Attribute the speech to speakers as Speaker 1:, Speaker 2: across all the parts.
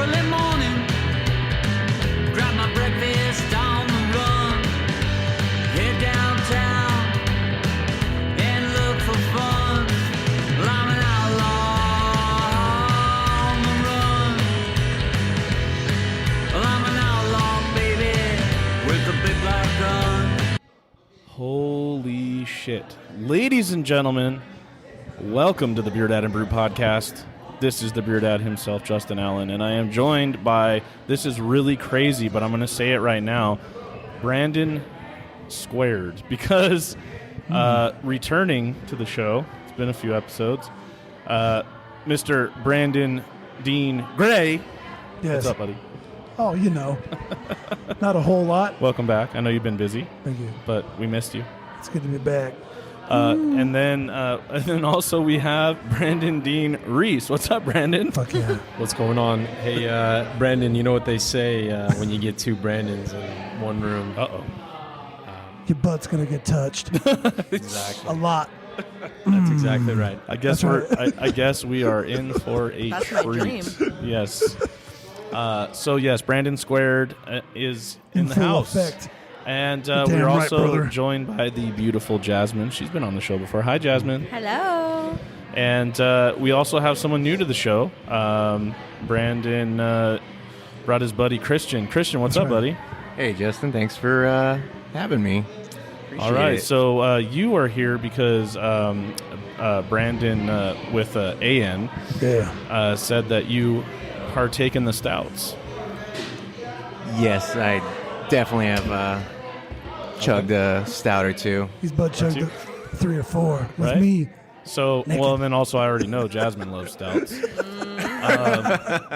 Speaker 1: early morning, grab my breakfast on the run, head downtown and look for fun. Well, I'm an outlaw on the run. Well, I'm an outlaw, baby, with a big black gun.
Speaker 2: Holy shit. Ladies and gentlemen, welcome to the BeerDad and Brew podcast. This is the BeerDad himself, Justin Allen, and I am joined by, this is really crazy, but I'm going to say it right now, Brandon Squared, because returning to the show, it's been a few episodes, Mr. Brandon Dean Gray.
Speaker 3: Yes.
Speaker 2: What's up, buddy?
Speaker 3: Oh, you know, not a whole lot.
Speaker 2: Welcome back. I know you've been busy.
Speaker 3: Thank you.
Speaker 2: But we missed you.
Speaker 3: It's good to be back.
Speaker 2: And then also we have Brandon Dean Riess. What's up, Brandon?
Speaker 3: Fuck yeah.
Speaker 4: What's going on? Hey, Brandon, you know what they say when you get two Brandons in one room?
Speaker 2: Uh-oh.
Speaker 3: Your butt's gonna get touched
Speaker 4: Exactly.
Speaker 3: a lot.
Speaker 4: That's exactly right.
Speaker 2: I guess I guess we are in for a
Speaker 5: That's my
Speaker 2: treat.
Speaker 5: dream.
Speaker 2: Yes. So yes, Brandon Squared is in the
Speaker 3: full
Speaker 2: house.
Speaker 3: effect.
Speaker 2: And
Speaker 3: Damn
Speaker 2: we're
Speaker 3: right,
Speaker 2: also
Speaker 3: brother.
Speaker 2: joined by the beautiful Jasmine. She's been on the show before. Hi, Jasmine.
Speaker 5: Hello.
Speaker 2: And we also have someone new to the show. Brandon brought his buddy Christian. Christian, what's up, buddy?
Speaker 6: Hey, Justin. Thanks for having me.
Speaker 2: All right.
Speaker 6: Appreciate it.
Speaker 2: So you are here because Brandon with AN said that you partake in the stouts.
Speaker 6: Yes, I definitely have chugged a stout or two.
Speaker 3: He's butt chugged
Speaker 2: you?
Speaker 3: 3 or 4 with
Speaker 2: Right?
Speaker 3: me.
Speaker 2: So,
Speaker 3: Naked.
Speaker 2: well, and then also I already know Jasmine loves stouts.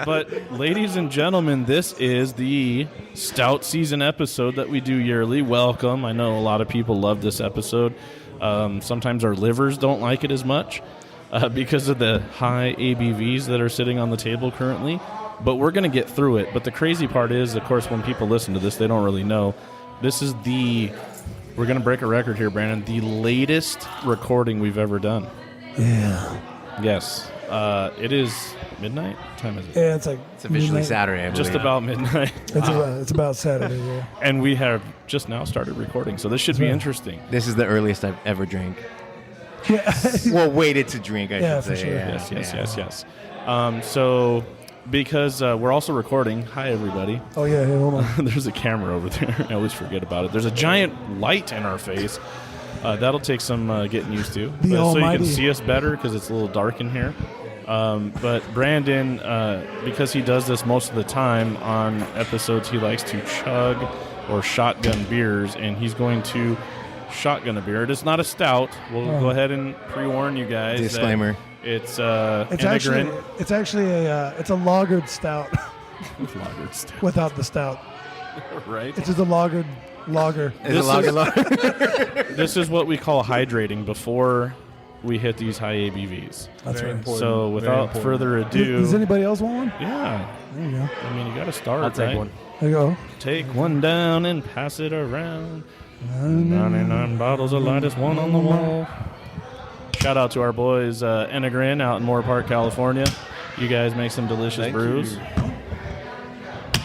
Speaker 2: But ladies and gentlemen, this is the Stout Season episode that we do yearly. Welcome. I know a lot of people love this episode. Sometimes our livers don't like it as much because of the high ABVs that are sitting on the table currently. But we're going to get through it. But the crazy part is, of course, when people listen to this, they don't really know. This is we're going to break a record here, Brandon, the latest recording we've ever done.
Speaker 3: Yeah.
Speaker 2: Yes. It is midnight? What time is it?
Speaker 3: Yeah, it's like
Speaker 6: It's officially
Speaker 3: midnight.
Speaker 6: Saturday, I believe.
Speaker 2: Just about midnight.
Speaker 3: It's about Saturday. Yeah.
Speaker 2: And we have just now started recording, so this should be
Speaker 3: right.
Speaker 2: interesting.
Speaker 6: This is the earliest I've ever drank.
Speaker 3: Yeah.
Speaker 6: Well, waited to drink, I
Speaker 3: Yeah,
Speaker 6: should
Speaker 3: for
Speaker 6: say.
Speaker 3: sure.
Speaker 6: Yeah,
Speaker 2: Yes. So, because we're also recording, hi, everybody.
Speaker 3: Oh yeah. Hey, hold on.
Speaker 2: There's a camera over there. I always forget about it. There's a giant light in our face. That'll take some getting used to.
Speaker 3: The
Speaker 2: so you
Speaker 3: almighty.
Speaker 2: can see us better because it's a little dark in here. But Brandon, because he does this most of the time on episodes, he likes to chug or shotgun beers, and he's going to shotgun a beer. It is not a stout. We'll go ahead and pre-warn you guys.
Speaker 6: Disclaimer.
Speaker 2: It's
Speaker 3: It's
Speaker 2: Enegren.
Speaker 3: actually a lagered stout
Speaker 2: Lagered stout,
Speaker 3: without the stout.
Speaker 2: right?
Speaker 3: It's just a lager.
Speaker 6: Is it lager?
Speaker 2: This is what we call hydrating before we hit these high ABVs.
Speaker 3: That's
Speaker 4: Very
Speaker 3: right.
Speaker 4: important.
Speaker 2: So without further ado,
Speaker 3: Does anybody else want one?
Speaker 2: yeah,
Speaker 3: There you go.
Speaker 2: I mean, you got to start.
Speaker 4: I'll take
Speaker 2: right?
Speaker 4: one.
Speaker 3: There you go.
Speaker 2: Take one down and pass it around. 99 bottles of lightest one on the wall. Shout out to our boys Enegren out in Moore Park, California. You guys make some delicious
Speaker 4: Thank
Speaker 2: brews.
Speaker 4: you.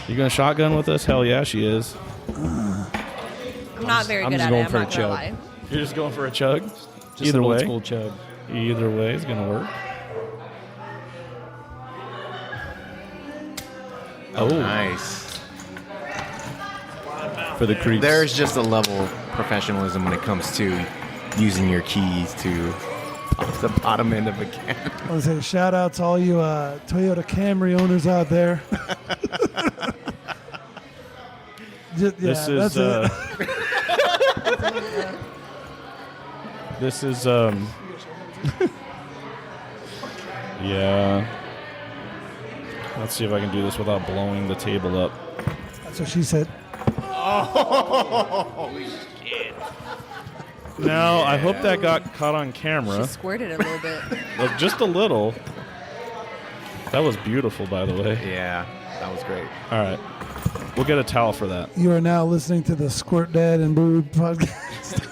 Speaker 2: You gonna shotgun with us? Hell yeah, she is.
Speaker 5: I'm not very
Speaker 4: I'm
Speaker 5: good
Speaker 4: just
Speaker 5: at
Speaker 4: going
Speaker 5: it. I'm
Speaker 4: for a
Speaker 5: not gonna
Speaker 4: chug.
Speaker 5: lie.
Speaker 2: You're just going for a chug?
Speaker 4: Just
Speaker 2: Either
Speaker 4: an old
Speaker 2: way.
Speaker 4: school chug.
Speaker 2: Either way is gonna work.
Speaker 6: Oh, nice.
Speaker 2: For the creeps.
Speaker 6: There's just a level of professionalism when it comes to using your keys to off the bottom end of a can.
Speaker 3: I want to say shout out to all you Toyota Camry owners out there.
Speaker 2: This is
Speaker 3: that's it.
Speaker 2: this is yeah. Let's see if I can do this without blowing the table up.
Speaker 3: That's what she said.
Speaker 2: Now, I hope that got caught on
Speaker 5: She
Speaker 2: camera.
Speaker 5: squirted a little bit.
Speaker 2: Look, just a little. That was beautiful, by the way.
Speaker 6: Yeah, that was great.
Speaker 2: All right. We'll get a towel for that.
Speaker 3: You are now listening to the Squirt Dad and Brewed podcast.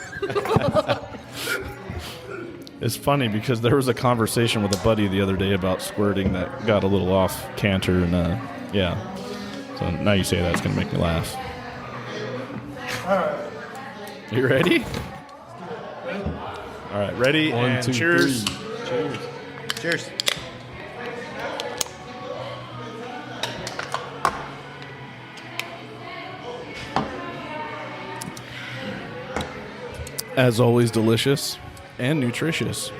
Speaker 2: It's funny because there was a conversation with a buddy the other day about squirting that got a little off canter, and Yeah. So now you say that, it's going to make me laugh.
Speaker 3: All right.
Speaker 2: You ready? All right, ready?
Speaker 4: 1,
Speaker 2: and
Speaker 4: 2,
Speaker 2: cheers.
Speaker 4: 3. Cheers.
Speaker 6: Cheers.
Speaker 2: As always, delicious and nutritious.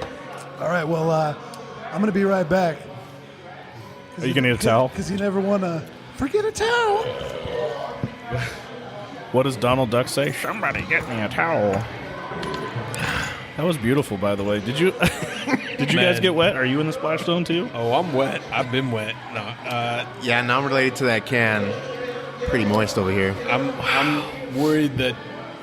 Speaker 3: All right. Well, I'm going to be right back.
Speaker 2: Are you going to need a towel?
Speaker 3: Because you never want to forget a towel.
Speaker 2: What does Donald Duck say? Somebody get me a towel. That was beautiful, by the way. Did you did you guys
Speaker 4: Man.
Speaker 2: get wet? Are you in the splash zone too?
Speaker 4: Oh, I'm wet. I've been wet. No,
Speaker 6: Yeah, now I'm related to that can. Pretty moist over here.
Speaker 4: I'm worried that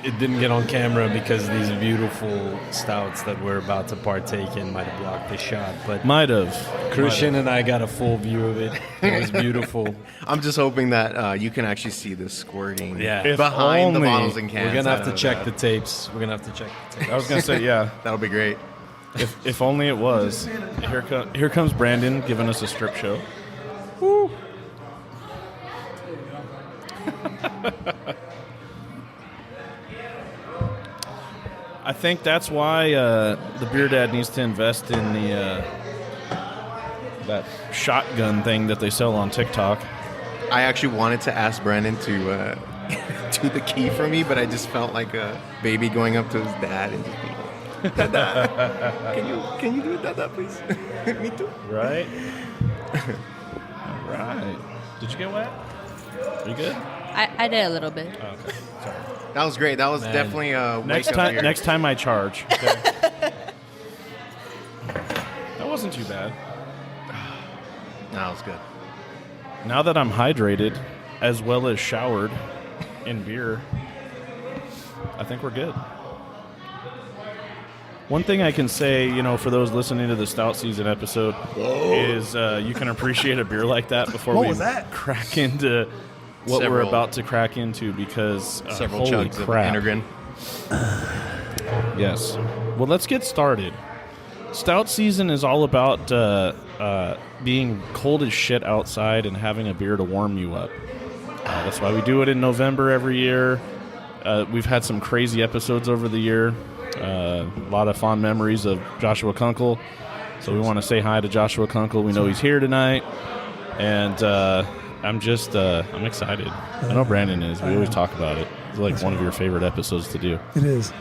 Speaker 4: it didn't get on camera because these beautiful stouts that we're about to partake in might have blocked the shot. But
Speaker 2: Might have.
Speaker 4: Christian and I got a full view of it. It was beautiful.
Speaker 6: I'm just hoping that you can actually see the squirting
Speaker 4: Yeah.
Speaker 2: If
Speaker 6: behind the
Speaker 2: only.
Speaker 6: bottles and cans.
Speaker 4: We're gonna have
Speaker 6: out
Speaker 4: to
Speaker 6: of
Speaker 4: check
Speaker 6: that.
Speaker 4: the tapes. We're gonna have to check the tapes.
Speaker 2: I was gonna say, yeah.
Speaker 6: That'll be great.
Speaker 2: If only it was. Here comes Brandon giving us a strip show. Woo. I think that's why the BeerDad needs to invest in the that shotgun thing that they sell on TikTok.
Speaker 6: I actually wanted to ask Brandon to do the key for me, but I just felt like a baby going up to his dad and just being like, Dada, can you do it, Dada, please? Me too.
Speaker 2: Right? All right. Did you get wet? Are you good?
Speaker 5: I did a little bit.
Speaker 2: Oh, okay. Sorry.
Speaker 6: That was great. That was
Speaker 4: Man.
Speaker 6: definitely a
Speaker 2: Next time I charge. Okay? That wasn't too bad.
Speaker 6: That was good.
Speaker 2: Now that I'm hydrated, as well as showered in beer, I think we're good. One thing I can say, for those listening to the Stout Season episode, is you can appreciate a beer like that before
Speaker 3: What
Speaker 2: we
Speaker 3: was that?
Speaker 2: crack into what we're
Speaker 6: Several-
Speaker 2: about to crack into, because
Speaker 6: Several
Speaker 2: holy
Speaker 6: chugs
Speaker 2: crap.
Speaker 6: of Enegren.
Speaker 2: Yes. Well, let's get started. Stout season is all about being cold as shit outside and having a beer to warm you up. That's why we do it in November every year. We've had some crazy episodes over the year. A lot of fond memories of Joshua Kunkel. So we want to say hi to Joshua Kunkel. We know he's here tonight. And I'm excited. I know Brandon is. We always talk about it. It's like one of your favorite episodes to do.
Speaker 3: It is.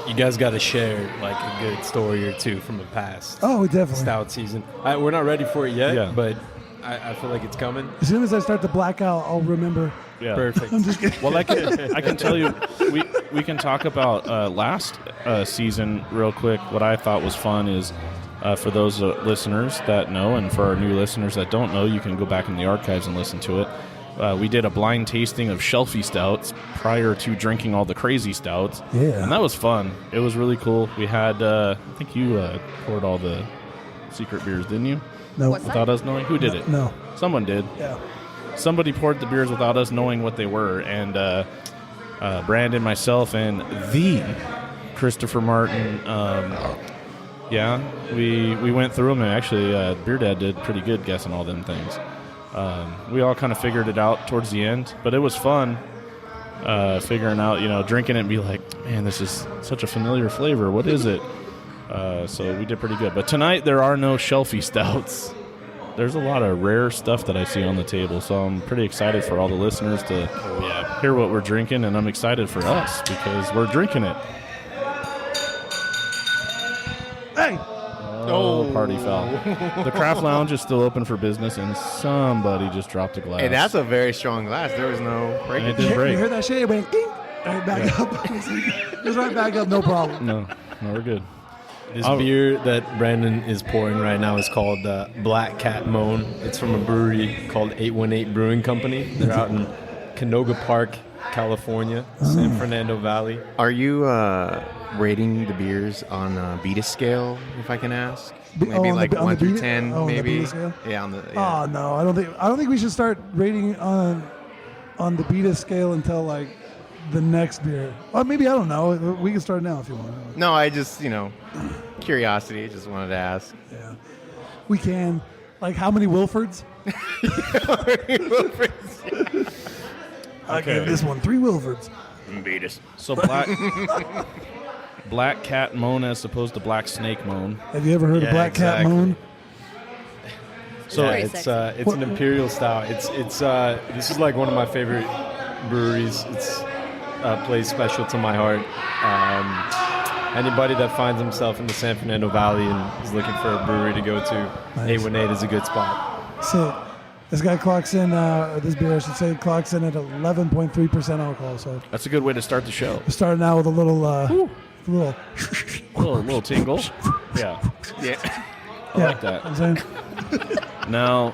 Speaker 4: You guys got to share like a good story or two from the past.
Speaker 3: Oh, definitely.
Speaker 4: Stout season. We're not ready for it yet,
Speaker 2: Yeah.
Speaker 4: but I feel like it's coming.
Speaker 3: As soon as I start to black out, I'll remember.
Speaker 2: Yeah.
Speaker 4: Perfect.
Speaker 3: I'm just kidding.
Speaker 2: Well, I can tell you, we can talk about last season real quick. What I thought was fun is for those listeners that know, and for our new listeners that don't know, you can go back in the archives and listen to it. We did a blind tasting of shelfie stouts prior to drinking all the crazy stouts.
Speaker 3: Yeah.
Speaker 2: And that was fun. It was really cool. We had, I think you poured all the secret beers, didn't you?
Speaker 3: No.
Speaker 5: What's that?
Speaker 2: Without us knowing? Who did it?
Speaker 3: No.
Speaker 2: Someone did.
Speaker 3: Yeah.
Speaker 2: Somebody poured the beers without us knowing what they were, and Brandon, myself, and the Christopher Martin. We went through them, and actually, BeerDad did pretty good guessing all them things. We all kind of figured it out towards the end, but it was fun figuring out, drinking it and be like, man, this is such a familiar flavor. What is it? So we did pretty good. But tonight, there are no shelfie stouts. There's a lot of rare stuff that I see on the table, so I'm pretty excited for all the listeners to hear what we're drinking, and I'm excited for us because we're drinking it.
Speaker 3: Hey.
Speaker 2: Oh, party foul. The Craft Lounge is still open for business, and somebody just dropped a glass.
Speaker 6: Hey, that's a very strong glass. There was no
Speaker 2: And it
Speaker 6: breakage.
Speaker 2: didn't
Speaker 3: You
Speaker 2: break.
Speaker 3: heard that shit? It went ding. Right back up. Just right back up, no problem.
Speaker 2: No, we're good.
Speaker 4: This beer that Brandon is pouring right now is called Black Cat Moan. It's from a brewery called 818 Brewing Company. They're out in Canoga Park, California, San Fernando Valley.
Speaker 6: Are you rating the beers on a beta scale, if I can ask? Maybe
Speaker 3: on the
Speaker 6: like
Speaker 3: be- on
Speaker 6: 1
Speaker 3: the
Speaker 6: through
Speaker 3: beta-
Speaker 6: 10,
Speaker 3: on the
Speaker 6: maybe.
Speaker 3: beta scale?
Speaker 6: Yeah, on the.
Speaker 3: Oh
Speaker 6: Yeah.
Speaker 3: no, I don't think we should start rating on the beta scale until like the next beer. Or maybe I don't know. We can start now if you want.
Speaker 6: No, I just curiosity. Just wanted to ask.
Speaker 3: Yeah, we can. Like how many Wilfords? I gave this one 3 Wilfords.
Speaker 6: Beat us.
Speaker 2: So black cat moan as opposed to black snake moan.
Speaker 3: Have you ever heard of Black Cat
Speaker 4: exactly.
Speaker 3: Moon?
Speaker 2: So
Speaker 4: Yeah,
Speaker 5: Very
Speaker 4: it's
Speaker 5: sexy.
Speaker 4: an imperial stout. It's this is like one of my favorite breweries. It's a place special to my heart. Anybody that finds himself in the San Fernando Valley and is looking for a brewery to go to,
Speaker 3: Nice.
Speaker 4: 818 is a good spot.
Speaker 3: So this guy clocks in, this beer I should say, clocks in at 11.3% alcohol. So
Speaker 2: that's a good way to start the show.
Speaker 3: we're starting out with a little,
Speaker 2: Little tingle. Yeah,
Speaker 6: Yeah.
Speaker 2: I like that.
Speaker 3: I'm saying,
Speaker 2: Now,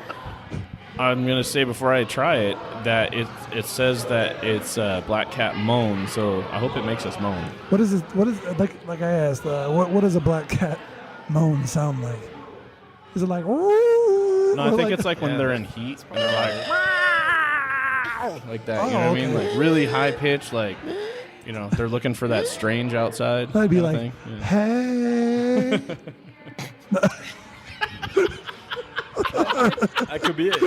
Speaker 2: I'm gonna say before I try it that it says that it's black cat moan. So I hope it makes us moan.
Speaker 3: what is it? What is like I asked? What does a black cat moan sound like? Is it like?
Speaker 2: No, I think it's like when they're in heat and they're like that. You know what I mean?
Speaker 3: okay.
Speaker 2: Like really high pitched, like they're looking for that strange outside.
Speaker 3: That'd be
Speaker 2: kinda
Speaker 3: like,
Speaker 2: thing. Yeah.
Speaker 3: hey.
Speaker 4: That could be it.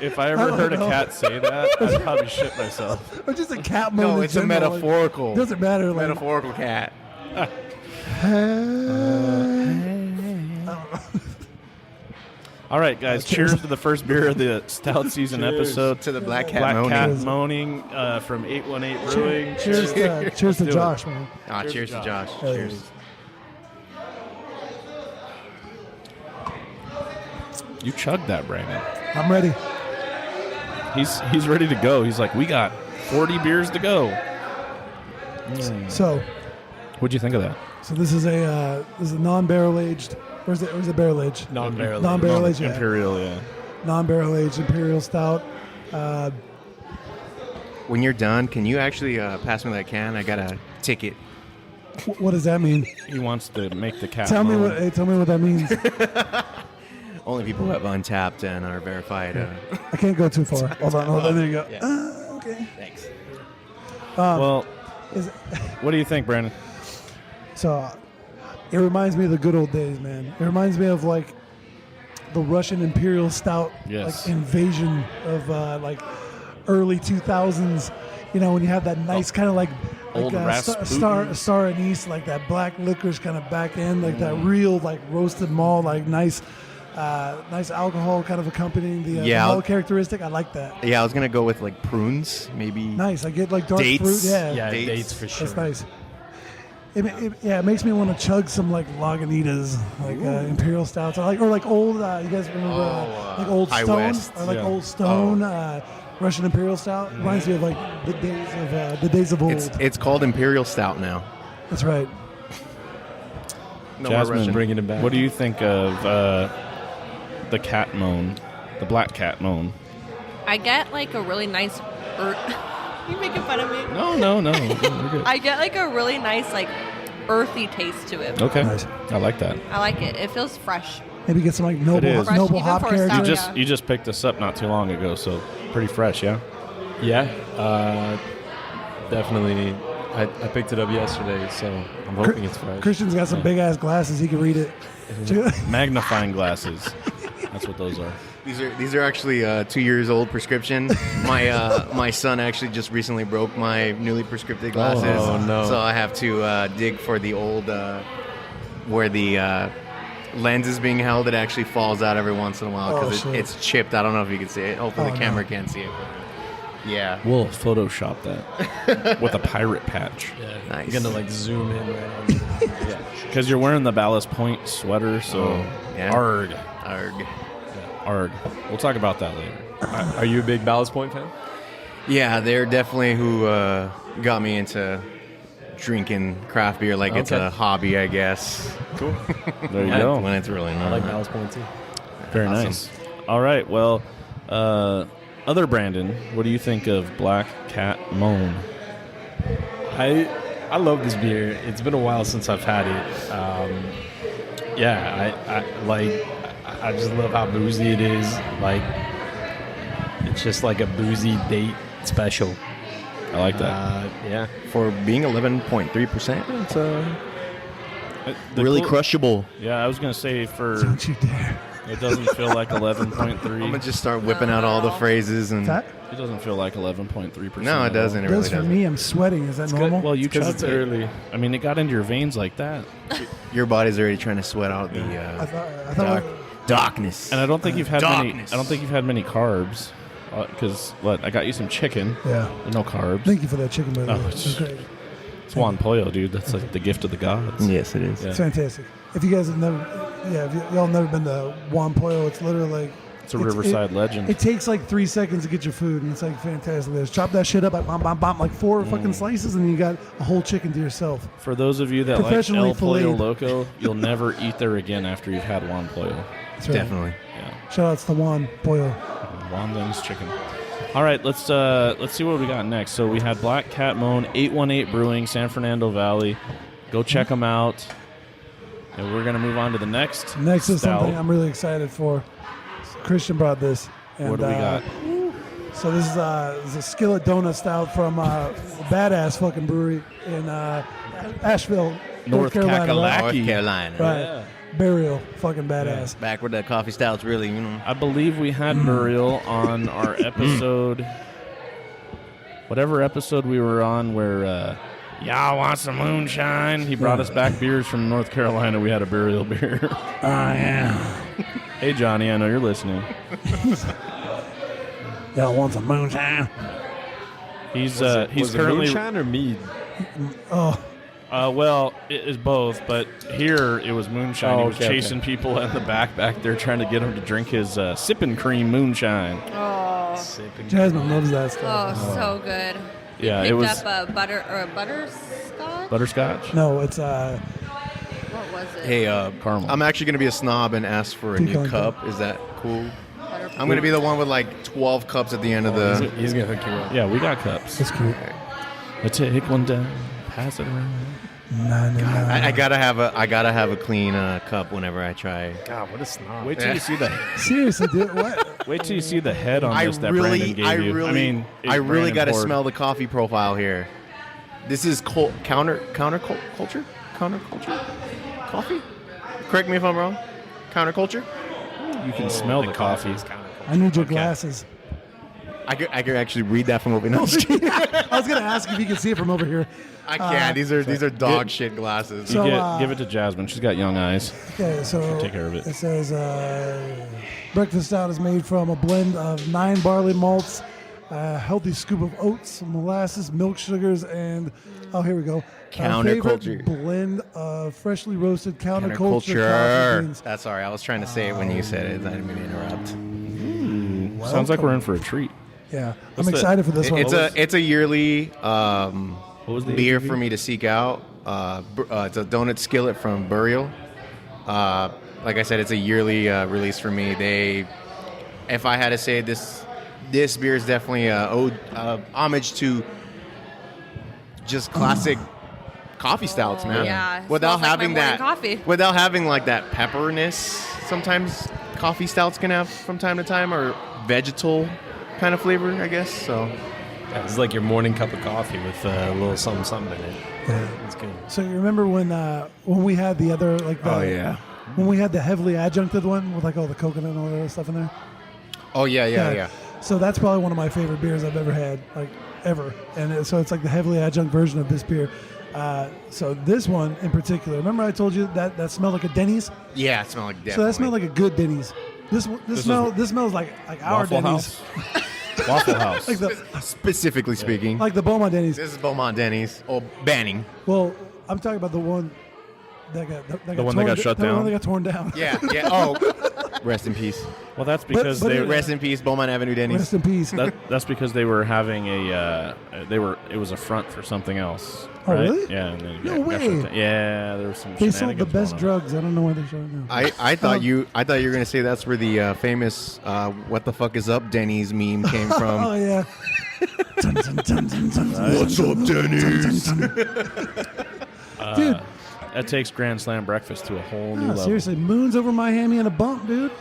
Speaker 2: If I
Speaker 3: I
Speaker 2: ever
Speaker 3: don't
Speaker 2: heard a
Speaker 3: know.
Speaker 2: cat say that, I'd probably shit myself.
Speaker 3: Or just a cat moan.
Speaker 6: No,
Speaker 3: in
Speaker 6: it's a
Speaker 3: general, like,
Speaker 6: metaphorical.
Speaker 3: doesn't matter. Like,
Speaker 6: Metaphorical cat.
Speaker 2: All right, guys. Cheers to the first beer of the Stout Season episode.
Speaker 6: To the Black Cat
Speaker 2: Black
Speaker 6: Moaning.
Speaker 2: Cat Moaning from 818 Brewing.
Speaker 3: cheers to
Speaker 2: do it.
Speaker 3: Josh, man.
Speaker 6: Ah, cheers to Josh.
Speaker 3: Hey.
Speaker 6: Cheers.
Speaker 2: You chugged that, Brandon.
Speaker 3: I'm ready.
Speaker 2: He's ready to go. He's like, we got 40 beers to go.
Speaker 3: So,
Speaker 2: What'd you think of that?
Speaker 3: so this is a non-barrel aged. Where's it barrel aged?
Speaker 4: Non-barrel.
Speaker 3: Non-barrel aged. Yeah.
Speaker 2: Imperial, yeah.
Speaker 3: Non-barrel aged imperial stout.
Speaker 6: When you're done, can you actually pass me that can? I got a ticket.
Speaker 3: What does that mean?
Speaker 2: He wants to make the cat
Speaker 3: Tell me
Speaker 2: moan.
Speaker 3: what that means.
Speaker 6: Only people who have Untapped and are verified.
Speaker 3: I can't go too far. Hold on. There you go.
Speaker 6: Yeah.
Speaker 3: Okay.
Speaker 6: Thanks.
Speaker 2: Well,
Speaker 3: Is,
Speaker 2: what do you think, Brandon?
Speaker 3: so, it reminds me of the good old days, man. It reminds me of like the Russian imperial stout,
Speaker 2: Yes.
Speaker 3: like invasion of like early 2000s. You know, when you have that nice kind of like
Speaker 2: Old Rasputin.
Speaker 3: star anise, like that black licorice kind of back end, like that real like roasted malt, like nice alcohol kind of accompanying the malt characteristic. I like that.
Speaker 6: Yeah, I was gonna go with like prunes, maybe.
Speaker 3: Nice. I get like dark
Speaker 6: Dates.
Speaker 3: fruit. Yeah,
Speaker 4: Yeah,
Speaker 6: Dates.
Speaker 4: dates for sure.
Speaker 3: that's nice. It makes me want to chug some like Lagunitas, like imperial stouts, or like old. You guys remember like Old
Speaker 6: High
Speaker 3: Stone,
Speaker 6: West.
Speaker 3: or like
Speaker 2: Yeah.
Speaker 3: Old Stone, Russian imperial stout. Reminds me of like the days of old.
Speaker 6: It's called Imperial Stout now.
Speaker 3: That's right.
Speaker 6: No more
Speaker 2: Jasmine,
Speaker 6: Russian.
Speaker 4: Bringing it back.
Speaker 2: What do you think of the cat moan, the black cat moan?
Speaker 5: I get like a really nice. You making fun of me?
Speaker 2: No. We're good.
Speaker 5: I get like a really nice like earthy taste to it.
Speaker 2: Okay,
Speaker 3: Nice.
Speaker 2: I like that.
Speaker 5: I like it. It feels fresh.
Speaker 3: Maybe get some like noble
Speaker 2: is.
Speaker 5: Fresh,
Speaker 3: noble
Speaker 5: even
Speaker 3: hop
Speaker 5: for a
Speaker 3: character.
Speaker 5: stout.
Speaker 2: You
Speaker 5: yeah.
Speaker 2: just picked this up not too long ago, so pretty fresh, yeah.
Speaker 4: Yeah, definitely. I picked it up yesterday, so I'm hoping it's fresh.
Speaker 3: Christian's got some big ass glasses. He can read it.
Speaker 2: Magnifying glasses. That's what those are.
Speaker 6: These are actually 2 years old prescription. My son actually just recently broke my newly prescribed glasses.
Speaker 4: Oh, no.
Speaker 6: So I have to dig for the old where the lens is being held. It actually falls out every once in a while because
Speaker 3: shit.
Speaker 6: it's chipped. I don't know if you can see it. Hopefully
Speaker 3: Oh,
Speaker 6: the
Speaker 3: no.
Speaker 6: camera can't see it. Yeah.
Speaker 2: We'll Photoshop that with a pirate patch.
Speaker 4: Yeah,
Speaker 6: Nice.
Speaker 4: I'm gonna like zoom in right on it. Yeah.
Speaker 2: Because you're wearing the Ballast Point sweater, so
Speaker 6: yeah.
Speaker 2: arg.
Speaker 6: Arg.
Speaker 2: Arg. We'll talk about that later.
Speaker 4: Are you a big Ballast Point fan?
Speaker 6: Yeah, they're definitely who got me into drinking craft beer like it's
Speaker 4: Okay.
Speaker 6: a hobby, I guess.
Speaker 4: Cool.
Speaker 2: There you
Speaker 4: Yeah.
Speaker 2: go.
Speaker 6: When it's really
Speaker 4: I
Speaker 6: not.
Speaker 4: like Ballast Point too.
Speaker 2: Very
Speaker 6: Awesome.
Speaker 2: nice. All right. Well, other Brandon, what do you think of Black Cat Moan?
Speaker 4: I love this beer. It's been a while since I've had it. I just love how boozy it is. Like, it's just like a boozy date special.
Speaker 2: I like that.
Speaker 4: Yeah.
Speaker 6: For being 11.3%, it's
Speaker 2: The
Speaker 6: really
Speaker 2: cool-
Speaker 6: crushable.
Speaker 2: Yeah, I was gonna say for
Speaker 3: Don't you dare.
Speaker 2: It doesn't feel like 11.3.
Speaker 6: I'm gonna just start whipping out all the phrases and.
Speaker 3: That
Speaker 2: It doesn't feel like 11.3%.
Speaker 6: No, it doesn't. It
Speaker 3: does
Speaker 6: really
Speaker 3: for
Speaker 6: doesn't.
Speaker 3: me. I'm sweating. Is that normal?
Speaker 2: Well, you
Speaker 4: Because
Speaker 2: chugged
Speaker 4: it's
Speaker 2: it.
Speaker 4: early.
Speaker 2: I mean, it got into your veins like that.
Speaker 6: Your body's already trying to sweat out the
Speaker 3: I thought
Speaker 6: darkness.
Speaker 2: And I don't think you've had many.
Speaker 6: Darkness.
Speaker 2: I don't think you've had many carbs. Because I got you some chicken.
Speaker 3: yeah.
Speaker 2: There's no carbs.
Speaker 3: Thank you for that chicken, by the
Speaker 2: Oh,
Speaker 3: way.
Speaker 2: it's-
Speaker 3: It's great.
Speaker 2: It's Juan Pollo, dude. That's like the gift of the gods.
Speaker 6: Yes, it is.
Speaker 2: Yeah.
Speaker 3: It's fantastic. If you guys have never, if y'all never been to Juan Pollo, it's literally like
Speaker 2: It's a Riverside legend.
Speaker 3: It takes like 3 seconds to get your food, and it's like fantastic. Just chop that shit up, like bom, bom, bom, like 4 fucking slices, and then you got a whole chicken to yourself.
Speaker 2: For those of you that like
Speaker 3: Professionally
Speaker 2: El Pollo
Speaker 3: filleted.
Speaker 2: Loco, you'll never eat there again after you've had Juan Pollo.
Speaker 3: That's right.
Speaker 6: Definitely.
Speaker 2: Yeah.
Speaker 3: Shout outs to Juan Pollo.
Speaker 2: Juan Lim's chicken. All right, let's see what we got next. So we had Black Cat Moan, 818 Brewing, San Fernando Valley. Go check them out. And we're gonna move on to the next.
Speaker 3: Next is
Speaker 2: stout.
Speaker 3: something I'm really excited for. Christian brought this. And,
Speaker 2: What do we got?
Speaker 3: So this is a skillet donut stout from a badass fucking brewery in Asheville, North Carolina.
Speaker 2: Kakalaki.
Speaker 6: North Carolina.
Speaker 3: Right.
Speaker 2: Yeah.
Speaker 3: Burial, fucking badass.
Speaker 6: Back where the coffee stouts really, you know.
Speaker 2: I believe we had Burial on our episode, whatever episode we were on where y'all want some moonshine. He brought us back beers from North Carolina. We had a Burial beer.
Speaker 3: Oh yeah.
Speaker 2: Hey, Johnny, I know you're listening.
Speaker 3: Y'all want some moonshine?
Speaker 2: He's
Speaker 4: Was it
Speaker 2: currently
Speaker 4: moonshine or mead?
Speaker 3: Oh,
Speaker 2: well, it is both, but here it was moonshine.
Speaker 4: Oh,
Speaker 2: He was
Speaker 4: okay,
Speaker 2: chasing people in the back there trying to get him to drink his sipping cream moonshine.
Speaker 5: Oh,
Speaker 3: Jasmine loves that stuff.
Speaker 5: so good.
Speaker 2: Yeah,
Speaker 5: Picked
Speaker 2: it was
Speaker 5: up a butterscotch.
Speaker 2: butterscotch.
Speaker 3: No, it's
Speaker 5: What was it?
Speaker 6: Hey,
Speaker 2: Caramel.
Speaker 6: I'm actually gonna be a snob and ask for a new
Speaker 3: Pecan
Speaker 6: cup. Is that cool?
Speaker 5: Butter-
Speaker 6: I'm gonna be the one with like 12 cups at the end of the.
Speaker 4: He's going to hook you up.
Speaker 2: Yeah, we got cups.
Speaker 3: it's cute.
Speaker 2: Let's take one down, pass it around.
Speaker 6: I gotta have a clean cup whenever I try.
Speaker 4: God, what a snob.
Speaker 2: Wait till you see the
Speaker 3: Seriously, dude, what?
Speaker 2: wait till you see the head on
Speaker 6: I
Speaker 2: this that Brandon gave you. I mean,
Speaker 6: I really
Speaker 2: Brandon
Speaker 6: got to
Speaker 2: poured.
Speaker 6: smell the coffee profile here. This is counterculture coffee. Correct me if I'm wrong. Counterculture.
Speaker 2: You can smell the coffee.
Speaker 3: I need your glasses.
Speaker 6: I could actually read that from over here. No,
Speaker 3: I was gonna ask if you could see it from over here.
Speaker 6: I can't. These are dog shit glasses.
Speaker 3: So-
Speaker 2: Give it to Jasmine. She's got young eyes.
Speaker 3: Okay, so
Speaker 2: Take care of it.
Speaker 3: It says breakfast stout is made from a blend of 9 barley malts, a healthy scoop of oats, molasses, milk sugars, and here we go. Our favorite
Speaker 6: Counterculture.
Speaker 3: blend of freshly roasted counterculture coffee beans.
Speaker 6: That's sorry. I was trying to say it when you said it. I didn't mean to interrupt.
Speaker 2: Sounds like we're in for a treat.
Speaker 3: Yeah,
Speaker 2: What's
Speaker 3: I'm
Speaker 2: the-
Speaker 3: excited for this one.
Speaker 6: It's a yearly
Speaker 2: What was the
Speaker 6: beer
Speaker 2: ABV?
Speaker 6: for me to seek out. It's a donut skillet from Burial. Like I said, it's a yearly release for me. If I had to say this beer is definitely homage to just classic coffee stouts, man.
Speaker 5: Yeah, it
Speaker 6: without
Speaker 5: smells like
Speaker 6: having
Speaker 5: my
Speaker 6: that,
Speaker 5: morning coffee.
Speaker 6: without having like that pepperness. Sometimes coffee stouts can have from time to time, or vegetal kind of flavor, I guess. So.
Speaker 4: Yeah, it's like your morning cup of coffee with a little something in it. It's good.
Speaker 3: So you remember when we had the other like the, when we had the heavily adjuncted one with like all the coconut and all that other stuff in there?
Speaker 6: Oh yeah.
Speaker 3: So that's probably one of my favorite beers I've ever had, like ever. And so it's like the heavily adjunct version of this beer. So this one in particular, remember I told you that smelled like a Denny's?
Speaker 6: Yeah, it smelled like definitely.
Speaker 3: So that smelled like a good Denny's. This smells like our
Speaker 2: Waffle
Speaker 3: Denny's.
Speaker 2: House. Waffle House.
Speaker 3: Like the
Speaker 6: Specifically speaking.
Speaker 3: like the Beaumont Denny's.
Speaker 6: This is Beaumont Denny's. Oh, Banning.
Speaker 3: Well, I'm talking about the one that got
Speaker 2: one that got shut
Speaker 3: The
Speaker 2: down?
Speaker 3: one that got torn down.
Speaker 6: Yeah. Oh, rest in peace.
Speaker 2: Well, that's because
Speaker 3: but
Speaker 2: they
Speaker 3: it-
Speaker 6: Rest in peace, Beaumont Avenue Denny's.
Speaker 3: Rest in peace.
Speaker 2: that's because they were having it was a front for something else.
Speaker 3: Oh,
Speaker 2: right?
Speaker 3: really?
Speaker 2: Yeah. And then it
Speaker 3: No
Speaker 2: got
Speaker 3: way.
Speaker 2: shut down. Yeah, there was some.
Speaker 3: They sold the
Speaker 2: shenanigans
Speaker 3: best
Speaker 2: going on.
Speaker 3: drugs. I don't know why they shut it down.
Speaker 6: I thought you were gonna say that's where the famous "What the fuck is up, Denny's" meme came
Speaker 3: Oh
Speaker 6: from.
Speaker 3: yeah. Dun, dun, dun, dun, dun, dun.
Speaker 6: What's up, Denny's?
Speaker 3: Dude,
Speaker 2: That takes Grand Slam breakfast to a whole new
Speaker 3: no,
Speaker 2: level.
Speaker 3: seriously, moon's over Miami in a bump, dude.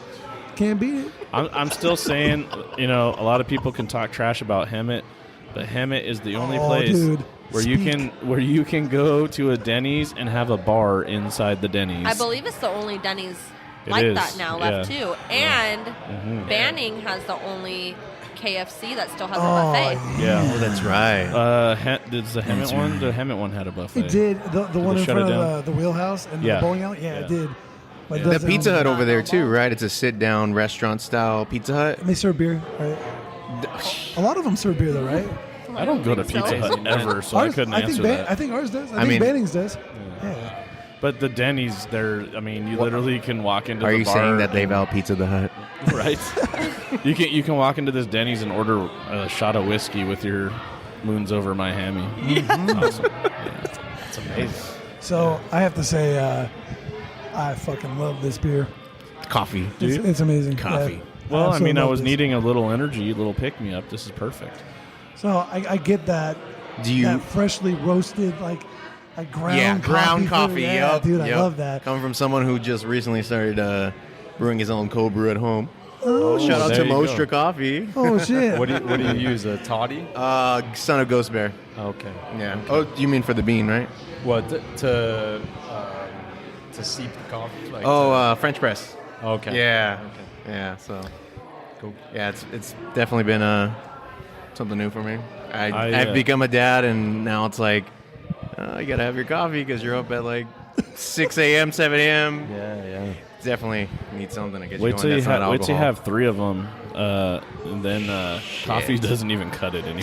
Speaker 3: Can't beat it.
Speaker 2: I'm still saying, a lot of people can talk trash about Hemet, but Hemet is the only
Speaker 3: Oh,
Speaker 2: place
Speaker 3: dude.
Speaker 2: where
Speaker 3: Speak.
Speaker 2: you can go to a Denny's and have a bar inside the Denny's.
Speaker 5: I believe it's the only Denny's like
Speaker 2: is,
Speaker 5: that now left too. And Banning has the only KFC that still has a buffet.
Speaker 2: Yeah.
Speaker 6: Oh, that's right.
Speaker 2: Did the Hemet one? The Hemet one had a buffet.
Speaker 3: It did. The one in
Speaker 2: shut
Speaker 3: front
Speaker 2: it
Speaker 3: of the wheelhouse and
Speaker 2: Yeah.
Speaker 3: the bowling alley? Yeah,
Speaker 2: Yeah.
Speaker 3: it did. But it
Speaker 6: The
Speaker 3: doesn't
Speaker 6: Pizza
Speaker 3: own-
Speaker 6: Hut over there too, right? It's a sit-down restaurant-style Pizza Hut.
Speaker 3: And they serve beer, right? A lot of them serve beer, though, right?
Speaker 2: I don't go to
Speaker 5: think so.
Speaker 2: Pizza Hut ever, so I couldn't answer that.
Speaker 3: I think ours does. I
Speaker 6: I
Speaker 3: think
Speaker 6: mean-
Speaker 3: Banning's does. Yeah.
Speaker 2: But the Denny's, you literally can walk into
Speaker 6: Are
Speaker 2: the
Speaker 6: you
Speaker 2: bar
Speaker 6: saying that they've
Speaker 2: and-
Speaker 6: out Pizza the Hut?
Speaker 2: right? you can walk into this Denny's and order a shot of whiskey with your moons over my hammy. It's awesome. Yeah.
Speaker 4: It's amazing.
Speaker 3: So I have to say, I fucking love this beer.
Speaker 6: Coffee.
Speaker 3: It's amazing.
Speaker 6: Coffee.
Speaker 3: Yeah.
Speaker 2: Well, I
Speaker 3: absolutely
Speaker 2: mean, I
Speaker 3: love
Speaker 2: was
Speaker 3: this.
Speaker 2: needing a little energy, a little pick-me-up. This is perfect.
Speaker 3: So I get that.
Speaker 6: Do you?
Speaker 3: That freshly roasted, like ground
Speaker 6: ground coffee.
Speaker 3: flavor. Yeah,
Speaker 6: Yep,
Speaker 3: dude, I
Speaker 6: yep.
Speaker 3: love that.
Speaker 6: Coming from someone who just recently started brewing his own cold brew at home.
Speaker 3: Oh,
Speaker 6: Shout out
Speaker 2: there
Speaker 6: to
Speaker 2: you go.
Speaker 6: Mostra Coffee.
Speaker 3: oh shit.
Speaker 4: What do you use? A toddy?
Speaker 6: Son of Ghost Bear.
Speaker 4: Okay.
Speaker 6: Yeah. Oh, you mean for the bean, right?
Speaker 4: What to steep the coffee? Like
Speaker 6: French press.
Speaker 4: okay.
Speaker 6: Yeah.
Speaker 4: Okay.
Speaker 6: Yeah. So.
Speaker 4: Cool.
Speaker 6: Yeah, it's definitely been something new for me. I've
Speaker 2: uh,
Speaker 6: become a dad, and now it's like you gotta have your coffee because you're up at like 6 a.m., 7 a.m.
Speaker 4: Yeah.
Speaker 6: Definitely need something to get you
Speaker 2: Wait
Speaker 6: going.
Speaker 2: till you
Speaker 6: That's not
Speaker 2: wait till you
Speaker 6: alcohol.
Speaker 2: have 3 of them, and then coffee doesning even cut it anymore.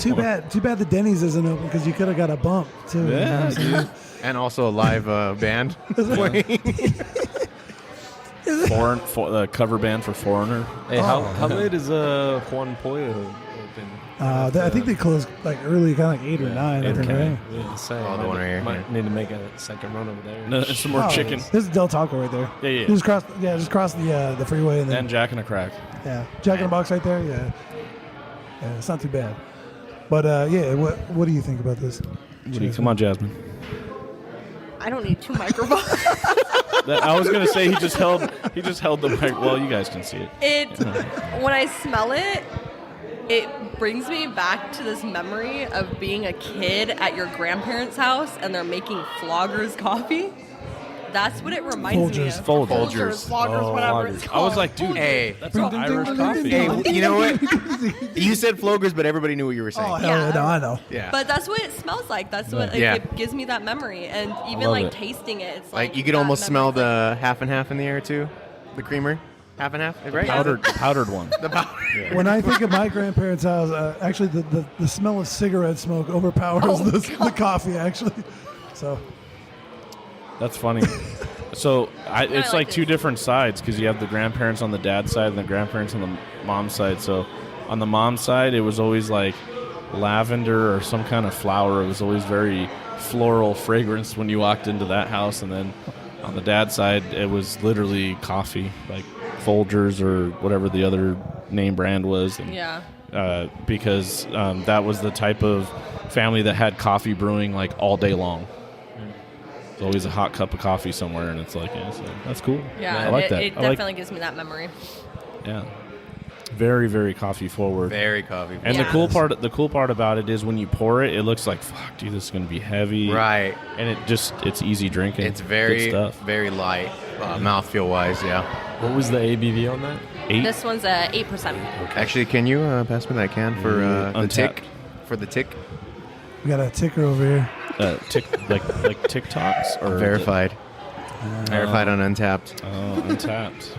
Speaker 3: Too bad the Denny's isn't open because you could have got a bump too.
Speaker 2: Yeah, dude.
Speaker 6: And also a live band.
Speaker 2: The cover band for Foreigner.
Speaker 4: Hey, how late is Juan Pollo open?
Speaker 3: I think they closed like early, kind of like 8 or 9. I think, right?
Speaker 6: Oh, the one right here.
Speaker 4: Might need to make a second run over there.
Speaker 2: No, some more
Speaker 3: Oh,
Speaker 2: chicken
Speaker 3: This is Del Taco right there.
Speaker 2: Yeah, yeah.
Speaker 3: You just cross the freeway and then
Speaker 2: and Jack and a Crack.
Speaker 3: yeah, Jack in the Box right there. Yeah, it's not too bad. But yeah, what do you think about this?
Speaker 2: Come on, Jasmine.
Speaker 5: I don't need 2 microphones.
Speaker 2: I was gonna say he just held the mic. Well, you guys can see it.
Speaker 5: When I smell it, it brings me back to this memory of being a kid at your grandparents' house and they're making Floggers coffee. That's what it reminds me of.
Speaker 2: Folgers.
Speaker 5: Floggers, whatever it's
Speaker 2: I
Speaker 5: called.
Speaker 2: was like, dude,
Speaker 6: Hey.
Speaker 2: that's an Irish coffee.
Speaker 6: Hey, you know what? You said Flogers, but everybody knew what you were saying.
Speaker 3: Oh hell
Speaker 5: Yeah.
Speaker 3: yeah, no, I know.
Speaker 6: Yeah.
Speaker 5: But that's what it smells like. That's what
Speaker 6: Yeah.
Speaker 5: it gives me that memory. And even
Speaker 2: love
Speaker 5: like
Speaker 2: it.
Speaker 5: tasting it, it's
Speaker 6: Like you could
Speaker 5: that
Speaker 6: almost smell
Speaker 5: memory.
Speaker 6: the half and half in the air too. The creamer, half and half, right?
Speaker 2: Powdered one.
Speaker 6: The powder.
Speaker 3: When I think of my grandparents' house, actually the smell of cigarette smoke overpowers the coffee. Actually, so
Speaker 2: That's funny. So it's
Speaker 5: like
Speaker 2: like
Speaker 5: it.
Speaker 2: 2 different sides because you have the grandparents on the dad's side and the grandparents on the mom's side. So on the mom's side, it was always like lavender or some kind of flower. It was always very floral fragrance when you walked into that house. And then on the dad's side, it was literally coffee, like Folgers or whatever the other name brand was. And,
Speaker 5: Yeah.
Speaker 2: because that was the type of family that had coffee brewing like all day long. There's always a hot cup of coffee somewhere, and it's like, yeah, so that's cool.
Speaker 5: Yeah.
Speaker 2: I like that.
Speaker 5: It
Speaker 2: I like-
Speaker 5: definitely gives me that memory.
Speaker 2: yeah, very, very coffee forward.
Speaker 6: Very coffee.
Speaker 2: And
Speaker 5: Yeah.
Speaker 2: the cool part about it is when you pour it, it looks like, fuck, dude, this is gonna be heavy,
Speaker 6: Right.
Speaker 2: And it's easy drinking.
Speaker 6: It's
Speaker 2: Good
Speaker 6: very,
Speaker 2: stuff.
Speaker 6: very light, mouthfeel wise. Yeah.
Speaker 4: What was the ABV on that?
Speaker 2: 8.
Speaker 5: This one's 8%.
Speaker 6: Actually, can you pass me that can for the
Speaker 2: Untapped.
Speaker 6: tick? For the tick.
Speaker 3: we got a ticker over here.
Speaker 2: like TikToks or
Speaker 6: Verified. Verified on Untapped.
Speaker 2: Oh, Untapped.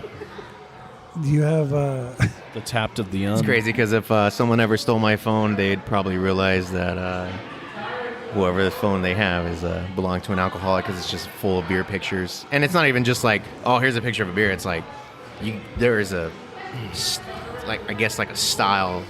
Speaker 3: Do you have
Speaker 2: The tapped of the
Speaker 6: It's crazy because if someone ever stole my phone, they'd probably realize that whoever the phone they have is belong to an alcoholic because it's just full of beer pictures. And it's not even just like, oh, here's a picture of a beer. It's like there is a I guess a style,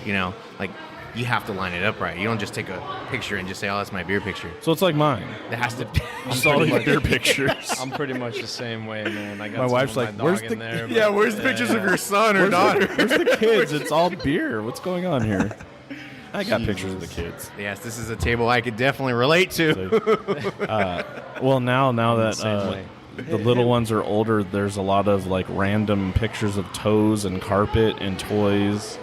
Speaker 6: like you have to line it up right. You don't just take a picture and just say, oh, that's my beer picture.
Speaker 2: So it's like mine.
Speaker 6: It has to.
Speaker 2: Just all these beer pictures.
Speaker 4: I'm pretty much the same way, man. I got
Speaker 2: My
Speaker 4: some
Speaker 2: wife's
Speaker 4: of my
Speaker 2: like, "Where's
Speaker 4: dog
Speaker 2: the-
Speaker 4: in there?"
Speaker 6: Yeah,
Speaker 4: but-
Speaker 6: where's the pictures of your son or
Speaker 2: Where's
Speaker 6: daughter?
Speaker 2: Where's the kids? It's all beer. What's going on here? I got pictures of the kids.
Speaker 6: Yes, this is a table I could definitely relate to.
Speaker 2: Well, now that
Speaker 4: Same way.
Speaker 2: the little ones are older, there's a lot of like random pictures of toes and carpet and toys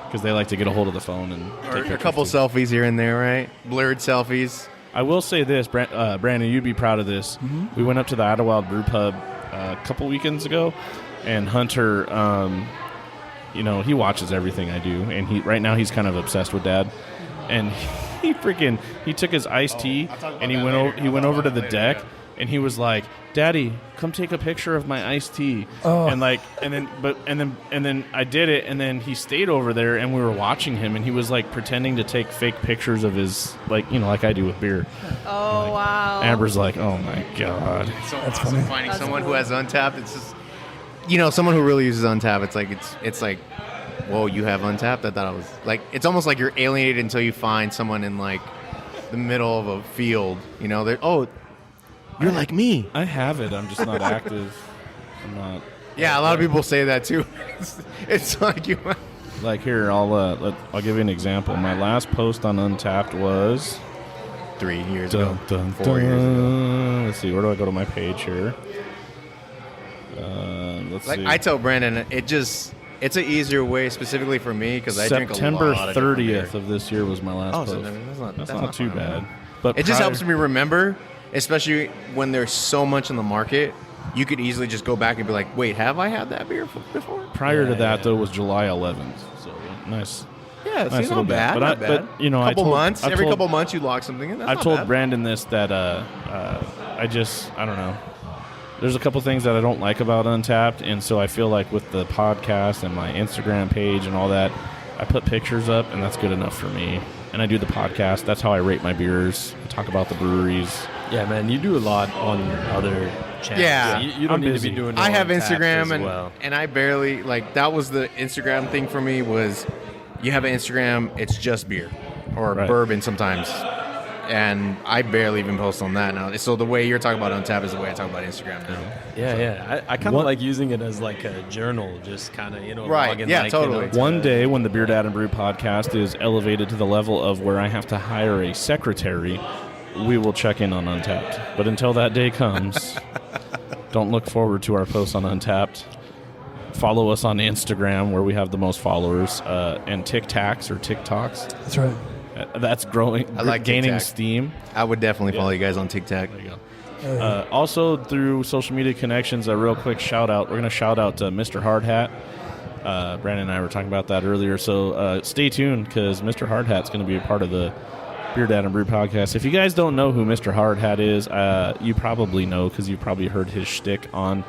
Speaker 2: because they like to get a hold of the phone and take
Speaker 6: Or a
Speaker 2: pictures
Speaker 6: couple
Speaker 2: too.
Speaker 6: selfies here and there, right? Blurred selfies.
Speaker 2: I will say this, Brandon, you'd be proud of this.
Speaker 3: Mm-hmm.
Speaker 2: We went up to the Idlewild Brew Pub a couple weekends ago, and Hunter, he watches everything I do, and right now he's kind of obsessed with Dad, and he took his iced tea and he went over to the deck. And he was like, "Daddy, come take a picture of my iced tea."
Speaker 3: Oh.
Speaker 2: And then I did it, and then he stayed over there, and we were watching him, and he was like pretending to take fake pictures of his, like I do with beer.
Speaker 5: Oh, wow.
Speaker 2: Amber's like, "Oh my god."
Speaker 6: So
Speaker 3: That's
Speaker 6: awesome
Speaker 3: funny.
Speaker 6: finding
Speaker 5: That's
Speaker 6: someone
Speaker 5: cool.
Speaker 6: who has Untapped. It's just, someone who really uses Untapped. It's like, whoa, you have Untapped? I thought I was like, it's almost like you're alienated until you find someone in like the middle of a field. You're like me.
Speaker 2: I have it. I'm just not active. I'm not.
Speaker 6: Yeah, a lot of people say that too. It's like you.
Speaker 2: Like here, I'll give you an example. My last post on Untapped was
Speaker 6: 3 years ago.
Speaker 2: 4 years ago. Let's see. Where do I go to my page here? Let's
Speaker 6: Like
Speaker 2: see.
Speaker 6: I tell Brandon, it's an easier way specifically for me because I drink a
Speaker 2: September
Speaker 6: lot of different beer.
Speaker 2: 30th of this year was my last
Speaker 6: Oh,
Speaker 2: post.
Speaker 6: so that's
Speaker 2: not too
Speaker 6: far.
Speaker 2: bad. But
Speaker 6: It just
Speaker 2: prior-
Speaker 6: helps me remember, especially when there's so much in the market. You could easily just go back and be like, "Wait, have I had that beer before?"
Speaker 2: Prior to that,
Speaker 4: yeah.
Speaker 2: though, was July 11th. So nice.
Speaker 6: Yeah,
Speaker 2: Nice
Speaker 6: see,
Speaker 2: little
Speaker 6: not
Speaker 2: bit.
Speaker 6: bad.
Speaker 2: But
Speaker 6: not
Speaker 2: I-
Speaker 6: bad.
Speaker 2: but, you know, I
Speaker 6: couple
Speaker 2: told-
Speaker 6: months,
Speaker 2: I
Speaker 6: every
Speaker 2: told-
Speaker 6: couple months you lock something in. That's
Speaker 2: I've
Speaker 6: not
Speaker 2: told
Speaker 6: bad.
Speaker 2: Brandon this that I don't know. There's a couple things that I don't like about Untapped, and so I feel like with the podcast and my Instagram page and all that, I put pictures up, and that's good enough for me. And I do the podcast. That's how I rate my beers. I talk about the breweries.
Speaker 4: Yeah, man, you do a lot on other channels.
Speaker 6: Yeah.
Speaker 4: You don't
Speaker 2: I'm
Speaker 4: need
Speaker 2: busy.
Speaker 4: to be doing.
Speaker 6: I
Speaker 4: it
Speaker 6: have
Speaker 4: on Taps
Speaker 6: Instagram
Speaker 4: as
Speaker 6: and
Speaker 4: well.
Speaker 6: and I barely like that was the Instagram thing for me was you have an Instagram, it's just beer or
Speaker 2: Right.
Speaker 6: bourbon sometimes. And I barely even post on that now. So the way you're talking about Untapped is the way I talk about Instagram now.
Speaker 4: Yeah. I kind
Speaker 2: What-
Speaker 4: of like using it as like a journal, just kind of
Speaker 6: Right,
Speaker 4: logging,
Speaker 6: yeah,
Speaker 4: like,
Speaker 6: totally.
Speaker 4: to
Speaker 2: One
Speaker 4: the-
Speaker 2: day when the BeerDad and Brew podcast is elevated to the level of where I have to hire a secretary, we will check in on Untapped. But until that day comes, don't look forward to our posts on Untapped. Follow us on Instagram where we have the most followers, and TikToks or TikToks.
Speaker 3: That's right.
Speaker 2: That's growing,
Speaker 6: I like
Speaker 2: gaining
Speaker 6: TikTok.
Speaker 2: steam.
Speaker 6: I would definitely follow you guys on TikTok.
Speaker 2: There you go. Also, through social media connections, a real quick shout out. We're going to shout out to Mr. Hardhat. Brandon and I were talking about that earlier, so stay tuned because Mr. Hardhat's going to be a part of the BeerDad and Brew podcast. If you guys don't know who Mr. Hardhat is, you probably know because you've probably heard his shtick on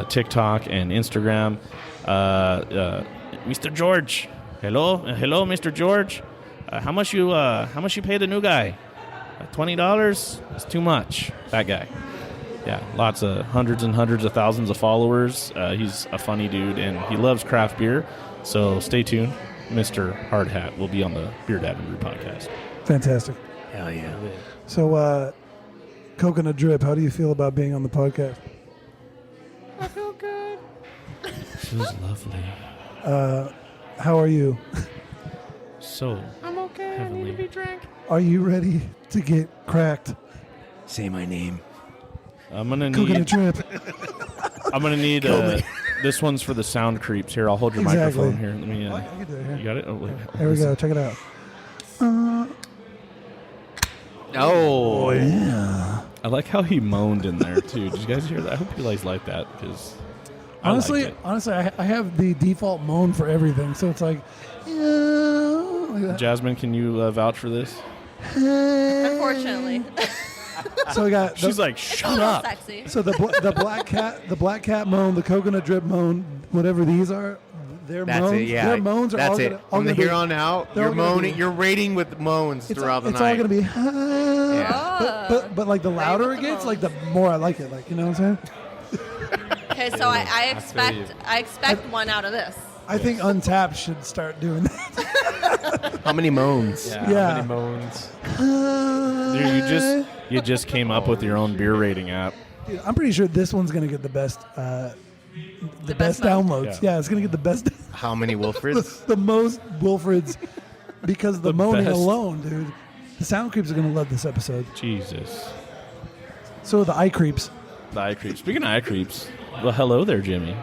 Speaker 2: TikTok and Instagram. Mr. George, hello, Mr. George. How much you pay the new guy? $20? It's too much. That guy. Yeah, lots of hundreds and hundreds of thousands of followers. He's a funny dude, and he loves craft beer. So stay tuned. Mr. Hardhat will be on the BeerDad and Brew podcast.
Speaker 3: Fantastic.
Speaker 6: Hell yeah.
Speaker 3: So, Coconut Drip, how do you feel about being on the podcast?
Speaker 2: Feels lovely.
Speaker 3: How are you?
Speaker 2: So heavenly.
Speaker 3: Are you ready to get cracked?
Speaker 6: Say my name.
Speaker 2: I'm gonna
Speaker 3: Coconut
Speaker 2: need.
Speaker 3: Drip.
Speaker 2: I'm gonna need. This one's for the sound creeps. Here, I'll hold your
Speaker 3: Exactly.
Speaker 2: microphone here. Let me.
Speaker 3: I can do it here.
Speaker 2: You got it. Oh, wait.
Speaker 3: There we go. Check it out.
Speaker 6: Oh,
Speaker 3: Yeah.
Speaker 2: I like how he moaned in there too. Did you guys hear that? I hope you guys like that because
Speaker 3: Honestly, I have the default moan for everything, so it's like, yeah, like that.
Speaker 2: Jasmine, can you vouch for this?
Speaker 5: Unfortunately.
Speaker 3: So we got.
Speaker 2: She's like,
Speaker 5: It's a
Speaker 2: shut
Speaker 5: little
Speaker 2: up.
Speaker 5: sexy.
Speaker 3: So the black cat moan, the coconut drip moan, whatever these are, their
Speaker 6: that's
Speaker 3: moans,
Speaker 6: it. Yeah,
Speaker 3: their moans are
Speaker 6: that's
Speaker 3: all
Speaker 6: it.
Speaker 3: gonna, all
Speaker 6: From
Speaker 3: gonna
Speaker 6: here
Speaker 3: be,
Speaker 6: on out,
Speaker 3: they're
Speaker 6: you're
Speaker 3: all gonna
Speaker 6: moaning.
Speaker 3: be-
Speaker 6: You're rating with moans
Speaker 3: it's
Speaker 6: throughout the
Speaker 3: it's
Speaker 6: night.
Speaker 3: all gonna be.
Speaker 6: Yeah.
Speaker 3: But like the louder it gets, like the more I like it. Like, you know what I'm saying?
Speaker 5: Okay, so I expect one out of this.
Speaker 3: I think Untapped should start doing that.
Speaker 6: How many moans?
Speaker 4: Yeah.
Speaker 3: Yeah.
Speaker 4: How many moans?
Speaker 2: Dude, you just came up with your own beer rating app.
Speaker 3: Dude, I'm pretty sure this one's gonna get the best. The best
Speaker 5: best moan?
Speaker 3: downloads. Yeah, it's gonna get the best.
Speaker 6: How many Wilfreds?
Speaker 3: the most Wilfreds because the moaning
Speaker 2: best.
Speaker 3: alone, dude. The sound creeps are gonna love this episode.
Speaker 2: Jesus.
Speaker 3: So are the eye creeps.
Speaker 2: The eye creeps. Speaking of eye creeps, well, hello there, Jimmy.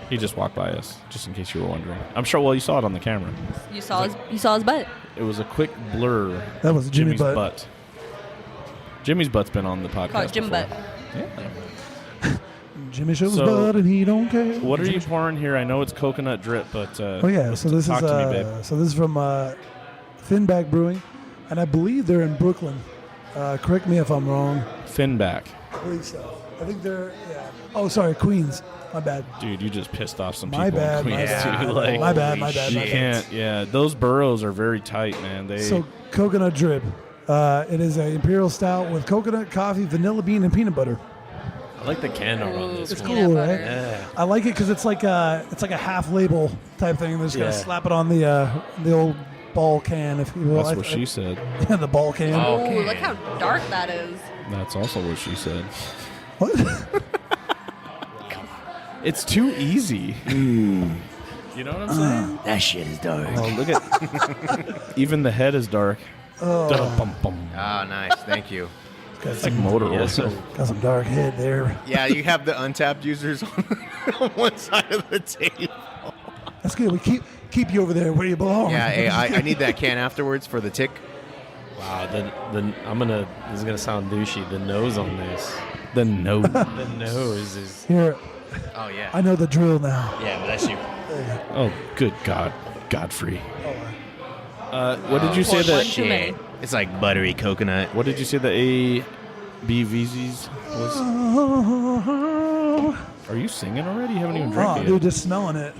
Speaker 2: He just walked by us, just in case you were wondering. I'm sure. Well, you saw it on the camera.
Speaker 5: You saw his butt.
Speaker 2: It was a quick blur.
Speaker 3: That was Jimmy
Speaker 2: Jimmy's
Speaker 3: Butt.
Speaker 2: Jimmy's butt's been on the podcast.
Speaker 5: Call it Jim
Speaker 2: before.
Speaker 5: Butt.
Speaker 2: Yeah.
Speaker 3: Jimmy shows
Speaker 2: So,
Speaker 3: bud and he don't care.
Speaker 2: What are you pouring here? I know it's coconut drip, but
Speaker 3: Oh yeah, so this is
Speaker 2: talk to me, babe.
Speaker 3: so this is from Finback Brewing, and I believe they're in Brooklyn. Correct me if I'm wrong.
Speaker 2: Finback.
Speaker 3: I believe so. I think they're Oh, sorry, Queens. My bad.
Speaker 2: Dude, you just pissed off some people.
Speaker 3: My bad.
Speaker 2: in
Speaker 3: My
Speaker 2: Queens,
Speaker 3: bad.
Speaker 2: too. Like,
Speaker 3: My bad. My bad.
Speaker 2: you
Speaker 3: My bad.
Speaker 2: can't. Yeah, those burrows are very tight, man. They.
Speaker 3: So coconut drip. It is an imperial stout with coconut, coffee, vanilla bean, and peanut butter.
Speaker 4: I like the can art on this
Speaker 3: It's
Speaker 4: one.
Speaker 3: cool,
Speaker 5: Peanut
Speaker 3: right?
Speaker 5: butter.
Speaker 4: Yeah.
Speaker 3: I like it because it's like a half label type thing. They're just gonna
Speaker 4: Yeah.
Speaker 3: slap it on the old ball can, if you will.
Speaker 2: that's what she said.
Speaker 3: Yeah, the ball can.
Speaker 5: Oh, look how dark that is.
Speaker 2: That's also what she said.
Speaker 3: What?
Speaker 2: It's too easy. You know what I'm saying?
Speaker 6: That shit is dark.
Speaker 2: Oh, look at. Even the head is dark. Dum-bum-bum.
Speaker 6: Ah, nice. Thank you.
Speaker 2: It's like motor oil.
Speaker 4: Yeah, so
Speaker 3: Got some dark head there.
Speaker 6: Yeah, you have the untapped users on one side of the table.
Speaker 3: That's good. We keep you over there where you belong.
Speaker 6: Yeah, hey, I need that can afterwards for the tick.
Speaker 4: wow, this is gonna sound douchey. The nose on this.
Speaker 2: The nose.
Speaker 4: The nose is
Speaker 3: Here,
Speaker 6: Oh yeah.
Speaker 3: I know the drill now.
Speaker 6: Yeah, bless you.
Speaker 2: Oh, good God, Godfrey. What did you say
Speaker 5: One
Speaker 2: that?
Speaker 5: too many.
Speaker 6: Shit. It's like buttery coconut.
Speaker 2: What did you say the ABVs was? Are you singing already? You haven't even
Speaker 3: Oh,
Speaker 2: drank it
Speaker 3: dude,
Speaker 2: yet.
Speaker 3: just smelling it.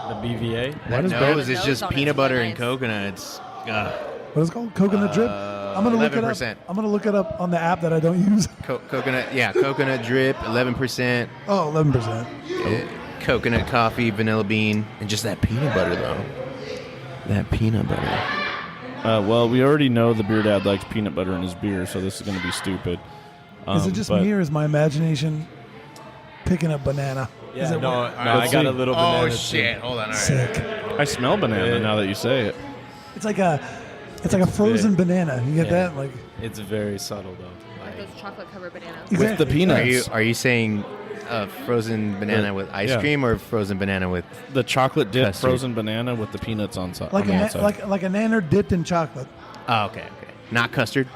Speaker 4: the BVA.
Speaker 2: Why
Speaker 6: That
Speaker 2: does
Speaker 6: nose
Speaker 2: Brandon?
Speaker 6: is
Speaker 5: Nose
Speaker 6: just
Speaker 5: on it's
Speaker 6: peanut
Speaker 5: really
Speaker 6: butter and
Speaker 5: nice.
Speaker 6: coconut. It's
Speaker 3: What is it called? Coconut drip. I'm gonna look it up.
Speaker 6: 11%.
Speaker 3: I'm gonna look it up on the app that I don't use.
Speaker 6: coconut. Yeah, coconut drip, 11%.
Speaker 3: Oh, 11%.
Speaker 6: Coconut coffee, vanilla bean, and just that peanut butter though. That peanut butter.
Speaker 2: Well, we already know the BeerDad likes peanut butter in his beer, so this is going to be stupid.
Speaker 3: Is it just
Speaker 2: but
Speaker 3: me or is my imagination picking up banana?
Speaker 4: Yeah,
Speaker 3: Is it
Speaker 4: no,
Speaker 3: weird?
Speaker 4: I
Speaker 2: Let's
Speaker 4: got
Speaker 2: see.
Speaker 4: a little banana.
Speaker 6: Oh
Speaker 4: too.
Speaker 6: shit! Hold on. All right.
Speaker 3: Sick.
Speaker 2: I smell banana now that you say it.
Speaker 3: It's like a frozen banana. You get
Speaker 4: Yeah.
Speaker 3: that? Like
Speaker 4: It's very subtle though.
Speaker 5: Like those chocolate covered bananas.
Speaker 2: With the
Speaker 3: Exactly.
Speaker 2: peanuts.
Speaker 6: Are you saying frozen banana with ice
Speaker 2: yeah.
Speaker 6: cream or frozen banana with?
Speaker 2: The chocolate dip
Speaker 6: Custard.
Speaker 2: frozen banana with the peanuts on,
Speaker 3: like
Speaker 2: on
Speaker 3: a
Speaker 2: the
Speaker 3: na-
Speaker 2: outside.
Speaker 3: like a nanner dipped in chocolate,
Speaker 6: Oh, okay. Not custard.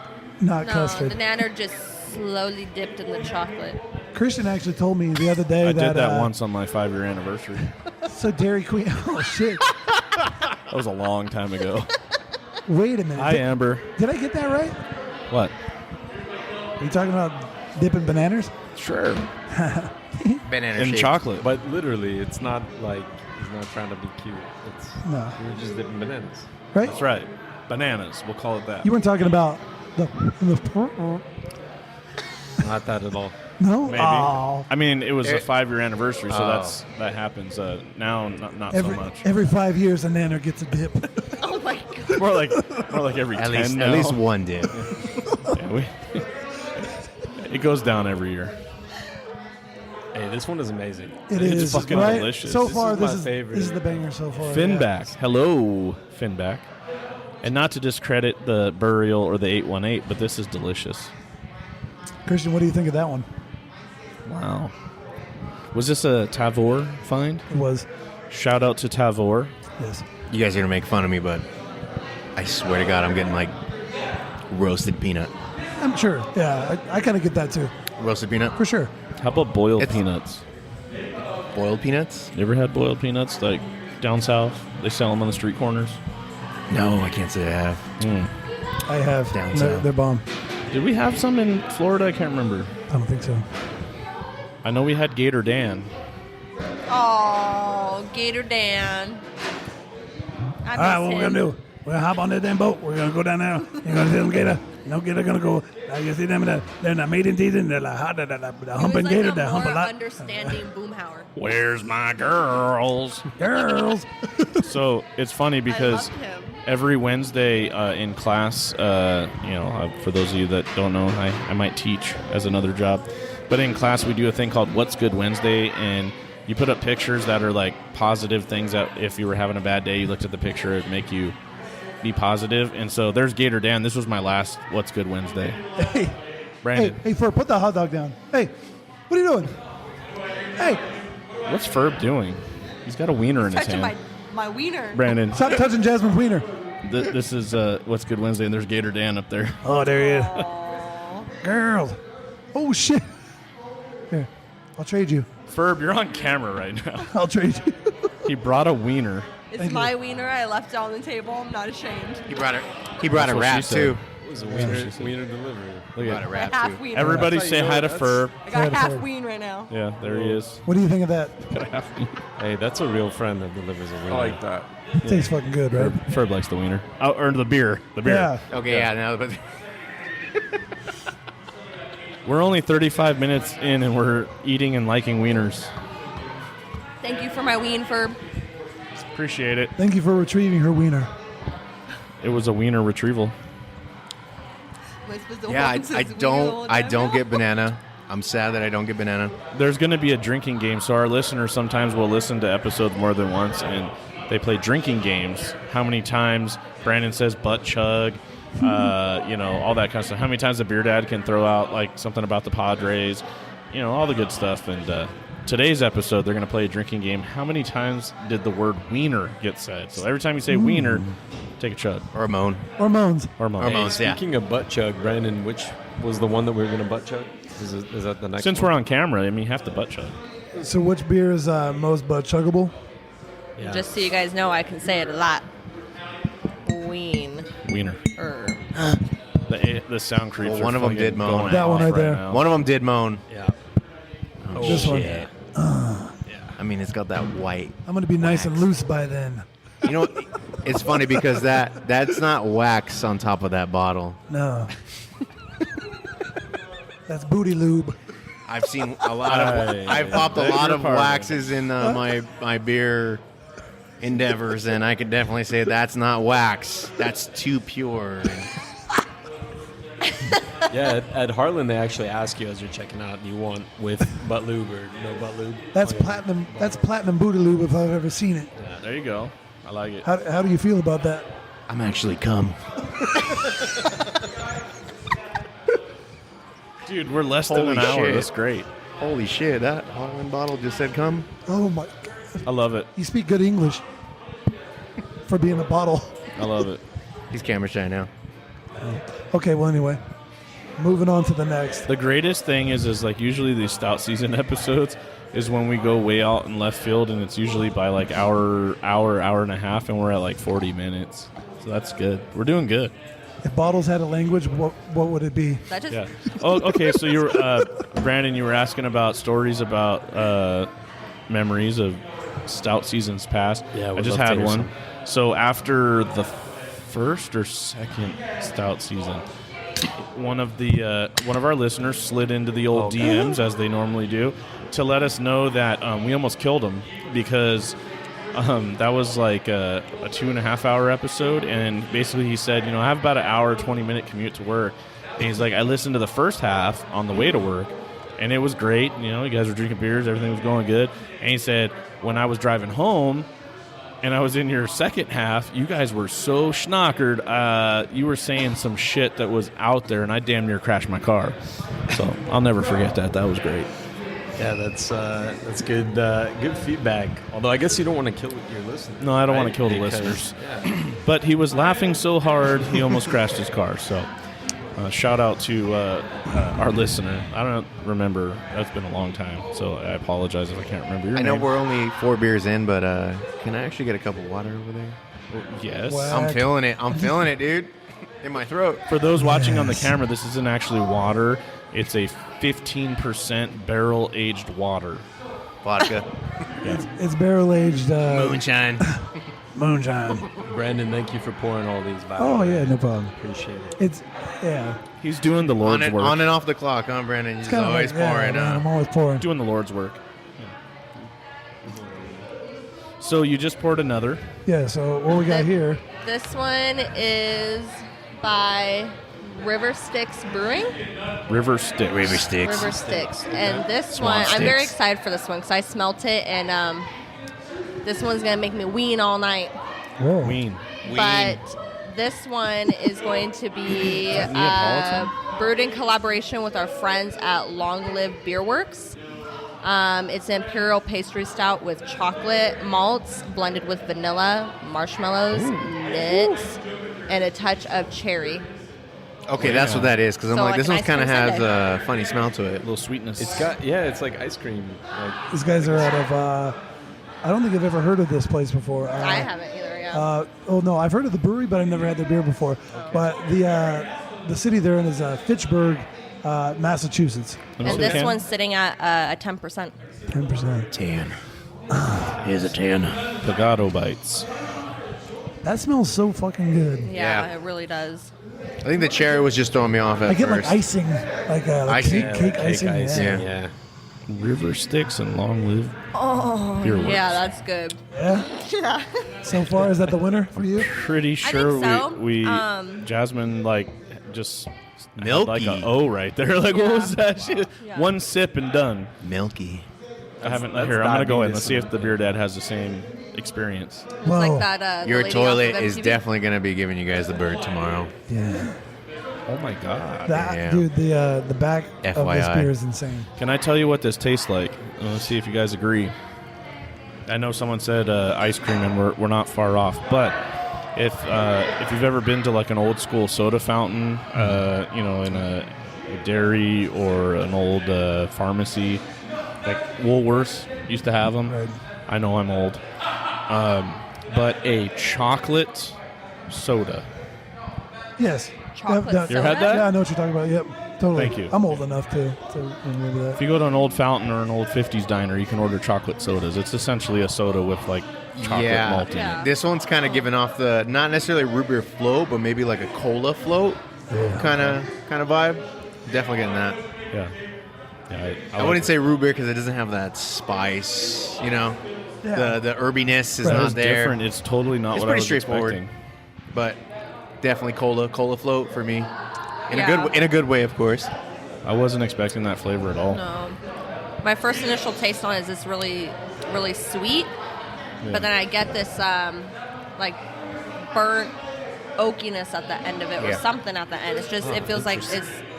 Speaker 3: not
Speaker 5: No,
Speaker 3: custard.
Speaker 5: the nanner just slowly dipped in the chocolate.
Speaker 3: Christian actually told me the other day
Speaker 2: I
Speaker 3: that
Speaker 2: did that once on my 5-year anniversary.
Speaker 3: So Dairy Queen. Oh shit!
Speaker 2: That was a long time ago.
Speaker 3: Wait a minute.
Speaker 2: Hi, Amber.
Speaker 3: Did I get that right?
Speaker 2: What?
Speaker 3: Are you talking about dipping bananas?
Speaker 2: Sure.
Speaker 6: Banana
Speaker 2: In
Speaker 6: shaped.
Speaker 2: chocolate.
Speaker 4: But literally, it's not like he's not trying to be cute. It's
Speaker 3: No.
Speaker 4: we're just dipping bananas.
Speaker 3: Right?
Speaker 2: That's right. Bananas. We'll call it that.
Speaker 3: You weren't talking about the
Speaker 4: Not that at all.
Speaker 3: no.
Speaker 2: Maybe.
Speaker 3: Oh.
Speaker 2: I mean, it was a
Speaker 6: Eh.
Speaker 2: 5-year anniversary, so
Speaker 6: Oh.
Speaker 2: that happens. Now, not
Speaker 3: Every
Speaker 2: so much.
Speaker 3: every 5 years, a nanner gets a dip.
Speaker 5: Oh my god.
Speaker 2: More like every
Speaker 6: At
Speaker 2: 10
Speaker 6: least,
Speaker 2: now.
Speaker 6: at least one dip.
Speaker 2: Yeah, it goes down every year.
Speaker 4: Hey, this one is amazing.
Speaker 3: It
Speaker 2: It's
Speaker 3: is
Speaker 2: fucking
Speaker 3: right?
Speaker 2: delicious.
Speaker 3: So
Speaker 2: This
Speaker 3: far,
Speaker 4: is
Speaker 3: this
Speaker 4: my
Speaker 3: is
Speaker 4: favorite.
Speaker 3: this is the banger so far.
Speaker 2: Finback. Hello, Finback. And not to discredit the Burial or the 818, but this is delicious.
Speaker 3: Yeah. Christian, what do you think of that one?
Speaker 2: Wow. Was this a Tavor find?
Speaker 3: It was
Speaker 2: Shout out to Tavor.
Speaker 3: yes.
Speaker 6: You guys are gonna make fun of me, but I swear to God, I'm getting like roasted peanut.
Speaker 3: I'm sure. Yeah, I kind of get that too,
Speaker 6: Roasted peanut.
Speaker 3: for sure.
Speaker 2: How about boiled
Speaker 6: It's-
Speaker 2: peanuts?
Speaker 6: Boiled peanuts?
Speaker 2: You ever had boiled peanuts? Like down south, they sell them on the street corners.
Speaker 6: No, I can't say I have.
Speaker 3: I have.
Speaker 6: Down
Speaker 3: They're,
Speaker 6: south.
Speaker 3: they're bomb.
Speaker 2: Did we have some in Florida? I can't remember.
Speaker 3: I don't think so.
Speaker 2: I know we had Gator Dan.
Speaker 5: Oh, Gator Dan. I
Speaker 3: All right,
Speaker 5: miss
Speaker 3: what we're
Speaker 5: him.
Speaker 3: gonna do? We're gonna hop on that damn boat. We're gonna go down there. You're gonna see them gator. No gator gonna go. Now you see them. They're not mating season. They're like hot. The
Speaker 5: He was
Speaker 3: humping
Speaker 5: like
Speaker 3: gator.
Speaker 5: a
Speaker 3: They hump a
Speaker 5: more
Speaker 3: lot.
Speaker 5: understanding Boomhauer.
Speaker 2: Where's my girls?
Speaker 3: Girls.
Speaker 2: So it's funny because
Speaker 5: loved him.
Speaker 2: every Wednesday in class, for those of you that don't know, I might teach as another job. But in class, we do a thing called What's Good Wednesday, and you put up pictures that are like positive things that if you were having a bad day, you looked at the picture, it'd make you be positive. And so there's Gator Dan. This was my last What's Good Wednesday.
Speaker 3: Hey,
Speaker 2: Brandon,
Speaker 3: hey, Fur, put the hot dog down. Hey, what are you doing? Hey,
Speaker 2: what's Ferb doing? He's got a wiener in his
Speaker 5: Touching
Speaker 2: hand.
Speaker 5: my wiener.
Speaker 2: Brandon,
Speaker 3: stop touching Jasmine's wiener.
Speaker 2: this is What's Good Wednesday, and there's Gator Dan up there.
Speaker 3: Oh, there he is.
Speaker 5: Aw.
Speaker 3: Girls. Oh shit. Here. I'll trade you.
Speaker 2: Ferb, you're on camera right now.
Speaker 3: I'll trade you.
Speaker 2: He brought a wiener.
Speaker 5: It's my wiener. I left it on the table. I'm not ashamed.
Speaker 6: He brought a
Speaker 2: That's what
Speaker 6: wrap
Speaker 2: she said.
Speaker 6: too.
Speaker 4: It was a wiener delivery.
Speaker 6: He brought a wrap
Speaker 5: Half
Speaker 6: too.
Speaker 5: wiener.
Speaker 2: Everybody
Speaker 4: That's how
Speaker 2: say
Speaker 4: you know
Speaker 2: hi to
Speaker 4: that's-
Speaker 2: Ferb.
Speaker 5: I got
Speaker 3: Yeah,
Speaker 5: half
Speaker 3: sorry.
Speaker 5: ween right now.
Speaker 2: Yeah, there he is.
Speaker 3: What do you think of that?
Speaker 4: Hey, that's a real friend that delivers a wiener.
Speaker 7: I like that.
Speaker 3: Tastes fucking good, right?
Speaker 2: Ferb likes the wiener. Oh, or the beer. The beer.
Speaker 3: Yeah.
Speaker 6: Okay, yeah, now but
Speaker 2: We're only 35 minutes in and we're eating and liking wieners.
Speaker 5: Thank you for my ween, Ferb.
Speaker 2: Appreciate it.
Speaker 3: Thank you for retrieving her wiener.
Speaker 2: It was a wiener retrieval.
Speaker 5: Am I supposed to
Speaker 6: yeah,
Speaker 5: hold this
Speaker 6: I
Speaker 5: wiener the whole
Speaker 6: don't
Speaker 5: time now?
Speaker 6: get banana. I'm sad that I don't get banana.
Speaker 2: There's going to be a drinking game, so our listeners sometimes will listen to episodes more than once, and they play drinking games. How many times Brandon says butt chug, all that kind of stuff. How many times the BeerDad can throw out like something about the Padres, all the good stuff. And today's episode, they're going to play a drinking game. How many times did the word wiener get said? So every time you say wiener, take a chug.
Speaker 6: Or a moan.
Speaker 3: Or moans.
Speaker 2: Or moan.
Speaker 6: Or moans, yeah.
Speaker 4: Speaking of butt chug, Brandon, which was the one that we were going to butt chug? Is that the next
Speaker 2: Since
Speaker 4: one?
Speaker 2: we're on camera, I mean, you have to butt chug.
Speaker 3: So which beer is most butt chuggable?
Speaker 4: Yeah.
Speaker 5: Just so you guys know, I can say it a lot. Ween.
Speaker 2: Wiener. The sound creeps.
Speaker 6: Well,
Speaker 2: are
Speaker 6: one of 'em
Speaker 2: fucking
Speaker 6: did moan.
Speaker 2: going
Speaker 3: That one
Speaker 2: off
Speaker 3: right there.
Speaker 2: now.
Speaker 6: One of them did moan.
Speaker 4: Yeah.
Speaker 3: This one.
Speaker 6: Shit. I mean, it's got that white.
Speaker 3: I'm going to be nice and loose by then.
Speaker 6: You know, it's funny because that's not wax on top of that bottle.
Speaker 3: No. That's booty lube.
Speaker 6: I've seen a lot of. I've popped a lot of waxes in my beer endeavors, and I could definitely say that's not wax. That's too pure.
Speaker 4: Yeah, at Harland, they actually ask you as you're checking out, do you want with butt lube or no butt lube?
Speaker 3: That's
Speaker 4: Oh, yeah.
Speaker 3: platinum. That's platinum booty lube if I've ever seen it.
Speaker 2: There you go. I like it.
Speaker 3: How do you feel about that?
Speaker 6: I'm actually cum.
Speaker 2: Dude, we're less than
Speaker 6: Holy
Speaker 2: an hour.
Speaker 6: shit.
Speaker 2: That's great.
Speaker 6: Holy shit! That Harland bottle just said cum.
Speaker 3: Oh my God.
Speaker 2: I love it.
Speaker 3: You speak good English for being a bottle.
Speaker 2: I love it.
Speaker 6: He's camera shy now.
Speaker 3: Okay, well anyway, moving on to the next.
Speaker 2: The greatest thing is like usually these stout season episodes is when we go way out in left field, and it's usually by like hour and a half, and we're at like 40 minutes. So that's good. We're doing good.
Speaker 3: If bottles had a language, what would it be?
Speaker 5: That just
Speaker 2: Yeah. Oh, okay. So you were, Brandon, you were asking about stories about memories of stout seasons past.
Speaker 4: Yeah,
Speaker 2: I
Speaker 4: would
Speaker 2: just
Speaker 4: love to
Speaker 2: had
Speaker 4: hear
Speaker 2: one.
Speaker 4: some.
Speaker 2: So after the first or second stout season, one of our listeners slid into the old DMs as they normally do to let us know that we almost killed him because that was like a 2.5 hour episode, and basically he said, I have about an hour, 20-minute commute to work, and he's like, I listened to the first half on the way to work, and it was great. You guys were drinking beers, everything was going good, and he said, when I was driving home and I was in your second half, you guys were so schnockered. You were saying some shit that was out there, and I damn near crashed my car. So I'll never forget that. That was great.
Speaker 4: Yeah, that's good good feedback. Although I guess you don't want to kill your listeners.
Speaker 2: No, I don't want
Speaker 4: right?
Speaker 2: to kill the
Speaker 4: Because-
Speaker 2: listeners.
Speaker 4: Yeah.
Speaker 2: But he was laughing so hard, he almost crashed his car. So shout out to our listener. I don't remember. That's been a long time, so I apologize if I can't remember your
Speaker 6: I know
Speaker 2: name.
Speaker 6: we're only 4 beers in, but can I actually get a cup of water over there?
Speaker 2: Yes.
Speaker 3: Wow.
Speaker 6: I'm feeling it. I'm feeling it, dude. In my throat.
Speaker 2: For those watching on the camera, this isn't actually water. It's a 15% barrel-aged water.
Speaker 6: Vodka.
Speaker 3: It's barrel aged
Speaker 6: Moonshine.
Speaker 3: moonshine.
Speaker 4: Brandon, thank you for pouring all these back.
Speaker 3: Oh yeah, no problem.
Speaker 4: Appreciate it.
Speaker 3: It's
Speaker 2: He's doing the Lord's work.
Speaker 6: On and off the clock, huh, Brandon? He's
Speaker 3: kinda
Speaker 6: always
Speaker 3: like, yeah,
Speaker 6: pouring.
Speaker 3: man, I'm always pouring.
Speaker 2: Doing the Lord's work. So you just poured another.
Speaker 3: Yeah. So what we got here?
Speaker 5: this one is by Styx Brewing.
Speaker 2: River Styx.
Speaker 6: River Styx.
Speaker 5: River Styx. And this
Speaker 6: Swan
Speaker 5: one, I'm very
Speaker 6: Styx.
Speaker 5: excited for this one because I smelt it, and this one's going to make me ween all night.
Speaker 3: Whoa.
Speaker 2: Ween.
Speaker 5: But this one is going to be
Speaker 2: Neapolitan?
Speaker 5: brewed in collaboration with our friends at Long Live Beer Works. It's an imperial pastry stout with chocolate malts blended with vanilla, marshmallows, nuts, and a touch of cherry.
Speaker 6: Okay, that's what that is. Because I'm
Speaker 5: So
Speaker 6: like,
Speaker 5: like
Speaker 6: this
Speaker 5: an
Speaker 6: one
Speaker 5: ice
Speaker 6: kind of
Speaker 5: cream
Speaker 6: has
Speaker 5: sundae.
Speaker 6: a funny smell to
Speaker 2: A
Speaker 6: it.
Speaker 2: little sweetness.
Speaker 4: It's like ice cream. Like,
Speaker 3: These guys are out of. I don't think I've ever heard of this place before.
Speaker 5: I haven't either. Yeah.
Speaker 3: Oh no, I've heard of the brewery, but I've never had their beer before. But the city they're in is Fitchburg, Massachusetts.
Speaker 2: Let me
Speaker 5: and
Speaker 2: see the
Speaker 5: this
Speaker 2: can.
Speaker 5: one's sitting at a 10%.
Speaker 3: 10%.
Speaker 6: Tan. Here's a tan.
Speaker 2: Pagado bites.
Speaker 3: That smells so fucking good.
Speaker 5: Yeah,
Speaker 6: Yeah.
Speaker 5: it really does.
Speaker 6: I think the cherry was just throwing me off at
Speaker 3: I get
Speaker 6: first.
Speaker 3: like icing, like
Speaker 6: Icing?
Speaker 3: cake icing. Yeah.
Speaker 6: Yeah.
Speaker 2: River Styx and long live.
Speaker 5: Oh,
Speaker 2: Beer Works.
Speaker 5: yeah, that's good.
Speaker 3: Yeah.
Speaker 5: Yeah.
Speaker 3: So far, is that the winner for you?
Speaker 2: Pretty sure
Speaker 5: so.
Speaker 2: we Jasmine like just had
Speaker 6: Milky.
Speaker 2: like a O right there. Like what was that shit?
Speaker 5: Yeah.
Speaker 2: One sip and done.
Speaker 6: Milky.
Speaker 2: I haven't.
Speaker 4: that's
Speaker 2: Here, I'm gonna go in.
Speaker 4: diabetes.
Speaker 2: Let's see if the BeerDad has the same experience.
Speaker 5: It's
Speaker 3: Whoa.
Speaker 5: like that. the
Speaker 6: Your
Speaker 5: lady off of
Speaker 6: toilet is
Speaker 5: MTV.
Speaker 6: definitely going to be giving you guys the bird tomorrow.
Speaker 3: Yeah.
Speaker 2: Oh my god!
Speaker 3: That
Speaker 6: Yeah.
Speaker 3: dude, the back of this
Speaker 6: FYI.
Speaker 3: beer is insane.
Speaker 2: Can I tell you what this tastes like? Let's see if you guys agree. I know someone said ice cream, and we're not far off. But if you've ever been to like an old school soda fountain, in a dairy or an old pharmacy, like Woolworths used to have them.
Speaker 3: Right.
Speaker 2: I know I'm old, but a chocolate soda.
Speaker 3: Yes.
Speaker 5: Chocolate
Speaker 3: That-
Speaker 2: You ever had that?
Speaker 3: Yeah, I know what you're talking about. Yep. Totally.
Speaker 2: Thank you.
Speaker 3: I'm old enough to remember that.
Speaker 2: If you go to an old fountain or an old 50s diner, you can order chocolate sodas. It's essentially a soda with like chocolate
Speaker 6: Yeah.
Speaker 2: malt in
Speaker 5: Yeah.
Speaker 2: it.
Speaker 6: This one's kind of giving off the, not necessarily root beer float, but maybe like a cola float kind of vibe. Definitely getting that.
Speaker 2: Yeah. Yeah,
Speaker 6: I wouldn't say root beer because it doesn't have that spice,
Speaker 3: Yeah.
Speaker 6: The herbiness is
Speaker 3: Right.
Speaker 6: not
Speaker 2: It's
Speaker 6: there.
Speaker 2: different. It's totally not
Speaker 6: It's
Speaker 2: what
Speaker 6: pretty
Speaker 2: I was
Speaker 6: straightforward.
Speaker 2: expecting.
Speaker 6: But definitely cola float for me. In
Speaker 5: Yeah.
Speaker 6: a good way, of course.
Speaker 2: I wasn't expecting that flavor at all.
Speaker 5: No. My first initial taste on it is this really, really sweet, but then I get this like burnt oakiness at the end of it, or
Speaker 6: Yeah.
Speaker 5: something at the end. It's just it feels like it's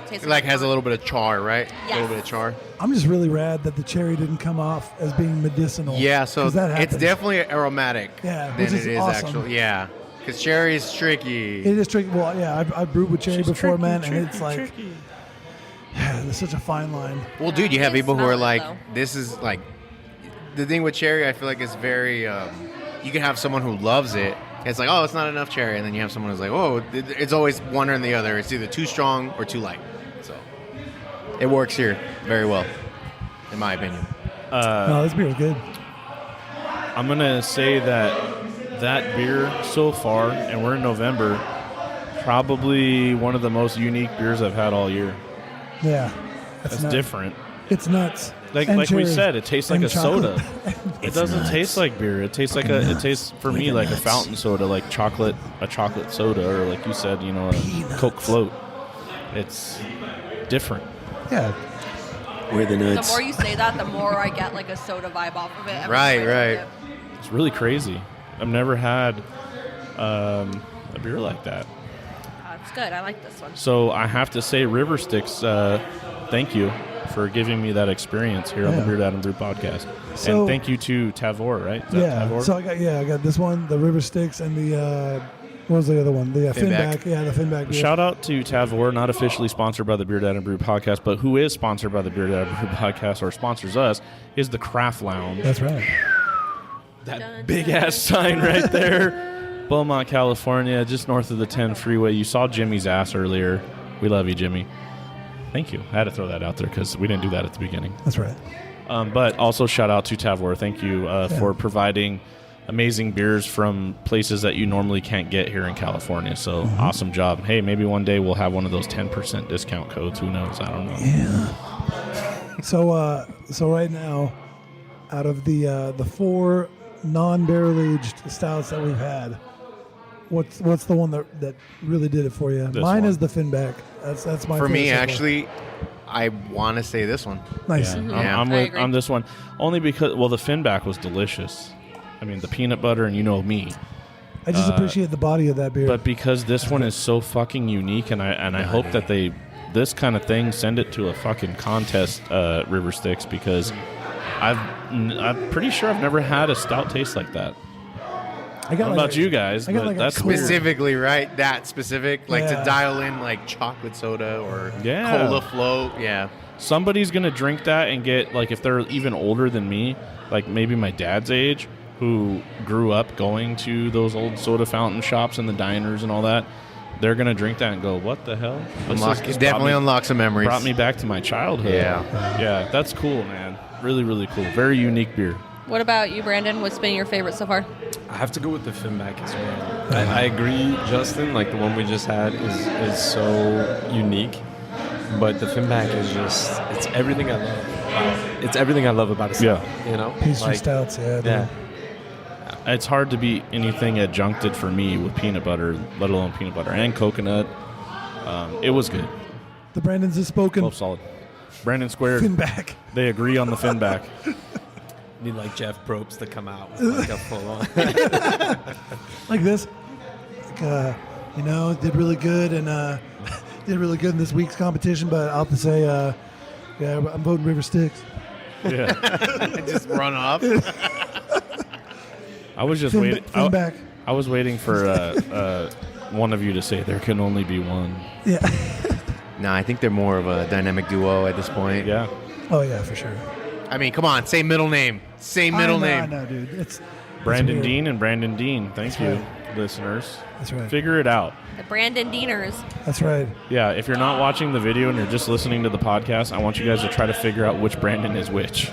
Speaker 5: tastes
Speaker 6: It like has a little bit of char, right? A little
Speaker 5: Yes.
Speaker 6: bit of char.
Speaker 3: I'm just really rad that the cherry didn't come off as being medicinal.
Speaker 6: Yeah, so
Speaker 3: 'Cause that
Speaker 6: it's
Speaker 3: happens.
Speaker 6: definitely aromatic
Speaker 3: Yeah,
Speaker 6: than
Speaker 3: which is
Speaker 6: it is
Speaker 3: awesome.
Speaker 6: actually. Yeah, because cherry is tricky.
Speaker 3: It is tricky. Well, yeah, I've brewed with cherry
Speaker 2: She's
Speaker 3: before,
Speaker 2: tricky,
Speaker 3: man,
Speaker 2: tricky,
Speaker 3: and it's like,
Speaker 2: tricky.
Speaker 3: yeah, there's such a fine line.
Speaker 6: Well, dude, you have
Speaker 5: can
Speaker 6: people who
Speaker 5: smell
Speaker 6: are
Speaker 5: it,
Speaker 6: like,
Speaker 5: though.
Speaker 6: this is like, the thing with cherry, I feel like is very, you can have someone who loves it. It's like, oh, it's not enough cherry. And then you have someone who's like, oh, it's always one or the other. It's either too strong or too light. So it works here very well, in my opinion.
Speaker 3: No, this beer is good.
Speaker 2: I'm going to say that beer so far, and we're in November, probably one of the most unique beers I've had all year.
Speaker 3: Yeah,
Speaker 2: That's
Speaker 3: nuts.
Speaker 2: different.
Speaker 3: It's nuts.
Speaker 2: Like
Speaker 3: And
Speaker 2: we
Speaker 3: cherry.
Speaker 2: said, it tastes like
Speaker 3: And
Speaker 2: a soda.
Speaker 3: chocolate.
Speaker 2: It doesn't taste like beer. It tastes like it tastes for me like a fountain soda, like a chocolate soda, or like you said, a Coke float. It's different.
Speaker 3: Yeah,
Speaker 6: We're the
Speaker 5: The more you say that, the more I get like a soda vibe off of it. every
Speaker 6: Right,
Speaker 5: time I drink
Speaker 6: right.
Speaker 5: it.
Speaker 2: It's really crazy. I've never had a beer like that.
Speaker 5: It's good. I like this one.
Speaker 2: So I have to say, River Styx, thank you for giving me that experience here on the
Speaker 3: Yeah.
Speaker 2: BeerDad and Brew podcast.
Speaker 3: So-
Speaker 2: and thank you to Tavor, right? Is that
Speaker 3: yeah.
Speaker 2: Tavor?
Speaker 3: So I got this one, the River Styx, and the what was the other one? The
Speaker 6: Finback.
Speaker 3: Finback. Yeah, the Finback. beer.
Speaker 2: Shout out to Tavor, not officially sponsored by the BeerDad and Brew podcast, but who is sponsored by the BeerDad and Brew podcast or sponsors us is the Craft Lounge.
Speaker 3: That's right.
Speaker 2: That big ass sign right there. Beaumont, California, just north of the 10 freeway. You saw Jimmy's ass earlier. We love you, Jimmy. Thank you. I had to throw that out there because we didn't do that at the beginning.
Speaker 3: That's right.
Speaker 2: But also shout out to Tavor. Thank you for providing amazing beers from places that you normally can't get here in California. So awesome job. Hey, maybe one day we'll have one of those 10% discount codes. Who knows? I don't know.
Speaker 3: Yeah. So right now, out of the 4 non-barrel aged stouts that we've had, what's the one that really did it for you?
Speaker 2: This
Speaker 3: Mine
Speaker 2: one.
Speaker 3: is the Finback. That's my
Speaker 6: For me,
Speaker 3: favorite so far.
Speaker 6: actually, I want to say this one.
Speaker 3: Nice.
Speaker 2: Yeah,
Speaker 6: Yeah.
Speaker 2: I'm
Speaker 5: I
Speaker 2: with
Speaker 5: agree.
Speaker 2: on this one only because the Finback was delicious. I mean the peanut butter, and you know me.
Speaker 3: I just appreciate the body of that beer.
Speaker 2: But because this one is so fucking unique, and I hope that this kind of thing send it to a fucking contest, River Styx, because I'm pretty sure I've never had a stout taste like that.
Speaker 3: I got
Speaker 2: What about you guys?
Speaker 3: I got
Speaker 2: But
Speaker 3: like a
Speaker 2: that's
Speaker 3: cool-
Speaker 2: weird.
Speaker 6: Specifically, right? That specific, like
Speaker 3: Yeah.
Speaker 6: to dial in like chocolate soda or
Speaker 2: Yeah.
Speaker 6: cola float. Yeah.
Speaker 2: Somebody's gonna drink that and get like, if they're even older than me, like maybe my dad's age, who grew up going to those old soda fountain shops and the diners and all that. They're gonna drink that and go, "What the hell?" This
Speaker 6: Definitely unlock some memories.
Speaker 2: brought me back to my childhood. Yeah, that's cool, man. Really, really cool. Very unique beer.
Speaker 5: What about you, Brandon? What's been your favorite so far?
Speaker 4: I have to go with the Finback as well. I agree, Justin. Like the one we just had is so unique, but the Finback is just—it's everything I love. It's everything I love about a stout. You know,
Speaker 3: Pastry
Speaker 4: like,
Speaker 3: stouts, yeah.
Speaker 4: Yeah.
Speaker 2: It's hard to beat anything adjuncted for me with peanut butter, let alone peanut butter and coconut. It was good.
Speaker 3: The Brandons have spoken.
Speaker 2: Both solid. Brandon squared.
Speaker 3: Finback.
Speaker 2: They agree on the Finback.
Speaker 4: Need like Jeff Probst to come out with like a full on.
Speaker 3: Like this. Like, did really good and did really good in this week's competition, but I'll have to say, yeah, I'm voting River Styx.
Speaker 2: Yeah.
Speaker 6: Just run off.
Speaker 2: I was just waiting.
Speaker 3: Finback.
Speaker 2: I was waiting for one of you to say there can only be one.
Speaker 3: Yeah.
Speaker 6: No, I think they're more of a dynamic duo at this point.
Speaker 2: Yeah.
Speaker 3: Oh, yeah, for sure.
Speaker 6: I mean, come on, same middle name. Same middle name.
Speaker 3: I know, dude. It's
Speaker 2: Brandon
Speaker 3: weird.
Speaker 2: Dean and Brandon Dean. Thank
Speaker 3: That's
Speaker 2: you,
Speaker 3: right.
Speaker 2: listeners.
Speaker 3: That's right.
Speaker 2: Figure it out.
Speaker 5: The Brandon Deaners.
Speaker 3: That's right.
Speaker 2: Yeah, if you're not watching the video and you're just listening to the podcast, I want you guys to try to figure out which Brandon is which.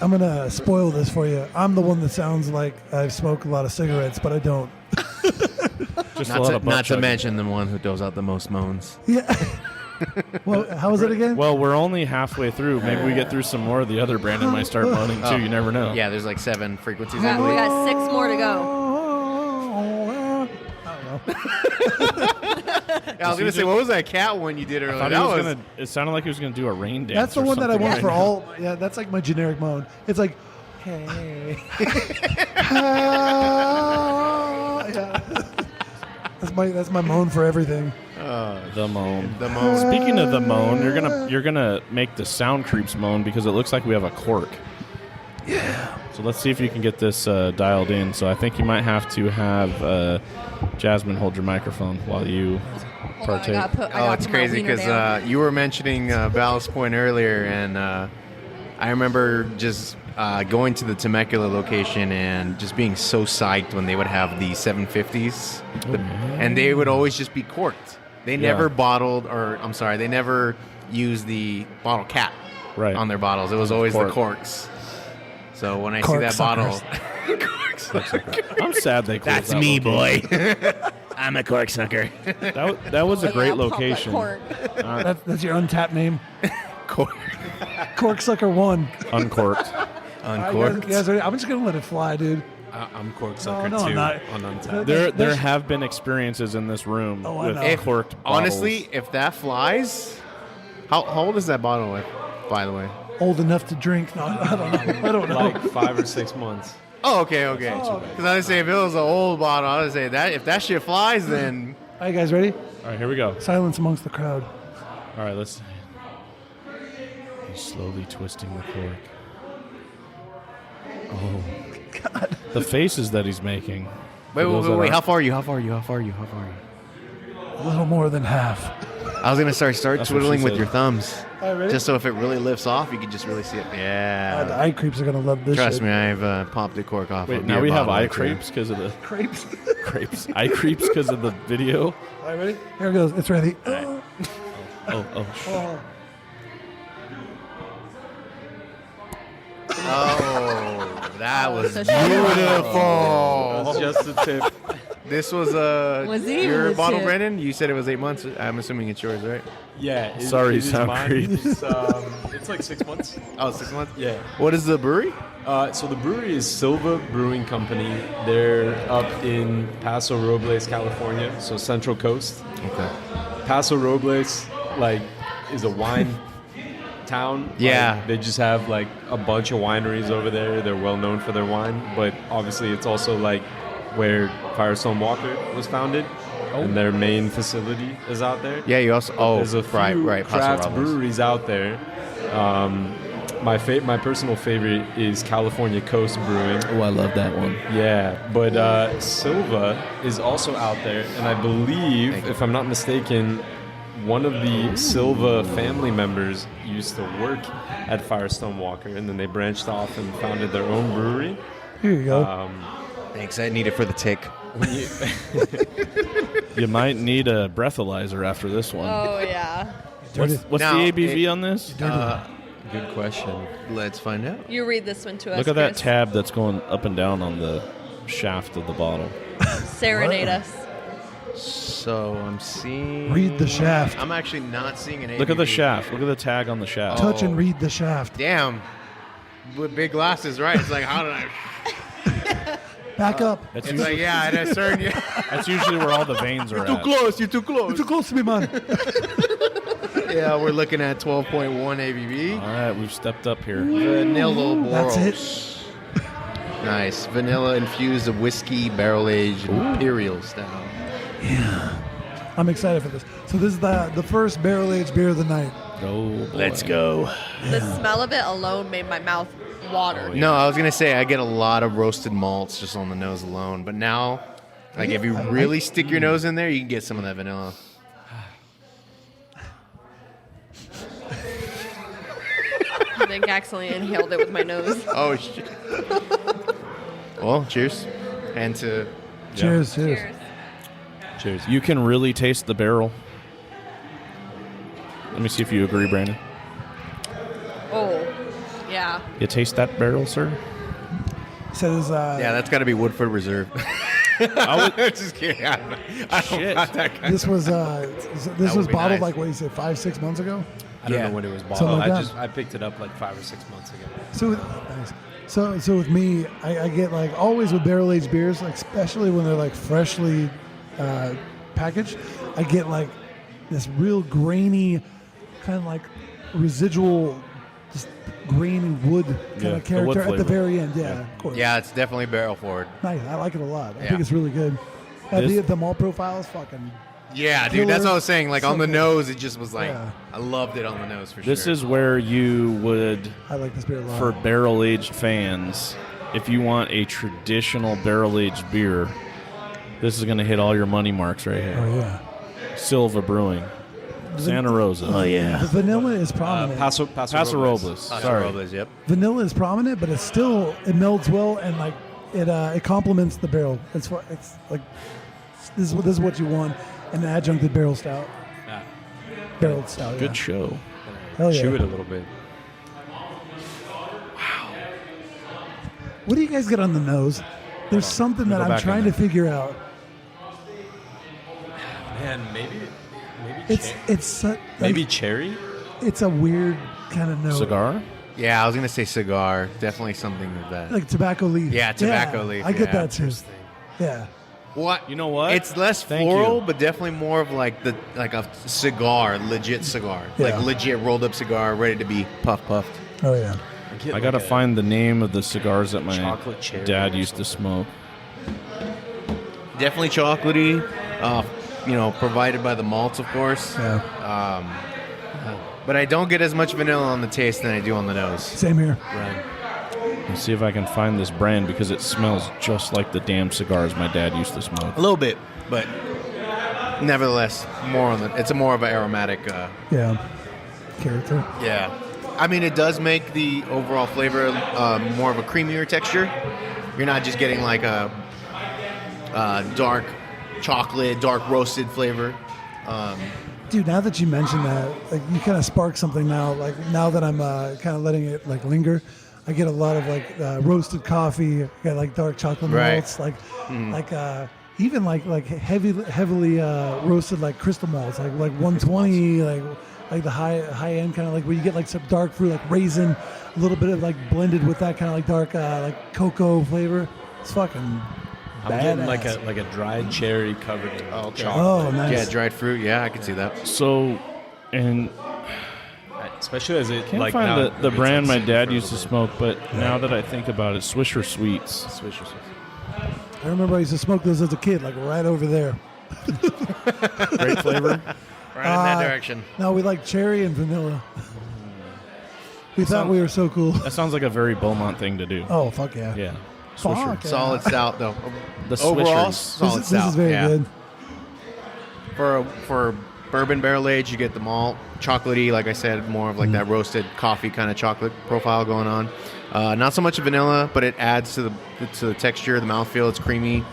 Speaker 3: I'm going to spoil this for you. I'm the one that sounds like I've smoked a lot of cigarettes, but I don't.
Speaker 2: Just a lot of butt
Speaker 6: Not to
Speaker 2: chugging.
Speaker 6: mention the one who does out the most moans.
Speaker 3: Yeah. Well, how was it again?
Speaker 2: Well, we're only halfway through. Maybe we get through some more. The other Brandon might start moaning too. You never know.
Speaker 6: Yeah, there's like 7 frequencies.
Speaker 5: We
Speaker 6: I believe.
Speaker 5: got 6 more to go.
Speaker 6: I was gonna say, what was that cat one you did
Speaker 2: I
Speaker 6: earlier?
Speaker 2: thought
Speaker 6: That was
Speaker 2: it sounded like he was gonna do a rain dance.
Speaker 3: That's the
Speaker 2: or
Speaker 3: one that I
Speaker 2: something
Speaker 3: want for
Speaker 2: right now.
Speaker 3: all. Yeah, that's like my generic moan. It's like, hey. Yeah. That's my moan for everything.
Speaker 2: The moan.
Speaker 6: the moan.
Speaker 2: Speaking of the moan, you're gonna make the sound creeps moan because it looks like we have a cork. Yeah. So let's see if you can get this dialed in. So I think you might have to have Jasmine hold your microphone while you
Speaker 5: Hold on, I
Speaker 2: partake.
Speaker 5: gotta put
Speaker 6: Oh, it's
Speaker 5: my
Speaker 6: crazy
Speaker 5: wiener down.
Speaker 6: because you were mentioning Ballast Point earlier, and I remember just going to the Temecula location and just being so psyched when they would have the 750s, and they would always just be corked. They never bottled, or I'm sorry, they never used the bottle cap
Speaker 2: Right.
Speaker 6: on their bottles. It was always
Speaker 2: Cork.
Speaker 6: the corks. So when I see
Speaker 3: Cork
Speaker 6: that
Speaker 3: suckers.
Speaker 6: bottle,
Speaker 2: I'm sad they closed
Speaker 6: that's
Speaker 2: that
Speaker 6: me,
Speaker 2: location.
Speaker 6: boy. I'm a cork sucker.
Speaker 2: That was a
Speaker 5: Oh,
Speaker 2: great
Speaker 5: yeah, pump that
Speaker 2: location.
Speaker 5: cork.
Speaker 3: That's your untapped name.
Speaker 6: Cork.
Speaker 3: Corksucker 1.
Speaker 2: Uncorked.
Speaker 6: Uncorked.
Speaker 3: You guys ready? I'm just gonna let it fly, dude.
Speaker 4: I'm Corksucker
Speaker 3: No, I'm
Speaker 4: too
Speaker 3: not.
Speaker 4: on Untapped.
Speaker 2: There have been experiences in this room
Speaker 3: Oh, I
Speaker 2: with
Speaker 3: know.
Speaker 2: corked
Speaker 6: Honestly,
Speaker 2: bottles.
Speaker 6: if that flies, how old is that bottle, by the way?
Speaker 3: Old enough to drink. No, I don't know. I don't know.
Speaker 4: Like 5 or 6 months.
Speaker 6: Oh, okay. Because I would say if it was an old bottle, I would say that if that shit flies, then
Speaker 3: All right, guys, ready?
Speaker 2: All right, here we go.
Speaker 3: Silence amongst the crowd.
Speaker 2: All right, let's. He's slowly twisting the cork. Oh, God! The faces that he's making.
Speaker 6: wait.
Speaker 2: For those that
Speaker 6: How
Speaker 2: aren't-
Speaker 6: far are you? How far are you?
Speaker 3: A little more than half.
Speaker 6: I was gonna start
Speaker 2: That's what
Speaker 6: twiddling
Speaker 2: she
Speaker 6: with
Speaker 2: said.
Speaker 6: your thumbs,
Speaker 3: All right, ready?
Speaker 6: just so if it really lifts off, you can just really see it.
Speaker 3: The
Speaker 6: Yeah.
Speaker 3: eye creeps are gonna love this.
Speaker 6: Trust
Speaker 3: shit.
Speaker 6: me, I've popped the cork off.
Speaker 2: Wait,
Speaker 6: a
Speaker 2: now
Speaker 6: beer
Speaker 2: we have
Speaker 6: bottle
Speaker 2: eye
Speaker 6: or two.
Speaker 2: creeps because of the
Speaker 3: Crepes.
Speaker 2: crepes. Eye creeps because of the video.
Speaker 3: All right, ready? Here it goes. It's ready.
Speaker 2: Oh, oh.
Speaker 3: Oh.
Speaker 6: Oh, that was
Speaker 5: So shut
Speaker 6: beautiful.
Speaker 4: That's just the tip.
Speaker 6: This was
Speaker 5: Was it even
Speaker 6: your
Speaker 5: the
Speaker 6: bottle,
Speaker 5: tip?
Speaker 6: Brandon. You said it was 8 months. I'm assuming it's yours, right?
Speaker 4: Yeah.
Speaker 2: Sorry,
Speaker 4: it is
Speaker 2: sound
Speaker 4: mine.
Speaker 2: creep.
Speaker 4: It's like 6 months.
Speaker 6: Oh, 6 months.
Speaker 4: Yeah.
Speaker 6: What is the brewery?
Speaker 4: So the brewery is Silva Brewing Company. They're up in Paso Robles, California, so Central Coast.
Speaker 6: Okay.
Speaker 4: Paso Robles, like, is a wine town.
Speaker 6: Yeah.
Speaker 4: Like, they just have like a bunch of wineries over there. They're well known for their wine, but obviously it's also like where Firestone Walker was founded, and their main facility is out there.
Speaker 6: Yeah, you also. Oh,
Speaker 4: There's a few
Speaker 6: right. Paso
Speaker 4: craft
Speaker 6: Robles.
Speaker 4: breweries out there. my personal favorite is California Coast Brewing.
Speaker 2: Oh, I love that one.
Speaker 4: Yeah, but Silva is also out there, and I believe, if I'm not mistaken, one of the Silva family members used to work at Firestone Walker, and then they branched off and founded their own brewery.
Speaker 3: Here you go.
Speaker 6: Thanks, I need it for the tick.
Speaker 2: You might need a breathalyzer after this one.
Speaker 5: Oh yeah.
Speaker 2: What's
Speaker 6: Now,
Speaker 2: the ABV on this?
Speaker 4: Good question.
Speaker 6: Let's find out.
Speaker 5: You read this one to us.
Speaker 2: Look at that
Speaker 5: Chris.
Speaker 2: tab that's going up and down on the shaft of the bottle.
Speaker 5: Serenade us.
Speaker 6: So I'm seeing.
Speaker 3: Read the shaft.
Speaker 6: I'm actually not seeing an ABV.
Speaker 2: Look at the shaft. Look at the tag on the shaft.
Speaker 3: Touch and read the shaft.
Speaker 6: Damn. With big glasses, right? It's like, how did I?
Speaker 3: Back up.
Speaker 2: That's
Speaker 6: It's
Speaker 2: usually,
Speaker 6: like, yeah, at a certain.
Speaker 2: that's usually where all the veins are at.
Speaker 6: close. You're too close.
Speaker 3: You're too close to me, man.
Speaker 6: Yeah, we're looking at 12.1 ABV.
Speaker 2: All right, we've stepped up here.
Speaker 6: Vanilla Boros.
Speaker 3: That's
Speaker 6: Nice. Vanilla infused whiskey barrel aged imperial style.
Speaker 3: I'm excited for this. So this is the first barrel-aged beer of the night.
Speaker 2: Oh, boy.
Speaker 6: Let's go.
Speaker 5: The smell of it alone made my mouth water.
Speaker 6: No, I was gonna say I get a lot of roasted malts just on the nose alone, but now, like if you really stick your nose in there, you can get some of that vanilla.
Speaker 5: I think I accidentally inhaled it with my nose.
Speaker 6: Oh shit. Well, cheers, and to
Speaker 3: Cheers, cheers.
Speaker 5: Cheers.
Speaker 2: Cheers. You can really taste the barrel. Let me see if you agree, Brandon.
Speaker 5: Oh, yeah.
Speaker 2: You taste that barrel, sir?
Speaker 3: Says
Speaker 6: yeah, that's got to be Woodford Reserve. Just kidding. I don't
Speaker 2: Shit.
Speaker 6: got that kind.
Speaker 3: this was
Speaker 6: would be
Speaker 3: bottled
Speaker 6: nice.
Speaker 3: like what you said 5-6 months ago.
Speaker 4: I don't
Speaker 6: Yeah.
Speaker 4: know when it was
Speaker 3: Something
Speaker 4: bottled.
Speaker 3: like that.
Speaker 4: I picked it up like 5 or 6 months ago.
Speaker 3: So nice. So with me, I get like always with barrel aged beers, like especially when they're like freshly packaged, I get like this real grainy kind of like residual, just grainy wood kind
Speaker 2: Yeah,
Speaker 3: of
Speaker 2: the wood
Speaker 3: character at the
Speaker 2: flavor.
Speaker 3: very end. Yeah, of course.
Speaker 6: Yeah, it's definitely barrel forward.
Speaker 3: Nice. I like it a lot. I
Speaker 6: Yeah.
Speaker 3: think it's really good.
Speaker 2: This-
Speaker 3: The malt profile is fucking.
Speaker 6: Yeah, dude, that's what I was saying. Like on the
Speaker 3: Something.
Speaker 6: nose, it just was like
Speaker 3: Yeah.
Speaker 6: I loved it on the nose for
Speaker 2: This
Speaker 6: sure.
Speaker 2: is where you would,
Speaker 3: I like this beer a lot.
Speaker 2: for barrel-aged fans, if you want a traditional barrel-aged beer, this is going to hit all your money marks right here.
Speaker 3: Oh yeah.
Speaker 2: Silva Brewing. Santa Rosa. Oh,
Speaker 3: The vanilla is prominent.
Speaker 4: Paso
Speaker 2: Paso Robles.
Speaker 6: Paso
Speaker 2: Sorry.
Speaker 6: Robles, yep.
Speaker 3: Vanilla is prominent, but it's still it melds well and like it complements the barrel. It's like this is what you want an adjuncted barrel stout.
Speaker 4: Yeah.
Speaker 3: Barreled stout.
Speaker 2: Good
Speaker 3: Yeah.
Speaker 2: show.
Speaker 3: Hell yeah.
Speaker 4: Chew it a little bit.
Speaker 3: What do you guys get on the nose? There's something that
Speaker 2: go
Speaker 3: I'm
Speaker 2: back in
Speaker 3: trying to
Speaker 2: there.
Speaker 3: figure out.
Speaker 4: Man, maybe
Speaker 3: It's
Speaker 4: cherry.
Speaker 3: it's a weird kind of note.
Speaker 2: Cigar?
Speaker 6: Yeah, I was gonna say cigar. Definitely something like that.
Speaker 3: Like tobacco leaf.
Speaker 6: Yeah, tobacco leaf,
Speaker 3: I get
Speaker 6: yeah.
Speaker 3: that too. Yeah.
Speaker 6: What?
Speaker 2: You know what?
Speaker 6: It's less
Speaker 2: Thank
Speaker 6: floral,
Speaker 2: you.
Speaker 6: but definitely more of like a cigar, legit cigar,
Speaker 3: Yeah.
Speaker 6: like legit rolled up cigar, ready to be puffed.
Speaker 3: Oh yeah.
Speaker 2: I got to find the name of the cigars that my
Speaker 4: chocolate cherry
Speaker 2: dad
Speaker 4: or
Speaker 2: used to smoke.
Speaker 6: Definitely chocolatey. Provided by the malts, of course.
Speaker 3: Yeah.
Speaker 6: But I don't get as much vanilla on the taste than I do on the nose.
Speaker 3: Same here.
Speaker 4: Right.
Speaker 2: Let's see if I can find this brand because it smells just like the damn cigars my dad used to smoke.
Speaker 6: A little bit, but nevertheless, it's a more of an aromatic.
Speaker 3: Yeah. Character.
Speaker 6: Yeah. I mean, it does make the overall flavor more of a creamier texture. You're not just getting like a dark chocolate, dark roasted flavor.
Speaker 3: Dude, now that you mention that, like you kind of sparked something now. Like now that I'm kind of letting it like linger, I get a lot of like roasted coffee. I get like dark chocolate
Speaker 6: Right.
Speaker 3: malts, like even like heavily roasted like crystal malts, like 120, like the high end kind of like where you get like some dark fruit, like raisin, a little bit of like blended with that kind of like dark like cocoa flavor. It's fucking.
Speaker 4: I'm getting
Speaker 3: badass.
Speaker 4: like a dried cherry covered in chocolate.
Speaker 3: Oh, nice.
Speaker 6: Yeah, dried fruit. Yeah, I can see that.
Speaker 2: So, and
Speaker 4: Especially as it
Speaker 2: can't
Speaker 4: like
Speaker 2: find
Speaker 4: now
Speaker 2: the
Speaker 4: it's
Speaker 2: brand my
Speaker 4: intensive
Speaker 2: dad
Speaker 4: for a
Speaker 2: used to
Speaker 4: little
Speaker 2: smoke, but now that I think about it, Swisher Sweets.
Speaker 4: bit. Swisher Sweets.
Speaker 3: I remember I used to smoke those as a kid, like right over there.
Speaker 2: Great flavor.
Speaker 6: Right in that direction.
Speaker 3: No, we like cherry and vanilla. We thought we were so cool.
Speaker 2: That sounds like a very Beaumont thing to do.
Speaker 3: Oh, fuck yeah.
Speaker 2: Yeah.
Speaker 3: Fuck
Speaker 2: Swisher.
Speaker 3: yeah.
Speaker 6: Solid stout though.
Speaker 2: The
Speaker 6: Overall,
Speaker 2: Swishers.
Speaker 6: solid
Speaker 3: This
Speaker 6: stout.
Speaker 3: is very
Speaker 6: yeah.
Speaker 3: good.
Speaker 6: For bourbon barrel age, you get the malt, chocolatey. Like I said, more of like that roasted coffee kind of chocolate profile going on. Not so much vanilla, but it adds to the texture, the mouthfeel. It's creamy.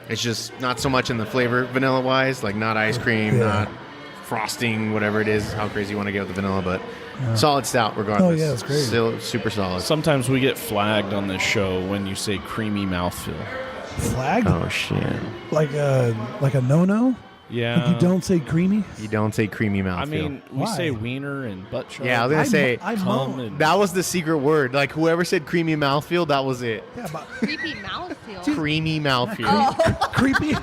Speaker 6: It's just not so much in the flavor vanilla wise, like not ice cream, not frosting, whatever it is. How crazy you want to get with the vanilla, but solid stout regardless.
Speaker 3: Oh, yeah, it's great.
Speaker 6: Still super solid.
Speaker 2: Sometimes we get flagged on this show when you say creamy mouthfeel.
Speaker 3: Flag?
Speaker 6: Oh shit!
Speaker 3: Like a no-no?
Speaker 2: Yeah.
Speaker 3: Like you don't say creamy?
Speaker 6: You don't say creamy mouthfeel.
Speaker 2: I mean, we
Speaker 3: Why?
Speaker 2: say wiener and butt chug.
Speaker 6: yeah, I was gonna say
Speaker 3: I
Speaker 2: cum
Speaker 3: moan.
Speaker 2: and-
Speaker 6: that was the secret word. Like whoever said creamy mouthfeel, that was it.
Speaker 3: Yeah, but
Speaker 5: Creepy mouthfeel.
Speaker 6: Creamy mouthfeel.
Speaker 3: creepy.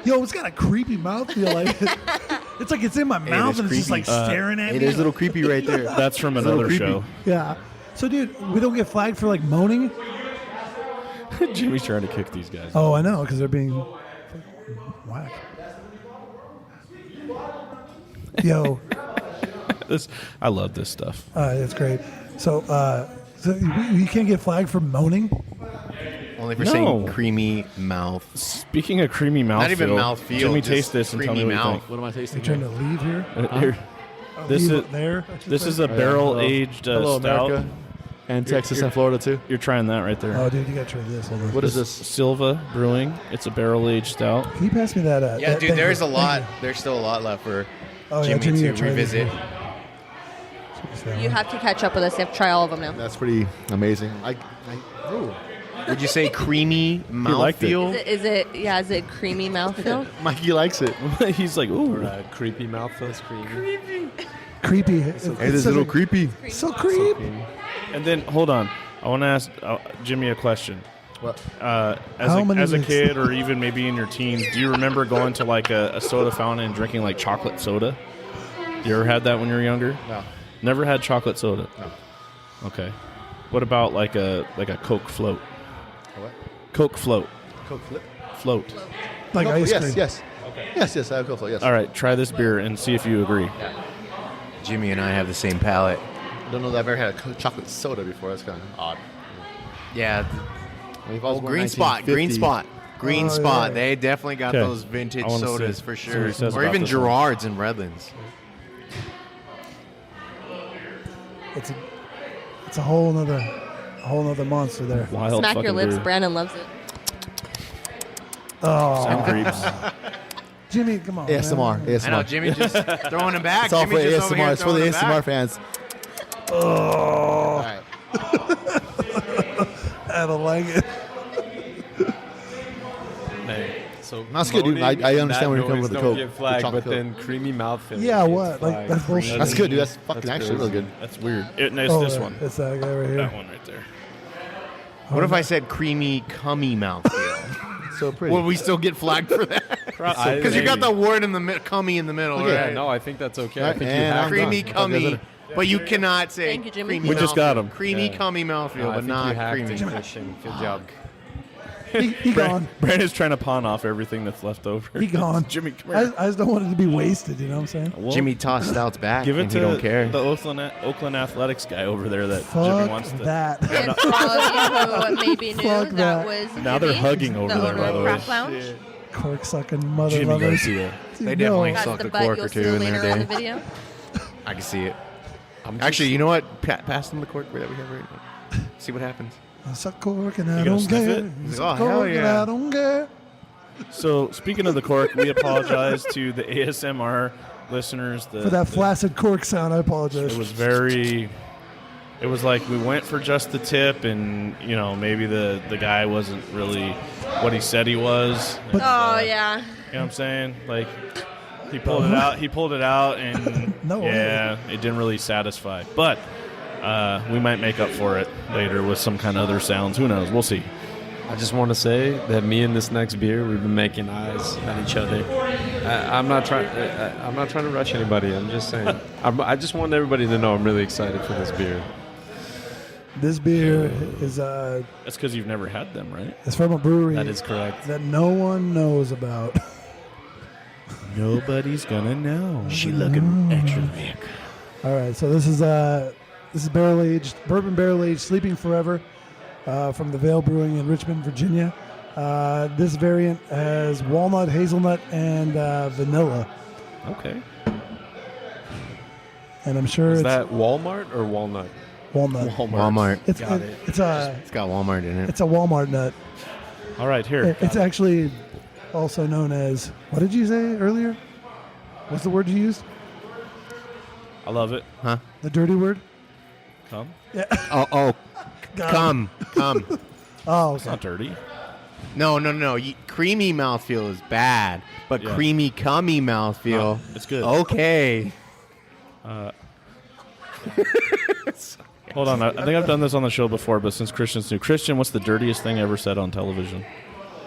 Speaker 3: Yo, it's got a creepy mouthfeel. Like it's like it's in my mouth
Speaker 6: is
Speaker 3: and it's just like
Speaker 6: creepy.
Speaker 3: staring at
Speaker 6: Hey,
Speaker 3: me.
Speaker 6: there's a little creepy right there.
Speaker 2: That's from
Speaker 6: a little
Speaker 2: another
Speaker 6: creepy.
Speaker 2: show.
Speaker 3: Yeah. So, dude, we don't get flagged for like moaning.
Speaker 2: Jimmy's trying to kick these guys.
Speaker 3: Oh, I know, because they're being whack. Yo,
Speaker 2: I love this stuff.
Speaker 3: it's great. So, so you can't get flagged for moaning.
Speaker 6: Only for
Speaker 2: No.
Speaker 6: saying creamy mouth.
Speaker 2: Speaking of creamy mouthfeel,
Speaker 6: Not even mouthfeel,
Speaker 2: Jimmy,
Speaker 6: just
Speaker 2: taste this and tell me
Speaker 6: creamy
Speaker 2: what you
Speaker 6: mouth.
Speaker 7: What am I tasting?
Speaker 3: I'm trying to leave here.
Speaker 2: think. Here. This
Speaker 3: Leave
Speaker 2: is
Speaker 3: there.
Speaker 2: this is a
Speaker 7: yeah.
Speaker 2: barrel
Speaker 7: Hello.
Speaker 2: aged
Speaker 7: Hello,
Speaker 2: stout.
Speaker 7: America. And Texas
Speaker 2: you're-
Speaker 7: and Florida, too.
Speaker 2: You're trying that right there.
Speaker 3: Oh, dude, you gotta try this. Hold on.
Speaker 7: What is this?
Speaker 2: Silva Brewing. It's a barrel aged stout.
Speaker 3: Can you pass me that?
Speaker 6: Yeah,
Speaker 3: that-
Speaker 6: dude,
Speaker 3: thank
Speaker 6: there's
Speaker 3: you.
Speaker 6: a lot. There's still a lot left for
Speaker 3: Oh, yeah,
Speaker 6: Jimmy
Speaker 3: Jimmy,
Speaker 6: to
Speaker 3: you gotta try this
Speaker 6: revisit.
Speaker 3: one.
Speaker 5: You have to catch up with us. You have to try all of them now.
Speaker 7: That's pretty amazing. Ooh.
Speaker 6: Would you say creamy
Speaker 2: liked it.
Speaker 6: mouthfeel?
Speaker 5: Is it creamy mouthfeel?
Speaker 7: Mikey likes it.
Speaker 2: He's like, ooh.
Speaker 4: Creepy mouthfeel. It's creepy.
Speaker 3: Creepy. It's
Speaker 7: It is a
Speaker 3: such
Speaker 7: little creepy.
Speaker 3: So creepy.
Speaker 2: And then hold on, I want to ask Jimmy a question.
Speaker 7: What?
Speaker 3: How many
Speaker 2: As a
Speaker 3: mix-
Speaker 2: kid, or even maybe in your teens, do you remember going to like a soda fountain and drinking like chocolate soda? You ever had that when you were younger?
Speaker 7: No.
Speaker 2: Never had chocolate soda.
Speaker 7: No.
Speaker 2: Okay. What about like a Coke float?
Speaker 7: What?
Speaker 2: Coke float.
Speaker 7: Coke flip?
Speaker 2: Float.
Speaker 3: Like
Speaker 7: Coke-
Speaker 3: ice
Speaker 7: yes,
Speaker 3: cream.
Speaker 7: yes. Okay. Yes, I have Coke flip, yes.
Speaker 2: All right, try this beer and see if you agree.
Speaker 6: Jimmy and I have the same palate.
Speaker 7: I don't know that I've ever had a chocolate soda before. That's kind of odd.
Speaker 6: Yeah.
Speaker 7: If I was
Speaker 6: Oh,
Speaker 7: born
Speaker 6: Green Spot.
Speaker 7: 1950
Speaker 6: Green Spot. Green
Speaker 3: Oh,
Speaker 6: Spot.
Speaker 3: yeah.
Speaker 6: They definitely got
Speaker 2: 'Kay.
Speaker 6: those vintage
Speaker 2: I wanna
Speaker 6: sodas
Speaker 2: see-
Speaker 6: for
Speaker 2: see what
Speaker 6: sure.
Speaker 2: he says
Speaker 6: Or
Speaker 2: about
Speaker 6: even
Speaker 2: this one.
Speaker 6: Gerard's and Redlands.
Speaker 3: It's a whole nother monster there.
Speaker 2: Wild
Speaker 5: Smack your
Speaker 2: fucking
Speaker 5: lips.
Speaker 2: beer.
Speaker 5: Brandon loves it.
Speaker 3: Oh,
Speaker 2: Sound creeps.
Speaker 3: Jimmy, come on.
Speaker 7: ASMR.
Speaker 3: man.
Speaker 7: ASMR.
Speaker 6: I know, Jimmy just throwing them back.
Speaker 7: It's all for
Speaker 6: Jimmy just over here
Speaker 7: ASMR. It's for the
Speaker 6: throwing them
Speaker 7: ASMR
Speaker 6: back.
Speaker 7: fans.
Speaker 3: Oh,
Speaker 7: All right.
Speaker 3: I don't like it.
Speaker 4: Hey, so
Speaker 7: That's good, dude.
Speaker 4: moaning
Speaker 7: I
Speaker 4: and
Speaker 7: understand
Speaker 4: that
Speaker 7: where you're coming
Speaker 4: noise
Speaker 7: with the
Speaker 4: don't
Speaker 7: Coke,
Speaker 4: get flagged,
Speaker 7: the chocolate
Speaker 4: but then creamy mouthfeel.
Speaker 3: Yeah,
Speaker 4: gets
Speaker 3: what? Like,
Speaker 4: flagged.
Speaker 3: that's bullshit.
Speaker 7: That's good, dude. That's fucking
Speaker 4: That's
Speaker 7: actually really
Speaker 4: crazy.
Speaker 7: good.
Speaker 2: That's weird. It's
Speaker 3: Oh,
Speaker 2: this
Speaker 3: yeah,
Speaker 2: one.
Speaker 3: It's that guy right here.
Speaker 2: That one right there.
Speaker 6: What if I said creamy, cummy mouthfeel?
Speaker 7: So pretty.
Speaker 6: Will we still get flagged for that? Because you got the word in the cummy in the middle,
Speaker 7: Okay.
Speaker 6: right?
Speaker 4: Yeah, no, I think that's okay. I
Speaker 7: Right,
Speaker 4: think you
Speaker 7: and
Speaker 4: have
Speaker 7: I'm
Speaker 6: Creamy,
Speaker 7: done.
Speaker 6: cummy. But you cannot say
Speaker 5: Thank you, Jimmy.
Speaker 6: creamy
Speaker 2: We just got
Speaker 6: mouthfeel.
Speaker 2: 'em.
Speaker 6: Creamy,
Speaker 4: Yeah.
Speaker 6: cummy mouthfeel,
Speaker 4: No, I
Speaker 6: but
Speaker 4: think
Speaker 6: not
Speaker 4: you hacked
Speaker 6: creamy.
Speaker 4: it, Christian. Good job.
Speaker 3: He gone.
Speaker 2: Brandon's trying to pawn off everything that's left over.
Speaker 3: He gone.
Speaker 2: Jimmy, come here.
Speaker 3: I just don't want it to be wasted. You know what I'm saying?
Speaker 2: Well,
Speaker 6: Jimmy tossed Stouts back,
Speaker 2: give it
Speaker 6: and
Speaker 2: to
Speaker 6: he don't care.
Speaker 2: the Oakland Athletics guy over there that Jimmy
Speaker 3: Fuck
Speaker 2: wants to.
Speaker 3: that.
Speaker 5: And for all of you who maybe knew,
Speaker 3: Fuck
Speaker 5: that
Speaker 3: that.
Speaker 5: was
Speaker 2: Now they're
Speaker 5: Jimmy,
Speaker 2: hugging over
Speaker 5: the
Speaker 2: there,
Speaker 5: owner
Speaker 2: by
Speaker 5: of
Speaker 2: the way.
Speaker 5: Craft Lounge.
Speaker 3: Cork sucking mother
Speaker 2: Jimmy
Speaker 3: lovers.
Speaker 2: Garcia.
Speaker 6: They definitely
Speaker 3: No.
Speaker 5: That's
Speaker 6: sucked
Speaker 5: the
Speaker 6: a
Speaker 5: butt
Speaker 6: cork
Speaker 5: you'll
Speaker 6: or
Speaker 5: see
Speaker 6: two in
Speaker 5: later
Speaker 6: their
Speaker 5: in the
Speaker 6: day.
Speaker 5: video.
Speaker 6: I can see it. Actually, you know what? Pass them the cork that we have right now. See what happens.
Speaker 3: I suck cork and I
Speaker 2: You gonna
Speaker 3: don't
Speaker 2: sniff
Speaker 3: care.
Speaker 2: it?
Speaker 3: I
Speaker 6: He's
Speaker 3: suck
Speaker 6: like, oh, hell
Speaker 3: cork and
Speaker 6: yeah.
Speaker 3: I don't care.
Speaker 2: So speaking of the cork, we apologize to the ASMR listeners.
Speaker 3: For that flaccid cork sound, I apologize.
Speaker 2: It was very. It was like we went for just the tip, and you know maybe the guy wasn't really what he said he was.
Speaker 5: Oh, yeah.
Speaker 2: You know what I'm saying? Like he pulled it out. He pulled it out, and
Speaker 3: No
Speaker 2: yeah, it didn't really satisfy. But we might make up for it later with some kind of other sounds. Who knows? We'll see.
Speaker 4: I just want to say that me and this next beer, we've been making eyes at each other. I'm not trying to rush anybody. I'm just saying. I just want everybody to know I'm really excited for this beer.
Speaker 3: This beer is
Speaker 2: That's because you've never had them, right?
Speaker 3: it's from a brewery
Speaker 4: That is correct.
Speaker 3: that no one knows about.
Speaker 2: Nobody's gonna know.
Speaker 6: She looking extra thick.
Speaker 3: All right, so this is This is bourbon barrel aged, Sleeping Forever, from the Vale Brewing in Richmond, Virginia. This variant has walnut, hazelnut, and vanilla.
Speaker 2: Okay.
Speaker 3: And I'm sure
Speaker 4: Is
Speaker 3: it's
Speaker 4: that Walmart or walnut?
Speaker 3: walnut.
Speaker 6: Walmart.
Speaker 3: It's
Speaker 4: Got
Speaker 3: it-
Speaker 4: it.
Speaker 3: it's a
Speaker 6: It's got Walmart in it.
Speaker 3: it's a Walmart nut.
Speaker 2: All right, here.
Speaker 3: It's actually also known as, what did you say earlier? What's the word you used?
Speaker 2: I love it.
Speaker 6: Huh?
Speaker 3: The dirty word?
Speaker 2: Come.
Speaker 6: Oh, come.
Speaker 3: Oh,
Speaker 2: It's
Speaker 3: okay.
Speaker 2: not dirty.
Speaker 6: No. Creamy mouthfeel is bad, but
Speaker 2: Yeah.
Speaker 6: creamy, cummy mouthfeel.
Speaker 2: No, it's good.
Speaker 6: Okay.
Speaker 2: Hold on. I think I've done this on the show before, but since Christian's new. Christian, what's the dirtiest thing ever said on television?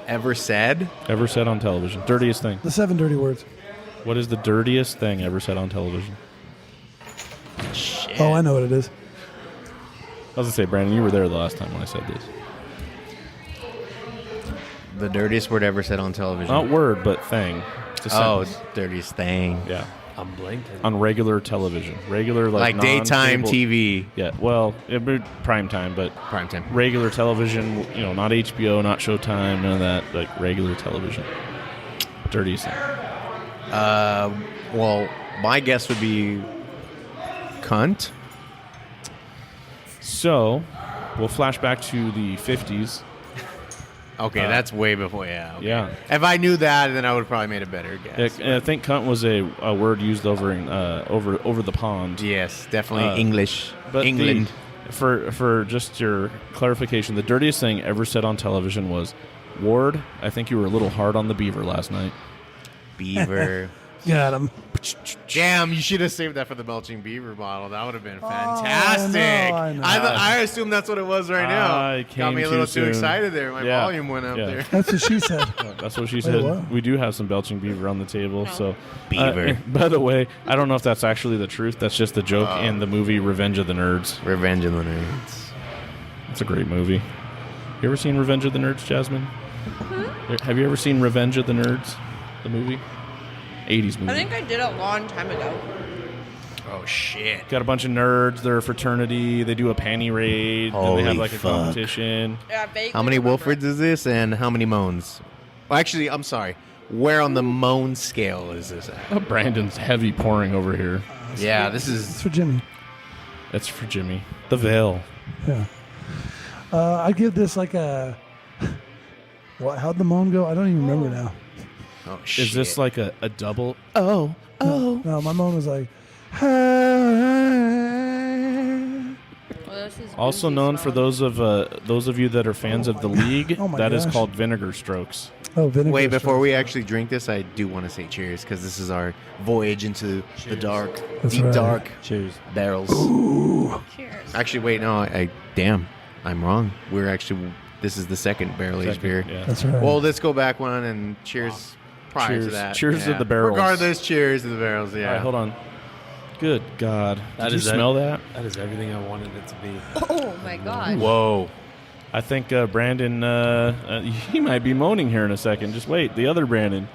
Speaker 6: Ever said?
Speaker 2: Ever said on television? Dirtiest thing.
Speaker 3: The 7 dirty words.
Speaker 2: What is the dirtiest thing ever said on television?
Speaker 6: Shit.
Speaker 3: Oh, I know what it is.
Speaker 2: I was going to say, Brandon, you were there the last time when I said this.
Speaker 6: The dirtiest word ever said on television.
Speaker 2: Not word, but thing. It's a
Speaker 6: Oh,
Speaker 2: sentence.
Speaker 6: dirtiest thing.
Speaker 2: Yeah.
Speaker 4: I'm blanking.
Speaker 2: On regular television. Regular,
Speaker 6: Like daytime
Speaker 2: non-cable-
Speaker 6: TV.
Speaker 2: Yeah, well, it'd be prime time, but
Speaker 6: Prime time.
Speaker 2: regular television, not HBO, not Showtime, none of that, like regular television. Dirtiest thing.
Speaker 6: Well, my guess would be cunt.
Speaker 2: So, we'll flash back to the 50s.
Speaker 6: Okay, that's way before. Yeah. Okay.
Speaker 2: Yeah.
Speaker 6: If I knew that, then I would have probably made a better guess.
Speaker 2: I think cunt was a word used over in, over the pond.
Speaker 6: Yes, definitely
Speaker 2: Uh,
Speaker 6: English.
Speaker 2: But
Speaker 6: England.
Speaker 2: for just your clarification, the dirtiest thing ever said on television was, Ward, I think you were a little hard on the beaver last night.
Speaker 6: Beaver.
Speaker 3: Got him.
Speaker 6: Damn, you should have saved that for the Belching Beaver bottle. That would have been
Speaker 3: I
Speaker 6: fantastic.
Speaker 3: know.
Speaker 6: I assume that's what it was right now.
Speaker 2: I
Speaker 6: Got
Speaker 2: came
Speaker 6: me a
Speaker 2: too
Speaker 6: little too
Speaker 2: soon.
Speaker 6: excited there. My
Speaker 2: Yeah.
Speaker 6: volume went up
Speaker 2: Yeah.
Speaker 6: there.
Speaker 3: That's what she said.
Speaker 2: That's what she said.
Speaker 3: what?
Speaker 2: We do have some Belching Beaver on the table. So,
Speaker 6: Beaver.
Speaker 2: by the way, I don't know if that's actually the truth. That's just the joke in the movie Revenge of the Nerds.
Speaker 6: Revenge of the Nerds.
Speaker 2: It's a great movie. You ever seen Revenge of the Nerds, Jasmine? Have you ever seen Revenge of the Nerds, the movie? 80s movie.
Speaker 5: I think I did a long time ago.
Speaker 6: Oh, shit.
Speaker 2: Got a bunch of nerds. They're a fraternity. They do a panty raid. Then they have
Speaker 6: Holy
Speaker 2: like a
Speaker 6: fuck.
Speaker 2: competition.
Speaker 5: Yeah, vaguely
Speaker 6: How many
Speaker 5: remember.
Speaker 6: Wilfords is this and how many moans? Well, actually, I'm sorry. Where on the moan scale is this at?
Speaker 2: Oh, Brandon's heavy pouring over here.
Speaker 6: Yeah, this
Speaker 3: It's
Speaker 6: is...
Speaker 3: for Jimmy.
Speaker 2: That's for Jimmy. The Veil.
Speaker 3: Yeah. I'd give this like a. What? How'd the moan go? I don't even remember now.
Speaker 6: Oh, shit.
Speaker 2: Is this like a double?
Speaker 3: No, my moan was like.
Speaker 5: Well, this is
Speaker 2: Also
Speaker 5: boozy
Speaker 2: known for
Speaker 5: smelling.
Speaker 2: those of you that are fans of the league,
Speaker 3: Oh my
Speaker 2: that is
Speaker 3: gosh.
Speaker 2: called vinegar strokes.
Speaker 3: Oh, vinegar.
Speaker 6: Wait, before
Speaker 3: strokes.
Speaker 6: we actually drink this, I do want to say cheers because this is our voyage into the dark,
Speaker 3: That's
Speaker 6: deep
Speaker 3: right.
Speaker 6: dark
Speaker 4: Cheers.
Speaker 6: barrels.
Speaker 5: Cheers.
Speaker 6: Actually, wait, no, damn, I'm wrong. This is the second barrel-aged beer.
Speaker 2: Yeah.
Speaker 3: That's right.
Speaker 6: Well, let's go back one and cheers prior
Speaker 2: Cheers.
Speaker 6: to that.
Speaker 2: Cheers to the barrels.
Speaker 6: Regardless, cheers to the barrels, yeah.
Speaker 2: All right, hold on. Good God.
Speaker 4: That
Speaker 2: Did you
Speaker 4: is
Speaker 2: smell that?
Speaker 4: That is everything I wanted it to be.
Speaker 5: Oh my god.
Speaker 6: Whoa.
Speaker 2: I think Brandon, he might be moaning here in a second. Just wait. The other Brandon.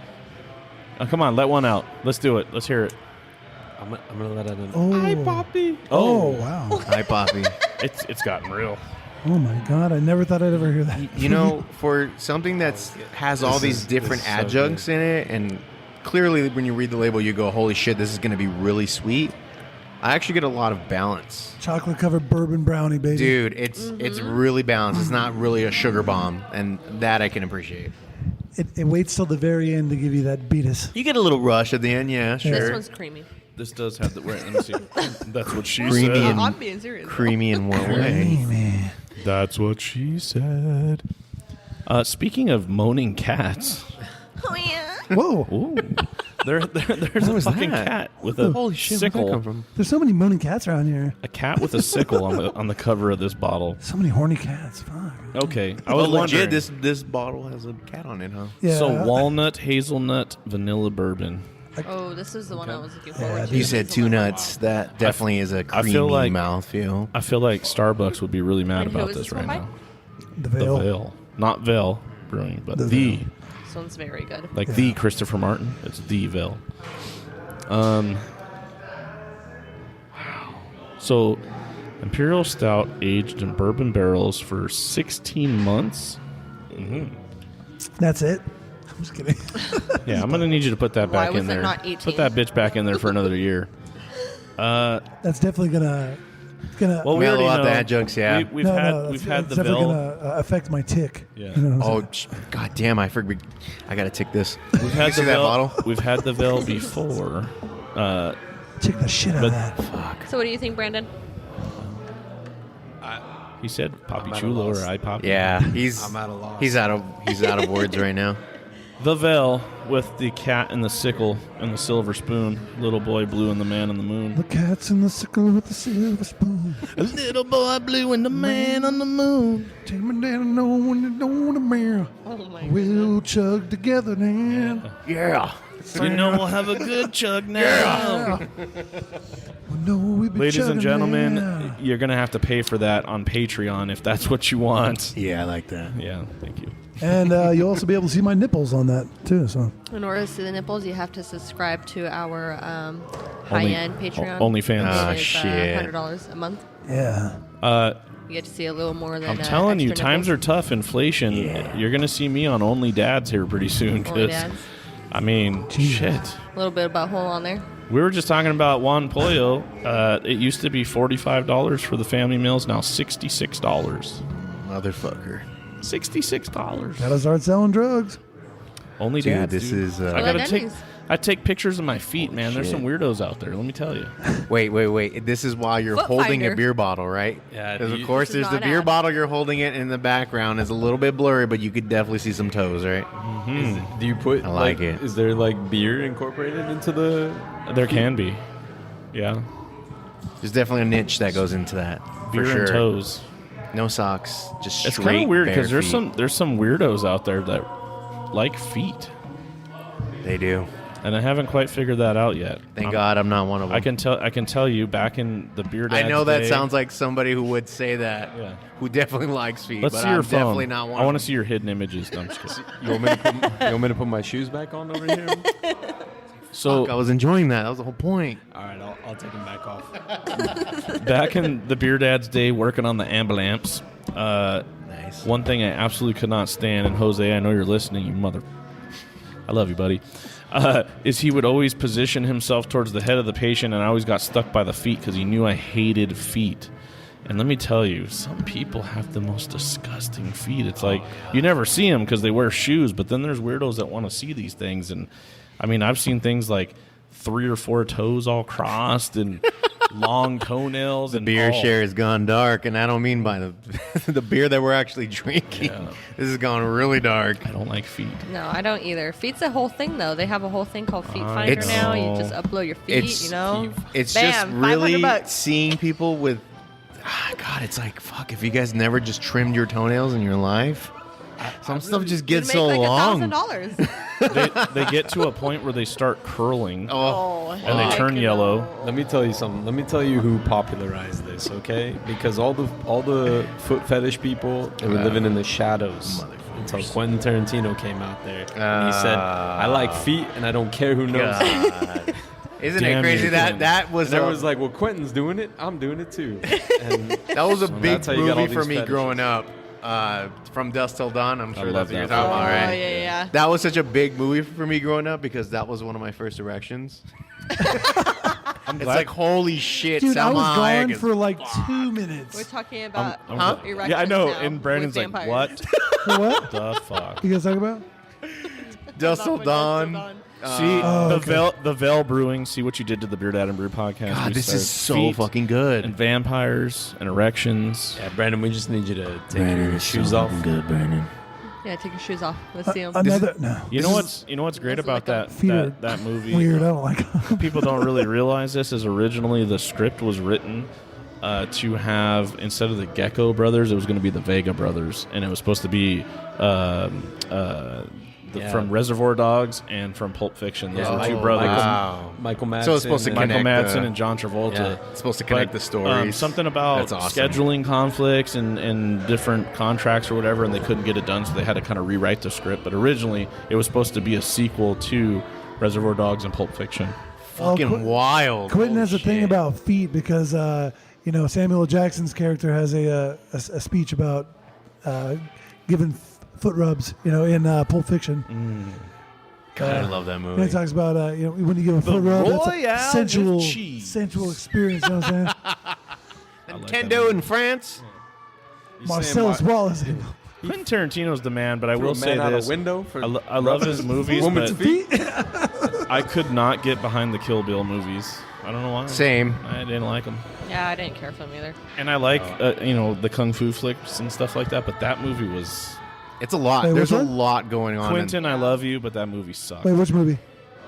Speaker 2: Oh, come on, let one out. Let's do it. Let's hear it.
Speaker 4: I'm gonna let it in.
Speaker 3: Oh. Oh, wow.
Speaker 6: Hi, Poppy.
Speaker 2: It's gotten real.
Speaker 3: Oh, my God. I never thought I'd ever hear that.
Speaker 6: You know, for something that's has all these different
Speaker 4: this is so
Speaker 6: adjuncts in it, and clearly when you read the label, you go, holy shit, this is going to be really sweet. I actually get a lot of balance.
Speaker 3: Chocolate-covered bourbon brownie, baby.
Speaker 6: Dude, it's really balanced. It's not really a sugar bomb, and that I can appreciate.
Speaker 3: It waits till the very end to give you that beatus.
Speaker 6: You get a little rush at the end, yeah, sure.
Speaker 5: This one's creamy.
Speaker 2: This does have the. Wait, let me see. That's what she
Speaker 6: Creamy
Speaker 2: said.
Speaker 6: and-
Speaker 5: I'm being serious.
Speaker 6: Creamy in one way.
Speaker 3: Man.
Speaker 2: That's what she said. Speaking of moaning cats,
Speaker 5: Oh yeah.
Speaker 3: Whoa.
Speaker 2: ooh, there's
Speaker 6: What
Speaker 2: a
Speaker 6: was
Speaker 2: fucking
Speaker 6: that?
Speaker 2: cat with a
Speaker 6: Holy shit, where'd that
Speaker 2: sickle.
Speaker 6: come from?
Speaker 3: There's so many moaning cats around here.
Speaker 2: A cat with a sickle on the cover of this bottle.
Speaker 3: So many horny cats. Fuck.
Speaker 2: Okay, I
Speaker 6: Oh,
Speaker 2: was
Speaker 6: legit,
Speaker 2: wondering.
Speaker 6: this bottle has a cat on it, huh?
Speaker 3: Yeah.
Speaker 2: So walnut, hazelnut, vanilla bourbon.
Speaker 5: Oh, this is the one I was looking forward to.
Speaker 6: You
Speaker 5: This
Speaker 6: said
Speaker 5: is the
Speaker 6: two
Speaker 5: one-
Speaker 6: nuts. That definitely is a
Speaker 2: I
Speaker 6: creamy
Speaker 2: feel like-
Speaker 6: mouthfeel.
Speaker 2: I feel like Starbucks would be really mad
Speaker 5: And who
Speaker 2: about
Speaker 5: is
Speaker 2: this
Speaker 5: this one
Speaker 2: right
Speaker 5: by?
Speaker 2: now.
Speaker 3: The
Speaker 2: The
Speaker 3: veil.
Speaker 2: Veil, not Veil Brewing, but
Speaker 3: The
Speaker 2: the
Speaker 3: Veil.
Speaker 5: This one's very good.
Speaker 2: like the Christopher Martin. It's the Veil. So Imperial Stout aged in bourbon barrels for 16 months.
Speaker 3: That's it. I'm just kidding.
Speaker 2: Yeah, I'm going to need you to put that
Speaker 5: Why
Speaker 2: back
Speaker 5: was
Speaker 2: in
Speaker 5: it
Speaker 2: there.
Speaker 5: not 18?
Speaker 2: Put that bitch back in there for another year.
Speaker 3: That's definitely gonna.
Speaker 2: Well, we
Speaker 6: Mellow
Speaker 2: already
Speaker 6: out
Speaker 2: know.
Speaker 6: the adjuncts, yeah.
Speaker 2: We've had
Speaker 3: it's
Speaker 2: the
Speaker 3: definitely
Speaker 2: Vel.
Speaker 3: gonna affect my tick.
Speaker 2: Yeah.
Speaker 3: You know what I'm
Speaker 6: Oh,
Speaker 3: saying?
Speaker 6: god damn! I forgot. I gotta tick this.
Speaker 2: We've had
Speaker 6: see
Speaker 2: the
Speaker 6: that
Speaker 2: Vel.
Speaker 6: bottle?
Speaker 2: We've had the Vel before.
Speaker 3: Tick the shit out of
Speaker 2: but-
Speaker 3: that.
Speaker 5: So what do you think, Brandon?
Speaker 2: He said Poppy Chulo or I Poppy.
Speaker 6: Yeah, he's
Speaker 4: I'm at a loss.
Speaker 6: He's out of words right now.
Speaker 2: The Vel with the cat and the sickle and the silver spoon. Little boy blue and the man on the moon.
Speaker 3: The cat's in the sickle with the silver spoon.
Speaker 2: A little boy blue and the man on the moon.
Speaker 3: Take me down, know when you don't want a mirror.
Speaker 5: Oh my
Speaker 3: We'll chug together then.
Speaker 6: Yeah.
Speaker 2: You know we'll have a good chug now.
Speaker 3: We know we be
Speaker 2: Ladies and
Speaker 3: chugging
Speaker 2: gentlemen,
Speaker 3: now.
Speaker 2: you're going to have to pay for that on Patreon if that's what you want.
Speaker 6: Yeah, I like that.
Speaker 2: Yeah, thank you.
Speaker 3: And you'll also be able to see my nipples on that too. So
Speaker 5: In order to see the nipples, you have to subscribe to our high-end Patreon.
Speaker 2: OnlyFans.
Speaker 6: Ah,
Speaker 5: It is,
Speaker 6: shit.
Speaker 5: $100 a month.
Speaker 3: yeah,
Speaker 5: You get to see a little more than.
Speaker 2: I'm telling you,
Speaker 5: extra
Speaker 2: times
Speaker 5: nipples.
Speaker 2: are tough. Inflation.
Speaker 6: Yeah.
Speaker 2: You're going to see me on Only Dads here pretty soon.
Speaker 5: Only
Speaker 2: 'cause,
Speaker 5: Dads.
Speaker 2: I mean, shit.
Speaker 5: A little bit of butthole on there.
Speaker 2: We were just talking about Juan Pollo. It used to be $45 for the family meals. Now $66.
Speaker 6: Motherfucker.
Speaker 2: $66.
Speaker 3: gotta start selling drugs.
Speaker 2: Only
Speaker 6: Dude,
Speaker 2: Dads.
Speaker 6: this
Speaker 2: dude.
Speaker 6: is.
Speaker 2: I
Speaker 5: Well,
Speaker 2: gotta
Speaker 5: that
Speaker 2: take.
Speaker 5: is-
Speaker 2: I take pictures of my feet, man. There's
Speaker 6: shit.
Speaker 2: some weirdos out there. Let me tell you.
Speaker 6: Wait. This is while you're
Speaker 5: Foot
Speaker 6: holding
Speaker 5: finder.
Speaker 6: a beer bottle, right?
Speaker 4: Yeah,
Speaker 6: Because
Speaker 4: you-
Speaker 6: of course
Speaker 5: This is
Speaker 6: there's the
Speaker 5: not
Speaker 6: beer
Speaker 5: ad.
Speaker 6: bottle. You're holding it in the background. It's a little bit blurry, but you could definitely see some toes, right?
Speaker 4: Do you put?
Speaker 6: I like it.
Speaker 4: Is there like beer incorporated into the?
Speaker 2: There can be. Yeah.
Speaker 6: There's definitely a niche that goes into that.
Speaker 2: Beer
Speaker 6: for sure.
Speaker 2: and toes.
Speaker 6: No socks. Just
Speaker 2: It's
Speaker 6: straight.
Speaker 2: kind of weird
Speaker 6: bare
Speaker 2: because
Speaker 6: feet.
Speaker 2: there's some weirdos out there that like feet,
Speaker 6: They do.
Speaker 2: and I haven't quite figured that out yet.
Speaker 6: Thank God I'm not one of them.
Speaker 2: I can tell you back in the BeerDad.
Speaker 6: I know that
Speaker 2: day,
Speaker 6: sounds like somebody who would say that.
Speaker 2: Yeah.
Speaker 6: Who definitely likes feet.
Speaker 2: Let's
Speaker 6: but
Speaker 2: see
Speaker 6: I'm
Speaker 2: your phone.
Speaker 6: definitely not one.
Speaker 2: I
Speaker 6: of
Speaker 2: want to
Speaker 6: them.
Speaker 2: see your hidden images. No, I'm just kidding.
Speaker 4: You want me to put my shoes back on over here?
Speaker 2: So
Speaker 6: Fuck, I was enjoying that. That was the whole point.
Speaker 4: All right, I'll take them back off.
Speaker 2: back in the BeerDad's day, working on the ambulance,
Speaker 6: Nice.
Speaker 2: one thing I absolutely could not stand, and Jose, I know you're listening, you mother. I love you, buddy. Is he would always position himself towards the head of the patient, and I always got stuck by the feet because he knew I hated feet. And let me tell you, some people have the most disgusting feet. It's like you never see them because they wear shoes, but then there's weirdos that want to see these things. And I mean, I've seen things like 3 or 4 toes all crossed and long toenails. And
Speaker 6: Beer
Speaker 2: all.
Speaker 6: share has gone dark, and I don't mean by the the beer that we're actually drinking.
Speaker 2: Yeah.
Speaker 6: This has gone really dark.
Speaker 2: I don't like feet.
Speaker 5: No, I don't either. Feet's a whole thing, though. They have a whole thing called Feet
Speaker 2: I
Speaker 5: Finder
Speaker 6: It's-
Speaker 5: now. You
Speaker 2: know.
Speaker 5: just upload your feet,
Speaker 6: It's-
Speaker 5: you know?
Speaker 6: It's
Speaker 5: Bam,
Speaker 6: just
Speaker 5: 500
Speaker 6: really
Speaker 5: bucks.
Speaker 6: seeing people with. God, it's like fuck. If you guys never just trimmed your toenails in your life, some stuff just
Speaker 5: You'd
Speaker 6: gets
Speaker 5: make
Speaker 6: so
Speaker 5: like
Speaker 6: long.
Speaker 5: $1,000.
Speaker 2: They get to a point where they start curling
Speaker 6: Oh,
Speaker 2: and they
Speaker 5: heck
Speaker 2: turn
Speaker 5: no.
Speaker 2: yellow.
Speaker 4: Let me tell you something. Let me tell you who popularized this, okay? Because all the foot fetish people, they were living in the shadows until Quentin Tarantino came out there and he said, "I like feet and I don't care who knows."
Speaker 6: God. Isn't
Speaker 2: Damn
Speaker 6: it crazy
Speaker 2: you,
Speaker 6: that
Speaker 2: Quentin.
Speaker 6: that was
Speaker 4: And everyone's like, "Well, Quentin's doing it. I'm doing it too." And
Speaker 6: that was a
Speaker 4: So
Speaker 6: big
Speaker 4: that's how you got all
Speaker 6: movie for
Speaker 4: these
Speaker 6: me
Speaker 4: fetishes.
Speaker 6: growing up. From Dusk Till Dawn. I'm sure
Speaker 2: love
Speaker 6: that's what you're
Speaker 2: that
Speaker 6: talking
Speaker 5: Oh,
Speaker 6: about, right?
Speaker 5: yeah.
Speaker 6: That was such a big movie for me growing up because that was one of my first erections. It's like, holy shit,
Speaker 3: Dude, I
Speaker 6: Salma
Speaker 3: was
Speaker 6: Hayek
Speaker 3: gone
Speaker 6: is-
Speaker 3: for like 2
Speaker 5: We're
Speaker 3: minutes.
Speaker 5: talking about
Speaker 2: I'm-
Speaker 5: erections
Speaker 2: Yeah, I know.
Speaker 5: now
Speaker 2: And Brandon's
Speaker 5: with
Speaker 2: like,
Speaker 5: vampires.
Speaker 2: "What
Speaker 3: What?
Speaker 2: the fuck?"
Speaker 3: You guys talking about?
Speaker 6: Dusk Till Dawn.
Speaker 2: See
Speaker 3: Oh, okay.
Speaker 2: the Vel Brewing. See what you did to the BeerDad and Brew podcast.
Speaker 6: God,
Speaker 2: We
Speaker 6: this is
Speaker 2: started
Speaker 6: so
Speaker 2: feet
Speaker 6: fucking good.
Speaker 2: and vampires and erections.
Speaker 4: yeah, Brandon, we just need you to take your shoes off.
Speaker 6: Good, Brandon.
Speaker 5: Yeah, take your shoes off. Let's see them.
Speaker 3: Another no.
Speaker 2: You know what's great
Speaker 5: This is
Speaker 2: about
Speaker 5: like
Speaker 2: that
Speaker 3: Feet are
Speaker 2: that movie?
Speaker 3: Weird. I don't like.
Speaker 2: People don't really realize this is originally the script was written to have, instead of the Gecko brothers, it was going to be the Vega brothers, and it was supposed to be
Speaker 4: Yeah.
Speaker 2: from Reservoir Dogs and from Pulp Fiction. Those
Speaker 4: Yeah,
Speaker 2: were two
Speaker 4: Michael-
Speaker 2: brothers.
Speaker 6: Wow.
Speaker 4: Michael Madsen.
Speaker 6: So it's supposed to
Speaker 4: and-
Speaker 6: connect.
Speaker 2: Michael Madsen
Speaker 6: the-
Speaker 2: and John Travolta.
Speaker 4: Yeah.
Speaker 6: It's supposed to connect the stories.
Speaker 2: Something about
Speaker 6: That's awesome.
Speaker 2: scheduling conflicts and different contracts or whatever, and they couldn't get it done, so they had to kind of rewrite the script. But originally, it was supposed to be a sequel to Reservoir Dogs and Pulp Fiction.
Speaker 6: Fucking
Speaker 3: Qu-
Speaker 6: wild.
Speaker 3: Quentin
Speaker 6: Holy
Speaker 3: has a thing
Speaker 6: shit.
Speaker 3: about feet because Samuel L. Jackson's character has a speech about giving foot rubs, in Pulp Fiction.
Speaker 6: God, I love that
Speaker 3: And
Speaker 6: movie.
Speaker 3: he talks about when you give a foot rub, it's
Speaker 2: Royale
Speaker 3: a sensual,
Speaker 2: with cheese.
Speaker 3: sensual experience. You know what I'm saying?
Speaker 6: Nintendo in France.
Speaker 3: Marcellus Wallace.
Speaker 2: Quentin Tarantino's the man, but I
Speaker 4: Threw
Speaker 2: will
Speaker 4: a
Speaker 2: say
Speaker 4: man out a
Speaker 2: this.
Speaker 4: window for
Speaker 2: I love his movies,
Speaker 4: woman's
Speaker 2: but
Speaker 4: feet.
Speaker 2: I could not get behind the Kill Bill movies. I don't know why.
Speaker 6: Same.
Speaker 2: I didn't like them.
Speaker 5: Yeah, I didn't care for them either.
Speaker 2: And I like, the kung fu flicks and stuff like that, but that movie was...
Speaker 6: It's a lot.
Speaker 3: Wait,
Speaker 6: There's
Speaker 3: which
Speaker 6: a
Speaker 3: one?
Speaker 6: lot going on.
Speaker 2: Quentin, I love you, but that movie sucked.
Speaker 3: Wait, which movie?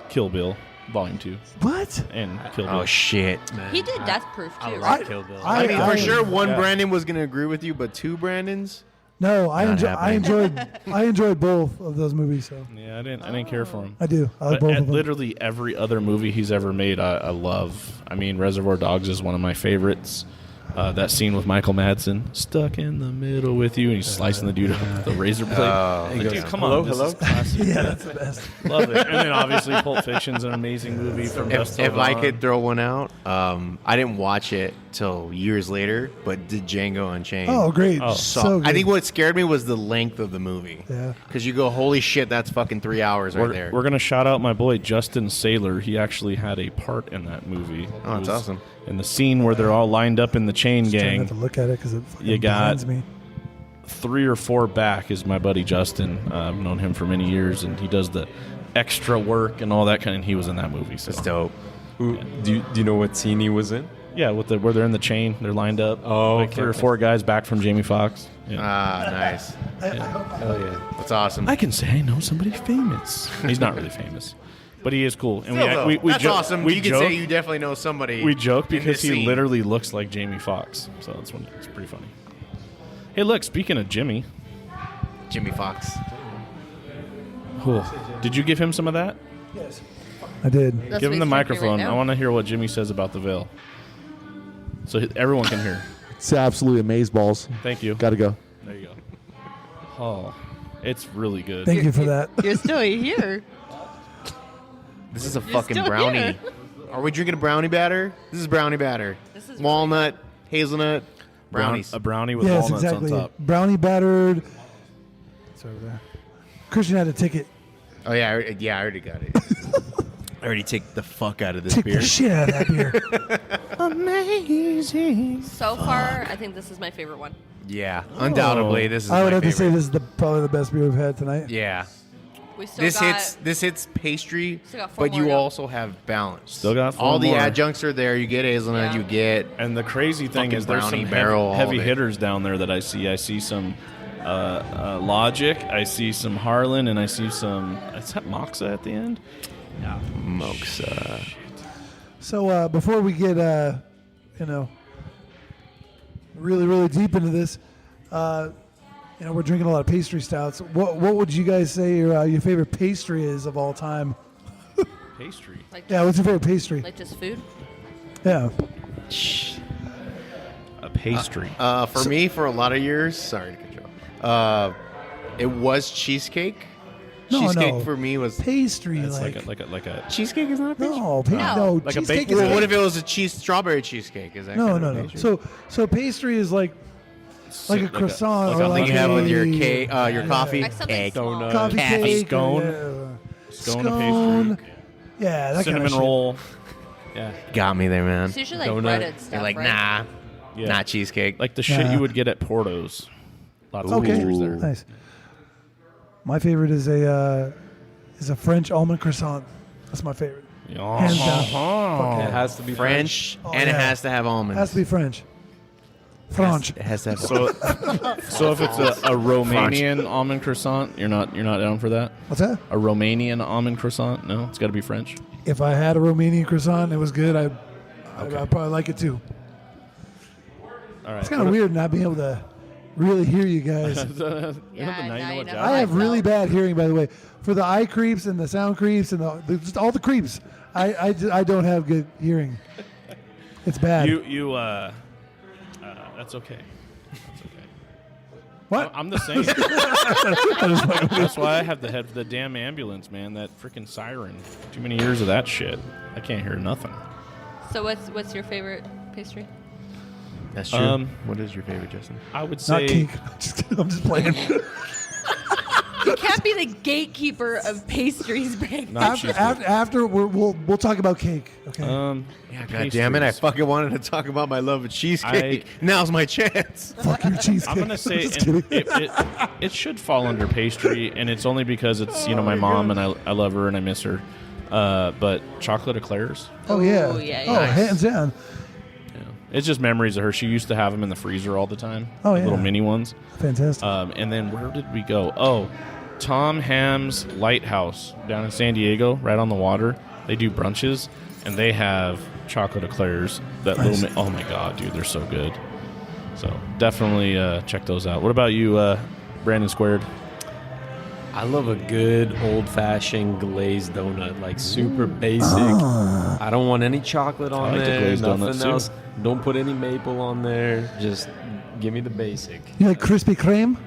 Speaker 2: Kill Bill, Volume 2,
Speaker 3: What?
Speaker 2: and Kill Bill.
Speaker 6: Oh shit, man.
Speaker 5: He did Death Proof too,
Speaker 4: I
Speaker 5: right?
Speaker 4: like Kill Bill.
Speaker 6: I mean, for sure, one
Speaker 2: yeah.
Speaker 6: Brandon was gonna agree with you, but two Brandons.
Speaker 3: No,
Speaker 6: Not happening.
Speaker 3: I enjoyed both of those movies. So
Speaker 2: Yeah, I didn't care for him.
Speaker 3: I do. I like
Speaker 2: But
Speaker 3: both of them.
Speaker 2: literally every other movie he's ever made, I love. I mean, Reservoir Dogs is one of my favorites. That scene with Michael Madsen, stuck in the middle with you, and he's slicing the dude up with the razor blade. Like, dude, come on, this is classic.
Speaker 3: Yeah, that's the best.
Speaker 2: Love it. And then obviously Pulp Fiction's an amazing movie from dusk till
Speaker 6: If I
Speaker 2: dawn.
Speaker 6: could throw one out, I didn't watch it till years later, but did Django Unchained.
Speaker 3: Oh, great.
Speaker 2: Oh.
Speaker 3: So good.
Speaker 6: I think what scared me was the length of the movie.
Speaker 3: Yeah.
Speaker 6: Because you go, holy shit, that's fucking 3 hours right there.
Speaker 2: We're gonna shout out my boy Justin Saylor. He actually had a part in that movie.
Speaker 6: Oh, that's
Speaker 2: It was
Speaker 6: awesome.
Speaker 2: In the scene where they're all lined up in the chain
Speaker 3: Just trying
Speaker 2: gang,
Speaker 3: not to look at it because it fucking
Speaker 2: You got-
Speaker 3: blinds me.
Speaker 2: 3 or 4 back is my buddy Justin. I've known him for many years, and he does the extra work and all that kind. And he was in that movie. So
Speaker 6: That's dope.
Speaker 4: Do you know what scene he was in?
Speaker 2: yeah, where they're in the chain, they're lined up.
Speaker 4: Oh,
Speaker 2: like
Speaker 4: okay.
Speaker 2: 3 or 4 guys back from Jamie Foxx. Yeah.
Speaker 6: Ah, nice.
Speaker 4: Hell yeah.
Speaker 6: That's awesome.
Speaker 2: I can say I know somebody famous. He's not really famous, but he is cool. And
Speaker 6: Still, though,
Speaker 2: we
Speaker 6: that's awesome.
Speaker 2: We
Speaker 6: You can
Speaker 2: joke,
Speaker 6: say you definitely know somebody.
Speaker 2: we joke
Speaker 6: in
Speaker 2: because
Speaker 6: this
Speaker 2: he
Speaker 6: scene.
Speaker 2: literally looks like Jamie Foxx. So it's pretty funny. Hey, look, speaking of Jimmy,
Speaker 6: Jimmy Fox.
Speaker 2: did you give him some of that?
Speaker 3: Yes. I did.
Speaker 5: That's
Speaker 2: Give
Speaker 5: what
Speaker 2: him the
Speaker 5: he's drinking
Speaker 2: microphone.
Speaker 5: right
Speaker 2: I
Speaker 5: now.
Speaker 2: want to hear what Jimmy says about the Veil, so everyone can hear.
Speaker 7: It's absolutely amazeballs.
Speaker 2: Thank you.
Speaker 7: Got to go.
Speaker 2: There you go. Oh, it's really good.
Speaker 3: Thank you for that.
Speaker 5: You're still here.
Speaker 6: This is a
Speaker 5: You're
Speaker 6: fucking
Speaker 5: still
Speaker 6: brownie.
Speaker 5: here.
Speaker 6: Are we drinking a brownie batter? This is brownie batter.
Speaker 5: This is
Speaker 6: Walnut, hazelnut, brownies.
Speaker 2: A brownie with
Speaker 3: Yes,
Speaker 2: walnuts
Speaker 3: exactly.
Speaker 2: on top.
Speaker 3: Brownie battered. It's over there. Christian had a ticket.
Speaker 6: Oh yeah, I already got it. I already take the fuck out of this
Speaker 3: Take
Speaker 6: beer.
Speaker 3: the shit out of that beer.
Speaker 2: Amazing.
Speaker 5: So far, I think this is my favorite one.
Speaker 6: Yeah, undoubtedly this is.
Speaker 3: I would
Speaker 6: my
Speaker 3: have to say
Speaker 6: favorite.
Speaker 3: this is probably the best beer we've had tonight.
Speaker 6: Yeah,
Speaker 5: We still
Speaker 6: this
Speaker 5: got
Speaker 6: hits pastry,
Speaker 5: Still got 4
Speaker 6: but you
Speaker 5: more to go.
Speaker 6: also have balance.
Speaker 2: Still got 4
Speaker 6: all the
Speaker 2: more.
Speaker 6: adjuncts are there. You get hazelnut.
Speaker 5: Yeah.
Speaker 6: You get
Speaker 2: And the crazy thing
Speaker 6: Fucking
Speaker 2: is there's some
Speaker 6: brownie barrel, all
Speaker 2: heavy
Speaker 6: of it.
Speaker 2: hitters down there that I see. I see some Logic, I see some Harland, and I see some. Is that Moksa at the end?
Speaker 6: Moksa.
Speaker 3: So before we get, really, really deep into this, we're drinking a lot of pastry stouts. What would you guys say your favorite pastry is of all time?
Speaker 2: Pastry.
Speaker 5: like
Speaker 3: Yeah, what's your favorite pastry?
Speaker 5: like just food.
Speaker 3: Yeah.
Speaker 2: A pastry.
Speaker 6: For me, for a lot of years, sorry to cut you off. It was cheesecake.
Speaker 3: No,
Speaker 6: Cheesecake
Speaker 3: no.
Speaker 6: for me was
Speaker 3: Pastry,
Speaker 2: It's
Speaker 3: like,
Speaker 2: like a.
Speaker 6: cheesecake is not a pastry.
Speaker 3: no,
Speaker 5: No.
Speaker 3: no,
Speaker 2: Like a
Speaker 3: cheesecake
Speaker 2: baked
Speaker 3: is
Speaker 6: Well,
Speaker 2: good.
Speaker 6: what if it was a strawberry cheesecake? Is that
Speaker 3: no,
Speaker 6: kind
Speaker 3: no,
Speaker 6: of
Speaker 3: no.
Speaker 6: pastry?
Speaker 3: So pastry is like a croissant
Speaker 2: like
Speaker 3: or
Speaker 2: a
Speaker 3: like
Speaker 6: Something you have with your
Speaker 3: a-
Speaker 6: cake, your coffee.
Speaker 5: Like something
Speaker 6: Cake.
Speaker 5: small.
Speaker 3: coffee
Speaker 6: Cat.
Speaker 3: cake,
Speaker 2: Scone.
Speaker 3: or,
Speaker 2: Scone of pastry.
Speaker 3: Yeah, that
Speaker 2: Cinnamon
Speaker 3: kind of
Speaker 2: roll. Yeah.
Speaker 6: Got me there, man.
Speaker 5: It's usually like
Speaker 2: Donut.
Speaker 5: breaded stuff,
Speaker 6: You're like,
Speaker 5: right?
Speaker 6: nah,
Speaker 2: Yeah.
Speaker 6: not cheesecake.
Speaker 2: Like the shit
Speaker 3: Nah.
Speaker 2: you would get at Porto's. Lots of
Speaker 3: Okay,
Speaker 2: pastries there.
Speaker 3: nice. My favorite is a French almond croissant. That's my favorite. Hands down.
Speaker 4: It has to be
Speaker 6: French,
Speaker 3: Oh,
Speaker 6: and it
Speaker 3: yeah.
Speaker 6: has to have almonds.
Speaker 3: Has to be French. French.
Speaker 6: It has to have.
Speaker 2: So if it's a Romanian almond croissant, you're not down for that?
Speaker 3: What's that?
Speaker 2: A Romanian almond croissant? No, it's got to be French.
Speaker 3: If I had a Romanian croissant, and it was good. I'd probably like it too.
Speaker 2: All right.
Speaker 3: It's kind of weird not being able to really hear you guys.
Speaker 5: Yeah,
Speaker 2: Now
Speaker 5: now
Speaker 2: you know
Speaker 5: you
Speaker 2: what
Speaker 5: know.
Speaker 2: Josh-
Speaker 3: I have really
Speaker 5: myself.
Speaker 3: bad hearing, by the way. For the eye creeps and the sound creeps and just all the creeps, I don't have good hearing. It's bad.
Speaker 2: That's okay. That's okay.
Speaker 3: What?
Speaker 2: I'm the same. That's why I have the damn ambulance, man. That freaking siren. Too many years of that shit. I can't hear nothing.
Speaker 5: So what's your favorite pastry?
Speaker 6: That's true. What is your favorite, Justin?
Speaker 2: I would
Speaker 3: Not
Speaker 2: say
Speaker 3: cake. Just kidding. I'm just playing.
Speaker 5: You can't be the gatekeeper of pastries, Brandon.
Speaker 3: after we'll talk about cake. Okay.
Speaker 6: Yeah, God damn it! I fucking wanted to talk about my love of cheesecake. Now's my chance.
Speaker 3: Fuck your cheesecake.
Speaker 2: I'm gonna say
Speaker 3: Just kidding.
Speaker 2: it should fall under pastry, and it's only because it's my mom and I love her and I miss her. But chocolate eclairs.
Speaker 3: Oh yeah.
Speaker 5: Oh, yeah,
Speaker 3: Oh,
Speaker 5: yeah.
Speaker 3: hands down.
Speaker 2: Yeah. It's just memories of her. She used to have them in the freezer all the time.
Speaker 3: Oh, yeah.
Speaker 2: Little mini ones.
Speaker 3: Fantastic.
Speaker 2: And then where did we go? Oh, Tom Ham's Lighthouse down in San Diego, right on the water. They do brunches, and they have chocolate eclairs. That
Speaker 3: Nice.
Speaker 2: little. Oh my god, dude, they're so good. So definitely check those out. What about you, Brandon Squared?
Speaker 4: I love a good old-fashioned glazed donut, like super basic. I don't want any chocolate on
Speaker 2: I like the
Speaker 4: there,
Speaker 2: glazed
Speaker 4: nothing
Speaker 2: donuts, too.
Speaker 4: else. Don't put any maple on there. Just give me the basic.
Speaker 3: You like Krispy Kreme?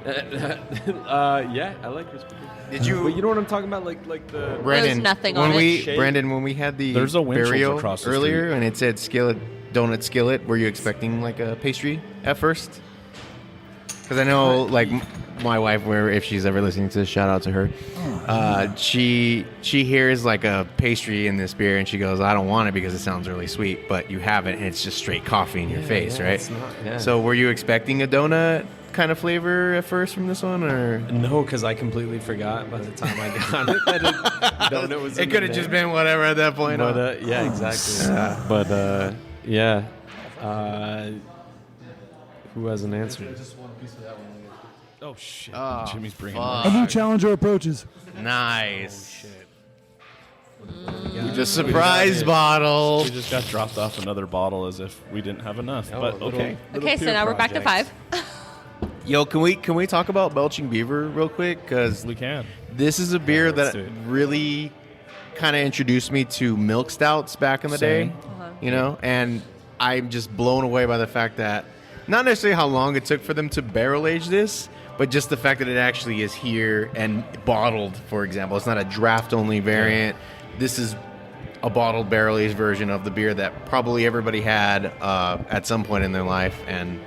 Speaker 4: Yeah, I like Krispy Kreme.
Speaker 6: Did you?
Speaker 4: But you know what I'm talking about? Like the
Speaker 6: Brandon,
Speaker 5: nothing
Speaker 6: when
Speaker 5: on it.
Speaker 6: we
Speaker 4: Shake.
Speaker 6: Brandon, when we had the
Speaker 2: There's a Winchell's
Speaker 6: burial
Speaker 2: across the
Speaker 6: earlier,
Speaker 2: street.
Speaker 6: and it said donut skillet. Were you expecting like a pastry at first? Because I know, like my wife, where if she's ever listening to this, shout out to her. She hears like a pastry in this beer, and she goes, "I don't want it because it sounds really sweet." But you have it, and it's just straight coffee in your face, right?
Speaker 4: it's not- yeah.
Speaker 6: So, were you expecting a donut kind of flavor at first from this one, or
Speaker 4: No, because I completely forgot by the time I got it that donut was.
Speaker 6: it could have just been whatever at that point?
Speaker 4: But,
Speaker 6: huh?
Speaker 4: yeah, exactly. But yeah. Who has an answer?
Speaker 2: Oh shit!
Speaker 6: Oh,
Speaker 2: Jimmy's bringing.
Speaker 6: fuck.
Speaker 3: A new challenger approaches.
Speaker 6: Nice. We just surprise bottle.
Speaker 2: We just got dropped off another bottle as if we didn't have enough.
Speaker 4: Oh,
Speaker 2: But okay.
Speaker 5: Okay, so now we're back to 5.
Speaker 6: Yo, can we talk about Belching Beaver real quick? Because
Speaker 2: We can.
Speaker 6: this is a beer
Speaker 4: let's
Speaker 6: that
Speaker 4: do it.
Speaker 6: really kind of introduced me to milk stouts back in the
Speaker 2: Same.
Speaker 6: day. You know, and I'm just blown away by the fact that not necessarily how long it took for them to barrel age this, but just the fact that it actually is here and bottled, for example. It's not a draft only variant. This is a bottled barrel aged version of the beer that probably everybody had at some point in their life, and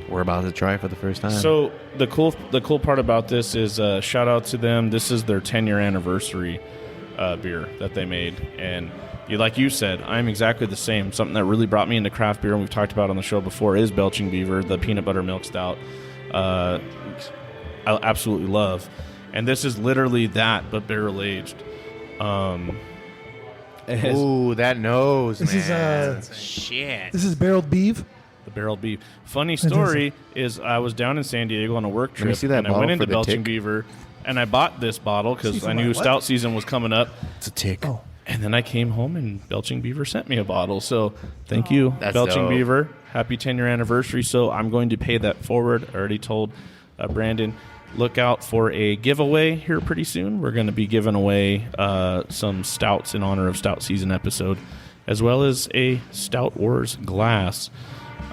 Speaker 6: we're about to try it for the first time.
Speaker 2: So the cool part about this is shout out to them. This is their 10-year anniversary beer that they made, and like you said, I'm exactly the same. Something that really brought me into craft beer, and we've talked about on the show before, is Belching Beaver, the peanut butter milk stout. I absolutely love, and this is literally that, but barrel aged.
Speaker 6: Ooh, that nose,
Speaker 3: This is,
Speaker 6: man. Shit.
Speaker 3: This is barreled beef.
Speaker 2: The barreled beef. Funny story is I was down in San Diego on a work
Speaker 6: me
Speaker 2: trip,
Speaker 6: see that
Speaker 2: and I
Speaker 6: bottle
Speaker 2: went
Speaker 6: for
Speaker 2: into
Speaker 6: the
Speaker 2: Belching
Speaker 6: tick.
Speaker 2: Beaver, and I bought this bottle
Speaker 3: See
Speaker 2: because
Speaker 3: for
Speaker 2: I
Speaker 3: my
Speaker 2: knew
Speaker 3: what?
Speaker 2: stout season was coming up.
Speaker 6: It's a tick.
Speaker 3: Oh.
Speaker 2: And then I came home, and Belching Beaver sent me a bottle. So thank you,
Speaker 6: That's
Speaker 2: Belching
Speaker 6: dope.
Speaker 2: Beaver. Happy 10-year anniversary. So I'm going to pay that forward. I already told Brandon, look out for a giveaway here pretty soon. We're going to be giving away some stouts in honor of Stout Season episode, as well as a Stout Wars glass.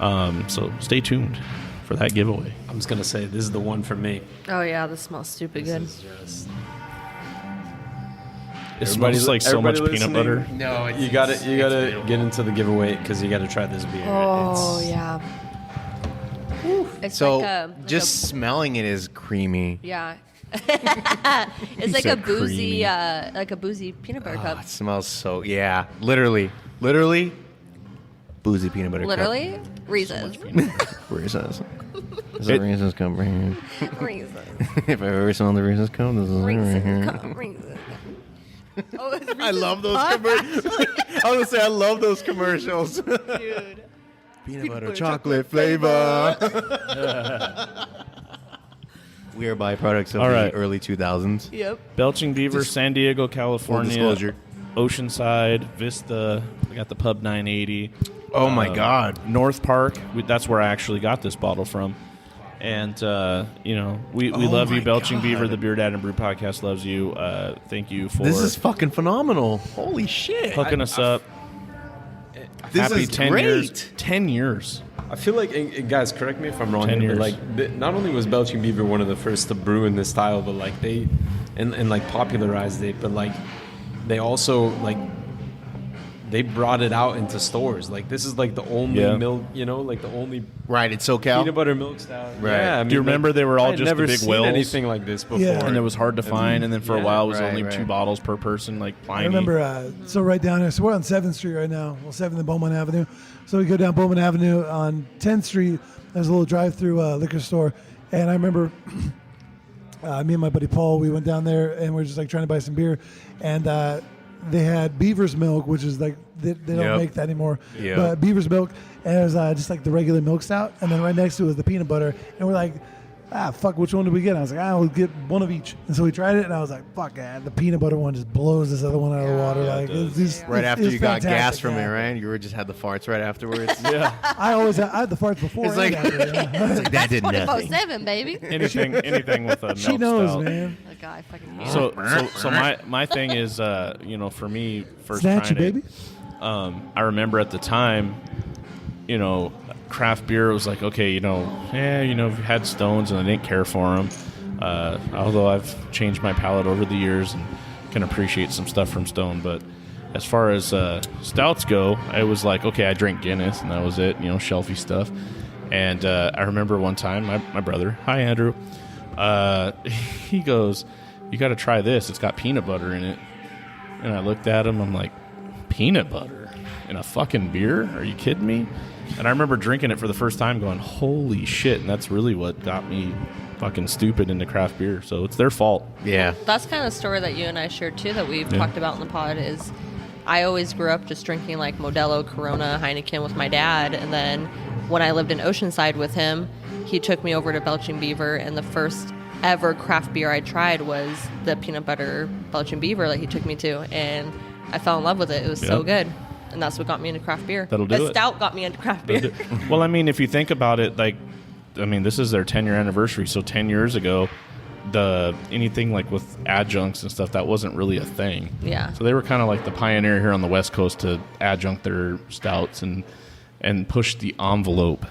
Speaker 2: So stay tuned for that giveaway.
Speaker 4: I'm just gonna say this is the one for me.
Speaker 5: Oh, yeah, this smells stupid good.
Speaker 4: This is just
Speaker 2: It smells like so much peanut butter.
Speaker 6: No,
Speaker 4: you gotta get into the giveaway because you gotta try this beer.
Speaker 5: Oh,
Speaker 4: It's-
Speaker 5: yeah. It's
Speaker 6: So
Speaker 5: like
Speaker 6: just smelling it is creamy.
Speaker 5: yeah. It's like a
Speaker 2: said
Speaker 5: boozy,
Speaker 2: creamy.
Speaker 5: peanut butter
Speaker 6: Oh,
Speaker 5: cup.
Speaker 6: it smells so, literally, boozy peanut butter
Speaker 5: Literally, Reese's.
Speaker 6: Reese's. This is Reese's cup right here.
Speaker 5: Reese's.
Speaker 6: If I ever smell the Reese's cup, this is it right
Speaker 5: Reese's
Speaker 6: here.
Speaker 5: cup. Reese's. Oh, it's
Speaker 6: I
Speaker 5: Reese's
Speaker 6: love those
Speaker 5: Puff,
Speaker 6: commercials. I was gonna say I love those commercials.
Speaker 5: dude.
Speaker 6: Peanut butter chocolate flavor. We are byproducts of
Speaker 2: All
Speaker 6: the
Speaker 2: right.
Speaker 6: early 2000s.
Speaker 5: Yep.
Speaker 2: Belching Beaver,
Speaker 6: Just
Speaker 2: San Diego,
Speaker 6: Full
Speaker 2: California.
Speaker 6: disclosure.
Speaker 2: Oceanside, Vista. We got the Pub 980.
Speaker 6: Oh my God.
Speaker 2: North Park. That's where I actually got this bottle from. And, we love you,
Speaker 6: my
Speaker 2: Belching
Speaker 6: God.
Speaker 2: Beaver. The BeerDad and Brew podcast loves you. Thank you for
Speaker 6: This is fucking phenomenal. Holy shit.
Speaker 2: hooking us up.
Speaker 6: This
Speaker 2: Happy
Speaker 6: is
Speaker 2: 10
Speaker 6: great.
Speaker 2: years. 10 years.
Speaker 4: I feel like, and guys, correct me if I'm wrong,
Speaker 2: 10
Speaker 4: here, but
Speaker 2: years.
Speaker 4: like, not only was Belching Beaver one of the first to brew in this style, but like they, and like popularized it, but like they also like they brought it out into stores. Like this is like the only milk, like the only
Speaker 6: Right, it's SoCal.
Speaker 4: peanut butter milk stout.
Speaker 6: Right.
Speaker 4: Yeah, I mean,
Speaker 2: Do you remember they were all
Speaker 4: I'd
Speaker 2: just
Speaker 4: never
Speaker 2: the big
Speaker 4: seen
Speaker 2: wells?
Speaker 4: anything like this before.
Speaker 3: Yeah.
Speaker 2: And it was hard to find, and then for a
Speaker 4: yeah,
Speaker 2: while it was
Speaker 6: right,
Speaker 2: only
Speaker 6: right.
Speaker 2: 2 bottles per person, like
Speaker 3: I
Speaker 2: Pliny.
Speaker 3: remember, so right down here, so we're on 7th Street right now. Well, 7th and Beaumont Avenue. So we go down Beaumont Avenue on 10th Street. There's a little drive-through liquor store. And I remember me and my buddy Paul, we went down there and we are just like trying to buy some beer. And they had Beaver's milk, which is like, they don't
Speaker 6: Yep.
Speaker 3: make that anymore.
Speaker 6: Yep.
Speaker 3: But Beaver's milk, and it was just like the regular milk stout. And then right next to it was the peanut butter. And we're like, fuck, which one did we get? And I was like, we'll get one of each. And so we tried it, and I was like, fuck, the peanat butter one just blows this other one out of the water.
Speaker 2: Yeah,
Speaker 3: like,
Speaker 2: it does.
Speaker 3: it's
Speaker 6: Right after you got gas
Speaker 3: fantastic,
Speaker 6: from it,
Speaker 3: yeah.
Speaker 6: right? You were just had the farts right afterwards.
Speaker 2: Yeah.
Speaker 3: I had the farts before.
Speaker 6: It's
Speaker 3: and
Speaker 6: like,
Speaker 3: after, yeah.
Speaker 6: it's like that did nothing.
Speaker 5: 24/7, baby.
Speaker 2: anything with a milk
Speaker 3: She knows,
Speaker 2: stout.
Speaker 3: man.
Speaker 5: The guy fucking hates
Speaker 2: So my thing is, for me, first
Speaker 3: Snatch you,
Speaker 2: trying it,
Speaker 3: baby.
Speaker 2: I remember at the time, craft beer was like, okay, we've had Stones and I didn't care for them. Although I've changed my palate over the years and can appreciate some stuff from Stone. But as far as stouts go, I was like, okay, I drink Guinness and that was it, shelfy stuff. And I remember one time, my brother, hi Andrew, he goes, you got to try this. It's got peanut butter in it. And I looked at him, I'm like, peanut butter in a fucking beer? Are you kidding me? And I remember drinking it for the first time going, holy shit. And that's really what got me fucking stupid into craft beer. So it's their fault.
Speaker 6: Yeah.
Speaker 5: That's kind of the story that you and I shared too that we've talked about in the pod is I always grew up just drinking like Modelo, Corona, Heineken with my dad. And then when I lived in Oceanside with him, he took me over to Belching Beaver, and the first ever craft beer I tried was the peanut butter Belching Beaver that he took me to. And I fell in love with it. It was so good. And that's what got me into craft beer.
Speaker 2: That'll do
Speaker 5: the
Speaker 2: it.
Speaker 5: stout got me into craft beer.
Speaker 2: Well, I mean, if you think about it, this is their 10-year anniversary. So 10 years ago, anything like with adjuncts and stuff, that wasn't really a thing.
Speaker 5: Yeah.
Speaker 2: So they were kind of like the pioneer here on the West Coast to adjunct their stouts and push the envelope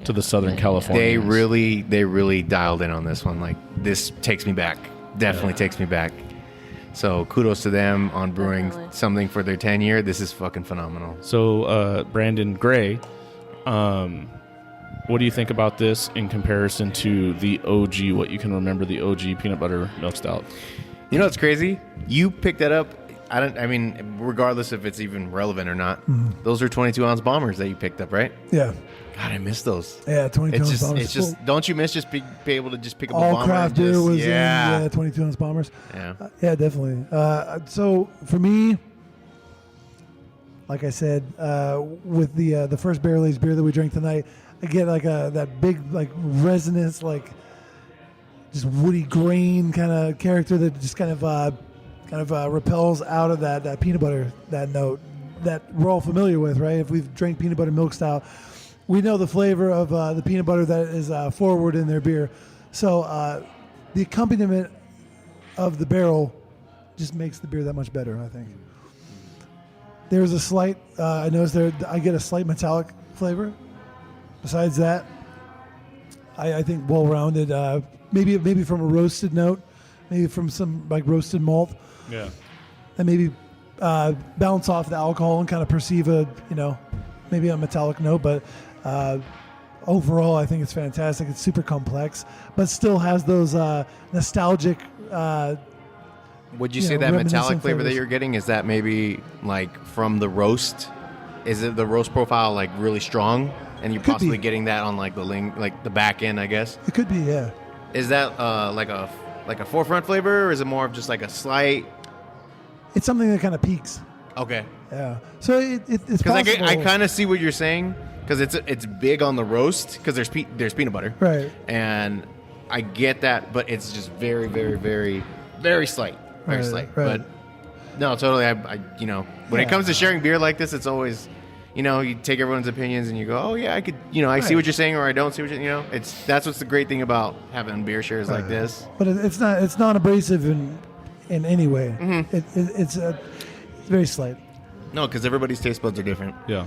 Speaker 2: to the Southern California.
Speaker 6: They really dialed in on this one. Like, this takes me back. Definitely takes me back. So kudos to them on brewing something for their 10-year. This is fucking phenomenal.
Speaker 2: So, Brandan Gray, what do you think about this in comparison to the OG, what you can remember, the OG peanut butter milk stout?
Speaker 6: You know what's crazy? You picked that up. Regardless if it's even relevant or not, those are 22-ounce bombers that you picked up, right?
Speaker 3: Yeah.
Speaker 6: God, I miss those.
Speaker 3: Yeah, 22 ounce bombers.
Speaker 6: It's just, don't you miss just be able to just pick up a
Speaker 3: all
Speaker 6: bomber?
Speaker 3: craft beer was
Speaker 6: yeah.
Speaker 3: in 22 ounce bombers.
Speaker 6: Yeah.
Speaker 3: Yeah, definitely. So for me, like I said, with the first barrel aged beer that we drank tonight, I get like that big like resonance, like just woody grain kind of character that just kind of repels out of that peanut butter, that note that we're all familiar with, right? If we've drank peanut butter milk stout, we know the flavor of the peanut butter that is forward in their beer. So the accompaniment of the barrel just makes the beer that much better, I think. There's a slight, I noticed I get a slight metallic flavor. Besides that, I think well-rounded, maybe from a roasted note, maybe from some like roasted malt.
Speaker 2: Yeah.
Speaker 3: And maybe bounce off the alcohol and kind of perceive maybe a metallic note, but overall, I think it's fantastic. It's super complex, but still has those nostalgic.
Speaker 6: Would you say that metallic
Speaker 3: reminiscent
Speaker 6: flavor that
Speaker 3: flavors.
Speaker 6: you're getting, is that maybe like from the roast? Is it the roast profile like really strong, and you're
Speaker 3: Could
Speaker 6: possibly
Speaker 3: be.
Speaker 6: getting that on like the back end, I guess?
Speaker 3: It could be, yeah.
Speaker 6: Is that like a forefront flavor, or is it more of just like a slight?
Speaker 3: It's something that kind of peaks.
Speaker 6: Okay.
Speaker 3: Yeah. So it's
Speaker 6: Because
Speaker 3: possible.
Speaker 6: I kind of see what you're saying, because it's big on the roast, because there's peanut butter,
Speaker 3: Right.
Speaker 6: and I get that, but it's just very, very, very, very slight, very
Speaker 3: Right,
Speaker 6: slight.
Speaker 3: right.
Speaker 6: But no, totally. I when it
Speaker 3: Yeah.
Speaker 6: comes to sharing beer like this, it's always, you take everyone's opinions and you go, oh yeah, I could, I see
Speaker 3: Right.
Speaker 6: what you're saying, or I don't see what that's what's the great thing about having beer shares like this.
Speaker 3: But it's not abrasive in any way.
Speaker 6: Mm-hmm.
Speaker 3: It's very slight.
Speaker 6: No, because everybody's taste buds are different.
Speaker 2: Yeah.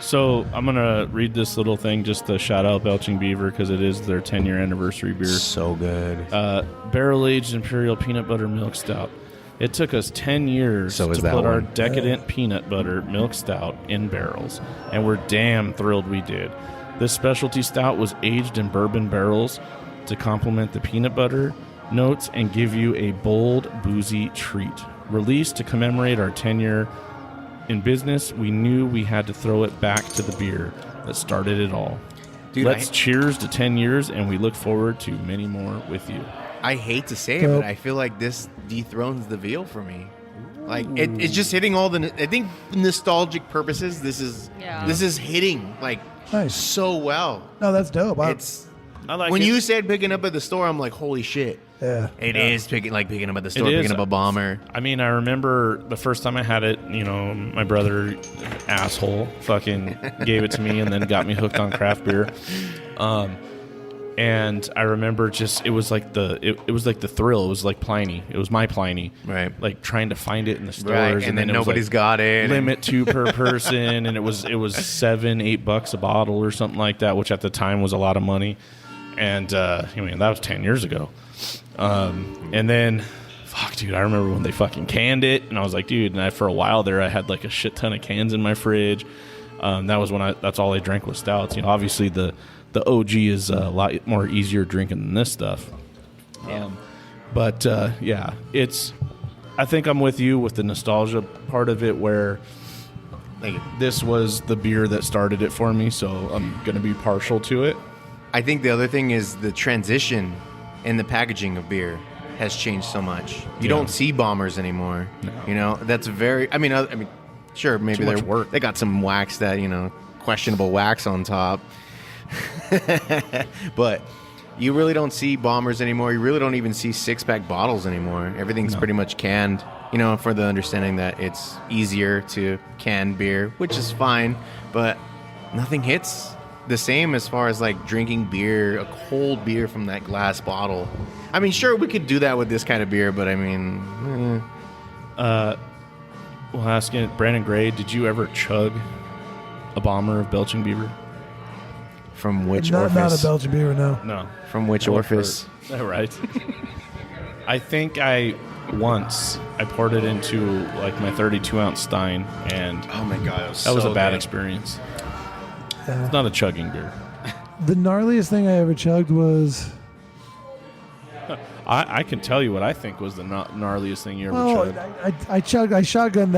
Speaker 2: So I'm going to read this little thing just to shout out Belching Beaver because it is their 10-year anniversary beer.
Speaker 6: So good.
Speaker 2: Barrel-aged Imperial Peanut Butter Milk Stout. It took us 10 years
Speaker 6: So is
Speaker 2: to
Speaker 6: that
Speaker 2: put our
Speaker 6: one.
Speaker 2: decadent peanut butter milk stout in barrels, and we're damn thrilled we did. This specialty stout was aged in bourbon barrels to complement the peanut butter notes and give you a bold, boozy treat. Released to commemorate our tenure in business, we knew we had to throw it back to the beer that started it all.
Speaker 6: Dude,
Speaker 2: Let's cheers to 10 years, and we look forward to many more with you.
Speaker 6: I hate to say it, but I feel like this dethrones the veal for me. Like it's just hitting all the. I think nostalgic purposes. This is hitting like
Speaker 3: Nice.
Speaker 6: so well.
Speaker 3: No, that's dope.
Speaker 6: It's
Speaker 2: I like
Speaker 6: when
Speaker 2: it.
Speaker 6: you said picking up at the store, I'm like, holy shit.
Speaker 3: Yeah.
Speaker 6: It is picking up at the store,
Speaker 2: It is.
Speaker 6: picking up a bomber.
Speaker 2: I mean, I remember the first time I had it, you know, my brother, asshole, fucking gave it to me and then got me hooked on craft beer. And I remember just, it was like it was like the thrill. It was like Pliny. It was my Pliny.
Speaker 6: Right.
Speaker 2: Like trying to find it in the stores.
Speaker 6: Right, and then
Speaker 2: it was
Speaker 6: nobody's
Speaker 2: like
Speaker 6: got it.
Speaker 2: Limit 2 per person. And it was $7-8 a bottle or something like that, which at the time was a lot of money. And, I mean, that was 10 years ago. And then, fuck, dude, I remember when they fucking canned it, and I was like, dude, and for a while there, I had like a shit ton of cans in my fridge. That was when that's all I drank was stouts. You know, obviously the OG is a lot more easier drinking than this stuff.
Speaker 6: Yeah.
Speaker 2: But yeah, I think I'm with you with the nostalgia part of it, where
Speaker 6: Thank you.
Speaker 2: this was the beer that started it for me, so I'm gonna be partial to it.
Speaker 6: I think the other thing is the transition in the packaging of beer has changed so much. You don't see bombers anymore.
Speaker 2: No.
Speaker 6: You know, that's very. I mean, sure, maybe
Speaker 2: Too much work.
Speaker 6: They got some wax that questionable wax on top, but you really don't see bombers anymore. You really don't even see 6-pack bottles anymore. Everything's pretty much canned. You know, for the understanding that it's easier to can beer, which is fine, but nothing hits the same as far as like drinking beer, a cold beer from that glass bottle. I mean, sure, we could do that with this kind of beer, but I mean,
Speaker 2: Well, asking Brandon Gray, did you ever chug a bomber of Belching Beaver?
Speaker 6: from which
Speaker 3: Not a
Speaker 6: orifice?
Speaker 3: Belgian beer, no.
Speaker 2: No.
Speaker 6: From which
Speaker 2: That would
Speaker 6: orifice?
Speaker 2: hurt. Right. I think I poured it into like my 32-ounce Stein, and
Speaker 6: Oh my god,
Speaker 2: that was a bad experience.
Speaker 3: Yeah.
Speaker 2: It's not a chugging beer.
Speaker 3: The gnarliest thing I ever chugged was
Speaker 2: I can tell you what I think was the gnarliest thing you ever
Speaker 3: I shotgunned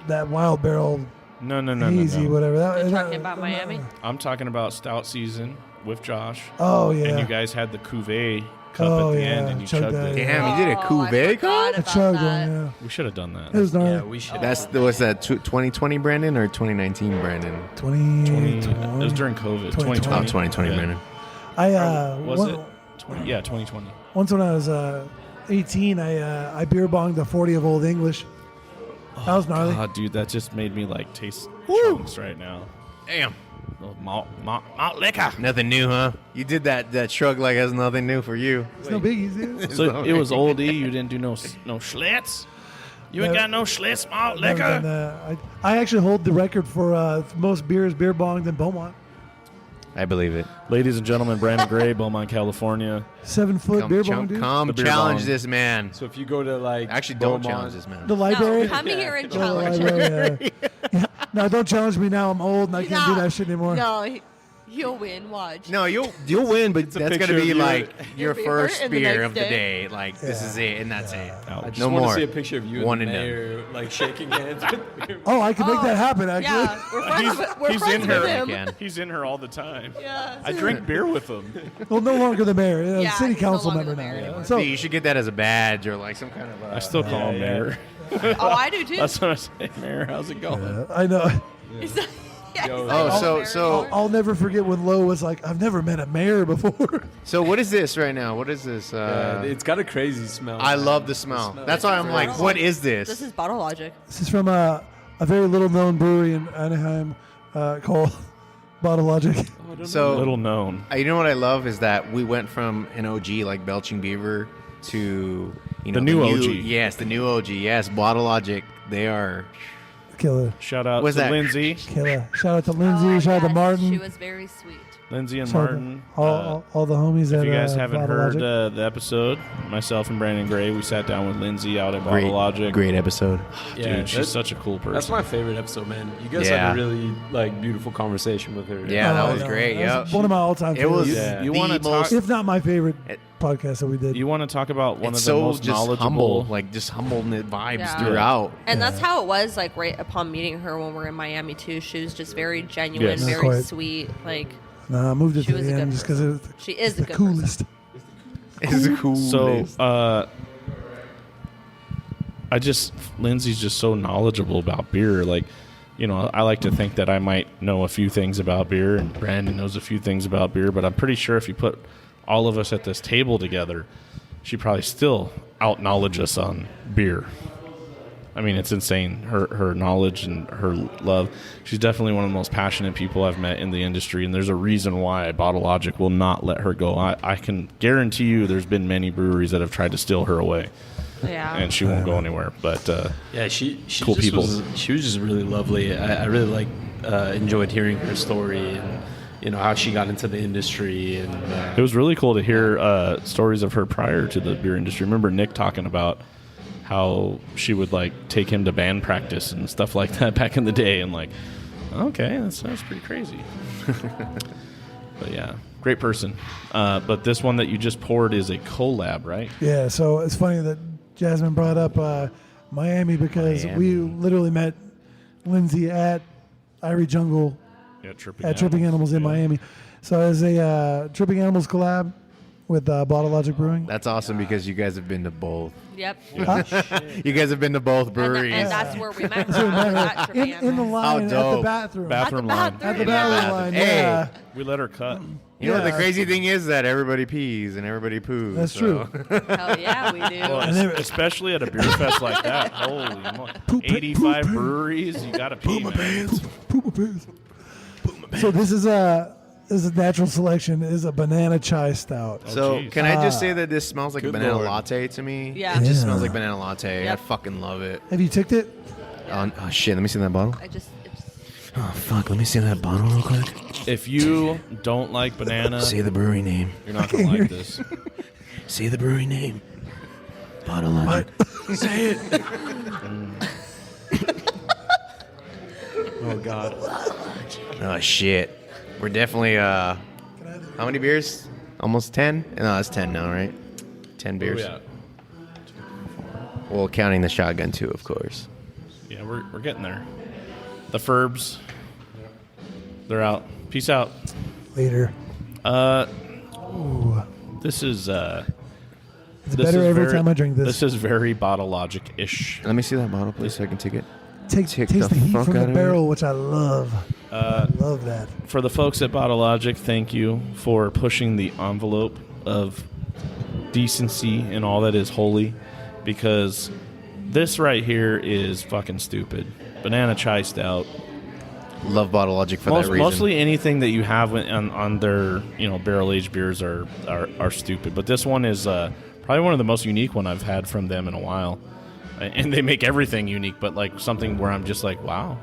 Speaker 3: that wild barrel
Speaker 2: No.
Speaker 3: easy whatever.
Speaker 5: You're talking about Miami?
Speaker 2: I'm talking about Stout Season with Josh.
Speaker 3: Oh yeah.
Speaker 2: And you guys had the cuvee cup
Speaker 3: Oh,
Speaker 2: at the
Speaker 3: yeah,
Speaker 2: end, and you
Speaker 3: chugged
Speaker 2: chugged
Speaker 3: that,
Speaker 2: it.
Speaker 3: yeah.
Speaker 6: Damn, you did a cuvee cup?
Speaker 3: I chugged one. Yeah.
Speaker 2: We should have done that.
Speaker 3: It was gnarly.
Speaker 4: Yeah, we should.
Speaker 6: Was that 2020 Brandon or 2019 Brandon?
Speaker 3: 2021.
Speaker 2: It was during COVID.
Speaker 3: 2020.
Speaker 2: 2020.
Speaker 6: Oh, 2020
Speaker 2: Yeah.
Speaker 6: Brandon.
Speaker 2: Was
Speaker 3: one-
Speaker 2: it? 2020.
Speaker 3: Once when I was 18, I beer bonged a 40 of Old English. That was gnarly.
Speaker 2: God, dude, that just made me like taste chunks right now.
Speaker 6: Damn.
Speaker 2: Oh, malt liquor.
Speaker 6: Nothing new, huh? You did that shrug like that's nothing new for you.
Speaker 3: It's no biggies, dude.
Speaker 2: So it was oldie. You didn't do no Schlitz. You ain't
Speaker 3: Never-
Speaker 2: got no Schlitz malt
Speaker 3: Never done
Speaker 2: liquor.
Speaker 3: that. I actually hold the record for most beers beer bonged in Beaumont.
Speaker 6: I believe it.
Speaker 2: Ladies and gentlemen, Brandon Gray, Beaumont, California.
Speaker 3: 7-foot beer bong, dude.
Speaker 6: Come
Speaker 2: The beer
Speaker 6: challenge
Speaker 2: bong.
Speaker 6: this man.
Speaker 4: So if you go to like
Speaker 6: Actually, don't
Speaker 4: Beaumont-
Speaker 6: challenge this man.
Speaker 3: The library.
Speaker 5: No, come here and
Speaker 3: The
Speaker 5: challenge
Speaker 3: library, yeah. No, don't challenge me now. I'm old and I can't do that shit anymore.
Speaker 5: No, he'll win. Watch.
Speaker 6: No, you'll win, but that's
Speaker 2: picture
Speaker 6: gonna be
Speaker 2: of you.
Speaker 6: like your
Speaker 5: Your beer
Speaker 6: first
Speaker 5: and the
Speaker 6: beer
Speaker 5: next
Speaker 6: of the
Speaker 5: day.
Speaker 6: day. Like this is it, and that's it.
Speaker 2: Ouch.
Speaker 4: I just
Speaker 6: No
Speaker 4: want
Speaker 6: more.
Speaker 4: to see a picture of you
Speaker 6: One
Speaker 4: and the
Speaker 6: and done.
Speaker 4: mayor like shaking hands with beer.
Speaker 3: Oh, I can make that happen, actually.
Speaker 5: Yeah, we're friends. We're
Speaker 2: he's
Speaker 5: friends
Speaker 2: in
Speaker 5: with
Speaker 2: her.
Speaker 5: him.
Speaker 6: Can.
Speaker 2: He's in her all the time.
Speaker 5: Yeah.
Speaker 2: I drink beer with him.
Speaker 3: Well, no longer the mayor.
Speaker 5: Yeah,
Speaker 3: City
Speaker 5: he's no
Speaker 3: council
Speaker 5: longer
Speaker 3: member
Speaker 5: the mayor
Speaker 3: now.
Speaker 5: anymore.
Speaker 3: So,
Speaker 6: See, you should get that as a badge or like some kind of.
Speaker 2: I still call him mayor.
Speaker 5: Oh, I do too.
Speaker 2: That's what I say, mayor. How's it going?
Speaker 3: I know.
Speaker 5: Yeah,
Speaker 4: Yo,
Speaker 5: he's
Speaker 6: Oh,
Speaker 5: like,
Speaker 6: so-
Speaker 5: very
Speaker 6: so-
Speaker 5: hard.
Speaker 3: I'll never forget when Lowe was like, I've never met a mayor before.
Speaker 6: So what is this right now? What is this?
Speaker 4: It's got a crazy smell.
Speaker 6: I
Speaker 4: man.
Speaker 6: love the smell. That's why I'm like, what is
Speaker 5: This
Speaker 6: this?
Speaker 5: is Bottle Logic.
Speaker 3: This is from a very little known brewery in Anaheim called Bottle Logic.
Speaker 6: So
Speaker 2: Little known.
Speaker 6: you know what I love is that we went from an OG like Belching Beaver to
Speaker 2: The new OG.
Speaker 6: Yes, the new OG. Yes, Bottle Logic. They are.
Speaker 3: Killer.
Speaker 2: Shout out
Speaker 6: What's
Speaker 2: to
Speaker 6: that?
Speaker 2: Lindsay.
Speaker 3: Killer. Shout out to Lindsay.
Speaker 5: Oh,
Speaker 3: shout out to
Speaker 5: yes,
Speaker 3: Martin.
Speaker 5: She was very sweet.
Speaker 2: Lindsay and
Speaker 3: So
Speaker 2: Martin.
Speaker 3: all the homies
Speaker 2: If
Speaker 3: at
Speaker 2: you guys haven't heard
Speaker 3: Logic.
Speaker 2: the episode, myself and Brandon Gray, we sat down with Lindsay out at Bottle Logic.
Speaker 6: Great episode.
Speaker 2: Dude, she's such a cool person.
Speaker 4: That's my favorite episode, man. You guys
Speaker 6: Yeah.
Speaker 4: had a really beautiful conversation with her.
Speaker 6: Yeah, that
Speaker 3: Oh,
Speaker 6: was
Speaker 3: yeah.
Speaker 6: great.
Speaker 3: That was
Speaker 6: Yeah,
Speaker 3: one of my all-time
Speaker 6: it was.
Speaker 3: favorites.
Speaker 4: Yeah.
Speaker 2: You
Speaker 6: the
Speaker 2: wanna talk-
Speaker 6: most-
Speaker 3: If not my favorite podcast that we did.
Speaker 2: You want to talk about one
Speaker 6: It's
Speaker 2: of the
Speaker 6: so
Speaker 2: most
Speaker 6: just
Speaker 2: knowledgeable...
Speaker 6: humble, like just humble vibes
Speaker 5: Yeah.
Speaker 6: throughout.
Speaker 5: And that's how it was, like, right upon meeting her when we were in Miami, too. She was just very genuine,
Speaker 2: Yes.
Speaker 5: very
Speaker 3: Quite.
Speaker 5: sweet. Like,
Speaker 3: Nah, I moved it
Speaker 5: She
Speaker 3: to
Speaker 5: was
Speaker 3: the
Speaker 5: a good
Speaker 3: end just because
Speaker 5: she is
Speaker 3: it's
Speaker 5: a
Speaker 3: the
Speaker 5: good
Speaker 3: coolest.
Speaker 6: It's cool.
Speaker 2: So, Lindsay's just so knowledgeable about beer. Like, you know, I like to think that I might know a few things about beer, and Brandon knows a few things about beer, but I'm pretty sure if you put all of us at this table together, she probably still out-knowledge us on beer. I mean, it's insane, her knowledge and her love. She's definitely one of the most passionate people I've met in the industry, and there's a reason why Bottle Logic will not let her go. I can guarantee you there's been many breweries that have tried to steal her away,
Speaker 5: yeah.
Speaker 2: and she won't go anywhere. But
Speaker 4: Yeah, she
Speaker 2: Cool
Speaker 4: just
Speaker 2: people.
Speaker 4: She was just really lovely. I really enjoyed hearing her story and how she got into the industry and
Speaker 2: it was really cool to hear stories of her prior to the beer industry. Remember Nick talking about how she would like take him to band practice and stuff like that back in the day, and like, okay, that's pretty crazy. But yeah, great person. But this one that you just poured is a collab, right?
Speaker 3: Yeah, so it's funny that Jasmine brought up Miami because we literally met Lindsay at Irie Jungle
Speaker 2: Yeah,
Speaker 3: at Tripping Animals in Miami. So as a Tripping Animals collab with Bottle Logic Brewing.
Speaker 6: That's awesome because you guys have been to both.
Speaker 5: Yep.
Speaker 6: You guys have been to both breweries.
Speaker 5: And that's where we met her. at Tripping
Speaker 3: in the
Speaker 5: Animals.
Speaker 3: line at the
Speaker 6: dope.
Speaker 3: bathroom.
Speaker 2: Bathroom line.
Speaker 3: At the bathroom line,
Speaker 6: Hey.
Speaker 3: yeah.
Speaker 2: We let her cut.
Speaker 6: You know, the
Speaker 3: Yeah.
Speaker 6: crazy thing is that everybody pees and everybody poos.
Speaker 3: That's
Speaker 6: so.
Speaker 3: true.
Speaker 5: Hell yeah, we do.
Speaker 2: Well,
Speaker 3: And they-
Speaker 2: especially at a beer fest like that. Holy moly. 85 breweries, you got to pee, man.
Speaker 3: Poop my pants. So this is a natural selection. Is a banana chai stout.
Speaker 6: So
Speaker 2: geez.
Speaker 6: can I just say that this smells like a
Speaker 2: Good
Speaker 6: banana
Speaker 2: Lord.
Speaker 6: latte to me?
Speaker 5: Yeah.
Speaker 6: It just
Speaker 3: Yeah.
Speaker 6: smells like banana latte.
Speaker 5: Yep.
Speaker 6: I fucking love it.
Speaker 3: Have you ticked it?
Speaker 6: Oh shit, let me see that bottle.
Speaker 5: It's
Speaker 6: Oh fuck, let me see that bottle real quick.
Speaker 2: If you don't like banana,
Speaker 6: Say the brewery name.
Speaker 2: you're not going to like this.
Speaker 6: Say the brewery name. Bottle Logic.
Speaker 4: say it. Oh God.
Speaker 6: Oh shit. We're definitely how many beers? Almost 10? No, it's 10 now, right? 10 beers.
Speaker 2: Oh,
Speaker 6: Well, counting the shotgun too, of course.
Speaker 2: yeah, we're getting there. The Furbs, they're out. Peace out.
Speaker 3: Later.
Speaker 2: This is
Speaker 3: It's better every time I drink this.
Speaker 2: This is very Bottle Logic-ish.
Speaker 6: Let me see that bottle, please, so I can take it.
Speaker 3: Taste
Speaker 6: Take
Speaker 3: the
Speaker 6: the
Speaker 3: heat
Speaker 6: fuck
Speaker 3: from the
Speaker 6: out of
Speaker 3: barrel, which I love. Love that.
Speaker 2: For the folks at Bottle Logic, thank you for pushing the envelope of decency and all that is holy, because this right here is fucking stupid. Banana chai stout.
Speaker 6: Love Bottle Logic for that reason.
Speaker 2: Mostly anything that you have on their barrel aged beers are stupid, but this one is probably one of the most unique one I've had from them in a while. And they make everything unique, but like something where I'm just like, wow.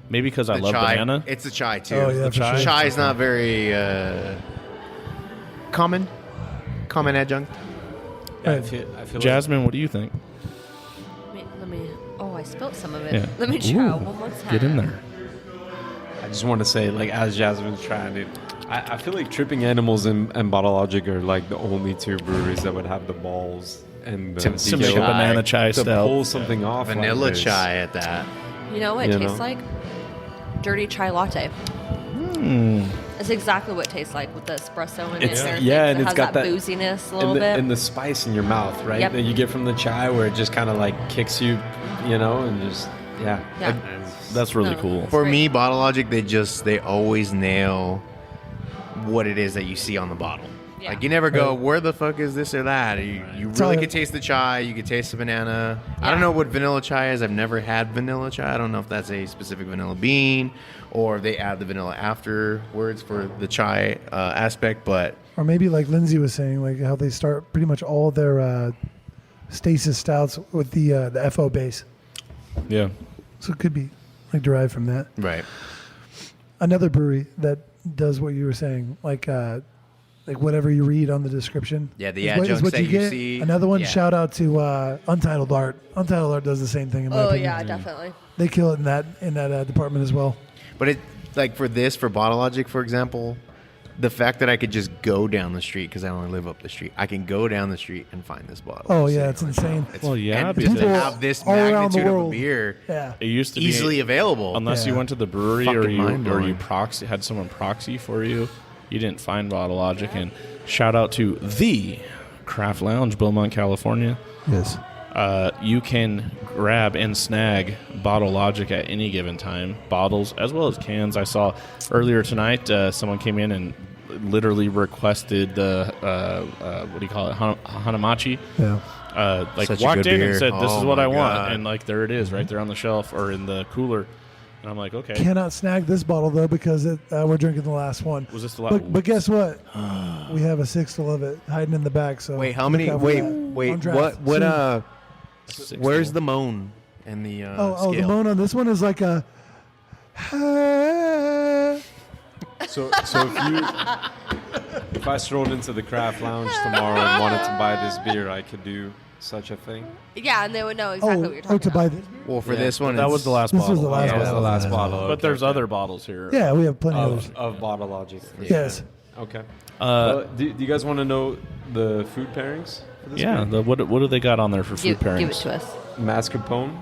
Speaker 2: Maybe because I
Speaker 6: The
Speaker 2: love
Speaker 6: chai.
Speaker 2: banana.
Speaker 6: It's the chai too.
Speaker 3: Oh, yeah,
Speaker 6: The
Speaker 3: for sure.
Speaker 6: chai is not very common adjunct.
Speaker 4: Yeah, I
Speaker 3: Right.
Speaker 4: feel like
Speaker 2: Jasmine, what do you think?
Speaker 5: let me. Oh, I spilled some of it.
Speaker 2: Yeah.
Speaker 5: Let me try one more time.
Speaker 2: Get in there.
Speaker 4: I just want to say, like, as Jasmine's trying it, I feel like Tripping Animals and Bottle Logic are like the only two breweries that would have the balls and the
Speaker 6: To
Speaker 2: make a
Speaker 6: chai.
Speaker 2: banana chai
Speaker 4: to
Speaker 2: stout.
Speaker 4: pull something off. like
Speaker 6: Vanilla
Speaker 4: this.
Speaker 6: chai at that.
Speaker 5: You know what it
Speaker 4: You
Speaker 5: tastes
Speaker 4: know?
Speaker 5: like? Dirty chai latte.
Speaker 2: Hmm.
Speaker 5: It's exactly what it tastes like with the espresso in
Speaker 4: It's-
Speaker 5: it. And
Speaker 4: yeah,
Speaker 5: everything.
Speaker 4: and
Speaker 5: It
Speaker 4: it's
Speaker 5: has
Speaker 4: got
Speaker 5: that
Speaker 4: that-
Speaker 5: booziness a little
Speaker 4: And the,
Speaker 5: bit.
Speaker 4: and the spice in your mouth, right?
Speaker 5: Yep.
Speaker 4: That you get from the chai, where it just kind of like kicks you, and just
Speaker 5: Yeah.
Speaker 2: That's really
Speaker 5: No.
Speaker 2: cool.
Speaker 6: For
Speaker 5: Great.
Speaker 6: me, Bottle Logic, they always nail what it is that you see on the bottle.
Speaker 5: Yeah.
Speaker 6: Like you never go, where the fuck is this or that? You
Speaker 3: all
Speaker 6: really
Speaker 3: it-
Speaker 6: could taste the chai. You could taste the banana. I
Speaker 5: Yeah.
Speaker 6: don't know what vanilla chai is. I've never had vanilla chai. I don't know if that's a specific vanilla bean or if they add the vanilla afterwards for the chai aspect. But
Speaker 3: Or maybe like Lindsay was saying, like how they start pretty much all their stasis stouts with the FO base.
Speaker 2: Yeah.
Speaker 3: So it could be like derived from that.
Speaker 6: right,
Speaker 3: Another brewery that does what you were saying, like whatever you read on the description.
Speaker 6: Yeah, the
Speaker 3: is what
Speaker 6: adjuncts that
Speaker 3: you
Speaker 6: you
Speaker 3: get.
Speaker 6: see.
Speaker 3: Another one.
Speaker 6: Yeah.
Speaker 3: Shout out to Untitled Art. Untitled Art does the same thing in my
Speaker 5: Oh
Speaker 3: opinion.
Speaker 5: yeah, definitely.
Speaker 3: They kill it in that department as well.
Speaker 6: But it like for Bottle Logic, for example, the fact that I could just go down the street because I only live up the street, I can go down the street and find this bottle.
Speaker 3: Oh yeah, it's insane.
Speaker 2: Well, yeah,
Speaker 6: and
Speaker 2: because
Speaker 6: to have this
Speaker 3: all around the
Speaker 6: magnitude of a
Speaker 3: world.
Speaker 6: beer
Speaker 3: Yeah.
Speaker 2: it used to
Speaker 6: easily
Speaker 2: be
Speaker 6: available.
Speaker 2: unless you
Speaker 3: Yeah.
Speaker 2: went to the brewery or
Speaker 6: Fucking
Speaker 2: you
Speaker 6: mind-blowing.
Speaker 2: had someone proxy for you. You didn't find Bottle Logic. And shout out to the Craft Lounge, Beaumont, California.
Speaker 3: Yes.
Speaker 2: You can grab and snag Bottle Logic at any given time, bottles as well as cans. I saw earlier tonight someone came in and literally requested the what do you call it, Hanamachi.
Speaker 3: Yeah.
Speaker 2: Like
Speaker 6: Such a
Speaker 2: walked
Speaker 6: good
Speaker 2: in
Speaker 6: beer.
Speaker 2: and said, "This is
Speaker 6: Oh
Speaker 2: what
Speaker 6: my
Speaker 2: I want,"
Speaker 6: God.
Speaker 2: and like there it is, right there on the shelf or in the cooler. And I'm like, okay,
Speaker 3: Cannot snag this bottle though because we're drinking the last one.
Speaker 2: was this the last?
Speaker 3: But guess what? We have a sixtel of it hiding in the back. So
Speaker 6: Wait, how
Speaker 3: look
Speaker 6: many?
Speaker 3: out for
Speaker 6: Wait,
Speaker 3: that. On
Speaker 6: wait.
Speaker 3: draft
Speaker 6: What?
Speaker 3: soon.
Speaker 6: Where's the moan and the
Speaker 3: Oh, the
Speaker 6: scale?
Speaker 3: moan on this one is like a.
Speaker 4: So if I strolled into the craft lounge tomorrow and wanted to buy this beer, I could do such a thing.
Speaker 5: Yeah, and they would know exactly what you're talking
Speaker 3: to buy
Speaker 5: about.
Speaker 3: this.
Speaker 6: Well, for
Speaker 4: Yeah,
Speaker 6: this one,
Speaker 2: that
Speaker 6: it's-
Speaker 2: was the last
Speaker 3: This
Speaker 2: bottle.
Speaker 3: was the last
Speaker 4: That was
Speaker 3: one.
Speaker 4: the last bottle.
Speaker 2: But
Speaker 4: okay,
Speaker 2: there's
Speaker 4: okay.
Speaker 2: other bottles here.
Speaker 3: Yeah, we have plenty of those.
Speaker 4: of Bottle Logic.
Speaker 3: Yes.
Speaker 4: Okay. Do you guys want to know the food pairings for this
Speaker 2: Yeah.
Speaker 4: beer?
Speaker 2: What do they got on there for food pairings?
Speaker 5: Give it to us.
Speaker 4: Mascarpone,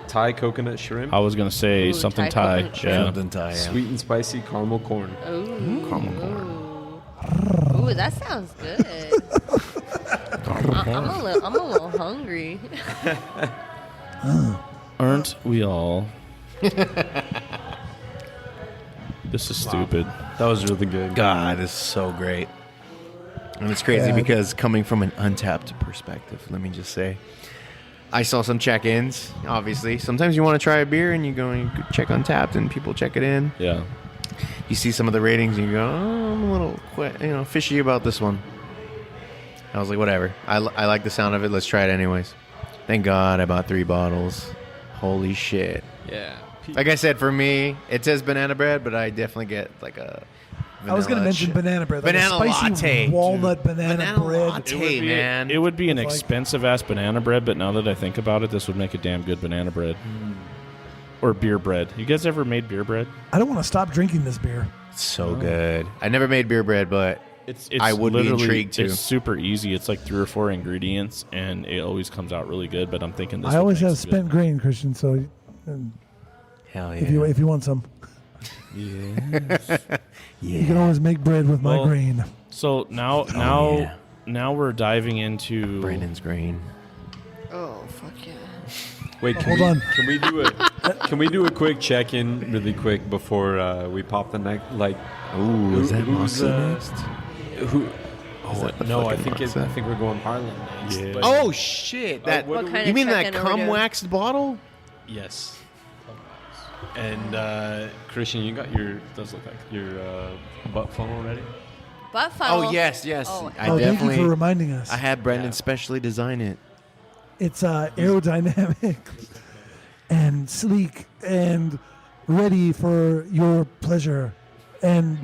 Speaker 4: Thai coconut shrimp,
Speaker 2: I was gonna say
Speaker 5: Ooh,
Speaker 2: something
Speaker 5: Thai
Speaker 2: Thai.
Speaker 5: coconut
Speaker 2: Yeah.
Speaker 6: Something Thai, yeah.
Speaker 4: sweet and spicy caramel corn.
Speaker 5: Ooh.
Speaker 6: Caramel corn.
Speaker 5: Ooh, that sounds good. I'm a little hungry.
Speaker 2: Aren't we all? This is stupid.
Speaker 4: That was really good.
Speaker 6: God, it's so great. And it's crazy
Speaker 3: Yeah.
Speaker 6: because coming from an untapped perspective, let me just say, I saw some check-ins, obviously. Sometimes you want to try a beer and you go and you check Untapped and people check it in.
Speaker 2: Yeah.
Speaker 6: You see some of the ratings and you go, oh, I'm a little fishy about this one. I was like, whatever. I like the sound of it. Let's try it anyways. Thank God I bought 3 bottles. Holy shit.
Speaker 4: Yeah.
Speaker 6: Like I said, for me, it says banana bread, but I definitely get like a
Speaker 3: I was going to mention banana bread. Like
Speaker 6: Banana
Speaker 3: a spicy
Speaker 6: latte.
Speaker 3: walnut banana bread.
Speaker 6: latte, man.
Speaker 2: It would be an
Speaker 3: Like-
Speaker 2: expensive ass banana bread, but now that I think about it, this would make a damn good banana bread. Or beer bread. You guys ever made beer bread?
Speaker 3: I don't want to stop drinking this beer.
Speaker 6: It's so good. I never made beer bread, but
Speaker 2: It's
Speaker 6: I would be
Speaker 2: literally-
Speaker 6: intrigued too.
Speaker 2: It's super easy. It's like 3 or 4 ingredients, and it always comes out really good. But I'm thinking this.
Speaker 3: I
Speaker 2: would
Speaker 3: always
Speaker 2: make
Speaker 3: have
Speaker 2: some
Speaker 3: spent
Speaker 2: good.
Speaker 3: grain, Christian. So
Speaker 6: hell yeah.
Speaker 3: if you want some, you can always make bread with my
Speaker 2: Well,
Speaker 3: grain.
Speaker 2: So now
Speaker 6: yeah.
Speaker 2: now we're diving into
Speaker 6: Brandon's green.
Speaker 5: Oh, fuck yeah.
Speaker 4: Wait,
Speaker 3: Hold on.
Speaker 4: Can we do a quick check-in really quick before we pop the neck? Like,
Speaker 6: Ooh, is that
Speaker 4: who's,
Speaker 6: Moksa next?
Speaker 4: who?
Speaker 6: Is that the
Speaker 4: No, I
Speaker 6: fucking
Speaker 4: think
Speaker 6: Moksa?
Speaker 4: I think we're going Harland next.
Speaker 2: Yeah.
Speaker 4: but-
Speaker 6: Oh shit! That
Speaker 4: what
Speaker 5: kind
Speaker 6: you
Speaker 5: of
Speaker 6: mean that
Speaker 5: check-in are we
Speaker 6: cum
Speaker 5: doing?
Speaker 6: waxed bottle?
Speaker 4: Yes. And Christian, you got your does look like your butt funnel ready?
Speaker 5: Butt funnel.
Speaker 6: Oh yes.
Speaker 5: Oh,
Speaker 6: I
Speaker 3: Oh, thank you
Speaker 6: definitely.
Speaker 3: for reminding us.
Speaker 6: I had Brendan
Speaker 4: Yeah.
Speaker 6: specially design it.
Speaker 3: It's aerodynamic and sleek and ready for your pleasure and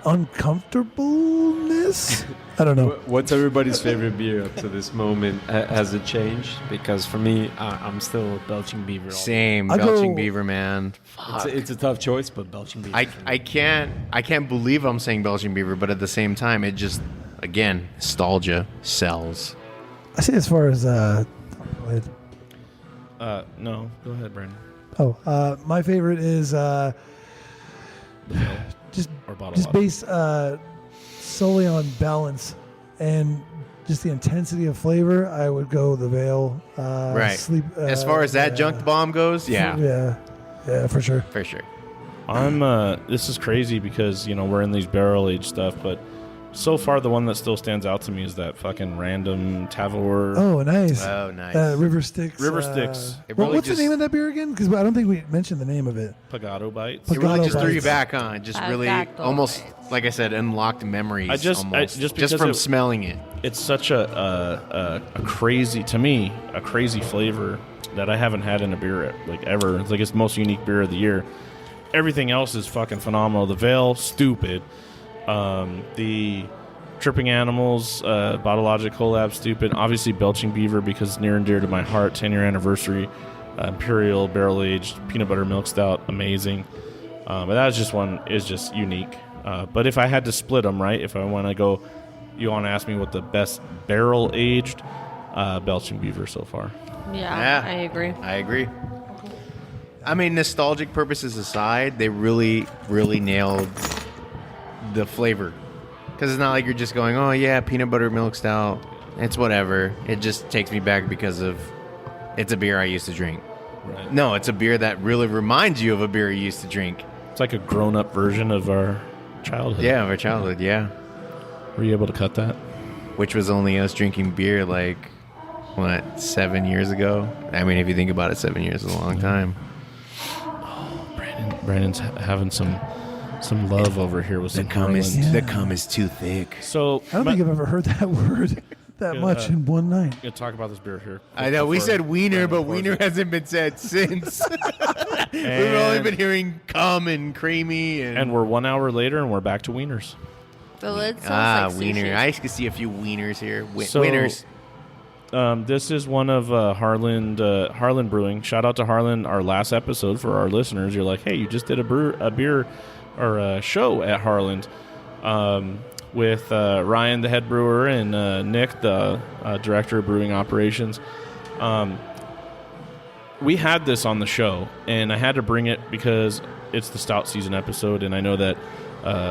Speaker 3: uncomfortableness. I don't know.
Speaker 4: What's everybody's favorite beer up to this moment? Has it changed? Because for me, I'm still Belching Beaver. all the way.
Speaker 6: Same
Speaker 3: I
Speaker 6: Belching
Speaker 3: go-
Speaker 6: Beaver, man.
Speaker 4: It's a tough choice, but Belching Beaver.
Speaker 6: I can't believe I'm saying Belching Beaver, but at the same time, it just again nostalgia sells.
Speaker 3: I say as far as
Speaker 2: no, go ahead, Brandon.
Speaker 3: my favorite is just
Speaker 2: Or bottle
Speaker 3: just
Speaker 2: up.
Speaker 3: based solely on balance and just the intensity of flavor. I would go the Veil.
Speaker 6: Right.
Speaker 3: Sleep,
Speaker 6: As far as that
Speaker 3: yeah.
Speaker 6: junk bomb goes, yeah,
Speaker 3: yeah, for sure.
Speaker 6: for sure.
Speaker 2: I'm this is crazy because we're in these barrel aged stuff, but so far the one that still stands out to me is that fucking random Tavor.
Speaker 3: Oh, nice.
Speaker 6: Oh, nice.
Speaker 3: River Styx.
Speaker 2: River Styx.
Speaker 6: It really
Speaker 3: what's
Speaker 6: just-
Speaker 3: the name of that beer again? Because I don't think we mentioned the name of it.
Speaker 2: Pagado Bites.
Speaker 6: It really
Speaker 3: Pagado
Speaker 6: just threw you
Speaker 3: bites.
Speaker 6: back on. It just really
Speaker 5: Pagado
Speaker 6: almost,
Speaker 5: bites.
Speaker 6: like I said, unlocked memories.
Speaker 2: I just
Speaker 6: almost,
Speaker 2: because
Speaker 6: from
Speaker 2: it-
Speaker 6: smelling it.
Speaker 2: It's such a crazy, to me, a crazy flavor that I haven't had in a beer like ever. It's like it's the most unique beer of the year. everything else is fucking phenomenal. The Veil, stupid. The Tripping Animals, Bottle Logic collab, stupid. Obviously, Belching Beaver because it's near and dear to my heart. 10-year anniversary. Imperial barrel aged peanut butter milk stout, amazing. But that was just one is just unique. But if I had to split them, right? If I want to go, you want to ask me what the best barrel aged, Belching Beaver so far.
Speaker 5: Yeah, I agree.
Speaker 6: I mean, nostalgic purposes aside, they really, really nailed the flavor. Because it's not like you're just going, oh, yeah, peanut butter milk stout. It's whatever. It just takes me back because of it's a beer I used to drink.
Speaker 2: Right.
Speaker 6: No, it's a beer that really reminds you of a beer you used to drink.
Speaker 2: It's like a grown-up version of our childhood.
Speaker 6: Yeah, of our childhood, yeah.
Speaker 2: Were you able to cut that?
Speaker 6: Which was only us drinking beer like, 7 years ago? I mean, if you think about it, 7 years is a long time.
Speaker 2: Brandon's having some love over here with some Harland.
Speaker 6: The cum is too thick.
Speaker 2: So
Speaker 3: I don't think I've ever heard that word that much in one night.
Speaker 2: Gonna talk about this beer here.
Speaker 6: I know we said wiener, but wiener hasn't been said since. We've only been hearing cum and creamy,
Speaker 2: And we're 1 hour later, and we're back to wieners.
Speaker 5: The lid smells like
Speaker 6: wiener.
Speaker 5: sushi.
Speaker 6: I can see a few wieners here.
Speaker 2: So,
Speaker 6: Wieners.
Speaker 2: This is one of Harland Brewing. Shout out to Harland. Our last episode for our listeners. You're like, hey, you just did a beer or a show at Harland with Ryan, the head brewer, and Nick, the director of brewing operations. We had this on the show, and I had to bring it because it's the Stout Season episode, and I know that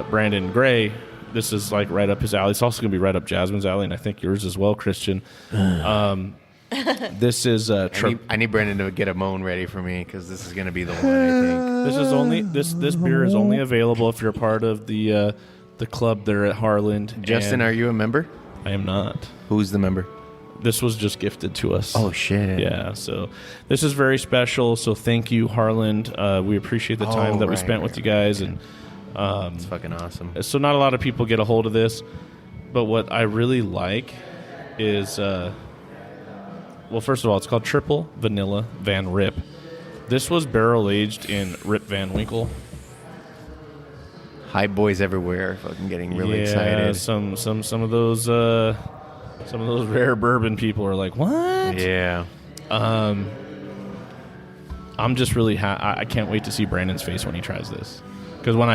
Speaker 2: Brandon Gray, this is like right up his alley. It's also going to be right up Jasmine's alley, and I think yours as well, Christian. This is
Speaker 6: I need Brandon to get a moan ready for me because this is going to be the one. I think
Speaker 2: this is only this beer is only available if you're part of the club there at Harland.
Speaker 6: Justin, are you a member?
Speaker 2: I am not.
Speaker 6: Who's the member?
Speaker 2: This was just gifted to us.
Speaker 6: Oh shit!
Speaker 2: Yeah, so this is very special. So thank you, Harland. We appreciate the time that we spent with you guys, and
Speaker 6: it's fucking awesome.
Speaker 2: so not a lot of people get a hold of this, but what I really like is, well, first of all, it's called Triple Vanilla Van Rip. This was barrel aged in Rip Van Winkle.
Speaker 6: Hi, boys everywhere! Fucking getting really excited.
Speaker 2: Some of those rare bourbon people are like, what?
Speaker 6: Yeah.
Speaker 2: I'm just really I can't wait to see Brandon's face when he tries this, because when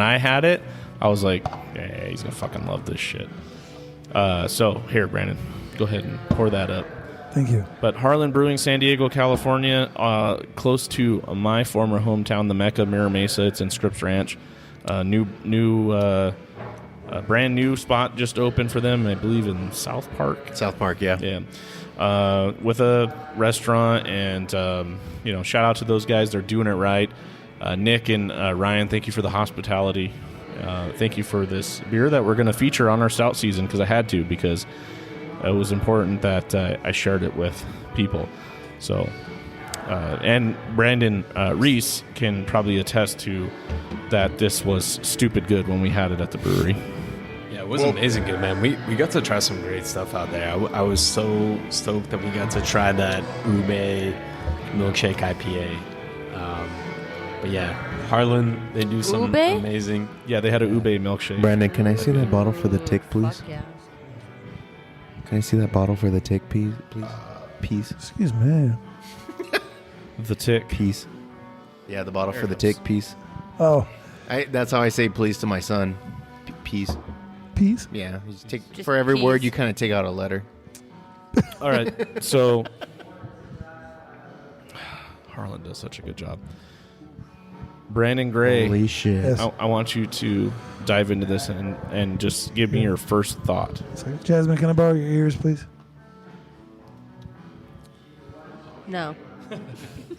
Speaker 2: I had it, I was like, yeah, he's gonna fucking love this shit. So here, Brandon, go ahead and pour that up.
Speaker 3: Thank you.
Speaker 2: But Harland Brewing, San Diego, California, close to my former hometown, the Mecca, Mira Mesa. It's in Scripps Ranch. Brand new spot just opened for them, I believe, in South Park.
Speaker 6: South Park, yeah.
Speaker 2: Yeah. With a restaurant, and shout out to those guys. They're doing it right. Nick and Ryan, thank you for the hospitality. Thank you for this beer that we're going to feature on our stout season, because I had to, because it was important that I shared it with people. So, and Brandon Riess can probably attest to that this was stupid good when we had it at the brewery.
Speaker 4: Yeah, it was amazing good, man. We got to try some great stuff out there. I was so stoked that we got to try that ube milkshake IPA. But yeah, Harland, they do some
Speaker 5: Ube?
Speaker 4: amazing.
Speaker 2: Yeah, they had a ube milkshake.
Speaker 6: Brandon, can I see that bottle for the tick, please?
Speaker 5: Fuck yeah.
Speaker 6: Can I see that bottle for the tick, please? Peace.
Speaker 3: Excuse me.
Speaker 2: The tick.
Speaker 6: Peace. Yeah, the bottle for the tick, peace.
Speaker 3: Oh,
Speaker 6: That's how I say please to my son. Peace.
Speaker 3: peace.
Speaker 6: Yeah. You take,
Speaker 5: Just
Speaker 6: for every
Speaker 5: peace.
Speaker 6: word, you kind of take out a letter.
Speaker 2: All right, so Harland does such a good job. Brandon Gray,
Speaker 6: Holy shit.
Speaker 3: Yes.
Speaker 2: I want you to dive into this and just give me your first thought.
Speaker 3: So, Jasmine, can I borrow your ears, please?
Speaker 5: No.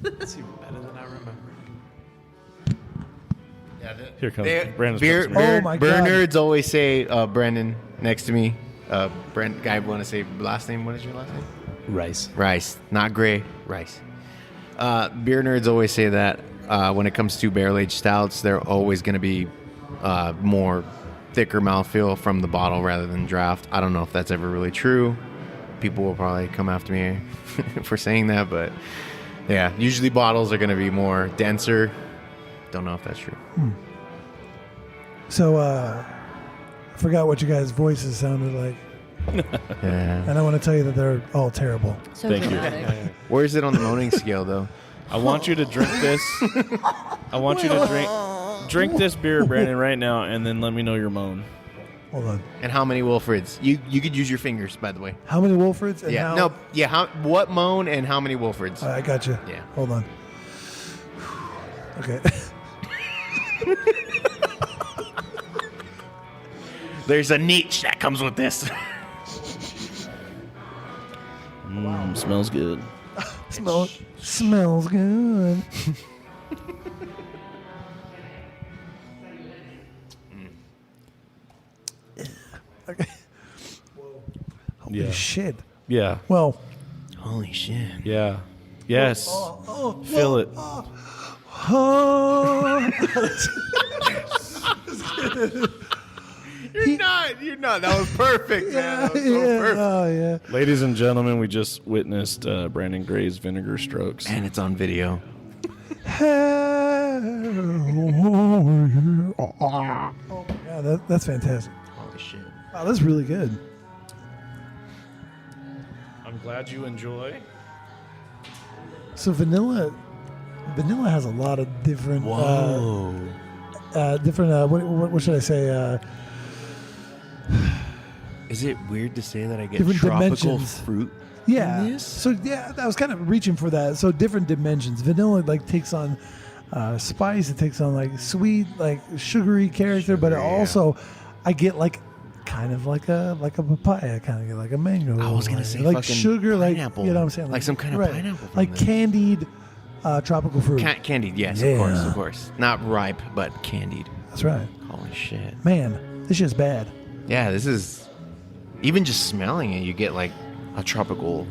Speaker 4: That's even better than I remember.
Speaker 2: Here comes
Speaker 6: They-
Speaker 2: Brandon's
Speaker 6: beer,
Speaker 2: got some-
Speaker 3: Oh my
Speaker 6: beer
Speaker 3: God.
Speaker 6: nerds always say, Brandon next to me. Brandon, guy want to say last name. What is your last name?
Speaker 4: Rice.
Speaker 6: Not Gray. Rice. Beer nerds always say that when it comes to barrel-aged stouts, they're always going to be more thicker mouthfeel from the bottle rather than draft. I don't know if that's ever really true. People will probably come after me for saying that, but yeah, usually bottles are going to be more denser don't know if that's true.
Speaker 3: So, I forgot what you guys' voices sounded like.
Speaker 6: Yeah.
Speaker 3: And I want to tell you that they're all terrible.
Speaker 5: So
Speaker 2: Thank you.
Speaker 5: dramatic.
Speaker 6: Where is it on the moaning scale, though?
Speaker 2: I want you to drink this. I want you to drink this beer, Brandon, right now, and then let me know your moan.
Speaker 3: Hold on.
Speaker 6: And how many Wilfreds? You could use your fingers, by the way.
Speaker 3: How many Wolfords? And
Speaker 6: Yeah.
Speaker 3: how,
Speaker 6: No. Yeah. What moan and how many Wilfreds?
Speaker 3: I got you.
Speaker 6: Yeah.
Speaker 3: Hold on. Okay.
Speaker 6: There's a niche that comes with this.
Speaker 2: Smells good.
Speaker 3: Smells good. Okay. Holy
Speaker 2: Yeah.
Speaker 3: shit.
Speaker 2: Yeah.
Speaker 3: Well,
Speaker 6: Holy shit.
Speaker 2: Yeah. Yes. Feel it.
Speaker 6: You're not. That was perfect, man. That was so perfect.
Speaker 3: Oh, yeah.
Speaker 2: Ladies and gentlemen, we just witnessed Brandon Gray's vinegar strokes.
Speaker 6: And it's on video.
Speaker 3: Yeah, that's fantastic.
Speaker 6: Holy shit.
Speaker 3: Wow, that's really good.
Speaker 2: I'm glad you enjoy.
Speaker 3: So vanilla has a lot of different. What should I say?
Speaker 6: Is it weird to say that I get
Speaker 3: Different
Speaker 6: tropical
Speaker 3: dimensions.
Speaker 6: fruit
Speaker 3: Yeah.
Speaker 6: in this?
Speaker 3: So yeah, I was kind of reaching for that. So different dimensions. Vanilla like takes on spice. It takes on like sweet, like sugary character, but it
Speaker 6: Sugar, yeah.
Speaker 3: also I get like kind of like a papaya, kind of get like a mango.
Speaker 6: I was gonna say
Speaker 3: like
Speaker 6: fucking
Speaker 3: sugar,
Speaker 6: pineapple.
Speaker 3: like you know what I'm saying,
Speaker 6: Like some kind of pineapple from
Speaker 3: like
Speaker 6: this.
Speaker 3: candied tropical fruit.
Speaker 6: Candied, yes,
Speaker 3: Yeah.
Speaker 6: of course. Not ripe, but candied.
Speaker 3: That's right,
Speaker 6: Holy shit.
Speaker 3: man. This shit's bad.
Speaker 6: Yeah, this is... Even just smelling it, you get like a tropical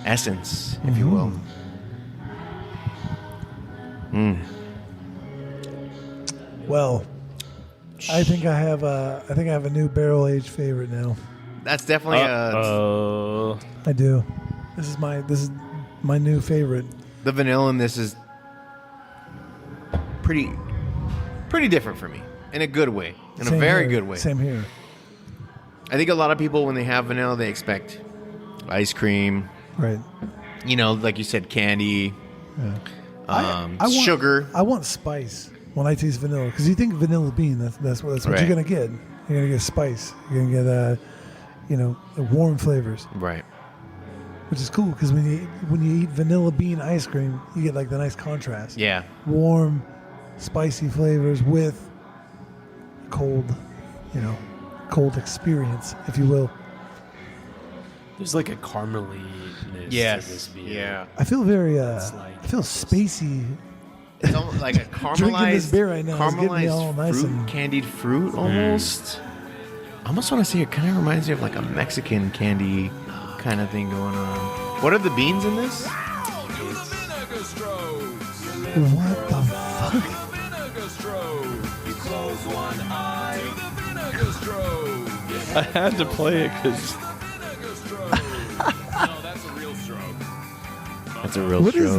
Speaker 6: essence, if you will.
Speaker 3: Well, I think I have a new barrel aged favorite now.
Speaker 6: That's definitely
Speaker 3: I do. This is my new favorite.
Speaker 6: the vanilla in this is pretty different for me. In a good way. In a
Speaker 3: Same
Speaker 6: very
Speaker 3: here.
Speaker 6: good way.
Speaker 3: Same here.
Speaker 6: I think a lot of people, when they have vanilla, they expect ice cream,
Speaker 3: Right.
Speaker 6: you know, like you said, candy,
Speaker 3: I want,
Speaker 6: sugar.
Speaker 3: I want spice when I taste vanilla because you think vanilla bean. That's what
Speaker 6: Right.
Speaker 3: you're gonna get. You're gonna get spice. You're gonna get warm flavors,
Speaker 6: Right.
Speaker 3: which is cool because when you eat vanilla bean ice cream, you get like the nice contrast.
Speaker 6: Yeah.
Speaker 3: Warm, spicy flavors with cold experience, if you will.
Speaker 4: There's like a caramelly-ness to this
Speaker 6: Yes.
Speaker 4: beer.
Speaker 6: Yeah.
Speaker 3: I feel very
Speaker 4: like-
Speaker 3: I feel spacey.
Speaker 6: It's almost like a caramelized,
Speaker 3: Drinking this beer right now is getting me
Speaker 6: caramelized
Speaker 3: all nice
Speaker 6: fruit,
Speaker 3: and-
Speaker 6: candied fruit almost. I almost want to say it kind of reminds me of like a Mexican candy kind of thing going on. What are the beans in this?
Speaker 3: What the fuck?
Speaker 2: I had to play it because
Speaker 6: That's a real
Speaker 3: What is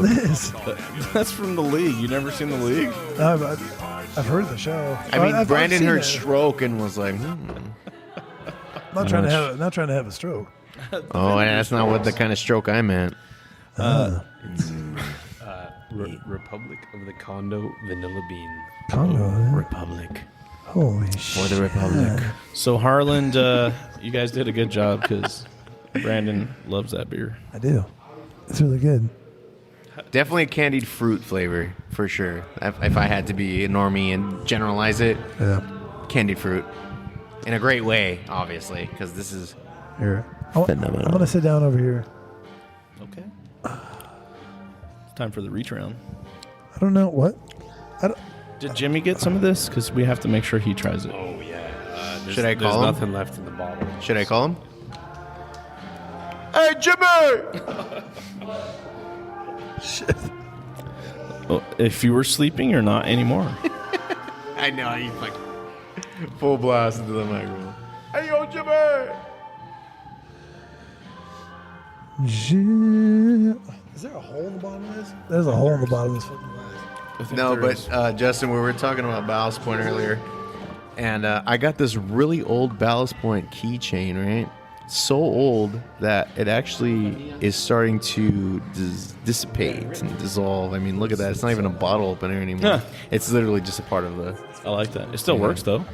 Speaker 6: stroke.
Speaker 3: this?
Speaker 2: that's from the league. You never seen the league?
Speaker 3: I've heard the show.
Speaker 6: I mean,
Speaker 3: I've
Speaker 6: Brandon
Speaker 3: seen
Speaker 6: heard
Speaker 3: it.
Speaker 6: stroke and was like,
Speaker 3: Not trying to have a stroke.
Speaker 6: oh, and that's not what the kind of stroke I meant.
Speaker 4: Republic of the Congo vanilla bean.
Speaker 3: Congo. eh?
Speaker 6: Republic.
Speaker 3: Holy shit.
Speaker 6: For the Republic.
Speaker 2: So Harland, you guys did a good job because Brandon loves that beer.
Speaker 3: I do. It's really good.
Speaker 6: Definitely a candied fruit flavor, for sure. If I had to be a normie and generalize it,
Speaker 3: Yeah.
Speaker 6: candied fruit. In a great way, obviously, because this is...
Speaker 3: Here. I'm
Speaker 6: Phenomenal.
Speaker 3: gonna sit down over here.
Speaker 2: Okay. It's time for the reach round.
Speaker 3: I don't know what. I don't.
Speaker 2: Did Jimmy get some of this? Because we have to make sure he tries it.
Speaker 4: Oh yeah.
Speaker 6: Should I call him?
Speaker 4: There's nothing left in the bottle.
Speaker 6: Should I call him? Hey, Jimmy!
Speaker 3: Shit.
Speaker 2: Well, if you were sleeping, you're not anymore.
Speaker 6: I know, he's like full blast into the microphone. Hey, yo, Jimmy!
Speaker 3: Is there a hole in the bottom of this? There's a hole in the bottom of this fucking glass.
Speaker 6: No,
Speaker 2: there is.
Speaker 6: but Justin, we were talking about Ballast Point earlier, and I got this really old Ballast Point keychain, right? So old that it actually is starting to dissipate and dissolve. I mean, look at that. It's not even a bottle opener anymore.
Speaker 2: Huh.
Speaker 6: It's literally just a part of the...
Speaker 2: I like that. It still works, though.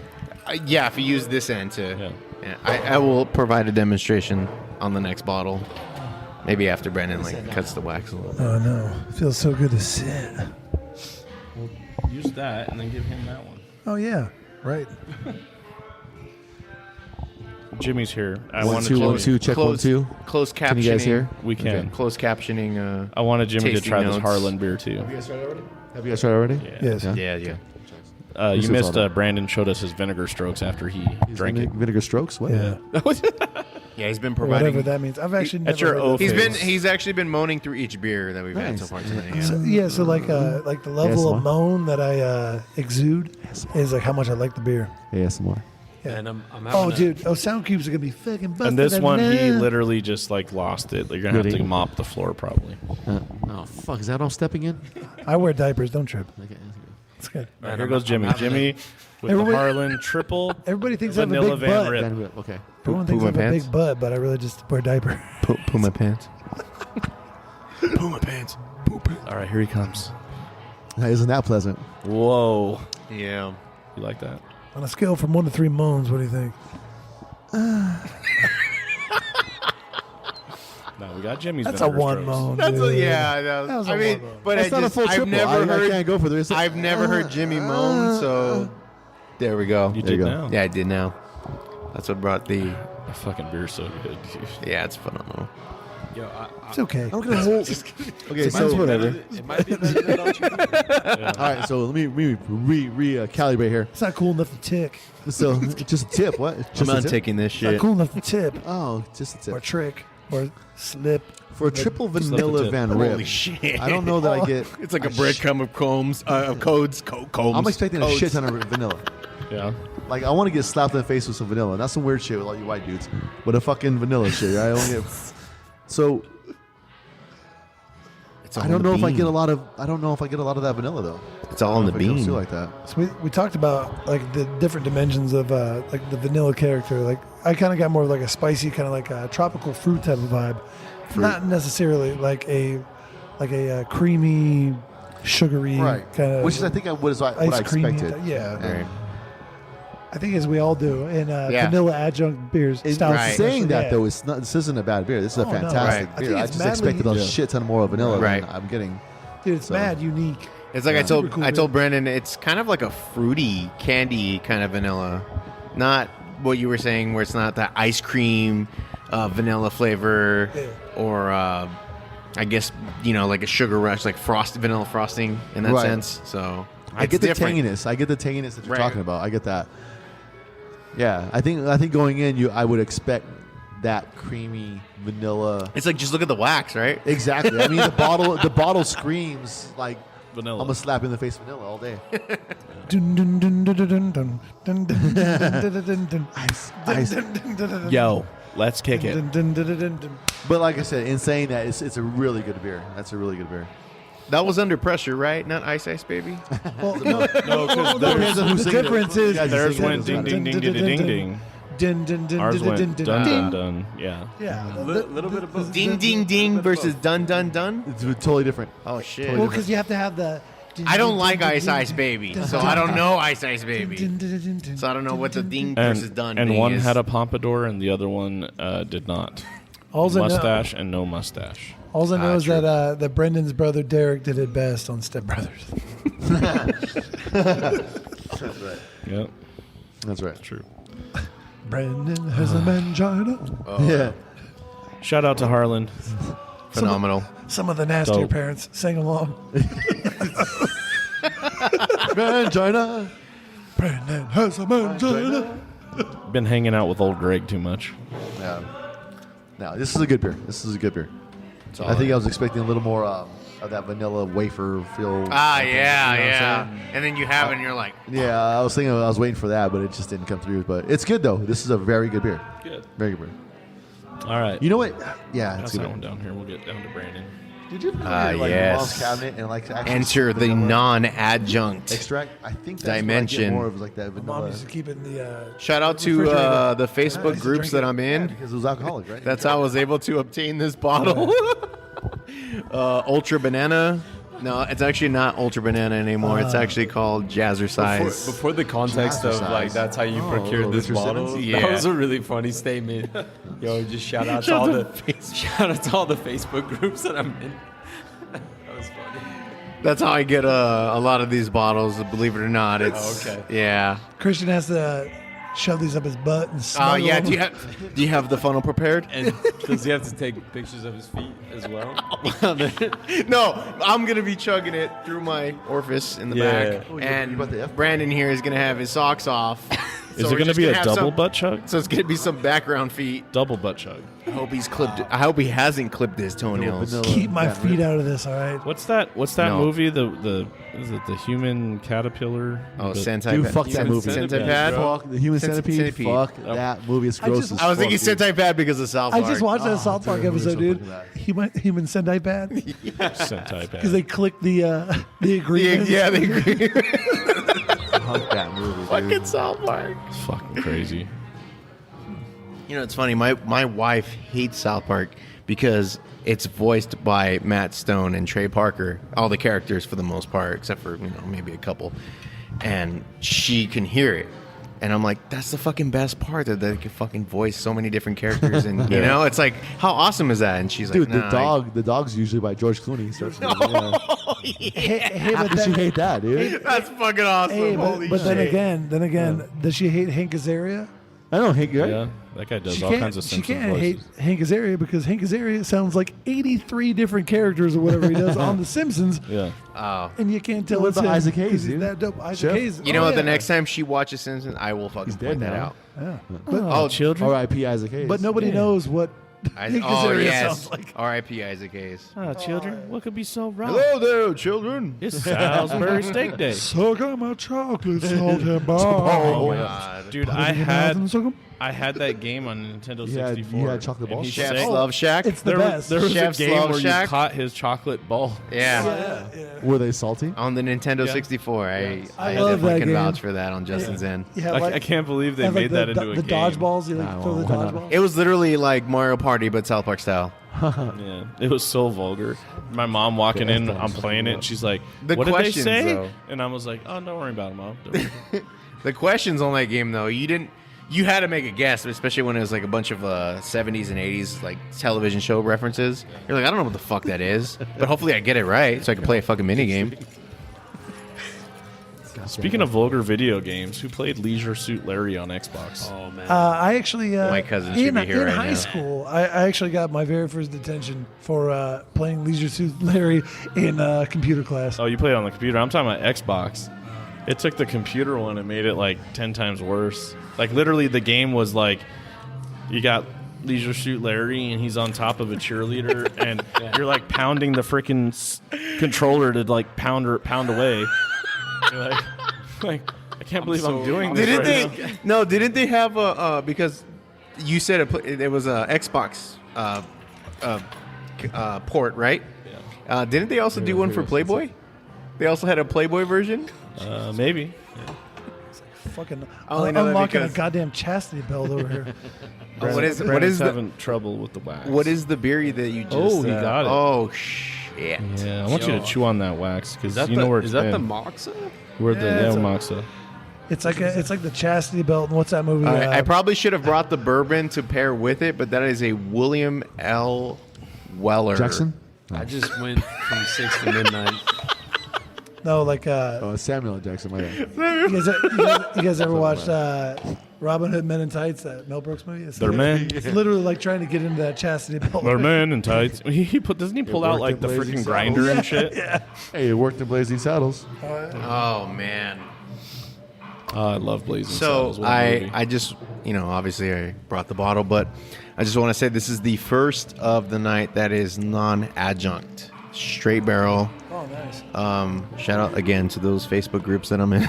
Speaker 6: Yeah, if you use this end to...
Speaker 2: Yeah.
Speaker 6: I will provide a demonstration on the next bottle. Maybe after Brandon cuts the wax a little bit.
Speaker 3: Oh no, it feels so good to sit.
Speaker 2: Use that and then give him that one.
Speaker 3: Oh yeah, right.
Speaker 2: Jimmy's here. I
Speaker 8: One,
Speaker 2: wanted
Speaker 8: two,
Speaker 2: Jimmy,
Speaker 8: 1, 2, check 1, 2.
Speaker 6: Closed captioning.
Speaker 8: Can you guys hear?
Speaker 2: We can.
Speaker 8: Okay.
Speaker 6: Closed captioning.
Speaker 2: I wanted Jimmy to
Speaker 6: tasting
Speaker 2: try this
Speaker 6: notes.
Speaker 2: Harland beer too.
Speaker 8: Have you guys tried already?
Speaker 3: Yes.
Speaker 6: Yeah.
Speaker 2: You
Speaker 8: This is
Speaker 2: missed.
Speaker 8: all
Speaker 2: Brandon showed us his vinegar strokes after he drank it.
Speaker 8: Vinegar strokes? What?
Speaker 3: Yeah.
Speaker 6: Yeah, he's been
Speaker 3: Or
Speaker 6: providing.
Speaker 3: whatever that means. I've actually never.
Speaker 2: At your
Speaker 3: heard
Speaker 2: O
Speaker 3: that.
Speaker 6: He's actually been moaning through each beer that we've had so
Speaker 8: Nice.
Speaker 6: far tonight. Yeah.
Speaker 3: So, yeah, so like the level of moan that I exude is like how much I like the beer.
Speaker 8: ASMR.
Speaker 4: And I'm
Speaker 3: Oh,
Speaker 4: having
Speaker 3: dude, sound cubes are gonna be fucking busted.
Speaker 2: And this one, he
Speaker 3: now.
Speaker 2: literally just like lost it. You're gonna have to
Speaker 8: Goody.
Speaker 2: mop the floor probably.
Speaker 8: Oh, fuck. Is that all stepping in?
Speaker 3: I wear diapers. Don't trip.
Speaker 8: Okay.
Speaker 3: It's good.
Speaker 2: All right, here goes Jimmy. Jimmy with
Speaker 3: Everybody-
Speaker 2: the Harland triple
Speaker 3: Everybody thinks I have a
Speaker 2: vanilla
Speaker 3: big
Speaker 2: Van
Speaker 3: butt.
Speaker 2: Rip.
Speaker 8: Okay.
Speaker 3: Everyone thinks I
Speaker 6: Puma
Speaker 3: have a
Speaker 6: pants?
Speaker 3: big butt, but I really just wear diaper.
Speaker 6: Puma pants.
Speaker 2: Puma pants. All right, here he comes.
Speaker 8: Isn't that pleasant?
Speaker 2: Whoa.
Speaker 6: Yeah.
Speaker 2: You like that?
Speaker 3: On a scale from 1 to 3 moans, what do you think?
Speaker 2: No, we got Jimmy's.
Speaker 3: That's a
Speaker 2: vinegar
Speaker 3: 1
Speaker 2: strokes.
Speaker 3: moan.
Speaker 6: That's
Speaker 3: dude.
Speaker 6: that
Speaker 3: That was a
Speaker 6: I mean,
Speaker 3: one moan.
Speaker 6: but
Speaker 8: That's not a full triple.
Speaker 6: I've never
Speaker 8: I
Speaker 6: heard.
Speaker 8: can't go for this.
Speaker 6: I've never heard Jimmy moan. So there we go.
Speaker 2: You
Speaker 8: There you
Speaker 2: did
Speaker 8: go.
Speaker 2: now.
Speaker 6: Yeah, I did now. That's what brought the.
Speaker 2: The fucking beer's so good, dude.
Speaker 6: Yeah, it's phenomenal.
Speaker 2: Yo,
Speaker 3: It's okay.
Speaker 8: I'm gonna hold. Okay,
Speaker 3: Mine's
Speaker 8: so
Speaker 3: whatever.
Speaker 4: It might be better than
Speaker 8: all right, so let me recalibrate here.
Speaker 3: It's not cool enough to tick.
Speaker 8: So just a tip. What? Just
Speaker 6: I'm
Speaker 8: a
Speaker 6: not
Speaker 8: tip?
Speaker 6: taking this
Speaker 3: It's not
Speaker 6: shit.
Speaker 3: cool enough to tip
Speaker 8: Oh, just a
Speaker 3: or
Speaker 8: tip.
Speaker 3: trick or slip.
Speaker 8: For a triple
Speaker 2: Just a
Speaker 8: vanilla
Speaker 2: tip.
Speaker 8: Van
Speaker 6: Holy
Speaker 8: Rip,
Speaker 6: shit!
Speaker 8: I don't know that I get.
Speaker 6: It's like a breadcrumb of combs, codes.
Speaker 8: I'm expecting a shit ton of vanilla.
Speaker 2: Yeah.
Speaker 8: Like I want to get slapped in the face with some vanilla. That's some weird shit with all you white dudes. But a fucking vanilla shit. Right? I don't get. So
Speaker 6: It's all
Speaker 8: I don't
Speaker 6: in the
Speaker 8: know if I
Speaker 6: bean.
Speaker 8: get a lot of. I don't know if I get a lot of that vanilla though.
Speaker 6: It's all in the
Speaker 8: If it comes
Speaker 6: bean.
Speaker 8: through like that.
Speaker 3: So we talked about like the different dimensions of like the vanilla character. Like I kind of got more of like a spicy kind of like a tropical fruit type of vibe, not necessarily like a creamy, sugary kind of.
Speaker 8: Which is I think what I
Speaker 3: ice creamy.
Speaker 8: expected.
Speaker 3: Yeah,
Speaker 6: All right.
Speaker 3: I think as we all do in
Speaker 6: Yeah.
Speaker 3: vanilla adjunct beers.
Speaker 8: In
Speaker 3: Stouts
Speaker 6: Right.
Speaker 8: saying
Speaker 3: especially,
Speaker 8: that
Speaker 3: yeah.
Speaker 8: though, it's not. This isn't a bad beer. This is a
Speaker 3: Oh, no.
Speaker 8: fantastic
Speaker 3: Right. I
Speaker 8: beer.
Speaker 3: think
Speaker 8: I
Speaker 3: it's
Speaker 8: just
Speaker 3: madly-
Speaker 8: expected a shit ton more vanilla
Speaker 6: Right.
Speaker 8: than I'm getting.
Speaker 3: Dude, it's
Speaker 8: So-
Speaker 3: mad unique.
Speaker 6: It's like
Speaker 3: Super cool
Speaker 6: I told
Speaker 3: beer.
Speaker 6: Brandon, it's kind of like a fruity candy kind of vanilla, not what you were saying where it's not that ice cream vanilla flavor
Speaker 3: Yeah.
Speaker 6: or I guess like a sugar rush, like vanilla frosting in that
Speaker 8: Right.
Speaker 6: sense. So
Speaker 8: I
Speaker 6: it's
Speaker 8: get the
Speaker 6: different.
Speaker 8: tanginess. I get the tanginess that you're
Speaker 6: Right.
Speaker 8: talking about. I get that. Yeah, I think going in, I would expect that creamy vanilla.
Speaker 6: It's like just look at the wax, right?
Speaker 8: Exactly. I mean, the bottle screams like
Speaker 2: Vanilla.
Speaker 8: I'm a slap in the face vanilla all day.
Speaker 3: Dun, dun, dun, dun, dun, dun, dun, dun, dun, dun, dun, dun, dun.
Speaker 8: Ice.
Speaker 3: Dun, dun, dun, dun,
Speaker 2: Yo, let's kick it.
Speaker 3: dun, dun, dun, dun, dun, dun.
Speaker 8: But like I said, in saying that, it's a really good beer. That's a really good beer.
Speaker 6: That was under pressure, right? Not ice baby.
Speaker 3: Well, no,
Speaker 2: No, because
Speaker 8: Depends on who's
Speaker 3: the
Speaker 8: singing it.
Speaker 3: difference is
Speaker 8: Guys,
Speaker 2: theirs
Speaker 8: singing
Speaker 2: went
Speaker 8: it.
Speaker 2: ding ding ding ding ding ding.
Speaker 3: Dun, dun, dun,
Speaker 2: Ours
Speaker 3: dun,
Speaker 2: went
Speaker 3: dun,
Speaker 2: dun
Speaker 3: dun,
Speaker 2: dun
Speaker 3: dun.
Speaker 2: dun. Yeah.
Speaker 3: Yeah,
Speaker 4: little bit of both.
Speaker 6: Ding ding ding versus dun dun dun.
Speaker 8: It's totally different.
Speaker 6: Oh shit!
Speaker 3: Well, because you have to have the.
Speaker 6: I don't like ice baby, so I don't know ice baby. So I don't know what the ding versus dun.
Speaker 2: And
Speaker 6: thing
Speaker 2: one
Speaker 6: is.
Speaker 2: had a pompadour and the other one did not.
Speaker 3: All's I know-
Speaker 2: Mustache and no mustache.
Speaker 3: All I know is
Speaker 6: true.
Speaker 3: that Brendan's brother Derek did it best on Step Brothers.
Speaker 2: Yep,
Speaker 8: That's right.
Speaker 2: true.
Speaker 3: Brendan has a mangina.
Speaker 8: Yeah.
Speaker 2: Shout out to Harland.
Speaker 6: phenomenal.
Speaker 3: Some of the nastier
Speaker 2: Dope.
Speaker 3: parents sang along.
Speaker 8: Mangina.
Speaker 3: Brendan has a mangina.
Speaker 2: Been hanging out with old Greg too much.
Speaker 8: Yeah. No, this is a good beer. This is a good beer. I think I was expecting a little more of that vanilla wafer feel.
Speaker 6: Ah,
Speaker 8: You know
Speaker 6: yeah,
Speaker 8: what I'm
Speaker 6: yeah.
Speaker 8: saying?
Speaker 6: And then you have it, and you're like,
Speaker 8: Yeah, I was thinking I was waiting for that, but it just didn't come through. But it's good though. This is a very good beer.
Speaker 2: Good.
Speaker 8: Very good beer.
Speaker 2: All right.
Speaker 8: You know what? Yeah, it's
Speaker 2: Pass
Speaker 8: good.
Speaker 2: that one down here. We'll get down to Brandon.
Speaker 8: Did you ever like
Speaker 6: yes.
Speaker 8: mom's cabinet and like actually
Speaker 6: Enter the
Speaker 8: vanilla
Speaker 6: non-adjunct
Speaker 8: extract? I think that's
Speaker 6: dimension.
Speaker 8: Where I get more of like that
Speaker 3: Mom
Speaker 8: vanilla.
Speaker 3: used to keep it in the.
Speaker 6: Shout out to
Speaker 3: refrigerator.
Speaker 6: the Facebook
Speaker 3: to
Speaker 6: groups
Speaker 3: drink
Speaker 6: that
Speaker 3: it.
Speaker 6: I'm in.
Speaker 8: Because it was alcoholic, right?
Speaker 6: That's how I was able to obtain this bottle. Ultra Banana. No, it's actually not Ultra Banana anymore. It's actually called Jazzercise.
Speaker 4: Before the context of like that's how you procured this
Speaker 8: Richard
Speaker 4: bottle,
Speaker 8: Simmons?
Speaker 6: Yeah.
Speaker 4: that was a really funny statement. Yo, just shout out to all the Facebook groups that I'm in. That was funny.
Speaker 6: That's how I get a lot of these bottles. Believe it or not, it's
Speaker 4: okay.
Speaker 6: Yeah.
Speaker 3: Christian has to shove these up his butt and
Speaker 6: Oh
Speaker 3: smuggle
Speaker 6: yeah.
Speaker 3: them.
Speaker 6: Do you have the funnel prepared?
Speaker 4: And does he have to take pictures of his feet as well?
Speaker 6: No, I'm gonna be chugging it through my orifice in the
Speaker 4: Yeah.
Speaker 6: back,
Speaker 8: Oh, you
Speaker 6: and
Speaker 8: brought the F-
Speaker 6: Brandon here is gonna have his socks off.
Speaker 2: Is
Speaker 6: So
Speaker 2: it
Speaker 6: we're
Speaker 2: going to
Speaker 6: just
Speaker 2: be a
Speaker 6: have
Speaker 2: double
Speaker 6: some-
Speaker 2: butt chug?
Speaker 6: So it's gonna be some background feet.
Speaker 2: Double butt chug.
Speaker 6: I hope he's clipped. I hope he hasn't clipped his toenails.
Speaker 8: vanilla.
Speaker 3: Keep my
Speaker 8: Yeah,
Speaker 3: feet out of this, all right?
Speaker 2: What's that
Speaker 6: No.
Speaker 2: movie? The is it the human caterpillar?
Speaker 6: Oh,
Speaker 2: The-
Speaker 6: Sentai.
Speaker 8: Dude, fuck that
Speaker 6: Sen-
Speaker 8: movie.
Speaker 6: Centipede.
Speaker 8: Fuck the human centipede. Fuck that movie. It's gross. as
Speaker 6: I was thinking
Speaker 8: fuck, dude.
Speaker 6: Centipede because of South
Speaker 3: I
Speaker 6: Park.
Speaker 3: just watched that South Park
Speaker 8: dude,
Speaker 3: episode,
Speaker 8: we're so
Speaker 3: dude.
Speaker 8: fucking
Speaker 3: Human Sentai pad.
Speaker 2: Sentai
Speaker 3: Because they clicked the
Speaker 6: Yeah,
Speaker 3: agreement.
Speaker 6: yeah, they agree.
Speaker 8: Fuck that movie, dude.
Speaker 6: Fucking South Park.
Speaker 2: It's fucking crazy.
Speaker 6: You know, it's funny. My wife hates South Park because it's voiced by Matt Stone and Trey Parker. All the characters for the most part, except for maybe a couple. And she can hear it. And I'm like, that's the fucking best part, that they can fucking voice so many different characters. And you know, it's like, how awesome is that? And she's
Speaker 8: Dude,
Speaker 6: like,
Speaker 8: the dog's usually by George Clooney. Starts
Speaker 3: Hey,
Speaker 8: How
Speaker 3: but
Speaker 8: does she
Speaker 3: then,
Speaker 8: hate that, dude?
Speaker 6: that's fucking awesome.
Speaker 3: hey,
Speaker 6: Holy
Speaker 3: but then
Speaker 6: shit.
Speaker 3: again, does she hate Hank Azaria?
Speaker 8: I don't hate right?
Speaker 2: Yeah, that guy does
Speaker 3: She
Speaker 2: all
Speaker 3: can't,
Speaker 2: kinds of
Speaker 3: she
Speaker 2: Simpsons
Speaker 3: can't
Speaker 2: voices.
Speaker 3: hate Hank Azaria because Hank Azaria sounds like 83 different characters or whatever he does on The Simpsons,
Speaker 2: Yeah.
Speaker 6: Oh.
Speaker 3: and you can't tell
Speaker 8: What
Speaker 3: it's
Speaker 8: about
Speaker 3: him
Speaker 8: Isaac Hayes,
Speaker 3: 'cause he's
Speaker 8: dude?
Speaker 3: that dope. Isaac
Speaker 8: Chef?
Speaker 3: Hayes.
Speaker 6: You know
Speaker 3: oh,
Speaker 6: what? The
Speaker 3: yeah.
Speaker 6: next time she watches Simpsons, I will fucking
Speaker 8: He's
Speaker 6: point
Speaker 8: dead
Speaker 6: that
Speaker 8: now.
Speaker 6: out.
Speaker 3: Yeah.
Speaker 2: Oh, children.
Speaker 8: R.I.P. Isaac Hayes.
Speaker 3: But nobody knows what Hank
Speaker 6: Oh,
Speaker 3: Azaria
Speaker 6: yes.
Speaker 3: sounds like.
Speaker 6: R.I.P. Isaac Hayes.
Speaker 2: Oh, children, what could be so wrong?
Speaker 6: Hello there, children.
Speaker 2: It's Salisbury Steak Day.
Speaker 3: Suck on my chocolate, salt and bar.
Speaker 6: Oh, God.
Speaker 2: Dude, I had that game on Nintendo
Speaker 8: You had-
Speaker 2: 64.
Speaker 8: you had chocolate
Speaker 2: and
Speaker 8: balls?
Speaker 2: he
Speaker 6: Chef's
Speaker 2: sang-
Speaker 6: Love Shack.
Speaker 3: It's the
Speaker 2: there
Speaker 3: best.
Speaker 2: was
Speaker 6: Chef's
Speaker 2: a game
Speaker 6: Love
Speaker 2: where
Speaker 6: Shack?
Speaker 2: you caught his chocolate ball.
Speaker 6: Yeah.
Speaker 8: Were they salty?
Speaker 6: On the Nintendo
Speaker 2: Yeah.
Speaker 6: 64. I
Speaker 3: I
Speaker 6: definitely
Speaker 3: love that
Speaker 6: can
Speaker 3: game.
Speaker 6: vouch for that on Justin's end.
Speaker 3: Yeah,
Speaker 2: I can't believe they
Speaker 3: have,
Speaker 2: made that into a
Speaker 3: the
Speaker 2: game.
Speaker 3: dodgeballs. You like
Speaker 8: Nah,
Speaker 3: throw the
Speaker 8: why not?
Speaker 3: dodgeball.
Speaker 6: It was literally like Mario Party, but South Park style.
Speaker 2: Yeah, it was so vulgar. My mom walking in, I'm playing it, and she's like,
Speaker 6: The
Speaker 2: "What did they
Speaker 6: questions,
Speaker 2: say?"
Speaker 6: though.
Speaker 2: And I was like, "Oh, don't worry about it, mom." Don't worry."
Speaker 6: The questions on that game, though, you had to make a guess, especially when it was like a bunch of 70s and 80s like television show references. You're like, I don't know what the fuck that is, but hopefully I get it right so I can play a fucking minigame.
Speaker 2: Speaking of vulgar video games, who played Leisure Suit Larry on Xbox?
Speaker 4: Oh man.
Speaker 3: I actually,
Speaker 6: My cousin should be here
Speaker 3: in
Speaker 6: right
Speaker 3: high
Speaker 6: now.
Speaker 3: school, I actually got my very first detention for playing Leisure Suit Larry in computer class.
Speaker 2: Oh, you played it on the computer. I'm talking about Xbox. It took the computer one and made it like 10 times worse. Like literally, the game was like, you got Leisure Suit Larry and he's on top of a cheerleader, and you're like pounding the freaking controller to like pound away. You're like, I can't believe I'm doing this.
Speaker 6: Didn't they? No, didn't they have a because you said it was a Xbox port, right? Yeah. Didn't they also do one for Playboy? They also had a Playboy version.
Speaker 2: Maybe.
Speaker 3: Fucking
Speaker 6: I only know that
Speaker 3: unlocking
Speaker 6: because-
Speaker 3: a goddamn chastity belt over here.
Speaker 6: What is
Speaker 2: Brandon's
Speaker 6: the
Speaker 2: having trouble with the wax?
Speaker 6: what is the beery that you just?
Speaker 2: Oh, he got it.
Speaker 6: Oh shit!
Speaker 2: Yeah, I want you to chew on that wax because
Speaker 4: Is that
Speaker 2: you know where it's
Speaker 4: is that the
Speaker 2: been.
Speaker 4: Moksa?
Speaker 2: Where the
Speaker 3: Yeah, it's a-
Speaker 2: Moksa.
Speaker 3: It's like the chastity belt. And what's that movie?
Speaker 6: I probably should have brought the bourbon to pair with it, but that is a William L. Weller
Speaker 8: Jackson?
Speaker 4: I just went from 6 to midnight.
Speaker 3: no, like
Speaker 8: Oh, Samuel L. Jackson. My bad.
Speaker 3: you guys ever watched Robin Hood Men in Tights? That Mel Brooks movie.
Speaker 2: They're men.
Speaker 3: It's literally like trying to get into that chastity belt.
Speaker 2: They're men in tights. Doesn't he pull out
Speaker 8: worked
Speaker 2: like
Speaker 8: in
Speaker 2: the
Speaker 8: Blazing
Speaker 2: freaking
Speaker 8: Saddles.
Speaker 2: grinder and shit?
Speaker 8: Hey, it worked in Blazing Saddles.
Speaker 6: Oh man!
Speaker 2: I love Blazing Saddles.
Speaker 6: So
Speaker 2: What a movie.
Speaker 6: I just obviously I brought the bottle, but I just want to say this is the first of the night that is non-adjunct, straight barrel.
Speaker 3: Oh, nice.
Speaker 6: Shout out again to those Facebook groups that I'm in.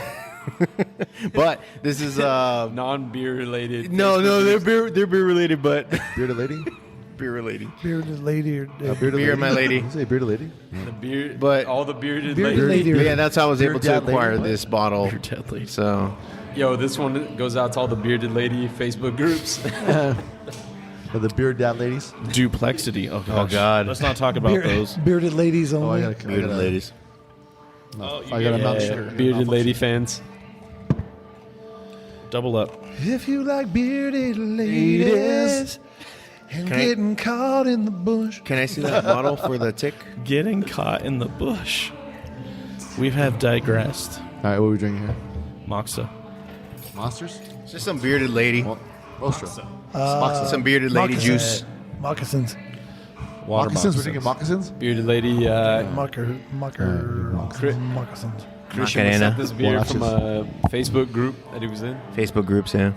Speaker 6: But this is
Speaker 4: Non-beer related.
Speaker 6: no, they're beer related, but
Speaker 8: Bearded lady?
Speaker 6: Beer lady.
Speaker 3: Bearded lady. Or,
Speaker 8: Bearded
Speaker 6: Beer, my lady.
Speaker 8: You say bearded lady?
Speaker 4: The beard,
Speaker 6: But-
Speaker 4: all the bearded
Speaker 3: Bearded
Speaker 4: ladies.
Speaker 3: lady.
Speaker 6: But yeah, that's how I was able to
Speaker 8: BeerDad lady?
Speaker 6: acquire
Speaker 8: What?
Speaker 6: this bottle.
Speaker 2: BeerDad lady.
Speaker 6: So
Speaker 4: Yo, this one goes out to all the bearded lady Facebook groups.
Speaker 8: For the BeerDad ladies?
Speaker 2: Duplexity. Oh, gosh.
Speaker 6: God.
Speaker 2: Let's not talk about those.
Speaker 3: Bearded ladies
Speaker 8: Oh,
Speaker 3: only.
Speaker 8: I
Speaker 6: bearded ladies.
Speaker 8: I got a mouth sugar.
Speaker 4: Bearded lady fans.
Speaker 2: Double up.
Speaker 3: If you like bearded ladies and
Speaker 6: Can I-
Speaker 3: getting caught in the bush.
Speaker 6: Can I see that bottle for the tick?
Speaker 2: Getting caught in the bush. We have digressed.
Speaker 8: All right, what are we drinking here?
Speaker 2: Moksa.
Speaker 8: Monsters?
Speaker 6: It's just some bearded lady.
Speaker 8: Mostra.
Speaker 6: Some bearded lady
Speaker 3: Moccasins.
Speaker 6: juice.
Speaker 3: Moccasins.
Speaker 2: Water
Speaker 8: Moccasins? We're drinking moccasins?
Speaker 4: Bearded lady.
Speaker 3: Moccasins.
Speaker 4: Christian was
Speaker 6: Macarena.
Speaker 4: sent this beer
Speaker 8: Watches.
Speaker 4: from a Facebook group that he was in.
Speaker 6: Facebook groups, yeah.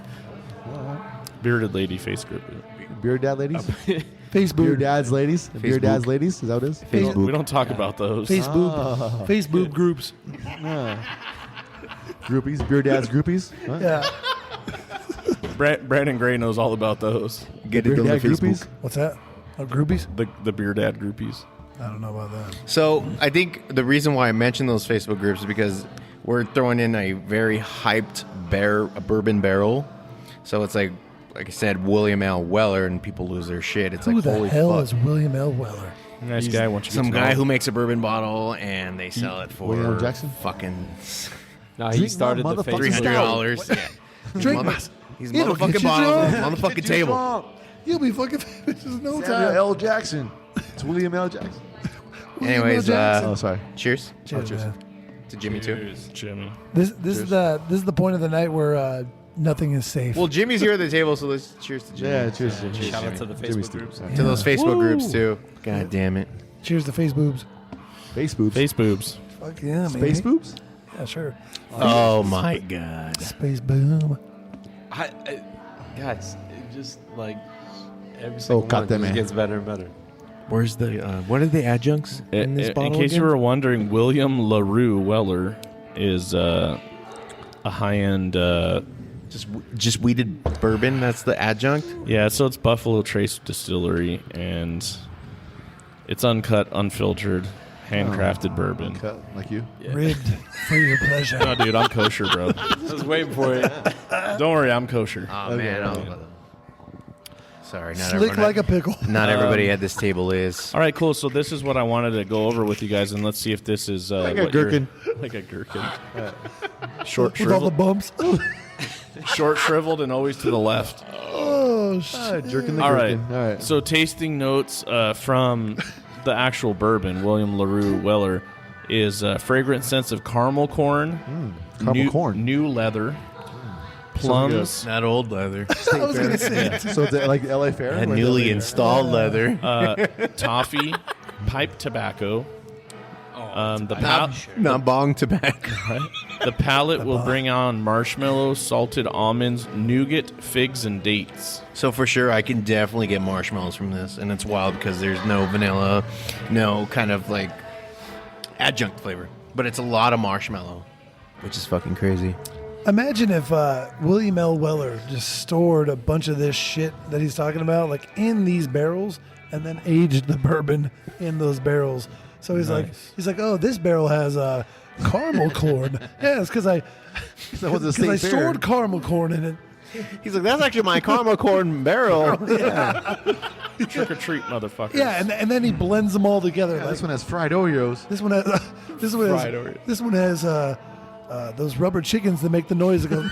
Speaker 2: Bearded lady face group.
Speaker 8: BeerDad ladies?
Speaker 3: Facebook.
Speaker 8: BeerDad's ladies? BeerDad's ladies? Is that what it is?
Speaker 6: Facebook.
Speaker 2: We don't talk about those.
Speaker 3: Facebook. Facebook groups.
Speaker 8: Groupies? BeerDad's groupies? What?
Speaker 3: Yeah.
Speaker 2: Brandon Gray knows all about those.
Speaker 6: Get it on the
Speaker 8: BeerDad
Speaker 6: Facebook.
Speaker 8: groupies?
Speaker 3: What's that? Oh, groupies?
Speaker 2: The BeerDad groupies.
Speaker 3: I don't know about that.
Speaker 6: So I think the reason why I mentioned those Facebook groups is because we're throwing in a very hyped bourbon barrel. So it's like I said, William L. Weller, and people lose their shit. It's
Speaker 3: Who
Speaker 6: like,
Speaker 3: the
Speaker 6: holy
Speaker 3: hell
Speaker 6: fuck.
Speaker 3: is William L. Weller?
Speaker 2: Nice guy. Once you
Speaker 6: Some
Speaker 2: get to know
Speaker 6: guy
Speaker 2: him.
Speaker 6: who makes a bourbon bottle and they sell it for
Speaker 8: William L. Jackson?
Speaker 6: fucking
Speaker 4: No, he
Speaker 8: Drink
Speaker 4: started
Speaker 8: my
Speaker 4: the
Speaker 8: motherfucking
Speaker 4: Facebook.
Speaker 6: $300. Yeah.
Speaker 3: Drink
Speaker 6: Mother-
Speaker 3: my...
Speaker 6: He's
Speaker 3: It'll get
Speaker 6: motherfucking
Speaker 3: you
Speaker 6: bottle
Speaker 3: drunk.
Speaker 6: on the fucking table.
Speaker 3: You'll be fucking famous in no
Speaker 8: Samuel
Speaker 3: time.
Speaker 8: L. Jackson. It's William L. Jackson.
Speaker 3: William L.
Speaker 6: Anyways,
Speaker 3: Jackson.
Speaker 8: Oh, sorry.
Speaker 6: cheers
Speaker 3: Cheers, man.
Speaker 6: to Jimmy too.
Speaker 2: Cheers, Jimmy.
Speaker 3: This is the point of the night where nothing is safe.
Speaker 6: Well, Jimmy's here at the table, so let's cheers to Jimmy.
Speaker 8: Yeah, cheers. Cheers.
Speaker 4: Shout out to the
Speaker 8: Jimmy's
Speaker 4: Facebook
Speaker 8: too.
Speaker 4: groups.
Speaker 6: To those Facebook
Speaker 2: Woo.
Speaker 6: groups too. God damn it.
Speaker 3: Cheers to face boobs.
Speaker 8: Face boobs.
Speaker 2: Face boobs.
Speaker 3: Fuck yeah, man.
Speaker 8: Space boobs?
Speaker 3: Yeah, sure.
Speaker 6: Oh my god.
Speaker 3: Space boom.
Speaker 4: Guys, it just like every single
Speaker 8: got
Speaker 4: one
Speaker 8: them,
Speaker 4: just
Speaker 8: man.
Speaker 4: gets better and better.
Speaker 6: Where's the what are the adjuncts in this bottle?
Speaker 2: In case you were wondering, William LaRue Weller is a high-end.
Speaker 6: just weeded bourbon. That's the adjunct.
Speaker 2: Yeah, so it's Buffalo Trace Distillery, and it's uncut, unfiltered, handcrafted bourbon.
Speaker 8: Cut like you.
Speaker 3: Ribbed for your pleasure.
Speaker 2: No, dude, I'm kosher, bro.
Speaker 4: I was waiting for it.
Speaker 2: Don't worry, I'm kosher.
Speaker 6: Oh man. Sorry, not
Speaker 3: Slick
Speaker 6: everyone.
Speaker 3: like a pickle.
Speaker 6: Not everybody at this table is.
Speaker 2: All right, cool. So this is what I wanted to go over with you guys, and let's see if this is
Speaker 8: Like a
Speaker 2: what you're-
Speaker 8: gherkin.
Speaker 2: like a gherkin. Short
Speaker 3: With all the
Speaker 2: shriveled,
Speaker 3: bumps.
Speaker 2: short shriveled, and always to the left.
Speaker 3: Oh, shit.
Speaker 8: Jerking the
Speaker 2: All right.
Speaker 8: gherkin. All right.
Speaker 2: So tasting notes from the actual bourbon, William LaRue Weller, is fragrant sense of caramel corn,
Speaker 8: Caramel corn.
Speaker 2: new leather, plums,
Speaker 6: Not old leather.
Speaker 3: I was going to say it.
Speaker 8: So it's like LA Fair?
Speaker 6: A
Speaker 8: Where
Speaker 6: newly
Speaker 8: they-
Speaker 6: installed leather.
Speaker 2: toffee, pipe tobacco.
Speaker 6: Not bong tobacco.
Speaker 2: The palate will bring on marshmallows, salted almonds, nougat, figs, and dates.
Speaker 6: So for sure, I can definitely get marshmallows from this, and it's wild because there's no vanilla, no kind of like adjunct flavor, but it's a lot of marshmallow, which is fucking crazy.
Speaker 3: Imagine if William L. Weller just stored a bunch of this shit that he's talking about, like in these barrels, and then aged the bourbon in those barrels. So he's like, oh, this barrel has caramel corn. Yeah, it's because I
Speaker 8: That was a state fair.
Speaker 3: stored caramel corn in it.
Speaker 6: He's like, that's actually my caramel corn barrel.
Speaker 2: Trick or treat, motherfucker.
Speaker 3: Yeah, and then he blends them all together.
Speaker 8: Yeah,
Speaker 3: like,
Speaker 8: this one has fried Oreos.
Speaker 3: this one has
Speaker 2: Fried Oreos.
Speaker 3: this one has those rubber chickens that make the noise that goes.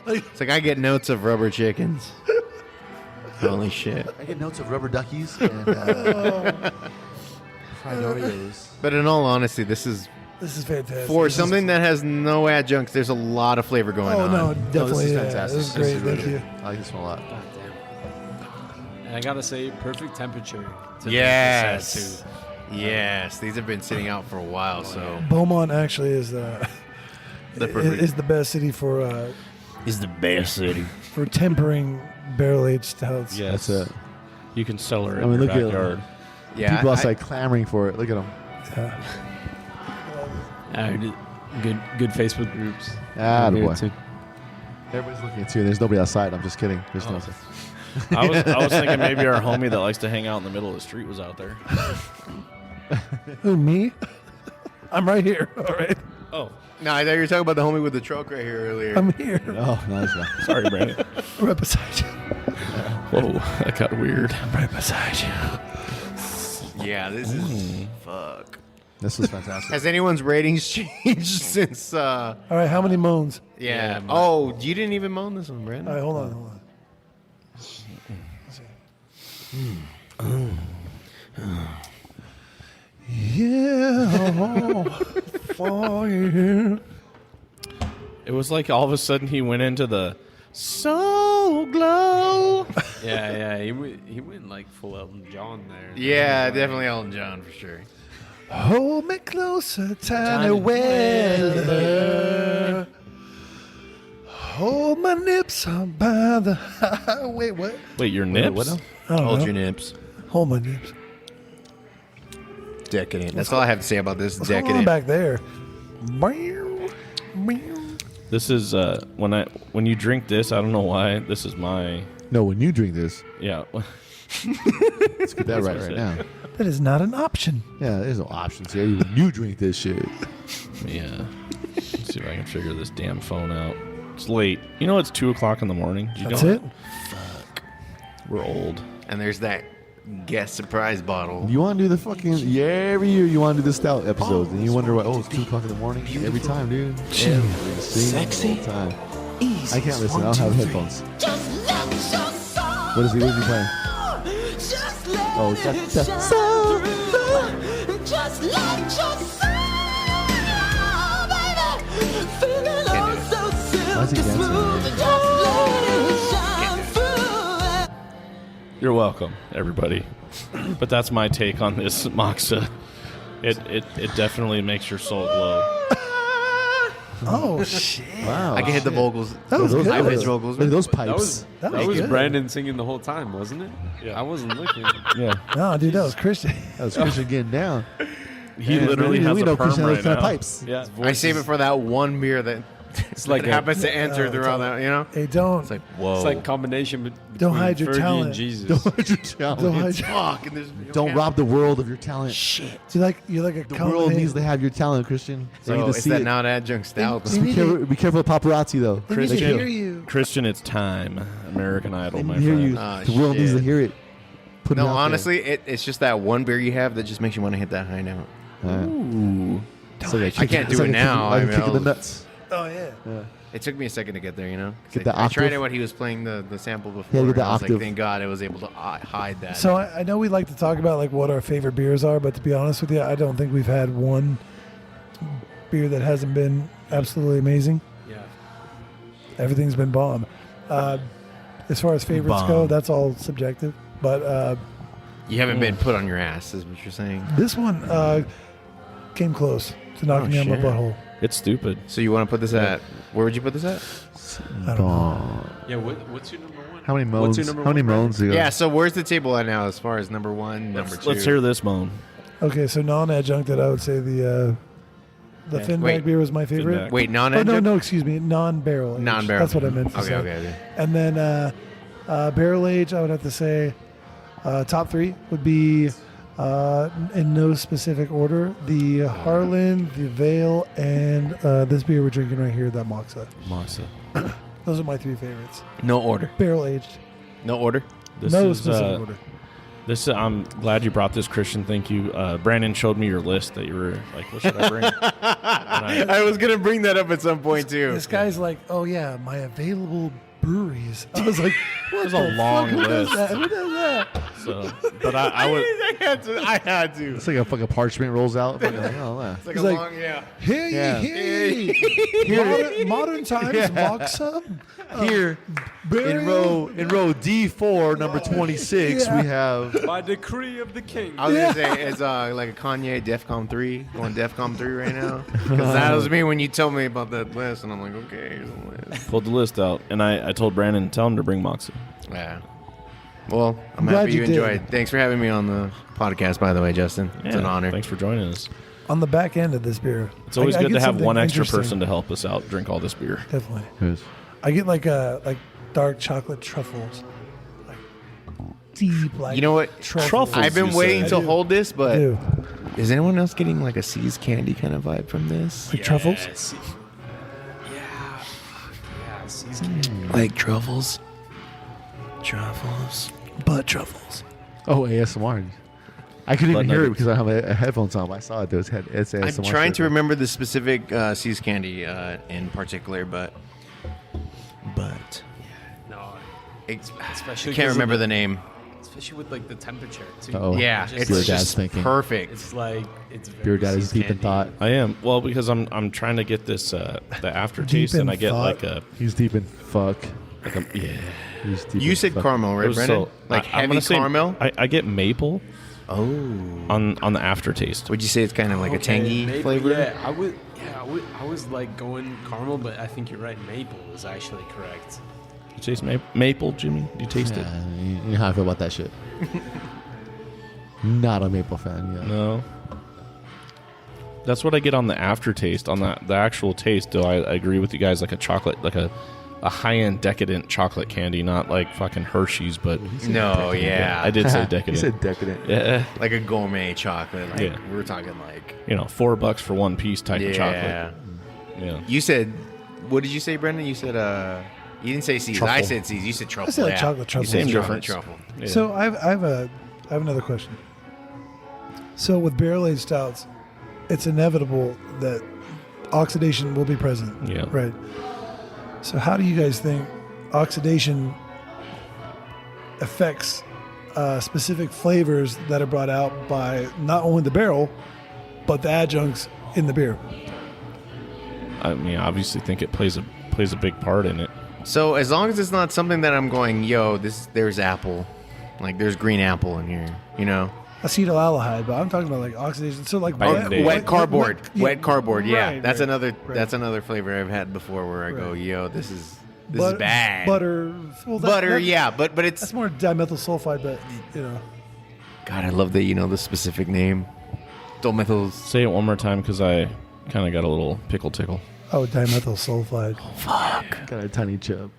Speaker 6: It's like I get notes of rubber chickens. Holy shit.
Speaker 8: I get notes of rubber duckies and fried Oreos.
Speaker 6: But in all honesty, this is
Speaker 3: This is fantastic.
Speaker 6: for
Speaker 3: This is-
Speaker 6: something that has no adjuncts. There's a lot of flavor going
Speaker 3: Oh
Speaker 6: on.
Speaker 3: no, definitely.
Speaker 8: is
Speaker 3: Yeah,
Speaker 8: fantastic.
Speaker 3: this is
Speaker 8: This
Speaker 3: great.
Speaker 8: is
Speaker 3: Thank you.
Speaker 8: I like this one a lot.
Speaker 4: God damn. And I gotta say, perfect temperature. To drink
Speaker 6: Yes.
Speaker 4: this at, too.
Speaker 6: Yes, these have been sitting out for a while, so
Speaker 3: Beaumont actually is
Speaker 6: The perfect-
Speaker 3: is the best city for
Speaker 6: is the best city.
Speaker 3: tempering barrel aged stouts.
Speaker 2: Yes.
Speaker 8: That's it.
Speaker 2: You can sell her
Speaker 8: I
Speaker 2: in
Speaker 8: mean,
Speaker 2: your
Speaker 8: look at-
Speaker 2: backyard.
Speaker 6: Yeah,
Speaker 8: People
Speaker 6: I-
Speaker 8: outside clamoring for it. Look at them.
Speaker 4: Good Facebook groups.
Speaker 8: Ah,
Speaker 4: Here
Speaker 8: boy.
Speaker 4: too.
Speaker 8: Everybody's looking at you. There's nobody outside. I'm just kidding. There's no.
Speaker 2: I was thinking maybe our homie that likes to hang out in the middle of the street was out there.
Speaker 3: Who, me? I'm right here. All right.
Speaker 2: Oh,
Speaker 6: No, I thought you were talking about the homie with the truck right here earlier.
Speaker 3: I'm here.
Speaker 8: Oh, nice.
Speaker 2: sorry, Brandon.
Speaker 3: Right beside you.
Speaker 2: Whoa, that got weird.
Speaker 3: Right beside you.
Speaker 6: Yeah, this is fuck.
Speaker 8: This is fantastic.
Speaker 6: Has anyone's ratings changed since?
Speaker 3: All right, how many moans?
Speaker 6: Yeah. Oh, you didn't even moan this one, Brandon.
Speaker 3: All right, hold on. Yeah, for you.
Speaker 2: It was like all of a sudden he went into the soul glow.
Speaker 4: Yeah. He went like full Elton John there.
Speaker 6: Yeah, definitely Elton John for sure.
Speaker 3: Hold me closer, tiny weather. Hold my nips up by the highway. What?
Speaker 2: Wait, your nips?
Speaker 8: What now?
Speaker 3: I don't
Speaker 6: Hold
Speaker 3: know.
Speaker 6: your nips.
Speaker 3: Hold my nips.
Speaker 6: Decadent. That's all I have to say about this.
Speaker 3: What's going on
Speaker 6: Decadent.
Speaker 3: back there? Meow, meow.
Speaker 2: This is when you drink this. I don't know why. This is my
Speaker 8: No, when you drink this,
Speaker 2: yeah.
Speaker 8: let's get that right
Speaker 2: what I
Speaker 8: now.
Speaker 3: That is not an option.
Speaker 8: Yeah, there's no options here. When you drink this shit.
Speaker 2: Yeah. Let's see if I can figure this damn phone out. It's late. You know it's 2:00 in the morning. Did you
Speaker 3: That's
Speaker 2: know
Speaker 3: it.
Speaker 2: that? We're old.
Speaker 6: And there's that guest surprise bottle.
Speaker 8: You want to do the fucking every year you want to do the stout episodes, and you wonder why? Oh, it's 2:00 in the morning. Every time, dude. Every single time. I can't listen. I don't have headphones. What is he playing? Oh, it's got Why is he dancing?
Speaker 2: You're welcome, everybody. But that's my take on this Moksa. It definitely makes your soul glow.
Speaker 3: Oh shit!
Speaker 8: Wow.
Speaker 6: I can hit the vocals.
Speaker 3: That was
Speaker 6: Those
Speaker 3: good.
Speaker 6: high-pitched vocals.
Speaker 8: Look at those
Speaker 4: That was
Speaker 8: pipes.
Speaker 3: That
Speaker 4: that
Speaker 3: was
Speaker 4: was
Speaker 3: good.
Speaker 4: Brandon singing the whole time, wasn't it?
Speaker 2: Yeah.
Speaker 4: I wasn't looking.
Speaker 2: Yeah.
Speaker 3: No, dude, that was Christian.
Speaker 8: That was Christian getting down.
Speaker 2: He literally
Speaker 8: we
Speaker 2: has a
Speaker 8: know
Speaker 2: perm
Speaker 8: Christian
Speaker 2: right
Speaker 8: has kind
Speaker 2: now.
Speaker 8: of pipes.
Speaker 2: Yeah.
Speaker 6: I save it for that one beer that
Speaker 4: It's like
Speaker 6: that happens to enter
Speaker 3: it's
Speaker 6: throughout that. You know.
Speaker 3: Hey, don't
Speaker 6: It's like whoa.
Speaker 4: It's like a combination between
Speaker 3: Don't hide your
Speaker 4: Fergie
Speaker 3: talent.
Speaker 4: and Jesus.
Speaker 8: Don't hide your talent.
Speaker 3: don't hide your-
Speaker 6: fuck. And there's
Speaker 8: Don't rob the world of your talent.
Speaker 3: you're like a
Speaker 8: The world needs to
Speaker 3: combination.
Speaker 8: have your talent, Christian. They need
Speaker 6: So
Speaker 8: to
Speaker 6: it's
Speaker 8: see
Speaker 6: that
Speaker 8: it.
Speaker 6: not adjunct stout.
Speaker 3: They
Speaker 8: Be
Speaker 3: need
Speaker 8: careful, be careful of paparazzi, though.
Speaker 3: They need to
Speaker 2: Christian.
Speaker 3: hear you.
Speaker 2: Christian, it's time. American Idol,
Speaker 8: They
Speaker 2: my
Speaker 8: need to hear
Speaker 2: friend.
Speaker 8: you.
Speaker 6: Ah,
Speaker 8: The world needs to
Speaker 6: shit.
Speaker 8: hear it. Put it
Speaker 6: No,
Speaker 8: out there.
Speaker 6: honestly, it's just that one beer you have that just makes you want to hit that high note.
Speaker 2: Ooh.
Speaker 8: It's like a
Speaker 6: I
Speaker 8: kick-
Speaker 6: can't
Speaker 8: it's
Speaker 6: do
Speaker 8: like
Speaker 6: it
Speaker 8: a kick-
Speaker 6: now.
Speaker 8: Like
Speaker 6: I
Speaker 8: a
Speaker 6: mean,
Speaker 8: kick in the
Speaker 6: I'll-
Speaker 8: nuts.
Speaker 3: Oh yeah.
Speaker 6: It took me a second to get there, you know. 'Cause
Speaker 8: Get the
Speaker 6: I tried
Speaker 8: octave.
Speaker 6: it when he was playing the sample before.
Speaker 8: Yeah, get the
Speaker 6: and I was like,
Speaker 8: octave.
Speaker 6: thank God I was able to hide that.
Speaker 3: So I know we like to talk about like what our favorite beers are, but to be honest with you, I don't think we've had one beer that hasn't been absolutely amazing.
Speaker 4: Yeah.
Speaker 3: Everything's been bomb. As far as favorites go, that's all subjective. But
Speaker 6: you haven't been put on your ass, is what you're saying.
Speaker 3: this one came close to knocking me on my
Speaker 6: shit.
Speaker 3: butthole.
Speaker 2: It's stupid.
Speaker 6: So you want to put this at? Where would you put this at?
Speaker 3: I don't know.
Speaker 4: Yeah. What's your number one?
Speaker 8: How many
Speaker 4: What's
Speaker 8: moans?
Speaker 4: your number
Speaker 8: How many
Speaker 4: one, Brandon?
Speaker 8: moans? Do you got?
Speaker 6: Yeah. So where's the table at now, as far as number one, number two?
Speaker 2: Let's hear this moan.
Speaker 3: Okay, so non-adjuncted, I would say the Finback
Speaker 6: Wait.
Speaker 3: beer was my favorite.
Speaker 2: Finback.
Speaker 6: Wait,
Speaker 3: Oh
Speaker 6: non-adjuncted?
Speaker 3: no, excuse me, non-barrel. aged.
Speaker 6: Non-barrel.
Speaker 3: That's what I meant to
Speaker 6: Okay,
Speaker 3: say.
Speaker 6: okay.
Speaker 3: And then barrel age, I would have to say top three would be in no specific order: the Harland, the Vale, and this beer we're drinking right here, that Moksa.
Speaker 2: Moksa.
Speaker 3: Those are my three favorites.
Speaker 6: No order.
Speaker 3: Barrel aged,
Speaker 6: No order.
Speaker 2: This
Speaker 3: no
Speaker 2: is,
Speaker 3: specific order.
Speaker 2: This I'm glad you brought this, Christian. Thank you. Brandon showed me your list that you were like, what should I bring? And
Speaker 6: I was gonna bring that up at some point too.
Speaker 3: This guy's like, oh yeah, my available breweries. I was like, what
Speaker 2: was a
Speaker 3: the
Speaker 2: long
Speaker 3: fuck? Who does
Speaker 2: list.
Speaker 3: that? Who does that?
Speaker 2: so, but I would.
Speaker 6: I had to.
Speaker 8: It's like a fucking parchment rolls out. Fucking like, oh, wow.
Speaker 6: It's like
Speaker 3: He's
Speaker 6: a
Speaker 3: like-
Speaker 6: long, yeah.
Speaker 3: Hear ye,
Speaker 8: Yeah.
Speaker 3: hear ye. Modern times, Moksa.
Speaker 8: Here in row D4, number 26,
Speaker 3: Yeah.
Speaker 8: we have.
Speaker 4: By decree of the king.
Speaker 6: I was gonna say it's like a Kanye DEFCON 3, going DEFCON 3 right now. Because that was me when you told me about that list, and I'm like, okay, here's the list.
Speaker 2: Pulled the list out, and I told Brandon, tell him to bring Moksa.
Speaker 6: Yeah. Well, I'm
Speaker 3: glad
Speaker 6: happy you
Speaker 3: you did.
Speaker 6: enjoyed. Thanks for having me on the podcast, by the way, Justin. It's an
Speaker 2: Yeah,
Speaker 6: honor.
Speaker 2: Thanks for joining us.
Speaker 3: On the back end of this beer,
Speaker 2: It's always
Speaker 3: I
Speaker 2: good to
Speaker 3: get
Speaker 2: have
Speaker 3: something
Speaker 2: one extra
Speaker 3: interesting.
Speaker 2: person to help us out drink all this beer.
Speaker 3: Definitely.
Speaker 8: Yes.
Speaker 3: I get like dark chocolate truffles, like deep like.
Speaker 6: You know what?
Speaker 2: Truffles,
Speaker 6: I've been
Speaker 2: you
Speaker 6: waiting
Speaker 2: said.
Speaker 6: to
Speaker 3: I do.
Speaker 6: hold this,
Speaker 3: I
Speaker 6: but
Speaker 3: do.
Speaker 6: is anyone else getting like a Seas candy kind of vibe from this?
Speaker 3: Like truffles.
Speaker 4: Yeah, season.
Speaker 6: Like truffles. Truffles.
Speaker 3: Butt truffles.
Speaker 8: Oh, ASMR. I couldn't even
Speaker 2: But
Speaker 8: hear it
Speaker 2: nuggets.
Speaker 8: because I have a headphones on. But I saw it. It's ASMR.
Speaker 6: I'm trying to
Speaker 8: circle.
Speaker 6: remember the specific Seas candy in particular, but
Speaker 4: No,
Speaker 6: it's,
Speaker 4: especially
Speaker 6: I can't
Speaker 4: 'cause of
Speaker 6: remember the name.
Speaker 4: especially with like the temperature too.
Speaker 8: Uh-oh.
Speaker 6: Yeah,
Speaker 4: Just
Speaker 6: it's
Speaker 8: Beer Dad's
Speaker 6: just
Speaker 8: thinking.
Speaker 6: perfect.
Speaker 4: It's like it's very
Speaker 8: BeerDad is
Speaker 4: season
Speaker 8: deep in
Speaker 4: candy.
Speaker 8: thought.
Speaker 2: I am. Well, because I'm trying to get this the aftertaste,
Speaker 3: Deep in
Speaker 2: and I get
Speaker 3: thought.
Speaker 8: He's deep in fuck.
Speaker 2: yeah.
Speaker 8: He's deep
Speaker 6: You
Speaker 8: in
Speaker 6: said
Speaker 8: fuck.
Speaker 6: caramel, right, Brendan? Like
Speaker 2: I'm
Speaker 6: heavy
Speaker 2: gonna say
Speaker 6: caramel?
Speaker 2: I get maple
Speaker 6: Oh.
Speaker 2: on the aftertaste.
Speaker 6: Would you say it's kind of like a tangy
Speaker 4: maybe,
Speaker 6: flavor?
Speaker 4: Yeah, I was like going caramel, but I think you're right. Maple is actually correct.
Speaker 2: You taste maple, Jimmy? Do you taste it?
Speaker 8: Yeah, you know how I feel about that shit. Not a maple fan. Yeah.
Speaker 2: No. That's what I get on the aftertaste. On the actual taste, though, I agree with you guys. Like a chocolate, like a high-end decadent chocolate candy, not like fucking Hershey's, but
Speaker 6: No, yeah.
Speaker 2: I did say
Speaker 8: He
Speaker 2: decadent.
Speaker 8: said decadent.
Speaker 2: Yeah,
Speaker 6: Like a gourmet chocolate. Like
Speaker 2: Yeah.
Speaker 6: we're talking like
Speaker 2: $4 for one piece type of chocolate.
Speaker 6: yeah.
Speaker 2: Yeah.
Speaker 6: You said, what did you say, Brendan? You said you didn't say Seas.
Speaker 2: Truffle.
Speaker 6: I said Seas. You said truffle.
Speaker 3: I said like
Speaker 6: yeah.
Speaker 3: chocolate
Speaker 6: You
Speaker 3: truffles.
Speaker 6: said
Speaker 2: Same
Speaker 6: chocolate
Speaker 2: difference.
Speaker 6: truffle.
Speaker 2: Yeah.
Speaker 3: So I have another question. So with barrel aged stouts, it's inevitable that oxidation will be present.
Speaker 2: Yeah.
Speaker 3: Right. So how do you guys think oxidation affects specific flavors that are brought out by not only the barrel, but the adjuncts in the beer?
Speaker 2: I mean, I obviously think it plays a big part in it.
Speaker 6: So as long as it's not something that I'm going, yo, there's apple, like there's green apple in here, you know.
Speaker 3: Acetaldehyde, but I'm talking about like oxidation. So like
Speaker 2: Wet
Speaker 6: Cardboard.
Speaker 3: yeah,
Speaker 6: Wet cardboard. Yeah,
Speaker 3: right,
Speaker 6: that's
Speaker 3: right,
Speaker 6: another
Speaker 3: right.
Speaker 6: that's another flavor I've had before where I go,
Speaker 3: Right.
Speaker 6: yo, this is
Speaker 3: But-
Speaker 6: bad.
Speaker 3: Butter. Well,
Speaker 6: Butter, yeah, but
Speaker 3: That's
Speaker 6: it's
Speaker 3: more dimethyl sulfide, but you know.
Speaker 6: God, I love that you know the specific name. Domethyl's.
Speaker 2: Say it one more time because I kind of got a little pickle tickle.
Speaker 3: Oh, dimethyl sulfide.
Speaker 8: Got a tiny chub.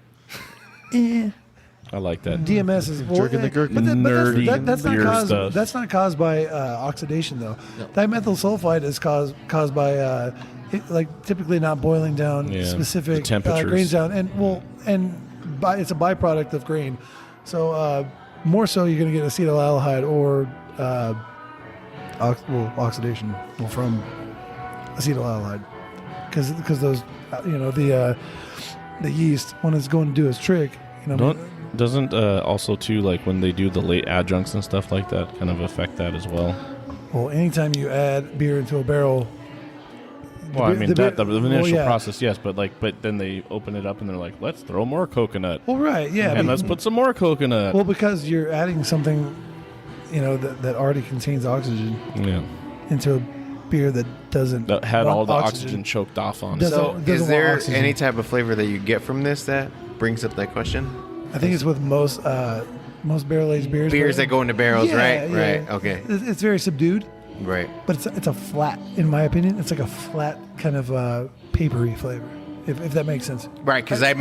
Speaker 2: I like that.
Speaker 3: DMS is
Speaker 8: Jerking the gherkin.
Speaker 3: but
Speaker 2: Nerdy
Speaker 3: that's not
Speaker 2: beer
Speaker 3: caused.
Speaker 2: stuff.
Speaker 3: That's not caused by oxidation though. Dimethyl sulfide is caused by typically not boiling down
Speaker 2: Yeah,
Speaker 3: specific
Speaker 2: the temperatures.
Speaker 3: grains down, it's a byproduct of grain. So more so, you're going to get acetaldehyde or oxidation from acetaldehyde because those the yeast when it's going to do its trick.
Speaker 2: Doesn't also too like when they do the late adjuncts and stuff like that kind of affect that as well?
Speaker 3: Well, anytime you add beer into a barrel,
Speaker 2: Well, I mean
Speaker 3: beer-
Speaker 2: the initial
Speaker 3: yeah.
Speaker 2: process, yes, but then they open it up and they're like, let's throw more coconut
Speaker 3: Well, right, yeah,
Speaker 2: and
Speaker 3: but-
Speaker 2: let's put some more coconut.
Speaker 3: well, because you're adding something, that already contains oxygen
Speaker 2: Yeah,
Speaker 3: into a beer that doesn't
Speaker 2: that had
Speaker 3: want
Speaker 2: all the oxygen choked off on. it.
Speaker 3: Doesn't-
Speaker 6: So,
Speaker 3: doesn't
Speaker 6: is
Speaker 3: want
Speaker 6: there
Speaker 3: oxygen.
Speaker 6: any type of flavor that you get from this that brings up that question?
Speaker 3: I think it's with most barrel aged beers.
Speaker 6: Beers
Speaker 3: but-
Speaker 6: that go into barrels,
Speaker 3: Yeah,
Speaker 6: right?
Speaker 3: yeah.
Speaker 6: Right. Okay.
Speaker 3: It's very subdued,
Speaker 6: Right.
Speaker 3: but it's a flat, in my opinion. It's like a flat kind of papery flavor, if that makes sense.
Speaker 6: Right, because I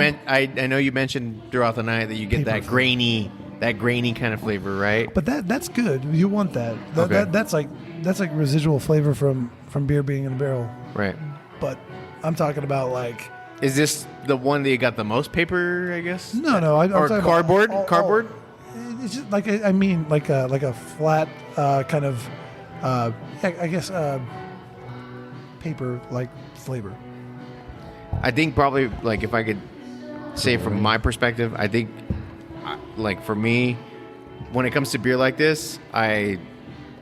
Speaker 6: know you mentioned throughout the night that you get that grainy kind of flavor, right?
Speaker 3: But that's good. You want that.
Speaker 6: Okay.
Speaker 3: That's like residual flavor from beer being in a barrel.
Speaker 6: Right.
Speaker 3: But I'm talking about like
Speaker 6: Is this the one that you got the most paper? I guess.
Speaker 3: no. I'm
Speaker 6: Or
Speaker 3: talking about
Speaker 6: cardboard?
Speaker 3: all-
Speaker 6: Cardboard?
Speaker 3: It's just like I mean like a flat kind of I guess paper like flavor.
Speaker 6: I think probably like if I could say from my perspective, I think like for me, when it comes to beer like this, I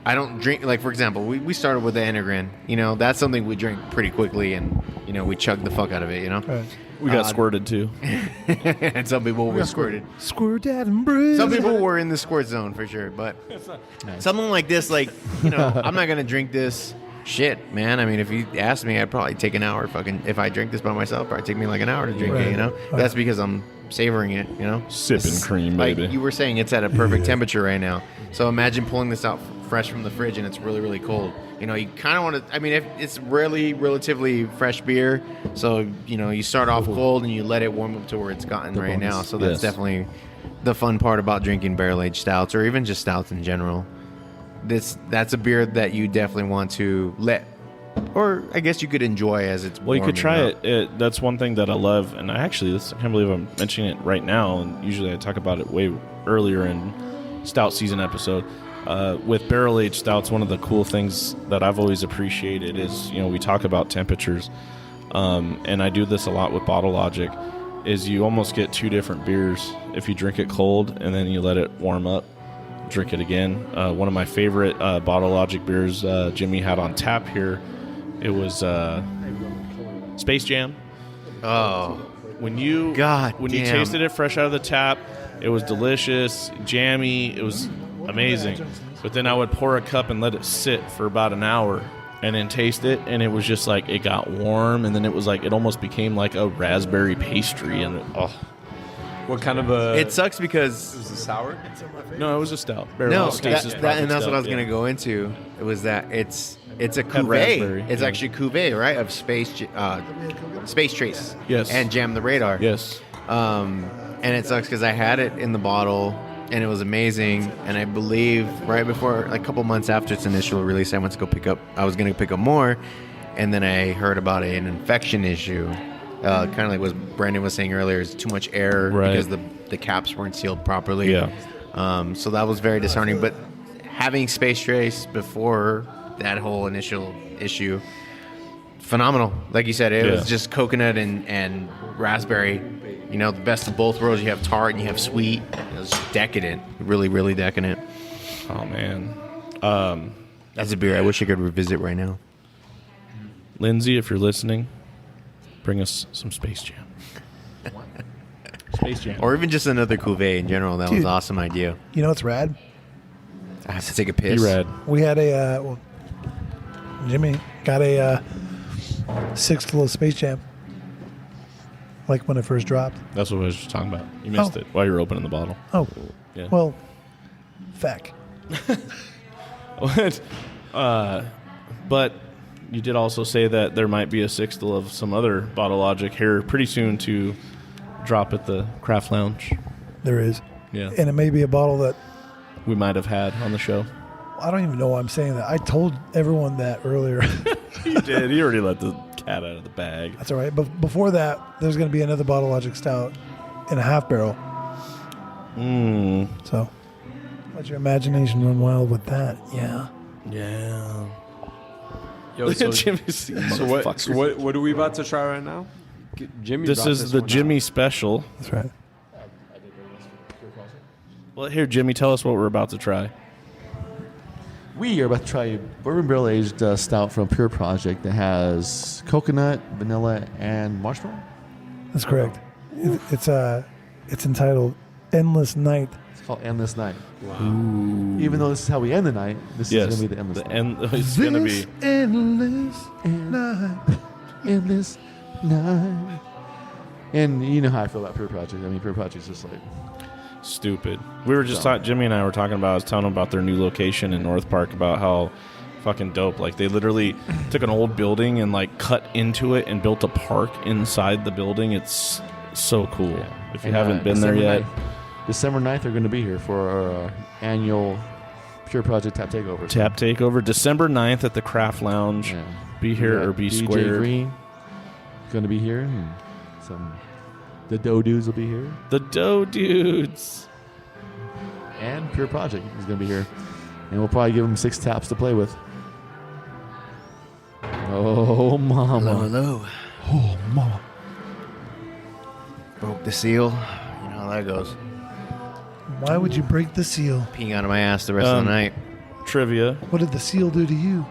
Speaker 6: don't drink like for example, we started with the Enegren. That's something we drink pretty quickly and we chug the fuck out of it.
Speaker 3: Right.
Speaker 2: We got squirted too.
Speaker 6: And some people were squirted.
Speaker 3: Squirt Dad and Brew.
Speaker 6: Some people were in the squirt zone for sure, but something like this, like I'm not gonna drink this shit, man. I mean, if you asked me, I'd probably take an hour. If I drink this by myself, probably take me like an hour to drink it.
Speaker 3: Right.
Speaker 6: That's because I'm savoring it.
Speaker 2: Sipping cream,
Speaker 6: Like
Speaker 2: baby.
Speaker 6: you were saying, it's at a perfect temperature right now. So imagine pulling this out fresh from the fridge and it's really, really cold. You know, you kind of want to, I mean, if it's really relatively fresh beer, so, you know, you start off cold and you let it warm up to where it's gotten right now. So that's definitely the fun part about drinking barrel-aged stouts or even just stouts in general. That's a beer that you definitely want to let, or I guess you could enjoy as it's
Speaker 2: Well, you could try
Speaker 6: warming up.
Speaker 2: it. That's one thing that I love, and I can't believe I'm mentioning it right now, and usually I talk about it way earlier in Stout Season episode. With barrel-aged stouts, one of the cool things that I've always appreciated is, you know, we talk about temperatures, and I do this a lot with Bottle Logic, is you almost get two different beers if you drink it cold and then you let it warm up, drink it again. One of my favorite Bottle Logic beers Jimmy had on tap here, it was Space Jam.
Speaker 6: Oh,
Speaker 2: When you tasted it fresh out of the tap, it was delicious, jammy, it was amazing. But then I would pour a cup and let it sit for about an hour and then taste it, and it was just like it got warm, and then it was like it almost became like a raspberry pastry, and
Speaker 4: What kind of a?
Speaker 6: it sucks because
Speaker 4: Is it sour?
Speaker 2: no, it was a stout.
Speaker 6: no,
Speaker 2: Barrel-aged Stasis
Speaker 6: and
Speaker 2: Project
Speaker 6: that's what I was
Speaker 2: stout,
Speaker 6: going to
Speaker 2: yeah.
Speaker 6: go into. It was that it's a
Speaker 2: raspberry,
Speaker 6: cuvee. It's
Speaker 2: yeah.
Speaker 6: actually cuvee, right? Of Space Trace.
Speaker 2: Yes.
Speaker 6: And Jam the Radar.
Speaker 2: Yes.
Speaker 6: And it sucks because I had it in the bottle and it was amazing. And I believe right before, like a couple months after its initial release, I was going to pick up more. And then I heard about an infection issue. Kind of like what Brandon was saying earlier, is too much air because the caps weren't sealed properly.
Speaker 2: Yeah.
Speaker 6: So that was very disheartening. But having Space Trace before that whole initial issue, phenomenal. Like you said, it was just coconut and raspberry. You know, the best of both worlds. You have tart and you have sweet. It was decadent. Really, really decadent.
Speaker 2: Oh man.
Speaker 6: That's a beer I wish I could revisit right now.
Speaker 2: Lindsay, if you're listening, bring us some Space Jam. Space Jam.
Speaker 6: Or even just another cuvee in general. That was an awesome idea.
Speaker 3: You know what's rad?
Speaker 6: I have to take a piss.
Speaker 2: BeerDad.
Speaker 3: We had Jimmy got a 6 kilo Space Jam. Like when it first dropped.
Speaker 2: That's what I was just talking about. You missed it while you were opening the bottle.
Speaker 3: Oh,
Speaker 2: Yeah.
Speaker 3: well, feck.
Speaker 2: But you did also say that there might be a sixtel of some other Bottle Logic here pretty soon to drop at the Craft Lounge.
Speaker 3: There is.
Speaker 2: Yeah.
Speaker 3: And it may be a bottle that
Speaker 2: We might have had on the show.
Speaker 3: I don't even know why I'm saying that. I told everyone that earlier.
Speaker 2: You did. You already let the cat out of the bag.
Speaker 3: That's all right. But before that, there's going to be another Bottle Logic Stout in a half barrel. So let your imagination run wild with that. Yeah.
Speaker 2: Yeah.
Speaker 4: Yo, so,
Speaker 2: Jimmy's
Speaker 4: so what are we about to try right now? Jimmy.
Speaker 2: This
Speaker 4: brought
Speaker 2: is the
Speaker 4: one
Speaker 2: Jimmy
Speaker 4: out.
Speaker 2: special.
Speaker 3: That's right.
Speaker 2: Well, here, Jimmy, tell us what we're about to try.
Speaker 8: We are about to try a bourbon barrel aged stout from Pure Project that has coconut, vanilla, and marshmallow.
Speaker 3: That's correct. It's entitled Endless Night.
Speaker 8: It's called Endless Night. Wow. Even though this is how we end the night, this is going to be the endless night.
Speaker 2: It's going to be.
Speaker 3: Endless Night.
Speaker 8: Endless night. And you know how I feel about Pure Project. I mean, Pure Project is just like
Speaker 2: Stupid. We were just talking, Jimmy and I were talking about, I was telling him about their new location in North Park, about how fucking dope. Like, they literally took an old building and, like, cut into it and built a park inside the building. It's so cool. If you haven't been there yet.
Speaker 8: December 9th, they're going to be here for our annual Pure Project Tap Takeover.
Speaker 2: Tap Takeover, December 9th at the Craft Lounge.
Speaker 8: Yeah.
Speaker 2: Be here or be
Speaker 8: DJ
Speaker 2: squared.
Speaker 8: Green going to be here. And the Dough Dudes will be here.
Speaker 2: The Dough Dudes.
Speaker 8: And Pure Project is going to be here. And we'll probably give them 6 taps to play with. Oh, mama.
Speaker 6: Hello.
Speaker 3: Oh, mama.
Speaker 6: Broke the seal. You know how that goes.
Speaker 3: Why would you break the seal?
Speaker 6: Peeing out of my ass the rest of the night.
Speaker 2: Trivia.
Speaker 3: What did the seal do to you?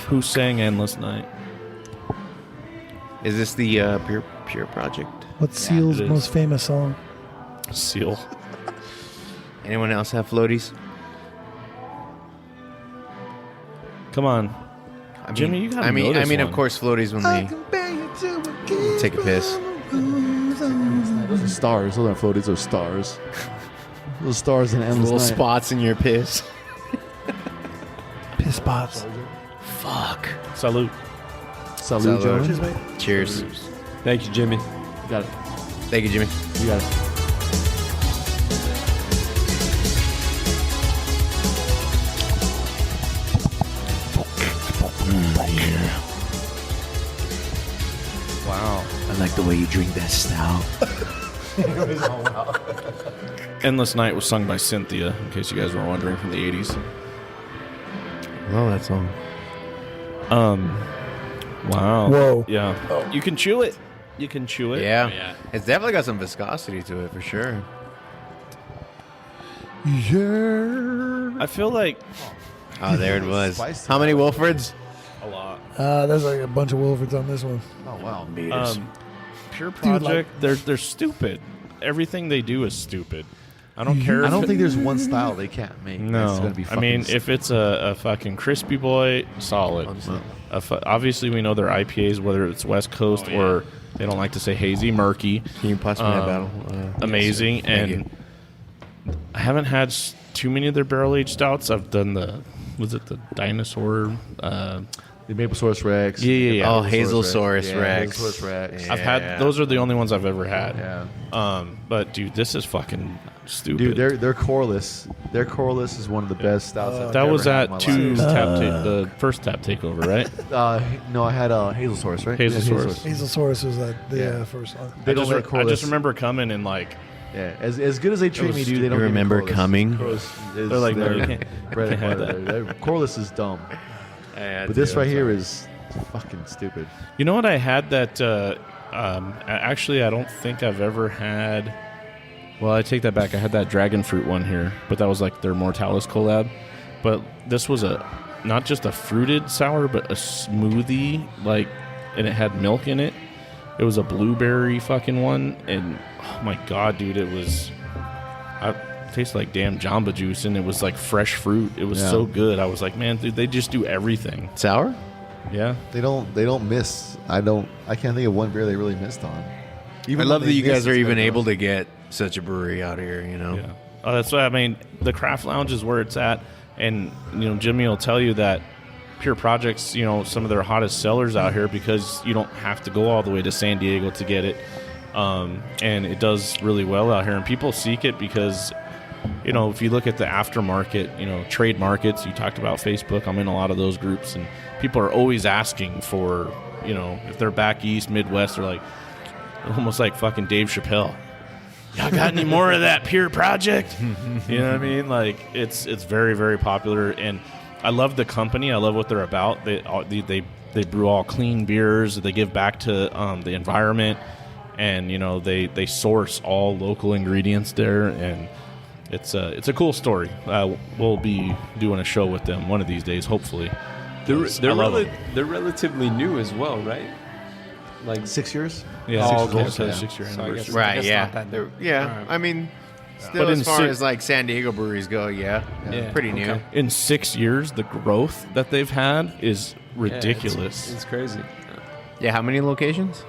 Speaker 2: Who sang Endless Night?
Speaker 6: Is this the Pure Project?
Speaker 3: What's Seal's
Speaker 2: it is.
Speaker 3: most famous song?
Speaker 2: Seal.
Speaker 6: Anyone else have floaties?
Speaker 2: Come on. Jimmy, you gotta know this
Speaker 6: of
Speaker 2: one.
Speaker 6: course, floaties when they take a piss.
Speaker 8: Those are stars. Those aren't floaties. Those are stars. Little stars in an endless
Speaker 6: Little
Speaker 8: night.
Speaker 6: spots in your piss.
Speaker 3: Piss spots.
Speaker 6: Fuck.
Speaker 2: Salute.
Speaker 8: Salute,
Speaker 6: Salute.
Speaker 8: gentlemen.
Speaker 3: Cheers, mate.
Speaker 6: Cheers.
Speaker 4: Thank you, Jimmy.
Speaker 8: You got it.
Speaker 6: Thank you, Jimmy.
Speaker 8: You got it.
Speaker 2: Wow.
Speaker 9: I like the way you drink that stout.
Speaker 2: Endless Night was sung by Cynthia, in case you guys were wondering, from the 80s.
Speaker 6: Love that song.
Speaker 2: Wow.
Speaker 3: Whoa.
Speaker 2: Yeah. You can chew it. You can chew it.
Speaker 6: Yeah. It's definitely got some viscosity to it for sure.
Speaker 3: Yeah.
Speaker 2: I feel like
Speaker 6: Oh, there it was.
Speaker 8: Spicy.
Speaker 6: How many Wilfords?
Speaker 2: a lot.
Speaker 3: There's like a bunch of Wilfords on this one.
Speaker 8: Oh, wow.
Speaker 2: Pure
Speaker 3: Dude,
Speaker 2: Project, they're stupid. Everything they do is stupid. I don't care.
Speaker 8: I
Speaker 2: if
Speaker 8: don't
Speaker 2: it-
Speaker 8: think there's one style they can't make.
Speaker 2: No,
Speaker 8: It's gonna be
Speaker 2: I mean,
Speaker 8: fucking
Speaker 2: if it's a fucking crispy boy, solid. Obviously, we know their IPAs, whether it's West Coast or they don't like to say hazy, murky.
Speaker 6: Can you pass me that battle?
Speaker 2: Amazing,
Speaker 6: Yes, sir. Thank
Speaker 2: and I haven't had too many of their barrel aged stouts. I've done the the dinosaur?
Speaker 8: the Maple Source Rex.
Speaker 2: Yeah.
Speaker 6: Oh, Hazel Source
Speaker 8: Yeah,
Speaker 6: Rex.
Speaker 8: Hazel Source Rex.
Speaker 6: Yeah.
Speaker 2: I've had those are the only ones I've ever had.
Speaker 8: Yeah.
Speaker 2: But dude, this is fucking stupid.
Speaker 8: Dude, they're coreless. Their coreless is one of the best stouts I've
Speaker 2: that
Speaker 8: ever
Speaker 2: was
Speaker 8: had in
Speaker 2: at
Speaker 8: my
Speaker 2: two
Speaker 8: life.
Speaker 2: the first tap takeover, right?
Speaker 8: No, I had Hazel Source, right?
Speaker 2: Hazel
Speaker 8: Yeah,
Speaker 2: Source.
Speaker 3: Hazelsaurus was the
Speaker 8: Yeah.
Speaker 3: first one.
Speaker 8: They
Speaker 2: I
Speaker 8: don't
Speaker 2: just,
Speaker 8: like
Speaker 2: I just
Speaker 8: coreless.
Speaker 2: remember coming and like
Speaker 8: Yeah, as good as they treat
Speaker 2: was
Speaker 8: me, dude,
Speaker 2: stupid.
Speaker 8: they don't
Speaker 6: You
Speaker 8: give me
Speaker 6: remember
Speaker 8: coreless.
Speaker 6: coming?
Speaker 8: Coreless is
Speaker 2: They're like, no,
Speaker 8: their
Speaker 2: you can't-
Speaker 8: bread and
Speaker 2: can't have
Speaker 8: butter. Coreless is dumb, but this right here is fucking stupid.
Speaker 2: You know what I had that actually I don't think I've ever had. Well, I take that back. I had that dragon fruit one here, but that was like their Mortalis collab. But this was not just a fruited sour, but a smoothie, and it had milk in it. It was a blueberry fucking one, and oh my god, dude, it tasted like damn Jamba Juice, and it was like fresh fruit. It was so good. I was like, man, dude, they just do everything.
Speaker 6: Sour?
Speaker 2: Yeah.
Speaker 8: They don't miss. I can't think of one beer they really missed on.
Speaker 6: I love that you guys are even able to get such a brewery out here, you know?
Speaker 2: Yeah. That's what I mean. The craft lounge is where it's at, and Jimmy will tell you that Pure Project's some of their hottest sellers out here because you don't have to go all the way to San Diego to get it, and it does really well out here, and people seek it because if you look at the aftermarket, trade markets, you talked about Facebook. I'm in a lot of those groups, and people are always asking for if they're back east, Midwest, they're like almost like fucking Dave Chappelle. Y'all got any more of that Pure Project? You know what I mean? Like it's very, very popular, and I love the company. I love what they're about. They brew all clean beers. They give back to the environment, and they source all local ingredients there, and it's a cool story. We'll be doing a show with them one of these days, hopefully.
Speaker 4: They're relatively new as well, right? Like
Speaker 8: 6 years.
Speaker 2: Yeah,
Speaker 4: Oh,
Speaker 2: okay.
Speaker 4: okay.
Speaker 2: So
Speaker 4: Yeah.
Speaker 2: 6-year
Speaker 4: So I
Speaker 2: anniversary.
Speaker 4: guess-
Speaker 6: Right,
Speaker 4: That's
Speaker 6: yeah.
Speaker 4: not that new.
Speaker 6: Yeah,
Speaker 4: Alright.
Speaker 6: I mean, still
Speaker 2: But
Speaker 6: as
Speaker 2: in
Speaker 6: far
Speaker 2: si-
Speaker 6: as like San Diego breweries go, yeah. Pretty new.
Speaker 4: okay.
Speaker 2: In 6 years, the growth that they've had is
Speaker 4: Yeah,
Speaker 2: ridiculous.
Speaker 4: it's crazy.
Speaker 6: Yeah, how many locations?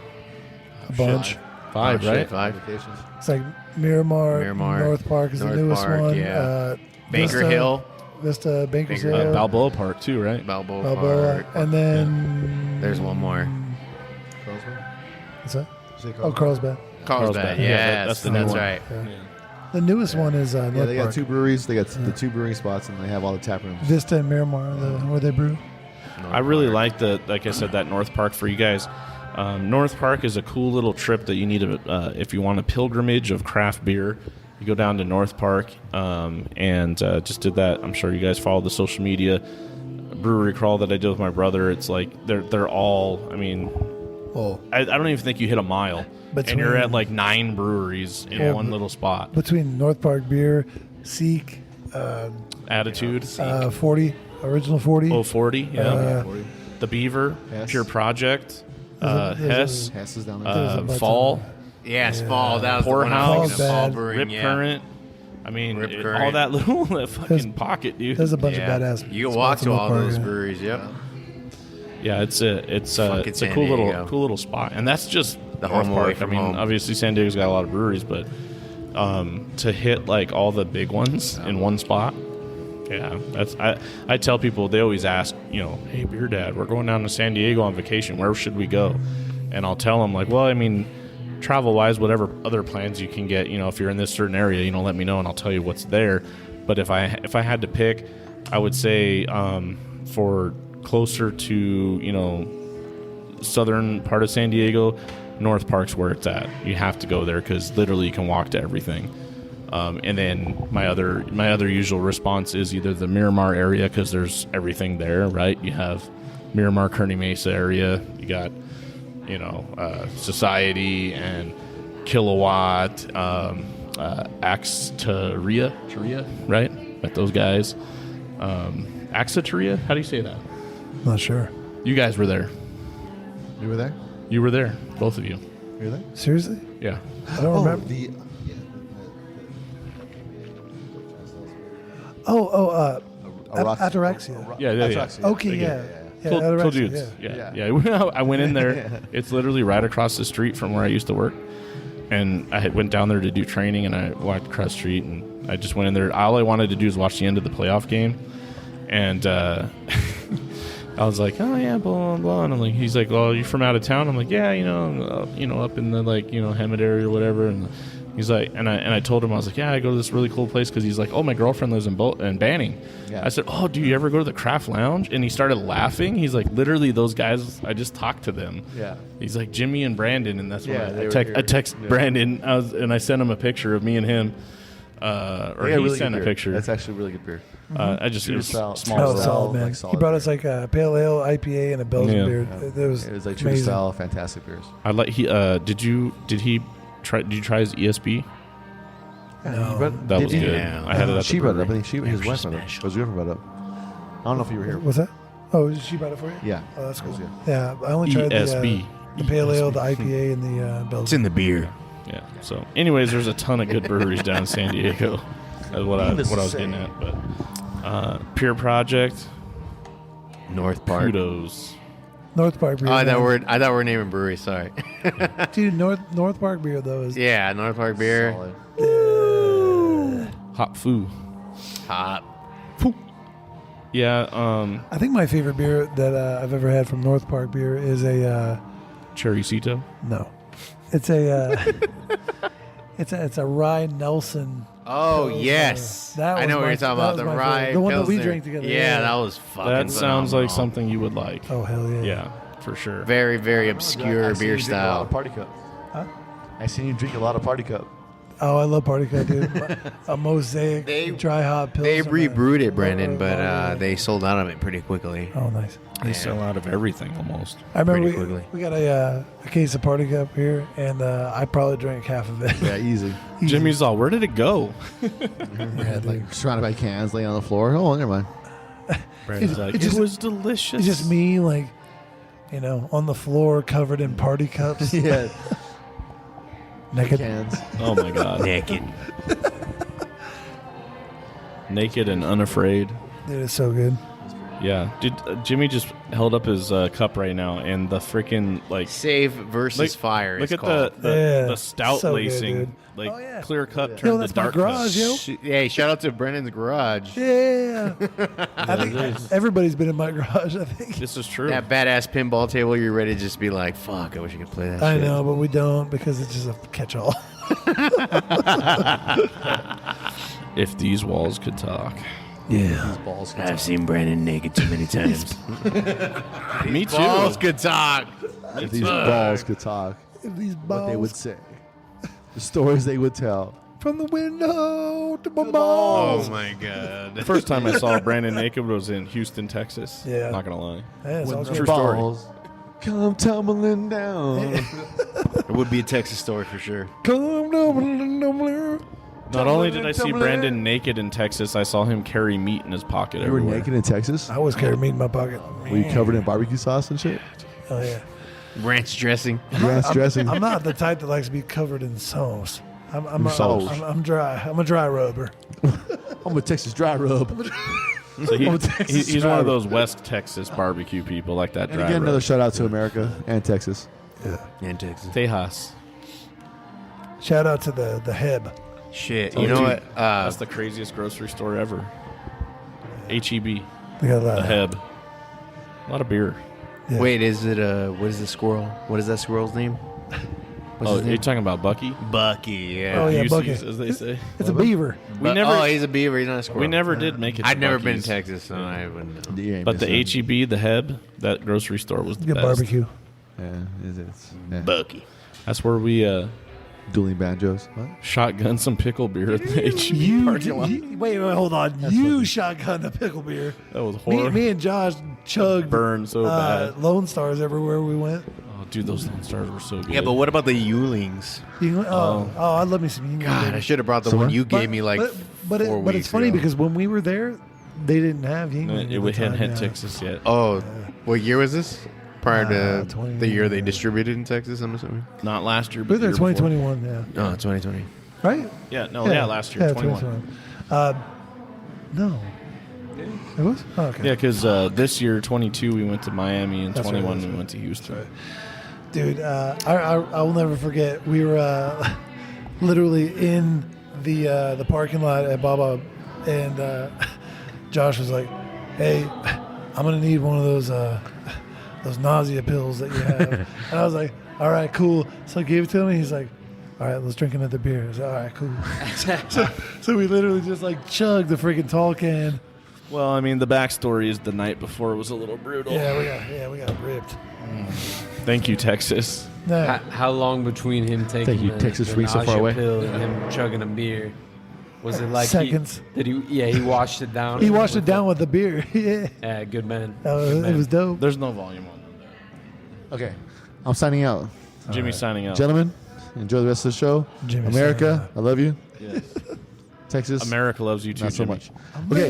Speaker 3: A bunch.
Speaker 2: 5,
Speaker 6: Oh, shit,
Speaker 2: right?
Speaker 6: 5.
Speaker 3: It's like Miramar,
Speaker 6: Miramar,
Speaker 3: North Park is
Speaker 6: North
Speaker 3: the newest
Speaker 6: Park,
Speaker 3: one.
Speaker 6: yeah.
Speaker 3: Vista,
Speaker 6: Baker Hill,
Speaker 3: Vista, Baker's
Speaker 6: Baker
Speaker 3: Hill,
Speaker 2: Balboa Park too, right?
Speaker 6: Balboa,
Speaker 3: Balboa,
Speaker 6: Park.
Speaker 3: and then
Speaker 6: There's one more.
Speaker 3: what's that? Oh, Carlsbad.
Speaker 6: Carlsbad,
Speaker 2: Yeah,
Speaker 6: yes,
Speaker 2: that's the new one.
Speaker 6: right.
Speaker 3: Yeah. The newest one is North
Speaker 8: Yeah, they got
Speaker 3: Park.
Speaker 8: 2 breweries. They got the 2 brewing spots, and they have all the tap rooms.
Speaker 3: Vista and Miramar, where they brew.
Speaker 2: I really like like I said, that North Park for you guys. North Park is a cool little trip that you need if you want a pilgrimage of craft beer. You go down to North Park and just did that. I'm sure you guys follow the social media brewery crawl that I did with my brother. It's like they're all. I mean,
Speaker 3: Oh,
Speaker 2: I don't even think you hit a mile, and you're at like 9 breweries in one little spot.
Speaker 3: between North Park Beer, Seek,
Speaker 2: Attitude.
Speaker 3: 40, Original 40.
Speaker 2: Oh, 40, yeah. The Beaver,
Speaker 8: Hess.
Speaker 2: Pure Project,
Speaker 3: There's a-
Speaker 2: Hess,
Speaker 8: Hess is down there.
Speaker 3: There's a bunch
Speaker 2: Fall,
Speaker 6: Yes, Fall. That was the one I was
Speaker 3: Poorhouse.
Speaker 6: thinking of. Fall
Speaker 3: Bad.
Speaker 6: Brewing,
Speaker 2: Rip
Speaker 6: yeah.
Speaker 2: Current. I mean,
Speaker 6: Rip
Speaker 2: all
Speaker 6: Current.
Speaker 2: that little fucking pocket, dude.
Speaker 3: There's a bunch
Speaker 6: Yeah.
Speaker 3: of badass.
Speaker 6: You can walk
Speaker 3: spots in
Speaker 6: to
Speaker 3: North
Speaker 6: all
Speaker 3: Park,
Speaker 6: those
Speaker 3: yeah.
Speaker 6: breweries, yep.
Speaker 2: Yeah, it's a
Speaker 6: Fucking San
Speaker 2: cool
Speaker 6: Diego.
Speaker 2: little spot, and that's just
Speaker 6: The
Speaker 2: North
Speaker 6: home away
Speaker 2: Park. I
Speaker 6: from
Speaker 2: mean,
Speaker 6: home.
Speaker 2: obviously San Diego's got a lot of breweries, but to hit like all the big ones in one spot. Yeah, that's I tell people, they always ask, hey, BeerDad, we're going down to San Diego on vacation. Where should we go? And I'll tell them like, well, I mean, travel-wise, whatever other plans you can get, if you're in this certain area, let me know and I'll tell you what's there. But if I had to pick, I would say for closer to southern part of San Diego, North Park's where it's at. You have to go there because literally you can walk to everything. And then my other usual response is either the Miramar area because there's everything there, right? You have Miramar, Kearny Mesa area. You got, Society and Kilowatt, Axteria, right? Met those guys. Axteria? How do you say that?
Speaker 3: Not sure.
Speaker 2: You guys were there.
Speaker 8: You were there?
Speaker 2: You were there, both of you.
Speaker 8: You were there?
Speaker 3: Seriously?
Speaker 2: Yeah.
Speaker 3: I don't remember. Ataraxia.
Speaker 2: Yeah.
Speaker 3: Okay, yeah.
Speaker 2: Cool
Speaker 3: Ataraxia,
Speaker 2: dudes. Yeah. I went in there. It's literally right across the street from where I used to work. And I went down there to do training, and I walked across the street, and I just went in there. All I wanted to do is watch the end of the playoff game. And I was like, oh, yeah, blah, blah, blah. And I'm like, he's like, well, you from out of town? I'm like, yeah, up in the, Hemet area or whatever. And he's like, and I told him, I was like, yeah, I go to this really cool place because he's like, oh, my girlfriend lives in Banning. Yeah. I said, oh, do you ever go to the Craft Lounge? And he started laughing. He's like, literally, those guys, I just talked to them. Yeah. He's like, Jimmy and Brandon, and that's when I text Brandon, and I sent him a picture of me and him. Or he really sent a picture.
Speaker 8: That's actually really good beer.
Speaker 2: I just it was small.
Speaker 3: Solid, man.
Speaker 8: Solid
Speaker 3: he brought us like a pale ale, IPA, and a Belgian beer.
Speaker 8: It was like true style, fantastic beers.
Speaker 2: I like Did you try his ESB?
Speaker 3: No.
Speaker 2: That was good. Yeah. I had it at
Speaker 8: she
Speaker 2: the
Speaker 8: brought it up. I think his wife brought it up. Was your brought it up? I don't know if you were here.
Speaker 3: What's that? Oh, she brought it for you?
Speaker 8: Yeah.
Speaker 3: Oh, that's cool. Yeah, I only tried the pale ale, the IPA, and the Belgian.
Speaker 6: It's in the beer.
Speaker 2: Yeah. So, anyways, there's a ton of good breweries down in San Diego. That's what I was getting at. But Pure Project,
Speaker 6: North Park.
Speaker 2: Kudos.
Speaker 3: North Park beer.
Speaker 6: Oh, I thought we were naming breweries. Sorry.
Speaker 3: Dude, North Park beer though is
Speaker 6: North Park beer.
Speaker 2: Hop Foo.
Speaker 6: Hop.
Speaker 2: Yeah.
Speaker 3: I think my favorite beer that I've ever had from North Park beer is a
Speaker 2: Cherrycito.
Speaker 3: No, it's a it's a Rye Nelson.
Speaker 6: Oh yes, I know what you're talking about. The rye,
Speaker 3: the one that we
Speaker 6: Pilsner.
Speaker 3: drank together.
Speaker 6: Yeah, that was fucking.
Speaker 2: That sounds like something you would like.
Speaker 3: Oh hell yeah!
Speaker 2: Yeah, for sure.
Speaker 6: Very very obscure beer style.
Speaker 8: Party Cup. Huh? I seen you drink a lot of Party Cup.
Speaker 3: Oh, I love Party Cup, dude. A Mosaic dry hop Pilsner.
Speaker 6: They rebrewed it, Brandon, but they sold out of it pretty quickly.
Speaker 3: Oh, nice.
Speaker 2: They sell out of everything almost.
Speaker 3: I remember we got a case of Party Cup here, and I probably drank half of it.
Speaker 8: Yeah, easy.
Speaker 2: Jimmy's all, where did it go?
Speaker 8: Surrounded by cans laying on the floor. Oh, never mind.
Speaker 2: Brandon's like, it was delicious.
Speaker 3: It's just me, on the floor covered in Party Cups.
Speaker 8: Yeah.
Speaker 3: Naked.
Speaker 8: Cans.
Speaker 2: Oh my God. Naked and unafraid.
Speaker 3: Dude, it's so good.
Speaker 2: Yeah. Jimmy just held up his cup right now, and the freaking
Speaker 6: Save versus Fire.
Speaker 2: Look at
Speaker 6: called.
Speaker 2: the stout
Speaker 3: so
Speaker 2: lacing.
Speaker 3: Good,
Speaker 2: clear cup turned
Speaker 3: that's
Speaker 2: to dark
Speaker 3: my garage,
Speaker 2: cup.
Speaker 6: Hey, shout out to Brennan's garage.
Speaker 3: Yeah. I think everybody's been in my garage, I think.
Speaker 2: This is true.
Speaker 6: That badass pinball table, you're ready to just be like, fuck, I wish I could play that
Speaker 3: I
Speaker 6: shit.
Speaker 3: know, but we don't because it's just a catch-all.
Speaker 2: If these walls could talk.
Speaker 3: Yeah.
Speaker 6: I've seen Brandon naked too many times.
Speaker 2: Me too.
Speaker 6: Balls could talk.
Speaker 8: If these balls could talk,
Speaker 3: If these
Speaker 8: what they
Speaker 3: balls
Speaker 8: would say, the stories they would tell.
Speaker 3: from the window to my balls.
Speaker 6: Oh my God.
Speaker 2: The first time I saw Brandon naked was in Houston, Texas.
Speaker 3: Yeah.
Speaker 2: Not going to lie.
Speaker 3: Yeah, it's all
Speaker 8: The
Speaker 2: True
Speaker 3: true.
Speaker 2: story.
Speaker 8: balls come tumbling down.
Speaker 6: It would be a Texas story for sure.
Speaker 3: Come down.
Speaker 2: Not only did I see Brandon naked in Texas, I saw him carry meat in his pocket
Speaker 8: You were
Speaker 2: everywhere.
Speaker 8: naked in Texas?
Speaker 3: I always carry meat in my pocket.
Speaker 8: Were you covered in barbecue sauce and shit?
Speaker 3: Oh, yeah.
Speaker 6: Ranch dressing.
Speaker 8: Ranch dressing?
Speaker 3: I'm not the type that likes to be covered in sauce. I'm dry. I'm a dry rubber.
Speaker 8: I'm a Texas dry rub.
Speaker 2: So he's one of those West Texas barbecue people like that.
Speaker 8: And
Speaker 2: dry
Speaker 8: again, another
Speaker 2: rub.
Speaker 8: shout out to America and Texas.
Speaker 3: Yeah.
Speaker 6: And Texas.
Speaker 2: Tejas.
Speaker 3: Shout out to the Heb.
Speaker 6: Shit. You know what?
Speaker 2: That's the craziest grocery store ever. H-E-B.
Speaker 3: They got a
Speaker 2: The
Speaker 3: lot of
Speaker 2: Heb. A lot of beer.
Speaker 3: Yeah.
Speaker 6: Wait, is it what is the squirrel? What is that squirrel's name? What's
Speaker 2: Oh,
Speaker 6: his
Speaker 2: are you
Speaker 6: name?
Speaker 2: talking about Bucky?
Speaker 6: Bucky, yeah.
Speaker 3: Oh, yeah,
Speaker 2: Goosies,
Speaker 3: Bucky.
Speaker 2: as they say.
Speaker 3: It's a beaver.
Speaker 2: We never.
Speaker 6: Oh, he's a beaver. He's not a squirrel.
Speaker 2: We never did make it. To
Speaker 6: I'd never been in
Speaker 2: Buc-ee's.
Speaker 6: Texas, so I wouldn't know.
Speaker 8: You ain't
Speaker 2: But the
Speaker 8: missing.
Speaker 2: H-E-B, the Heb, that grocery store was the
Speaker 3: Get
Speaker 2: best.
Speaker 3: barbecue.
Speaker 8: Yeah, it's yeah.
Speaker 6: Bucky.
Speaker 2: That's where we
Speaker 8: Dueling banjos. What?
Speaker 2: shotgun some pickle beer at the H-E-B
Speaker 3: You,
Speaker 2: parking lot.
Speaker 3: wait, hold on. You shotgun the pickle beer.
Speaker 2: That was horrible.
Speaker 3: Me and Josh chugged
Speaker 2: Burned so bad.
Speaker 3: Lone Stars everywhere we went.
Speaker 2: Oh, dude, those Lone Stars were so good.
Speaker 6: Yeah, but what about the Yulings?
Speaker 3: I'd love me some Union.
Speaker 6: God,
Speaker 3: baby.
Speaker 6: I should have brought the
Speaker 8: So
Speaker 6: one
Speaker 8: what?
Speaker 6: you gave me like
Speaker 3: but
Speaker 6: 4 weeks
Speaker 3: but it's funny
Speaker 6: ago.
Speaker 3: because when we were there, they didn't have Yingling.
Speaker 2: It hadn't hit Texas yet.
Speaker 6: Oh, what year was this? Prior to
Speaker 3: 20
Speaker 6: the year they distributed in Texas, I'm assuming.
Speaker 2: Not last year,
Speaker 3: We
Speaker 2: but
Speaker 3: were there
Speaker 2: the year before.
Speaker 3: 2021, yeah.
Speaker 6: Oh, 2020.
Speaker 3: Right?
Speaker 2: Yeah, last year, 21.
Speaker 3: 2021. No. It was? Oh, okay.
Speaker 2: Yeah, because this year, 22, we went to Miami, and
Speaker 3: That's right,
Speaker 2: 21,
Speaker 3: that's
Speaker 2: we
Speaker 3: right.
Speaker 2: went to Houston.
Speaker 3: Dude, I will never forget. We were literally in the parking lot at Baba, and Josh was like, "Hey, I'm gonna need one of those nausea pills that you have." And I was like, "All right, cool." So I gave it to him, and he's like, "All right, let's drink another beer." I was like, "All right, cool." so we literally just like chugged the freaking tall can.
Speaker 2: Well, I mean, the backstory is the night before it was a little brutal.
Speaker 3: Yeah, we got ripped.
Speaker 2: Thank you, Texas.
Speaker 3: Yeah.
Speaker 4: How long between him taking
Speaker 8: Thank you,
Speaker 4: the,
Speaker 8: Texas
Speaker 4: the
Speaker 8: Reese, so far
Speaker 4: nausea
Speaker 8: away.
Speaker 4: pill and him chugging a beer? Was it like
Speaker 3: Seconds.
Speaker 4: He washed it down?
Speaker 3: He washed it down with the beer. Yeah.
Speaker 4: Yeah, good man.
Speaker 3: It
Speaker 4: Good man.
Speaker 3: was dope.
Speaker 2: There's no volume on them there.
Speaker 8: Okay, I'm signing out.
Speaker 2: Jimmy's signing out.
Speaker 8: Gentlemen, enjoy the rest of the show.
Speaker 3: Jimmy
Speaker 8: America, I love you.
Speaker 2: Yes.
Speaker 8: Texas,
Speaker 2: America loves you too,
Speaker 8: not so
Speaker 2: Jimmy.
Speaker 8: much. Okay,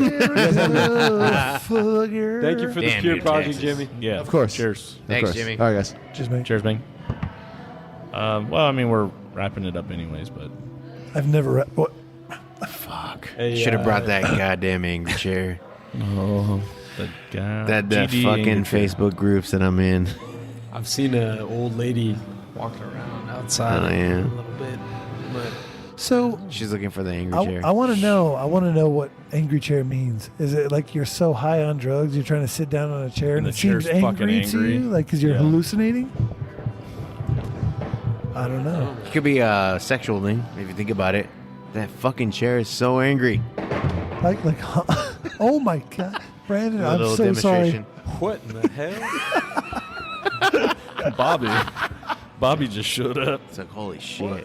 Speaker 4: Thank you for this
Speaker 6: Damn
Speaker 4: pure
Speaker 6: you,
Speaker 4: project,
Speaker 6: Texas.
Speaker 4: All Jimmy.
Speaker 2: Yeah,
Speaker 8: Of course.
Speaker 2: Cheers.
Speaker 8: Of
Speaker 6: Thanks,
Speaker 8: course.
Speaker 6: Jimmy.
Speaker 8: All right, guys.
Speaker 3: Just me.
Speaker 2: Cheers, Bing. Well, I mean, we're wrapping it up anyways, but
Speaker 3: I've never. What?
Speaker 6: Fuck.
Speaker 4: Hey,
Speaker 6: Should have brought that goddamn angry chair.
Speaker 2: oh, the guy.
Speaker 6: That
Speaker 2: GD
Speaker 6: fucking
Speaker 2: Enegren.
Speaker 6: Facebook groups that I'm in.
Speaker 4: I've seen an old lady walking around outside
Speaker 6: Oh, yeah.
Speaker 4: a little bit, but
Speaker 3: So
Speaker 6: She's looking for the angry chair.
Speaker 3: I want to know. I want to know what angry chair means. Is it like you're so high on drugs, you're trying to sit down on a chair and
Speaker 2: And
Speaker 3: it
Speaker 2: the
Speaker 3: seems
Speaker 2: chair's fucking
Speaker 3: angry to
Speaker 2: angry?
Speaker 3: you, like because you're
Speaker 2: Yeah.
Speaker 3: hallucinating? I don't know.
Speaker 6: It could be a sexual thing if you think about it. That fucking chair is so angry.
Speaker 3: Like, oh my god, Brandon,
Speaker 6: A
Speaker 3: I'm
Speaker 6: little
Speaker 3: so sorry.
Speaker 6: demonstration.
Speaker 4: what in the hell?
Speaker 2: Bobby just showed up.
Speaker 6: It's like, holy shit. Thank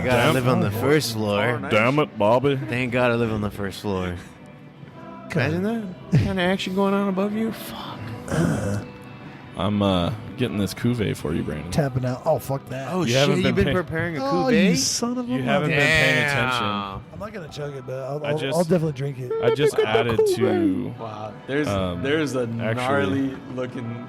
Speaker 6: God I live on the first floor.
Speaker 2: Damn it, Bobby.
Speaker 6: Thank God I live on the first floor. Imagine that kind of action going on above you. Fuck.
Speaker 2: I'm getting this cuvee for you, Brandon.
Speaker 3: Tapping out. Oh fuck that.
Speaker 6: Oh,
Speaker 2: You
Speaker 6: shit.
Speaker 2: haven't
Speaker 6: You've
Speaker 2: been
Speaker 6: been
Speaker 2: paying-
Speaker 6: preparing a
Speaker 3: Oh, you
Speaker 6: cuvee?
Speaker 3: son of a
Speaker 2: You haven't
Speaker 3: mother.
Speaker 2: been paying
Speaker 6: Damn.
Speaker 2: attention.
Speaker 3: I'm not gonna chug it, but
Speaker 2: I
Speaker 3: I'll
Speaker 2: just-
Speaker 3: definitely drink it.
Speaker 2: I just added to.
Speaker 4: Wow, there's a
Speaker 2: actually-
Speaker 4: gnarly looking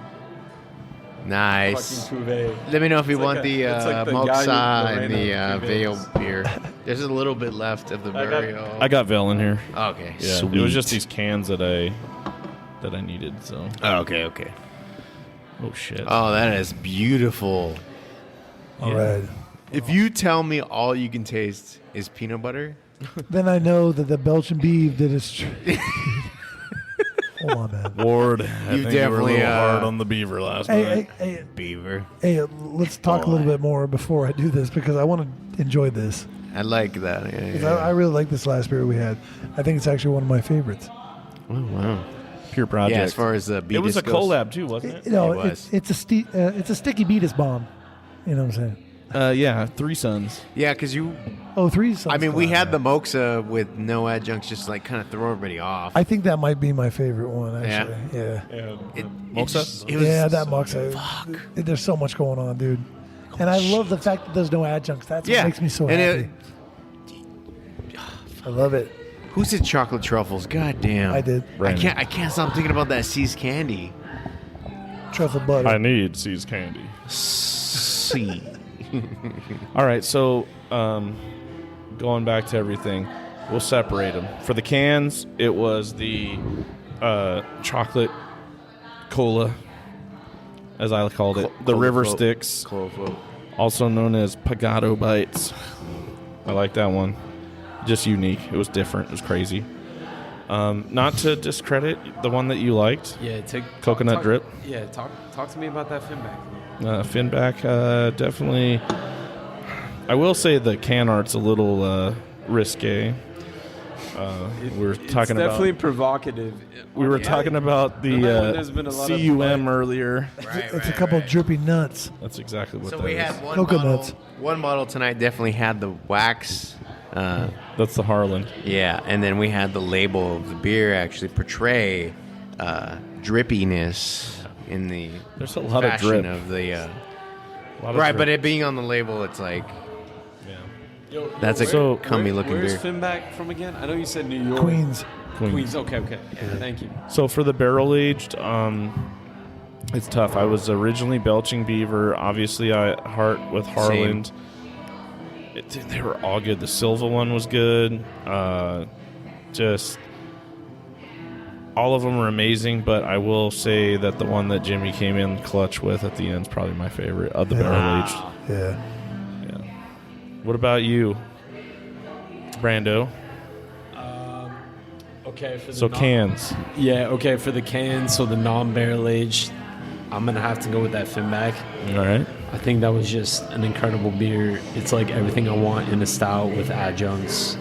Speaker 6: Nice.
Speaker 4: fucking cuvee.
Speaker 6: Let me know if you
Speaker 4: It's
Speaker 6: want
Speaker 4: like
Speaker 6: the
Speaker 4: it's like the
Speaker 6: Moksa
Speaker 4: Gallo
Speaker 6: and the
Speaker 4: Moreno
Speaker 6: Veil
Speaker 4: cuvées.
Speaker 6: beer. There's a little bit left of the very old.
Speaker 2: I got Vel in here.
Speaker 6: Okay,
Speaker 2: Yeah,
Speaker 6: sweet.
Speaker 2: it was just these cans that I needed. So.
Speaker 6: Oh, okay.
Speaker 2: Oh shit.
Speaker 6: Oh, that is beautiful.
Speaker 3: All right.
Speaker 6: If you tell me all you can taste is peanut butter,
Speaker 3: Then I know that the Belching Beaver did its. Hold on, man.
Speaker 2: Ward, I
Speaker 6: You
Speaker 2: think you were a
Speaker 6: definitely,
Speaker 2: little hard on the beaver last night.
Speaker 3: Hey,
Speaker 6: beaver.
Speaker 3: let's talk a little bit more before I do this because I want to enjoy this.
Speaker 6: I like that. Yeah,
Speaker 3: 'Cause
Speaker 6: yeah.
Speaker 3: I really like this last beer we had. I think it's actually one of my favorites.
Speaker 6: Oh, wow.
Speaker 2: Pure project.
Speaker 6: Yeah, as far as the
Speaker 2: it was a
Speaker 6: goes.
Speaker 2: collab too, wasn't it?
Speaker 3: You know,
Speaker 6: It was.
Speaker 3: it's a sticky beatus bomb. You know what I'm saying?
Speaker 2: Yeah, Three Sons.
Speaker 6: Yeah, because you.
Speaker 3: Oh, three.
Speaker 6: I mean, we had the Moksa with no adjuncts, just like kind of throw everybody off.
Speaker 3: I think that might be my favorite one. Actually, yeah.
Speaker 2: Moksa?
Speaker 6: It was
Speaker 3: Yeah, that Moksa. There's so much going on, dude. And I love the fact that there's no adjuncts. That's what makes me so
Speaker 6: and
Speaker 3: happy. I love it.
Speaker 6: Who said chocolate truffles? God damn.
Speaker 3: I did.
Speaker 6: I can't stop thinking about that C's candy.
Speaker 3: Truffle butter.
Speaker 2: need C's candy.
Speaker 6: C.
Speaker 2: All right, so going back to everything, we'll separate them. For the cans, it was the chocolate cola, as I called it, the
Speaker 6: Cola
Speaker 2: River
Speaker 6: float.
Speaker 2: Styx,
Speaker 6: Cola float.
Speaker 2: also known as Pagado Bites. I like that one. just unique. It was different. It was crazy. Not to discredit the one that you liked.
Speaker 4: Yeah,
Speaker 2: Coconut drip.
Speaker 4: Yeah, talk to me about that Finback.
Speaker 2: Finback, definitely. I will say the can art's a little risque. We're talking
Speaker 4: definitely
Speaker 2: about
Speaker 4: provocative.
Speaker 2: We were talking about the
Speaker 4: there's been a lot of
Speaker 2: CUM earlier.
Speaker 3: It's a couple drippy nuts.
Speaker 2: That's exactly what
Speaker 6: So
Speaker 2: that
Speaker 6: we
Speaker 2: is.
Speaker 6: had
Speaker 3: Coconuts.
Speaker 6: one bottle tonight definitely had the wax.
Speaker 2: That's the Harland.
Speaker 6: Yeah, and then we had the label of the beer actually portray drippiness in the
Speaker 2: There's a lot of
Speaker 6: fashion
Speaker 2: drip.
Speaker 6: of the
Speaker 2: A lot of
Speaker 6: right,
Speaker 2: drip.
Speaker 6: but it being on the label, it's like
Speaker 2: Yeah.
Speaker 6: that's a
Speaker 2: So-
Speaker 6: cummy looking
Speaker 4: Where's
Speaker 6: beer.
Speaker 4: Finback from again? I know you said New York.
Speaker 3: Queens.
Speaker 4: Queens. Okay. Yeah, thank you.
Speaker 2: So for the barrel aged, it's tough. I was originally Belching Beaver. Obviously, I with Harland. They were all good. The Silva one was good. Just all of them were amazing. But I will say that the one that Jimmy came in clutch with at the end is probably my favorite of the barrel aged.
Speaker 3: Yeah.
Speaker 2: Yeah. What about you, Brando?
Speaker 4: Okay. For the
Speaker 2: So cans.
Speaker 4: Yeah. Okay. For the cans, so the non-barrel aged, I'm gonna have to go with that Finback.
Speaker 2: All right.
Speaker 4: I think that was just an incredible beer. It's like everything I want in a stout with adjuncts.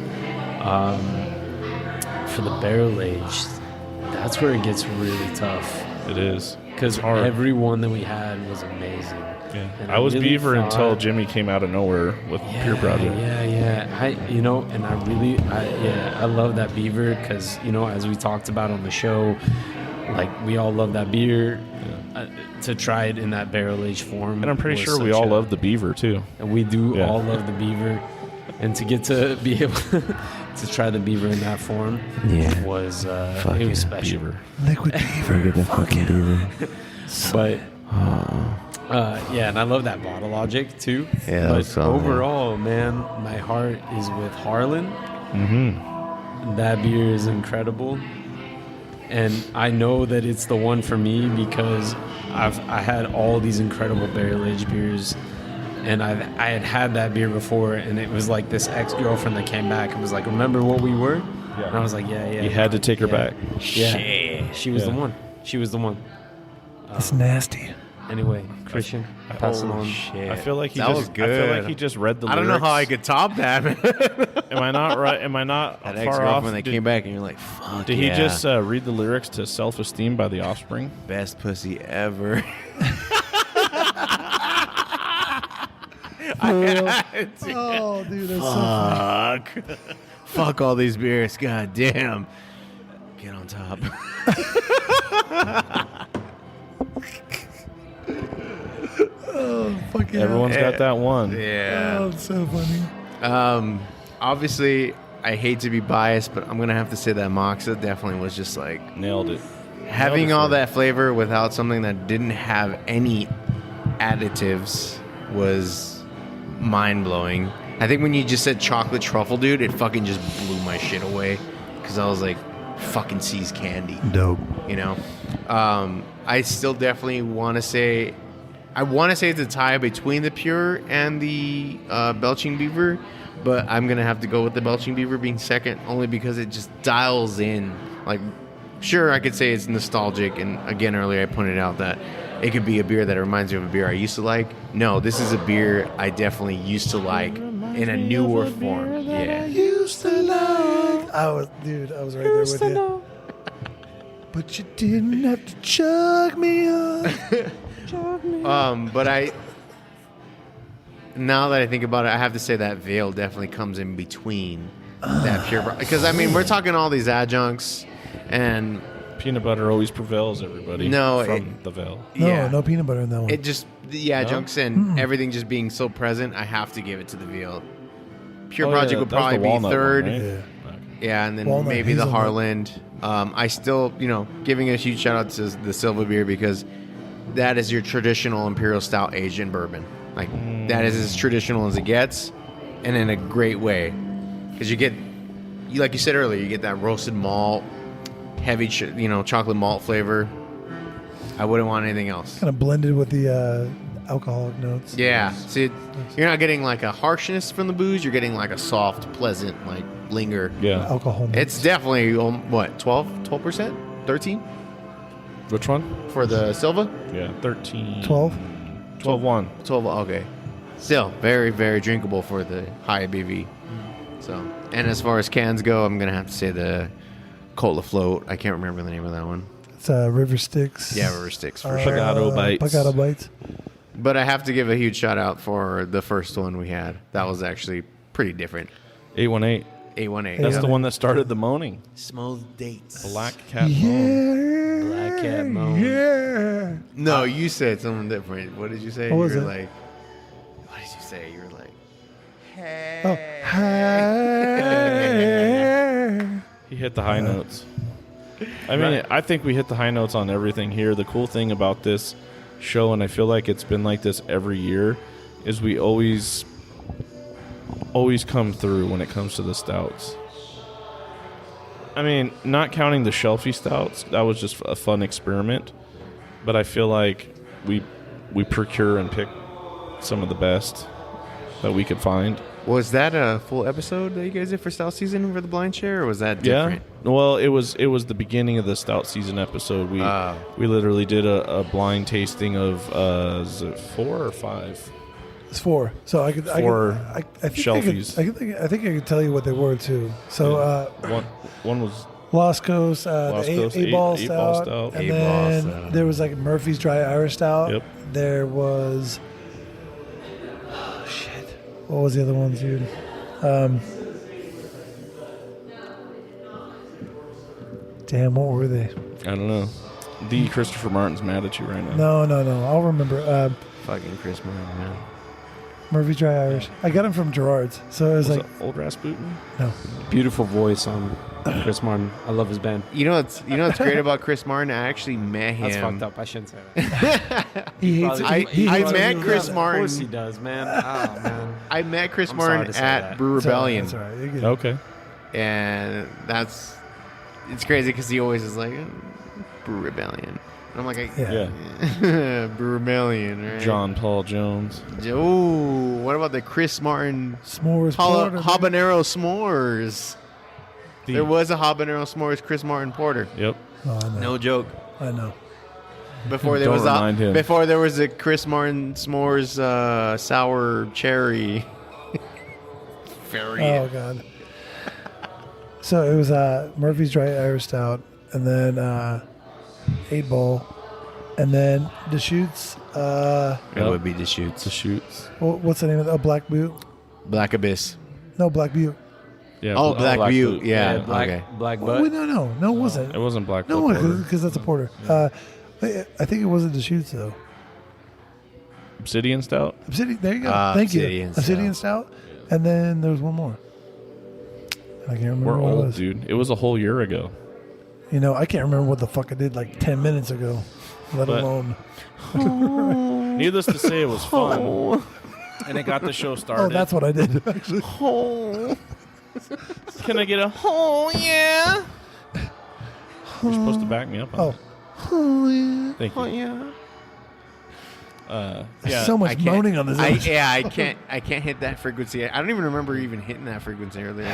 Speaker 4: For the barrel aged, that's where it gets really tough.
Speaker 2: It is.
Speaker 4: Because
Speaker 2: hard.
Speaker 4: every one that we had was amazing.
Speaker 2: Yeah.
Speaker 4: And
Speaker 2: I was
Speaker 4: really
Speaker 2: Beaver
Speaker 4: thought-
Speaker 2: until Jimmy came out of nowhere with Pure Project.
Speaker 4: Yeah. I love that Beaver because, as we talked about on the show, like we all love that beer. To try it in that barrel aged form.
Speaker 2: And I'm pretty
Speaker 4: was
Speaker 2: sure we
Speaker 4: such
Speaker 2: all
Speaker 4: a-
Speaker 2: love the Beaver too.
Speaker 4: And we do
Speaker 2: Yeah.
Speaker 4: all love the Beaver. And to get to be able to try the Beaver in that form was it was special.
Speaker 2: Beaver.
Speaker 3: Liquid Beaver.
Speaker 8: fucking Beaver.
Speaker 4: But and I love that bottle logic too.
Speaker 6: Yeah, that
Speaker 4: but
Speaker 6: was solid,
Speaker 4: overall, man, my heart is with Harland.
Speaker 2: Mm-hmm.
Speaker 4: That beer is incredible, and I know that it's the one for me because I had all these incredible barrel aged beers, and I had that beer before, and it was like this ex-girlfriend that came back and was like, "Remember what we were?"
Speaker 2: Yeah.
Speaker 4: And I was like, "Yeah."
Speaker 2: You had to take her back.
Speaker 4: Yeah, she was the one. She was the one.
Speaker 3: That's nasty.
Speaker 4: Anyway, Christian, pass it on.
Speaker 2: I feel like he
Speaker 6: That
Speaker 2: just.
Speaker 6: was
Speaker 2: I feel
Speaker 6: good.
Speaker 2: like he just read the.
Speaker 6: I don't know how I
Speaker 2: lyrics.
Speaker 6: could top that, man.
Speaker 2: Am I not right? Am I not
Speaker 6: That
Speaker 2: far off?
Speaker 6: ex-girlfriend that came back and you're like, fuck
Speaker 2: Did he just read the lyrics to "Self-Esteem" by The Offspring?
Speaker 6: best pussy ever.
Speaker 3: Oh, dude, that's so funny.
Speaker 6: Fuck. Fuck all these beers. God damn. Get on top.
Speaker 3: Oh, fuck yeah.
Speaker 2: Everyone's got that one.
Speaker 6: Yeah.
Speaker 3: Oh, it's so funny.
Speaker 6: Obviously, I hate to be biased, but I'm going to have to say that Moksa definitely was just like
Speaker 2: Nailed it.
Speaker 6: having
Speaker 2: Nailed it
Speaker 6: all
Speaker 2: for you.
Speaker 6: that flavor without something that didn't have any additives was mind-blowing. I think when you just said chocolate truffle, dude, it fucking just blew my shit away because I was like, fucking sees candy.
Speaker 3: Dope.
Speaker 6: You know, I still definitely want to say, it's a tie between the Pure and the Belching Beaver, but I'm gonna have to go with the Belching Beaver being second, only because it just dials in. Like, sure, I could say it's nostalgic, and again, earlier I pointed out that it could be a beer that reminds me of a beer I used to like. No, this is a beer I definitely used to like in a newer form. Yeah.
Speaker 3: Used to love. I was right there with you. But you didn't have to chug me up.
Speaker 6: But now that I think about it, I have to say that Veil definitely comes in between that Pure. Because, I mean, we're talking all these adjuncts and...
Speaker 2: Peanut butter always prevails, everybody.
Speaker 6: No,
Speaker 2: from the Veil.
Speaker 3: No peanut butter in that one.
Speaker 6: It just, the adjuncts and everything just being so present, I have to give it to the Veil. Pure Project would
Speaker 2: that was
Speaker 6: probably
Speaker 2: the
Speaker 6: be
Speaker 2: walnut
Speaker 6: third.
Speaker 2: one, right?
Speaker 3: Yeah.
Speaker 6: Yeah, and then
Speaker 3: Walnut,
Speaker 6: maybe the
Speaker 3: hazelnut.
Speaker 6: Harland. I still, giving a huge shout out to the Silva beer because that is your traditional Imperial Stout aged in bourbon. Like, that is as traditional as it gets, and in a great way. Because you get, like you said earlier, you get that roasted malt, heavy, chocolate malt flavor. I wouldn't want anything else.
Speaker 3: Kind of blended with the alcoholic notes.
Speaker 6: Yeah. See, you're not getting like a harshness from the booze. You're getting like a soft, pleasant, like linger.
Speaker 2: Yeah.
Speaker 3: Alcohol.
Speaker 6: It's definitely what 12%, 13
Speaker 2: Which one?
Speaker 6: for the Silva.
Speaker 2: Yeah, 13.
Speaker 3: 12.
Speaker 2: 12-1.
Speaker 6: 12. Okay. Still very very drinkable for the high ABV. So, and as far as cans go, I'm gonna have to say the Cola Float. I can't remember the name of that one.
Speaker 3: It's River Styx.
Speaker 6: Yeah, River Styx for sure.
Speaker 2: Pagado Bites.
Speaker 3: Pagado Bites.
Speaker 6: But I have to give a huge shout out for the first one we had. That was actually pretty different.
Speaker 2: 818.
Speaker 6: 818.
Speaker 2: That's
Speaker 6: yeah.
Speaker 2: the one that started the moaning.
Speaker 6: Smooth dates.
Speaker 2: Black Cat Moan.
Speaker 4: Black Cat Moan.
Speaker 3: Yeah.
Speaker 6: No, you said something different. What did you say?
Speaker 3: What was
Speaker 6: you were
Speaker 3: it?
Speaker 6: like, what did you say? You were like,
Speaker 3: Oh. Hey.
Speaker 2: He hit the high notes. I mean, I think we hit the high notes on everything here. The cool thing about this show, and I feel like it's been like this every year, is we always come through when it comes to the stouts. I mean, not counting the shelfie stouts, that was just a fun experiment. But I feel like we procure and pick some of the best that we could find.
Speaker 6: was that a full episode that you guys did for Stout Season for the blind share, or was that different?
Speaker 2: Yeah. Well, it was the beginning of the Stout Season episode. We literally did a blind tasting of is it 4 or 5?
Speaker 3: It's 4. So I think
Speaker 2: shelfies.
Speaker 3: I think I could tell you what they were too. So
Speaker 2: One was
Speaker 3: Los Coast,
Speaker 2: Los Coast,
Speaker 3: the 8-ball
Speaker 2: eight-ball
Speaker 3: stout,
Speaker 2: stout.
Speaker 3: and
Speaker 6: Eight-ball
Speaker 3: then
Speaker 6: stout.
Speaker 3: there was like Murphy's Dry Irish Stout.
Speaker 2: Yep.
Speaker 3: There was shit. What was the other one, dude? Damn, what were they?
Speaker 2: I don't know. The Christopher Martin's mad at you right now.
Speaker 3: No. I'll remember.
Speaker 6: Fucking Chris Martin, man.
Speaker 3: Murphy's Dry Irish. I got him from Gerard's, so it was
Speaker 2: Was
Speaker 3: like
Speaker 2: it Old Rasputin?
Speaker 3: no.
Speaker 4: Beautiful voice on Chris Martin. I love his band.
Speaker 6: You know what's great about Chris Martin? I actually met him.
Speaker 4: That's fucked up. I shouldn't say that.
Speaker 3: He hates it.
Speaker 6: I
Speaker 3: He hates
Speaker 6: met
Speaker 3: it.
Speaker 6: Chris
Speaker 4: Of
Speaker 6: Martin.
Speaker 4: course he does, man. Oh, man.
Speaker 6: I met Chris
Speaker 4: I'm sorry
Speaker 6: Martin
Speaker 4: to say
Speaker 6: at
Speaker 4: that.
Speaker 6: Brew
Speaker 3: It's all right,
Speaker 6: Rebellion,
Speaker 3: it's all right. You're good.
Speaker 2: Okay.
Speaker 6: and it's crazy because he always is like Brew Rebellion. And I'm like,
Speaker 3: Yeah.
Speaker 2: Yeah.
Speaker 6: Brew Rebellion, right?
Speaker 2: John Paul Jones.
Speaker 6: Oh, what about the Chris Martin
Speaker 3: S'mores porter.
Speaker 6: habanero s'mores?
Speaker 2: The-
Speaker 6: There was a habanero s'mores Chris Martin porter.
Speaker 2: Yep.
Speaker 3: Oh, I know.
Speaker 6: No joke.
Speaker 3: I know.
Speaker 6: Before there
Speaker 2: Don't
Speaker 6: was
Speaker 2: remind him.
Speaker 6: before there was a Chris Martin s'mores sour cherry.
Speaker 3: Oh god. So it was Murphy's Dry Irish Stout, and then 8-ball, and then Deschutes.
Speaker 6: It would be the shoots.
Speaker 2: The shoots.
Speaker 3: What's the name of it? Black Butte?
Speaker 6: Black Abyss.
Speaker 3: No, Black Butte.
Speaker 2: Yeah.
Speaker 6: Oh, Black Butte.
Speaker 2: Boot.
Speaker 6: Yeah.
Speaker 4: Black,
Speaker 6: Okay.
Speaker 4: Black
Speaker 3: Oh,
Speaker 4: Butt.
Speaker 3: wait, no, it wasn't.
Speaker 2: It wasn't Black
Speaker 3: No,
Speaker 2: Butte Porter.
Speaker 3: because that's a porter. I think it wasn't Deschutes though.
Speaker 2: Obsidian Stout.
Speaker 3: Obsidian. There you go. Thank you.
Speaker 6: Obsidian
Speaker 3: Obsidian Stout. And then there was one more. I can't remember
Speaker 2: We're
Speaker 3: what it
Speaker 2: old,
Speaker 3: was.
Speaker 2: dude. It was a whole year ago.
Speaker 3: You know, I can't remember what the fuck I did like 10 minutes ago, let
Speaker 2: But-
Speaker 3: alone.
Speaker 2: Needless to say, it was fun. And it got the show started.
Speaker 3: Oh, that's what I did actually.
Speaker 2: Can I get a oh yeah? You're supposed to back me up on
Speaker 3: Oh,
Speaker 2: that. Thank you.
Speaker 6: yeah.
Speaker 2: Yeah.
Speaker 3: so much moaning on this. episode.
Speaker 6: I can't hit that frequency. I don't even remember even hitting that frequency earlier.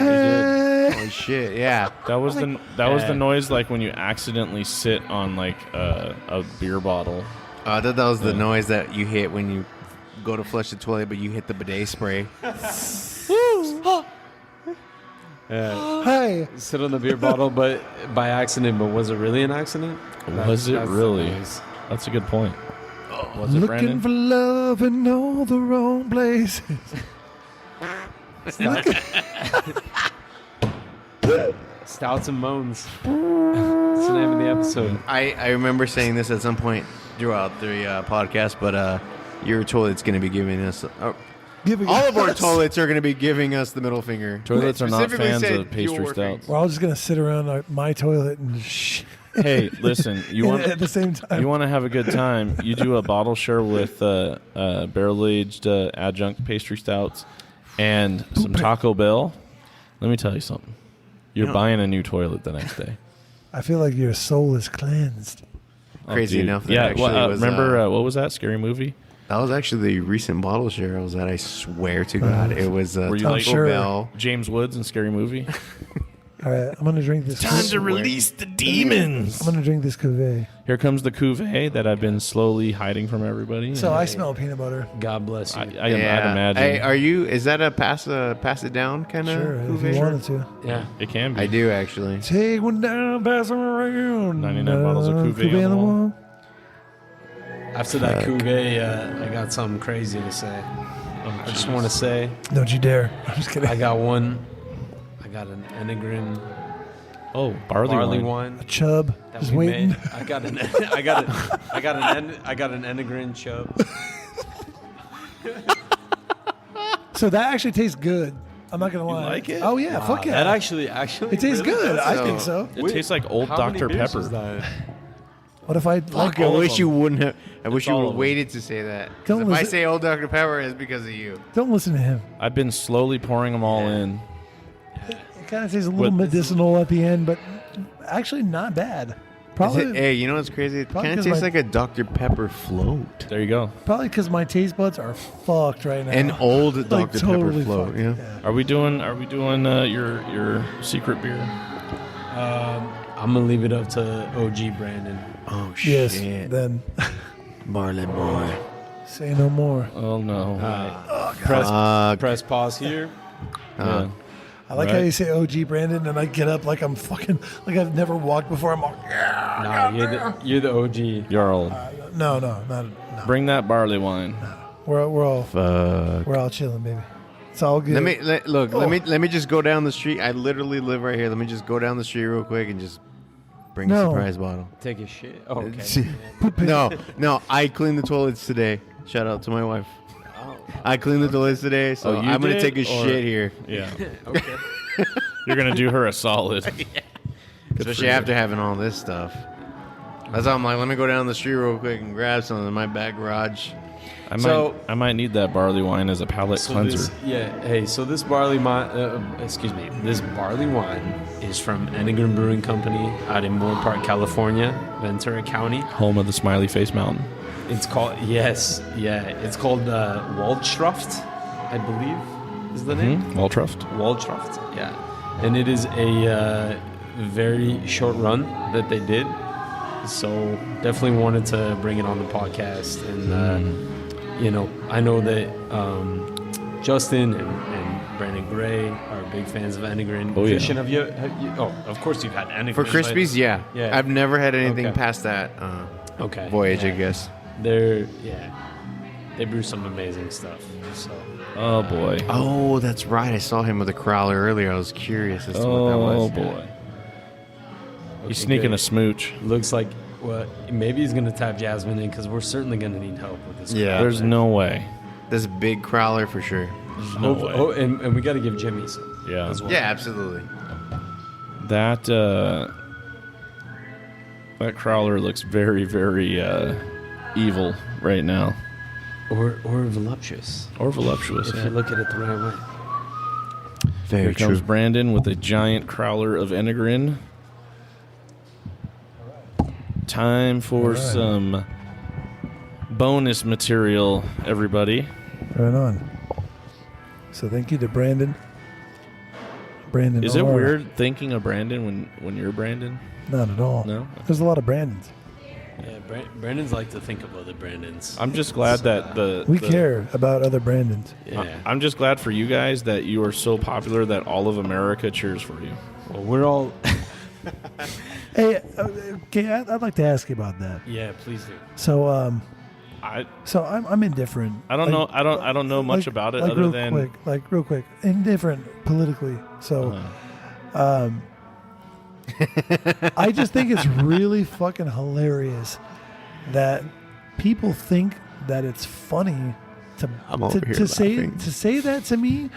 Speaker 6: Holy shit! Yeah.
Speaker 2: That was the noise like when you accidentally sit on like a beer bottle.
Speaker 6: I thought that was the noise that you hit when you go to flush the toilet, but you hit the bidet spray.
Speaker 3: Hey,
Speaker 4: Sit on the beer bottle, but by accident. But was it really an accident?
Speaker 2: Was it
Speaker 4: That's the
Speaker 2: really?
Speaker 4: noise.
Speaker 2: That's a good point. Was it
Speaker 3: looking
Speaker 2: Brandon?
Speaker 3: for love in all the wrong places.
Speaker 4: Stouts and Moans. That's the name of the episode.
Speaker 6: I remember saying this at some point throughout the podcast, but your toilet's going to be giving us. All of our toilets are going to be giving us the middle finger.
Speaker 2: Toilets are not
Speaker 6: Specifically
Speaker 2: fans
Speaker 6: said
Speaker 2: of pastry
Speaker 6: your
Speaker 2: stouts.
Speaker 3: We're all just gonna sit around my toilet and
Speaker 2: Hey, listen, you want
Speaker 3: at the same time.
Speaker 2: you want to have a good time? You do a bottle share with barrel-aged adjunct pastry stouts and some Taco Bell. Let me tell you something. You're buying a new toilet the next day.
Speaker 3: I feel like your soul is cleansed.
Speaker 6: Crazy
Speaker 2: dude.
Speaker 6: enough that
Speaker 2: Yeah.
Speaker 6: actually was,
Speaker 2: remember what was that scary movie?
Speaker 6: That was actually the recent bottle share I was at. I swear to God, it was
Speaker 2: Were you
Speaker 6: Taco
Speaker 2: like
Speaker 6: Bell.
Speaker 2: James Woods in Scary Movie?
Speaker 3: All right, I'm gonna drink this.
Speaker 2: Time to release the demons.
Speaker 3: I'm gonna drink this cuvee.
Speaker 2: Here comes the cuvee that I've been slowly hiding from everybody.
Speaker 3: So I smell peanut butter.
Speaker 4: God bless you.
Speaker 2: I'd imagine.
Speaker 6: Hey, are you? Is that a pass it down kind of?
Speaker 3: Sure, if you wanted to.
Speaker 4: Yeah.
Speaker 2: It can be.
Speaker 6: I do actually.
Speaker 3: Take one down, pass them around.
Speaker 2: 99 bottles of cuvee on the wall.
Speaker 4: After that cuvee, I got something crazy to say. I just want to say,
Speaker 3: Don't you dare. I'm just kidding.
Speaker 4: I got one. I got an Enegren
Speaker 2: Oh, barley
Speaker 4: wine
Speaker 3: A chub.
Speaker 4: that
Speaker 3: Just
Speaker 4: we
Speaker 3: waiting.
Speaker 4: made. I got an Enegren chub.
Speaker 3: So that actually tastes good. I'm not gonna lie.
Speaker 2: like it?
Speaker 3: Oh yeah, fuck yeah.
Speaker 4: That actually
Speaker 3: it tastes
Speaker 4: really
Speaker 3: good.
Speaker 4: does.
Speaker 3: I think so.
Speaker 2: It tastes like old
Speaker 4: How many
Speaker 2: Dr.
Speaker 4: beers
Speaker 2: Pepper.
Speaker 4: is that?
Speaker 3: What if I like
Speaker 6: I
Speaker 2: all of
Speaker 6: wish you
Speaker 2: them.
Speaker 6: wouldn't have. I wish you
Speaker 2: all
Speaker 6: would
Speaker 2: of
Speaker 6: have
Speaker 2: them.
Speaker 6: waited to say that. 'Cause
Speaker 3: Don't
Speaker 6: if I
Speaker 3: listen-
Speaker 6: say old Dr. Pepper, it's because of you.
Speaker 3: Don't listen to him.
Speaker 2: I've been slowly pouring them all in.
Speaker 3: It kind of tastes a little
Speaker 2: What-
Speaker 3: medicinal at the end, but actually not bad. Probably,
Speaker 6: Hey, you know what's crazy? It
Speaker 3: Probably
Speaker 6: kind of
Speaker 3: 'cause
Speaker 6: tastes
Speaker 3: my-
Speaker 6: like a Dr. Pepper float.
Speaker 2: There you go.
Speaker 3: probably because my taste buds are fucked right now.
Speaker 6: An old
Speaker 3: Like,
Speaker 6: Dr.
Speaker 3: totally
Speaker 6: Pepper float.
Speaker 3: fucked.
Speaker 6: Yeah.
Speaker 2: Are we doing your secret beer?
Speaker 4: I'm gonna leave it up to OG Brandon.
Speaker 6: Oh
Speaker 3: Yes.
Speaker 6: shit.
Speaker 3: Then
Speaker 6: Barley boy.
Speaker 3: say no more.
Speaker 2: Oh no.
Speaker 4: Press pause here.
Speaker 2: Yeah.
Speaker 3: I like how
Speaker 2: Right.
Speaker 3: you say OG Brandon, and I get up like I'm fucking like I've never walked before. I'm like, yeah.
Speaker 4: Nah, you're the OG.
Speaker 2: Jarl,
Speaker 3: No, no.
Speaker 2: bring that barley wine.
Speaker 3: We're all
Speaker 6: Fuck.
Speaker 3: we're all chilling, baby. It's all good.
Speaker 6: Let me just go down the street. I literally live right here. Let me just go down the street real quick and just bring a
Speaker 3: No.
Speaker 6: surprise bottle.
Speaker 4: Take a shit. Oh, okay.
Speaker 6: No, I cleaned the toilets today. Shout out to my wife. I cleaned the toilets today, so
Speaker 2: Oh, you
Speaker 6: I'm gonna
Speaker 2: did,
Speaker 6: take a
Speaker 2: or-
Speaker 6: shit here.
Speaker 2: Yeah.
Speaker 4: Okay.
Speaker 2: You're gonna do her a solid.
Speaker 6: Especially after having all this stuff. That's why I'm like, let me go down the street real quick and grab something in my back garage.
Speaker 2: I might need that barley wine as a palate cleanser.
Speaker 4: So this barley this barley wine is from Enegren Brewing Company out in Moore Park, California, Ventura County.
Speaker 2: Home of the Smiley Face Mountain.
Speaker 4: It's called it's called Waldschraft, I believe is the name.
Speaker 2: Waltruft.
Speaker 4: Waldschraft, yeah. And it is a very short run that they did. So definitely wanted to bring it on the podcast. And, I know that Justin and Brandon Gray are big fans of Enegren.
Speaker 2: Oh, yeah.
Speaker 4: Christian, have you, of course you've had Enegren.
Speaker 6: For Crispies, yeah.
Speaker 4: Yeah.
Speaker 6: I've never had anything
Speaker 4: Okay.
Speaker 6: past that
Speaker 4: Okay.
Speaker 6: voyage,
Speaker 4: Yeah.
Speaker 6: I guess.
Speaker 4: They brew some amazing stuff. So
Speaker 2: Oh boy.
Speaker 6: Oh, that's right. I saw him with a crowler earlier. I was curious as to what that
Speaker 2: Oh
Speaker 6: was.
Speaker 2: boy. He's
Speaker 4: Okay,
Speaker 2: sneaking
Speaker 4: good.
Speaker 2: a smooch.
Speaker 4: Looks like maybe he's gonna tap Jasmine in because we're certainly gonna need help with this.
Speaker 6: Yeah.
Speaker 2: There's no way.
Speaker 6: This big crowler for sure.
Speaker 2: No way.
Speaker 4: And we got to give Jimmy some.
Speaker 2: Yeah.
Speaker 4: As well.
Speaker 6: Yeah, absolutely.
Speaker 2: That crowler looks very, very evil right now.
Speaker 4: Or voluptuous.
Speaker 2: Or voluptuous.
Speaker 4: If
Speaker 2: yeah.
Speaker 4: you look at it the right way.
Speaker 6: Very
Speaker 2: Here comes
Speaker 6: true.
Speaker 2: Brandon with a giant crowler of Enegren. Time for some bonus material, everybody.
Speaker 3: Right on. So thank you to Brandon. Brandon.
Speaker 2: Is it
Speaker 3: R.
Speaker 2: weird thinking of Brandon when you're Brandon?
Speaker 3: Not at all.
Speaker 2: No?
Speaker 3: There's a lot of Brandons.
Speaker 4: Yeah, Brandon's like to think of other Brandons.
Speaker 2: I'm just glad that
Speaker 3: We care about other Brandons.
Speaker 4: Yeah.
Speaker 2: I'm just glad for you guys that you are so popular that all of America cheers for you.
Speaker 4: Well, we're all.
Speaker 3: Hey, okay, I'd like to ask you about that.
Speaker 4: Yeah, please do.
Speaker 3: So,
Speaker 2: I
Speaker 3: I'm indifferent.
Speaker 2: I don't know I don't know much
Speaker 3: like-
Speaker 2: about it
Speaker 3: like
Speaker 2: other
Speaker 3: real
Speaker 2: than
Speaker 3: quick, real quick, indifferent politically. So, I just think it's really fucking hilarious that people think that it's funny
Speaker 6: I'm over here
Speaker 3: to
Speaker 6: laughing.
Speaker 3: say that to me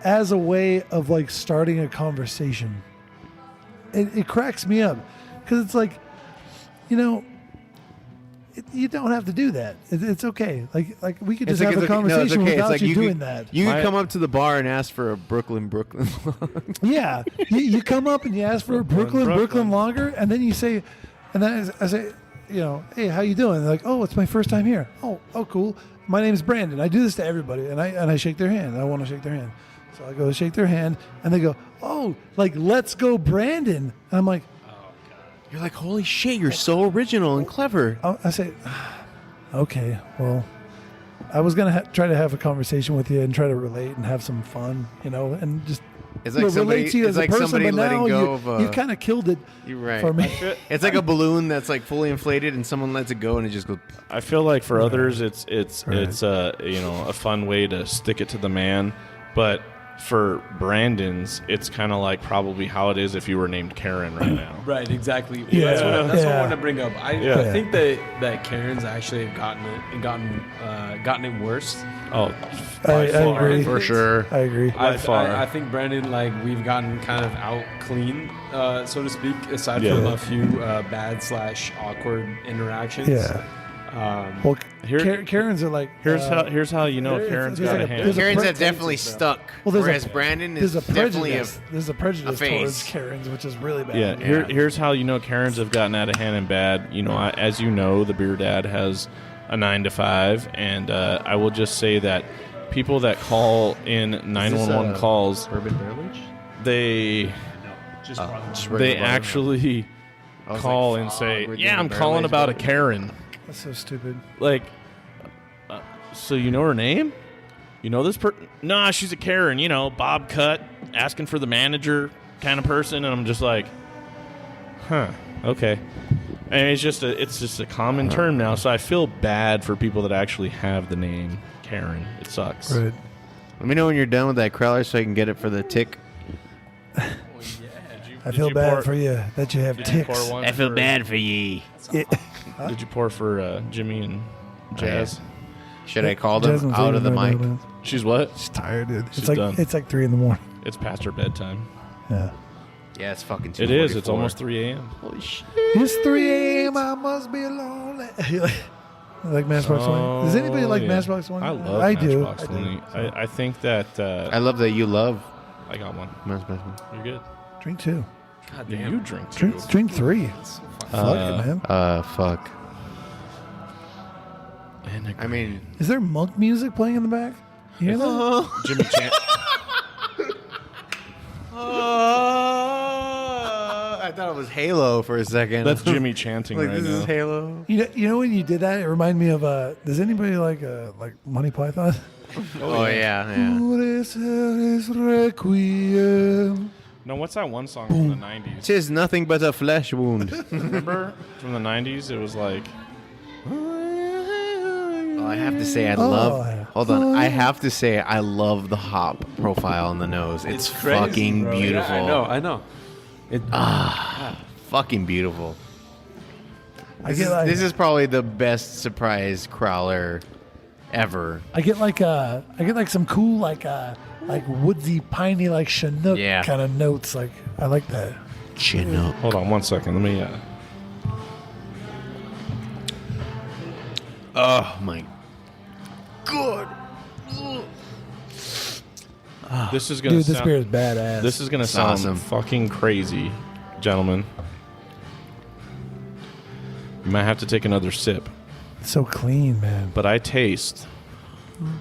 Speaker 3: as a way of like starting a conversation. It cracks me up because it's like, you don't have to do that. It's okay. Like we could just have a conversation without you doing that.
Speaker 6: You can come up to the bar and ask for a Brooklyn.
Speaker 3: Yeah, you come up and you ask for a Brooklyn longer, and then you say, and then I say, hey, how you doing? They're like, oh, it's my first time here. Oh, cool. My name is Brandon. I do this to everybody, and I shake their hand. I want to shake their hand. So I go to shake their hand, and they go, oh, like, let's go, Brandon. And I'm like,
Speaker 6: You're like, holy shit, you're so original and clever.
Speaker 3: I say, okay, well, I was going to try to have a conversation with you and try to relate and have some fun, and just
Speaker 6: It's like somebody,
Speaker 3: relate to you
Speaker 6: it's
Speaker 3: as a
Speaker 6: like
Speaker 3: person,
Speaker 6: somebody
Speaker 3: but
Speaker 6: letting
Speaker 3: now
Speaker 6: go of
Speaker 3: you kind of killed it
Speaker 6: You're right.
Speaker 3: for me.
Speaker 6: It's like a balloon that's like fully inflated, and someone lets it go, and it just goes.
Speaker 2: I feel like for others, it's a fun way to stick it to the man, but for Brandon's, it's kind of like probably how it is if you were named Karen right now.
Speaker 4: Right, exactly.
Speaker 3: Yeah.
Speaker 4: That's what I
Speaker 3: Yeah.
Speaker 4: want to bring up. I think that Karens actually have gotten it worse.
Speaker 2: Oh,
Speaker 3: I agree.
Speaker 6: For sure.
Speaker 3: I agree.
Speaker 4: I think Brandon, like, we've gotten kind of out clean, so to speak, aside from a few bad / awkward interactions.
Speaker 3: Yeah. Well, Karens are like.
Speaker 2: Here's how you know Karen's got a hand.
Speaker 6: Karens have definitely stuck. Whereas Brandon is definitely
Speaker 3: there's a prejudice
Speaker 6: phase.
Speaker 3: towards Karens, which is really bad.
Speaker 2: Yeah, here's how you know Karens have gotten out of hand and bad. As you know, the BeerDad has a 9 to 5, and I will just say that people that call in 911 calls,
Speaker 6: Urban Barrelage?
Speaker 2: they actually call
Speaker 6: like,
Speaker 2: and say,
Speaker 6: we're
Speaker 2: "Yeah,
Speaker 6: doing
Speaker 2: I'm
Speaker 6: a
Speaker 2: calling
Speaker 6: barrel-aged
Speaker 2: about a
Speaker 6: bourbon."
Speaker 2: Karen."
Speaker 3: That's so stupid.
Speaker 2: Like, so you know her name? You know this person? Nah, she's a Karen. Bob Cut, asking for the manager kind of person, and I'm just like, huh, okay. And it's just a common term now, so I feel bad for people that actually have the name Karen. It sucks.
Speaker 3: Right.
Speaker 6: Let me know when you're done with that crowler so I can get it for the tick.
Speaker 3: I feel bad for you that you have ticks.
Speaker 6: I feel bad for ye.
Speaker 2: Did you pour for Jimmy and Jazz?
Speaker 6: Should I call them
Speaker 3: Jasmine's
Speaker 6: out of the
Speaker 3: leaving
Speaker 6: mic?
Speaker 3: right now.
Speaker 2: She's what?
Speaker 3: She's tired, dude.
Speaker 2: She's done.
Speaker 3: It's like 3 a.m.
Speaker 2: It's past her bedtime.
Speaker 3: Yeah.
Speaker 6: Yeah, it's fucking 2:44.
Speaker 2: It is. It's almost 3 a.m.
Speaker 6: Holy shit.
Speaker 3: It's 3 a.m. I must be lonely. Like Matchbox 20? Does anybody like Matchbox 20?
Speaker 2: I love
Speaker 3: I do.
Speaker 2: Matchbox 20. I think that
Speaker 6: I love that you love.
Speaker 2: I got one. You're good.
Speaker 3: Drink 2.
Speaker 4: God
Speaker 2: Yeah,
Speaker 4: damn.
Speaker 2: you drink too.
Speaker 3: Drink 3. Fuck it, man.
Speaker 6: Fuck. I mean,
Speaker 3: Is there monk music playing in the back? You hear that?
Speaker 2: Jimmy Chan.
Speaker 6: I thought it was Halo for a second.
Speaker 2: That's Jimmy chanting
Speaker 6: like
Speaker 2: right
Speaker 6: this
Speaker 2: now.
Speaker 6: is Halo.
Speaker 3: You know when you did that, it reminded me of does anybody like Monty Python?
Speaker 6: Oh yeah.
Speaker 3: Who is his requiem?
Speaker 2: No, what's that one song from the 90s?
Speaker 6: Tis nothing but a flesh wound.
Speaker 2: Remember from the 90s? It was like,
Speaker 6: Oh, I have to say, I love. Hold on, I have to say, I love the hop profile on the nose. It's
Speaker 4: crazy,
Speaker 6: fucking
Speaker 4: bro.
Speaker 6: beautiful.
Speaker 4: Yeah, I know.
Speaker 6: Fucking beautiful. This is probably the best surprise crawler ever.
Speaker 3: I get like some cool like woodsy, piney like Chinook kind of notes. Like I like that.
Speaker 6: Chinook.
Speaker 2: hold on 1 second. Let me.
Speaker 6: Oh my god.
Speaker 2: This is gonna.
Speaker 3: Dude, this
Speaker 2: sound,
Speaker 3: beer is badass.
Speaker 2: This is gonna sound
Speaker 6: awesome.
Speaker 2: fucking crazy, gentlemen. You might have to take another sip,
Speaker 3: so clean, man.
Speaker 2: but I taste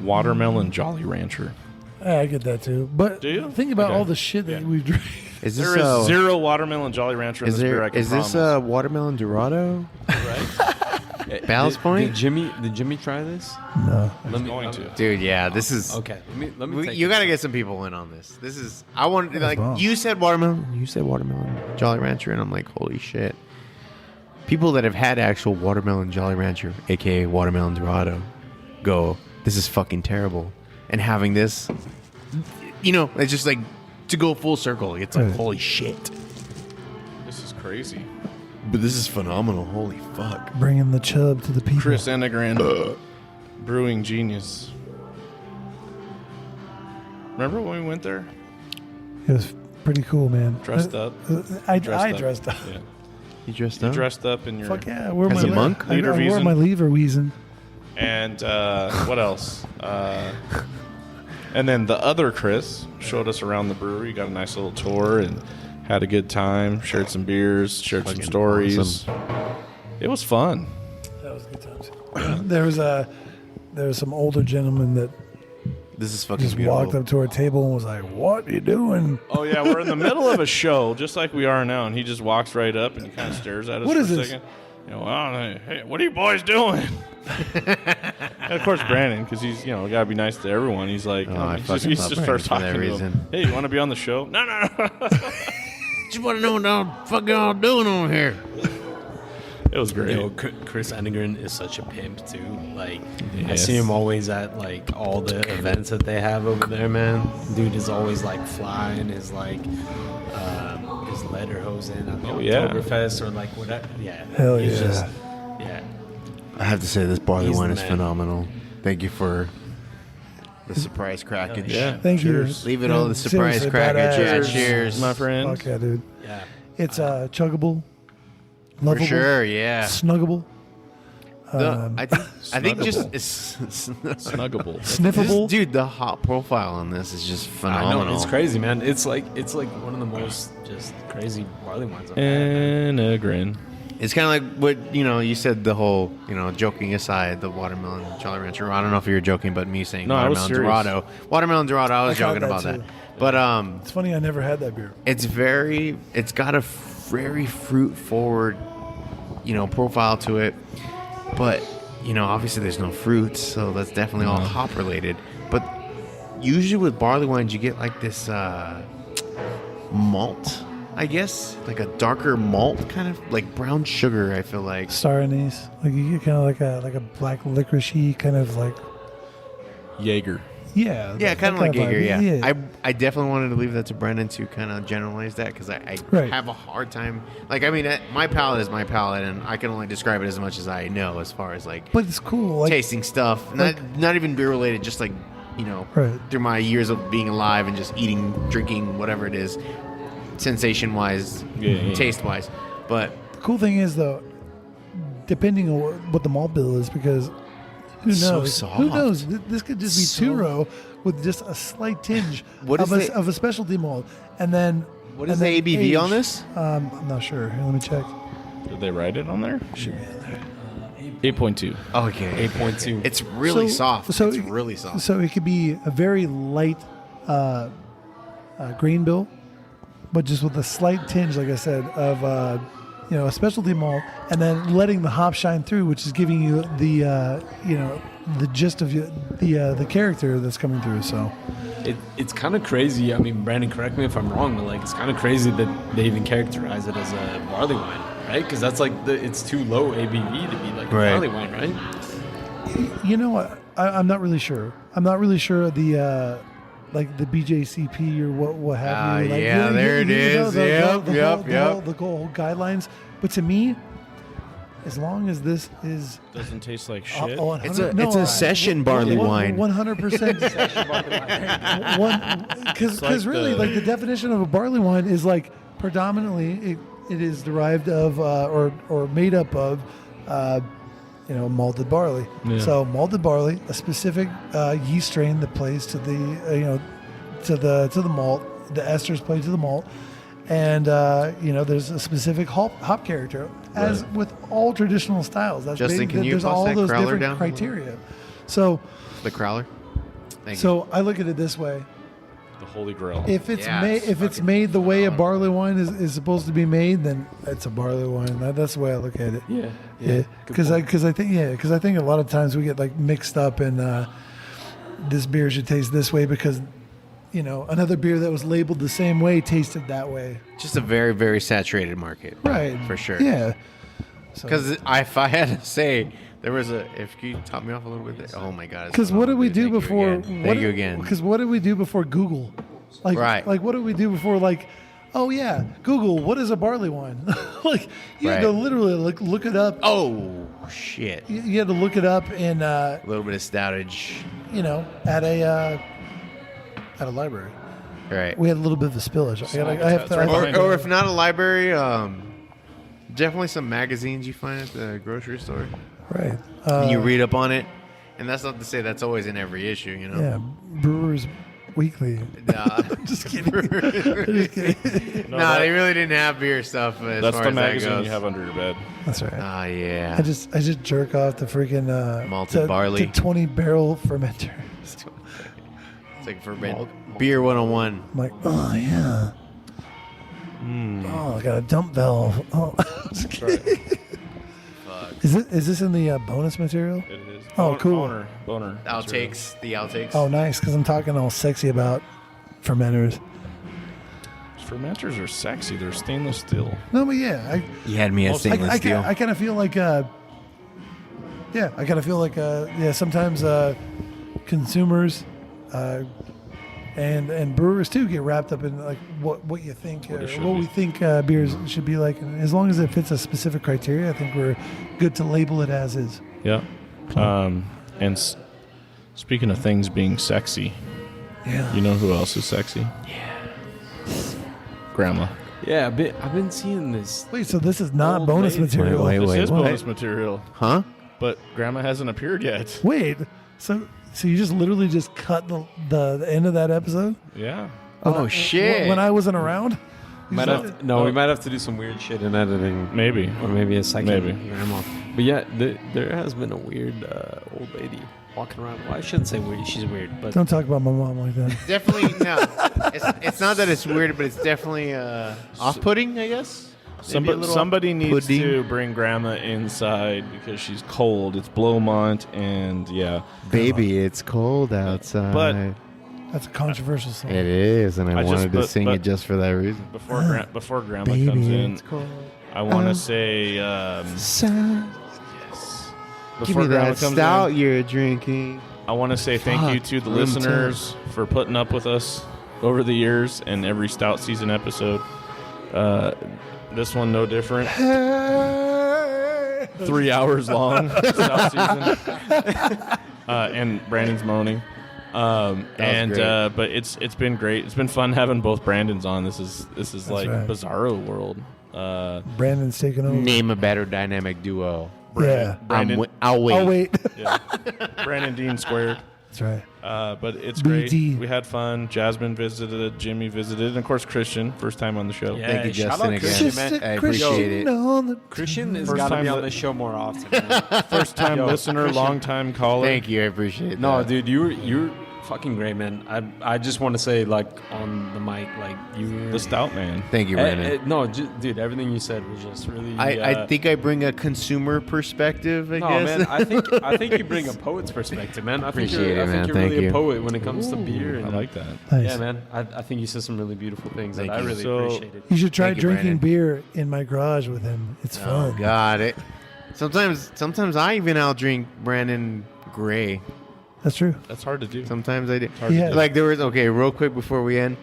Speaker 2: watermelon Jolly Rancher.
Speaker 3: I get that too. But
Speaker 2: Do you?
Speaker 3: think about
Speaker 2: Okay.
Speaker 3: all the shit that we've drank.
Speaker 6: Is this
Speaker 2: There is zero watermelon Jolly Rancher in
Speaker 6: Is
Speaker 2: this beer.
Speaker 6: there?
Speaker 2: I can
Speaker 6: Is this
Speaker 2: promise.
Speaker 6: watermelon Dorado?
Speaker 2: right?
Speaker 6: Ballast Point?
Speaker 4: Did Jimmy try this?
Speaker 3: No.
Speaker 2: He's going to.
Speaker 6: Dude, yeah, this is.
Speaker 4: Okay, let me. Take
Speaker 6: You
Speaker 4: this.
Speaker 6: got to get some people in on this. This is. I want like
Speaker 3: bomb.
Speaker 6: you said watermelon. You said watermelon Jolly Rancher, and I'm like, holy shit. People that have had actual watermelon Jolly Rancher, aka watermelon Dorado, go, this is fucking terrible. And having this, it's just like to go full circle. It's like, holy shit.
Speaker 2: This is crazy.
Speaker 6: But this is phenomenal. Holy fuck.
Speaker 3: Bringing the chub to the people.
Speaker 2: Chris Enegren, brewing genius. Remember when we went there?
Speaker 3: It was pretty cool, man.
Speaker 2: Dressed up.
Speaker 3: I dressed up.
Speaker 2: Yeah.
Speaker 6: You dressed
Speaker 2: You
Speaker 6: up?
Speaker 2: dressed up in your.
Speaker 3: Fuck yeah! I wore
Speaker 6: As
Speaker 3: my
Speaker 6: a monk?
Speaker 3: I wore
Speaker 2: Lederwiesen?
Speaker 3: my Leverwiesen.
Speaker 2: And what else? And then the other Chris showed us around the brewery. Got a nice little tour and had a good time. Shared some beers. Shared some stories. It was fun.
Speaker 3: That was good times. there was some older gentleman that
Speaker 6: This is fucking
Speaker 3: just
Speaker 6: beautiful.
Speaker 3: walked up to our table and was like, "What are you doing?"
Speaker 2: Oh yeah, we're in the middle of a show, just like we are now, and he just walks right up and he kind of stares at us
Speaker 3: What
Speaker 2: for
Speaker 3: is
Speaker 2: a
Speaker 3: this?
Speaker 2: second. You know, well, hey, what are you boys doing? And of course, Brandon, because he's gotta be nice to everyone. He's like,
Speaker 6: I
Speaker 2: he
Speaker 6: fucking
Speaker 2: just
Speaker 6: love
Speaker 2: starts
Speaker 6: Brandon for
Speaker 2: talking
Speaker 6: that
Speaker 2: to him.
Speaker 6: reason.
Speaker 2: Hey, you want to be on the show? No.
Speaker 6: Just want to know what the fuck y'all doing over here.
Speaker 2: It was great.
Speaker 4: Yo, Chris Enegren is such a pimp too. Like I
Speaker 2: Yes.
Speaker 4: see him always at like all the events that they have over there, man. Dude is always like flying his his lederhosen at the
Speaker 2: yeah.
Speaker 4: Oktoberfest or like whatever. Yeah.
Speaker 3: Hell
Speaker 4: he's
Speaker 3: yeah.
Speaker 4: Just, yeah.
Speaker 6: I have to say, this barley
Speaker 4: He's
Speaker 6: wine
Speaker 4: the
Speaker 6: is
Speaker 4: man.
Speaker 6: phenomenal. Thank you for the surprise crackage.
Speaker 2: Yeah.
Speaker 3: Thank
Speaker 2: Cheers.
Speaker 3: you.
Speaker 6: Leave it all the surprise
Speaker 3: Seriously,
Speaker 6: crackage. Yeah,
Speaker 3: badass.
Speaker 6: cheers.
Speaker 2: My friend.
Speaker 3: Fuck yeah, dude.
Speaker 4: Yeah.
Speaker 3: It's chuggable,
Speaker 6: For
Speaker 3: lovable,
Speaker 6: sure, yeah.
Speaker 3: snuggable,
Speaker 6: I think just it's
Speaker 2: Snuggable.
Speaker 3: sniffable.
Speaker 6: dude, the hop profile on this is just
Speaker 4: I
Speaker 6: phenomenal.
Speaker 4: know, it's crazy, man. It's like one of the most just crazy barley wines I've had, man.
Speaker 2: Enegren.
Speaker 6: It's kind of like what you said. The whole joking aside, the watermelon Jolly Rancher. I don't know if you were joking, but me saying
Speaker 2: No, I was
Speaker 6: watermelon
Speaker 2: serious.
Speaker 6: Dorado. Watermelon Dorado. I was
Speaker 3: I caught
Speaker 6: joking
Speaker 3: that
Speaker 6: about
Speaker 3: too.
Speaker 6: that. But
Speaker 3: It's funny, I never had that beer.
Speaker 6: it's got a very fruit forward, profile to it. But obviously there's no fruits, so that's definitely all hop related. But usually with barley wines, you get like this malt, I guess, like a darker malt, kind of like brown sugar. I feel like.
Speaker 3: Star anise, like you get kind of like a black licoricey kind of like.
Speaker 2: Jaeger.
Speaker 3: Yeah.
Speaker 6: Yeah, kind of like
Speaker 3: vibe.
Speaker 6: Jaeger, yeah. I definitely wanted to leave that to Brendan to kind of generalize that because I
Speaker 3: Right.
Speaker 6: have a hard time. Like, I mean, my palate is my palate, and I can only describe it as much as I know as far as, like,
Speaker 3: But it's cool. Like,
Speaker 6: tasting stuff. Not even beer related, just, like,
Speaker 3: Right.
Speaker 6: through my years of being alive and just eating, drinking, whatever it is, sensation-wise,
Speaker 2: Yeah.
Speaker 6: taste-wise. But,
Speaker 3: the cool thing is though, depending on what the malt bill is, because who
Speaker 6: It's so
Speaker 3: knows?
Speaker 6: soft.
Speaker 3: Who knows? This could just be two-row with just a slight tinge
Speaker 6: What
Speaker 3: of
Speaker 6: is
Speaker 3: of a specialty malt, and then
Speaker 6: what is
Speaker 3: and
Speaker 6: the
Speaker 3: then
Speaker 6: ABV on
Speaker 3: age.
Speaker 6: this?
Speaker 3: I'm not sure. Here, let me check.
Speaker 2: Did they write it on there? Should be on there. 8.2.
Speaker 6: Okay.
Speaker 4: 8.2.
Speaker 6: It's really soft. It's really soft.
Speaker 3: So it could be a very light grain bill, but just with a slight tinge, like I said, of a specialty malt, and then letting the hop shine through, which is giving you the gist of the character that's coming through. So
Speaker 4: It's kind of crazy. I mean, Brandon, correct me if I'm wrong, but like it's kind of crazy that they even characterize it as a barley wine, right? Because that's like it's too low ABV to be like a
Speaker 6: Right.
Speaker 4: barley wine, right?
Speaker 3: you know what? I'm not really sure. I'm not really sure of the like the BJCP or what have you. Like,
Speaker 6: yeah, there it is. Yep, yep.
Speaker 3: The whole guidelines. But to me, as long as this is
Speaker 2: Doesn't taste like shit.
Speaker 6: It's a session barley wine.
Speaker 3: 100%. Because really,
Speaker 2: the-
Speaker 3: like the definition of a barley wine is like predominantly it is derived of or made up of malted barley.
Speaker 2: Yeah.
Speaker 3: So malted barley, a specific yeast strain that plays to the to the malt. The esters play to the malt, and there's a specific hop character. As with all traditional styles, that's
Speaker 6: Justin,
Speaker 3: basically,
Speaker 6: can you
Speaker 3: there's
Speaker 6: bust
Speaker 3: all
Speaker 6: that
Speaker 3: those
Speaker 6: crowler
Speaker 3: different
Speaker 6: down?
Speaker 3: criteria. So
Speaker 6: The crowler. Thank you.
Speaker 3: so I look at it this way:
Speaker 2: The Holy Grail.
Speaker 3: if it's
Speaker 6: Yeah,
Speaker 3: made
Speaker 6: it's
Speaker 3: if it's
Speaker 6: fucking
Speaker 3: made the way a barley wine is supposed to be made, then it's a barley wine. That's the way I look at it.
Speaker 4: Yeah.
Speaker 3: Because I think a lot of times we get like mixed up in this beer should taste this way because another beer that was labeled the same way tasted that way.
Speaker 6: Just a very, very saturated market.
Speaker 3: Right.
Speaker 6: For sure.
Speaker 3: Yeah. So,
Speaker 6: Because if I had to say, there was if you top me off a little bit, oh my God. it's
Speaker 3: because what did we do
Speaker 6: phenomenal.
Speaker 3: before?
Speaker 6: Thank you again.
Speaker 3: Because what did we do before Google? Like,
Speaker 6: Right.
Speaker 3: Like what did we do before? Like, oh yeah, Google. What is a barley wine? Like you had to
Speaker 6: Right.
Speaker 3: literally look it up.
Speaker 6: Oh, shit.
Speaker 3: You had to look it up in
Speaker 6: A little bit of stoutage.
Speaker 3: at a library.
Speaker 6: Right.
Speaker 3: We had a little bit of a spillage. I have to.
Speaker 6: Or if not a library, definitely some magazines you find at the grocery store.
Speaker 3: Right.
Speaker 6: And you read up on it. And that's not to say that's always in every issue,
Speaker 3: Yeah, Brewers weekly.
Speaker 6: Nah.
Speaker 3: Just kidding.
Speaker 6: No, they really didn't have beer stuff. As
Speaker 2: That's
Speaker 6: far
Speaker 2: the
Speaker 6: as that
Speaker 2: magazine
Speaker 6: goes.
Speaker 2: you have under your bed.
Speaker 3: That's right.
Speaker 6: Oh yeah.
Speaker 3: I just jerk off the freaking
Speaker 6: Malted barley.
Speaker 3: to 20 barrel fermenter.
Speaker 6: It's like for beer 101.
Speaker 3: I'm like, oh yeah. Oh, I got a dump valve. Oh, just kidding. Is this in the bonus material?
Speaker 2: It is.
Speaker 3: Oh, cool.
Speaker 2: Boner.
Speaker 6: Outtakes. The outtakes.
Speaker 3: Oh, nice, because I'm talking all sexy about fermenters.
Speaker 2: Fermenters are sexy. They're stainless steel.
Speaker 3: No, but yeah,
Speaker 6: You had me at stainless steel.
Speaker 3: I kind of feel like, sometimes consumers and brewers too get wrapped up in like what you think, what we think beers should be like. And as long as it fits a specific criteria, I think we're good to label it as is.
Speaker 2: Yeah. Speaking of things being sexy,
Speaker 3: Yeah.
Speaker 2: you know who else is sexy? Grandma.
Speaker 4: Yeah, I've been seeing this.
Speaker 3: Wait, so this is not
Speaker 4: Old
Speaker 3: bonus
Speaker 4: lady.
Speaker 3: material?
Speaker 6: Wait.
Speaker 2: This is
Speaker 6: what?
Speaker 2: bonus material,
Speaker 6: Huh?
Speaker 2: but Grandma hasn't appeared yet.
Speaker 3: Wait, so you just literally just cut the end of that episode?
Speaker 2: Yeah.
Speaker 6: Oh shit.
Speaker 3: When I wasn't around?
Speaker 4: We might have to do some weird shit in editing.
Speaker 2: Maybe.
Speaker 4: Or maybe a second
Speaker 2: Maybe.
Speaker 4: grandma. But yeah, there has been a weird old lady walking around. Well, I shouldn't say weird. She's weird, but
Speaker 3: Don't talk about my mom like that.
Speaker 6: Definitely no. It's not that it's weird, but it's definitely off-putting, I guess. Maybe a little
Speaker 2: Somebody needs
Speaker 6: pudding.
Speaker 2: to bring Grandma inside because she's cold. It's Beaumont, and yeah.
Speaker 8: Baby, it's cold outside.
Speaker 2: But
Speaker 3: That's a controversial song.
Speaker 8: it is, and I wanted to sing
Speaker 2: but
Speaker 8: it just for that reason.
Speaker 2: Before Grandma
Speaker 3: Baby,
Speaker 2: comes in,
Speaker 3: it's cold.
Speaker 2: I want to say
Speaker 8: Give
Speaker 2: before
Speaker 8: me
Speaker 2: Grandma
Speaker 8: that
Speaker 2: comes
Speaker 8: stout
Speaker 2: in,
Speaker 8: you're drinking.
Speaker 2: I want to say thank you to the
Speaker 8: room
Speaker 2: listeners for putting up with us over the years and every Stout season episode. This one no different. 3 hours long Stout season, and Brandon's moaning. But it's been great. It's been fun having both Brandons on. This is like
Speaker 3: right.
Speaker 2: Bizarro world.
Speaker 3: Brandon's taking over.
Speaker 6: Name a better dynamic duo.
Speaker 3: Yeah.
Speaker 2: Brandon,
Speaker 6: I'll wait.
Speaker 3: Oh, wait.
Speaker 2: yeah. Brandon Dean squared.
Speaker 3: That's right.
Speaker 2: But it's great.
Speaker 3: BD.
Speaker 2: We had fun. Jasmine visited. Jimmy visited. And, of course, Christian. First time on the show.
Speaker 4: Yeah.
Speaker 6: Thank you,
Speaker 4: shout
Speaker 6: Justin,
Speaker 4: out
Speaker 6: again.
Speaker 4: Christian,
Speaker 3: Just
Speaker 4: man.
Speaker 3: a
Speaker 6: I appreciate
Speaker 3: Christian
Speaker 6: it.
Speaker 3: on the
Speaker 4: Christian has
Speaker 2: First
Speaker 4: got to
Speaker 2: time
Speaker 4: be on
Speaker 2: that-
Speaker 4: the show more often. Man.
Speaker 2: First time
Speaker 4: Yo,
Speaker 2: listener,
Speaker 4: Christian.
Speaker 2: long time caller.
Speaker 6: Thank you, I appreciate
Speaker 4: No,
Speaker 6: that.
Speaker 4: dude, you're fucking great, man. I just want to say, like, on the mic, like, you
Speaker 2: The Stout Man.
Speaker 6: Thank you, Brandon.
Speaker 4: no, dude, everything you said was just really.
Speaker 6: I think I bring a consumer perspective, I
Speaker 4: No,
Speaker 6: guess.
Speaker 4: man, I think you bring a poet's perspective, man. I think
Speaker 6: Appreciate
Speaker 4: you're,
Speaker 6: it,
Speaker 4: I
Speaker 6: man.
Speaker 4: think you're
Speaker 6: Thank
Speaker 4: really
Speaker 6: you.
Speaker 4: a poet when it comes to beer.
Speaker 2: I
Speaker 4: And
Speaker 2: like that.
Speaker 3: Nice.
Speaker 4: Yeah, man. I think you said some really beautiful things,
Speaker 6: Thank
Speaker 4: and I
Speaker 6: you.
Speaker 4: really
Speaker 2: So-
Speaker 4: appreciate it.
Speaker 3: You should try
Speaker 6: Thank you,
Speaker 3: drinking
Speaker 6: Brandon.
Speaker 3: beer in my garage with him. It's
Speaker 6: Oh,
Speaker 3: fun.
Speaker 6: got it. Sometimes I even outdrink Brandon Gray.
Speaker 3: That's true.
Speaker 2: That's hard to do.
Speaker 6: Sometimes I do.
Speaker 3: Yeah.
Speaker 6: Like there was real quick before we end.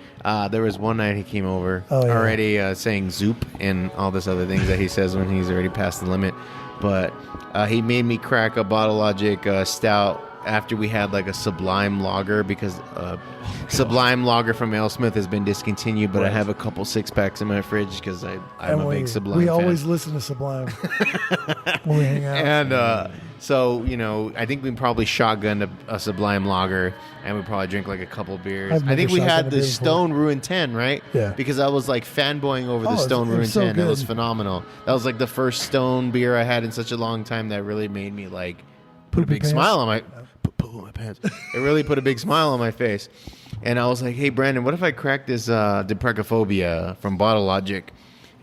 Speaker 6: There was one night he came over
Speaker 3: Oh, yeah.
Speaker 6: already saying zoop and all this other things that he says when he's already past the limit. But he made me crack a Bottle Logic stout after we had like a Sublime lager because Sublime lager from AleSmith has been discontinued. But I have a couple 6-packs in my fridge because I'm
Speaker 3: And
Speaker 6: a big Sublime
Speaker 3: we
Speaker 6: fan.
Speaker 3: always listen to Sublime when we hang out.
Speaker 6: And so, I think we probably shotgunned a Sublime lager, and we probably drink like a couple beers.
Speaker 3: I've
Speaker 6: I think
Speaker 3: never
Speaker 6: we
Speaker 3: shotgunned
Speaker 6: had
Speaker 3: a
Speaker 6: the
Speaker 3: beer before.
Speaker 6: Stone Ruin 10, right?
Speaker 3: Yeah.
Speaker 6: Because I was like fanboying over the
Speaker 3: Oh,
Speaker 6: Stone
Speaker 3: it
Speaker 6: Ruin
Speaker 3: was so
Speaker 6: 10. That was
Speaker 3: good.
Speaker 6: phenomenal. That was like the first Stone beer I had in such a long time that really made me like put a
Speaker 3: Poopy
Speaker 6: big
Speaker 3: pants?
Speaker 6: smile on my poo my pants. It really put a big smile on my face. And I was like, hey, Brandon, what if I crack this Deprecophobia from Bottle Logic?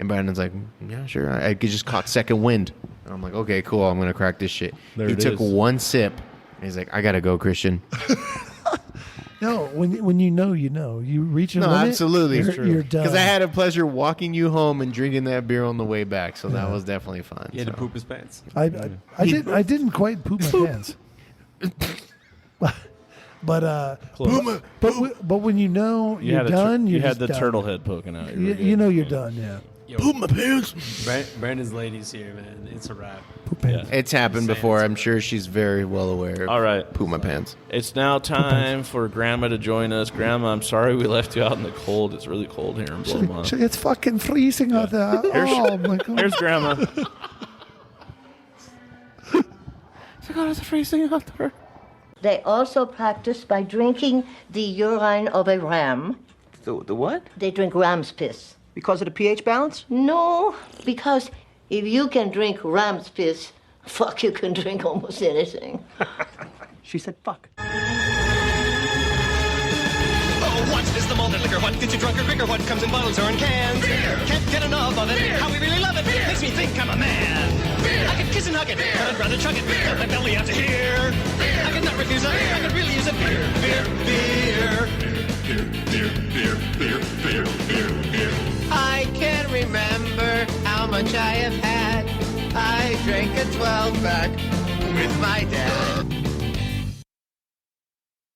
Speaker 6: And Brandon's like, yeah, sure. I could just caught second wind. And I'm like, okay, cool. I'm going to crack this shit.
Speaker 2: There
Speaker 6: He
Speaker 2: it
Speaker 6: took
Speaker 2: is.
Speaker 6: one sip. And he's like, I got to go, Christian.
Speaker 3: No, when you know, you know. You reach a
Speaker 6: No,
Speaker 3: limit,
Speaker 6: absolutely.
Speaker 3: You're done.
Speaker 6: Because I had a pleasure walking you home and drinking that beer on the way back. So that was definitely fun.
Speaker 4: He had to
Speaker 6: So.
Speaker 4: poop his pants.
Speaker 3: I didn't quite poop my pants. But when you know
Speaker 2: You
Speaker 3: you're
Speaker 2: had
Speaker 3: done,
Speaker 2: you
Speaker 3: you're
Speaker 2: had
Speaker 3: just
Speaker 2: the
Speaker 3: done.
Speaker 2: turtle head poking out. were
Speaker 3: You,
Speaker 2: good.
Speaker 3: you know you're done. Yeah.
Speaker 4: Poop my pants. Brandon's ladies here, man. It's a wrap.
Speaker 3: Poop pants.
Speaker 6: It's happened before. I'm sure she's very well aware of
Speaker 2: All right.
Speaker 6: poop my pants.
Speaker 2: It's now time for Grandma to join us. Grandma, I'm sorry we left you out in the cold. It's really cold here in Beaumont.
Speaker 3: It's fucking freezing out there. Oh my god.
Speaker 2: Here's Grandma.
Speaker 3: God, it's freezing out there.
Speaker 10: They also practice by drinking the urine of a ram.
Speaker 11: The what?
Speaker 10: They drink ram's piss.
Speaker 11: Because of the pH balance?
Speaker 10: No, because if you can drink ram's piss, fuck, you can drink almost anything.
Speaker 11: She said fuck.
Speaker 12: Oh, what's this, the malted liquor? What gets you drunk or quicker? What comes in bottles or in cans? Beer. Can't get enough of it. Beer. How we really love it. Beer. Makes me think I'm a man. Beer. I could kiss and hug it, but I'd rather chug it. Beer. My belly out to here. Beer. I could not refuse it. I could really use it. Beer, beer, beer. Beer, beer, beer, beer, beer, beer, beer.
Speaker 13: I can't remember how much I have had. I drank a 12-pack with my dad.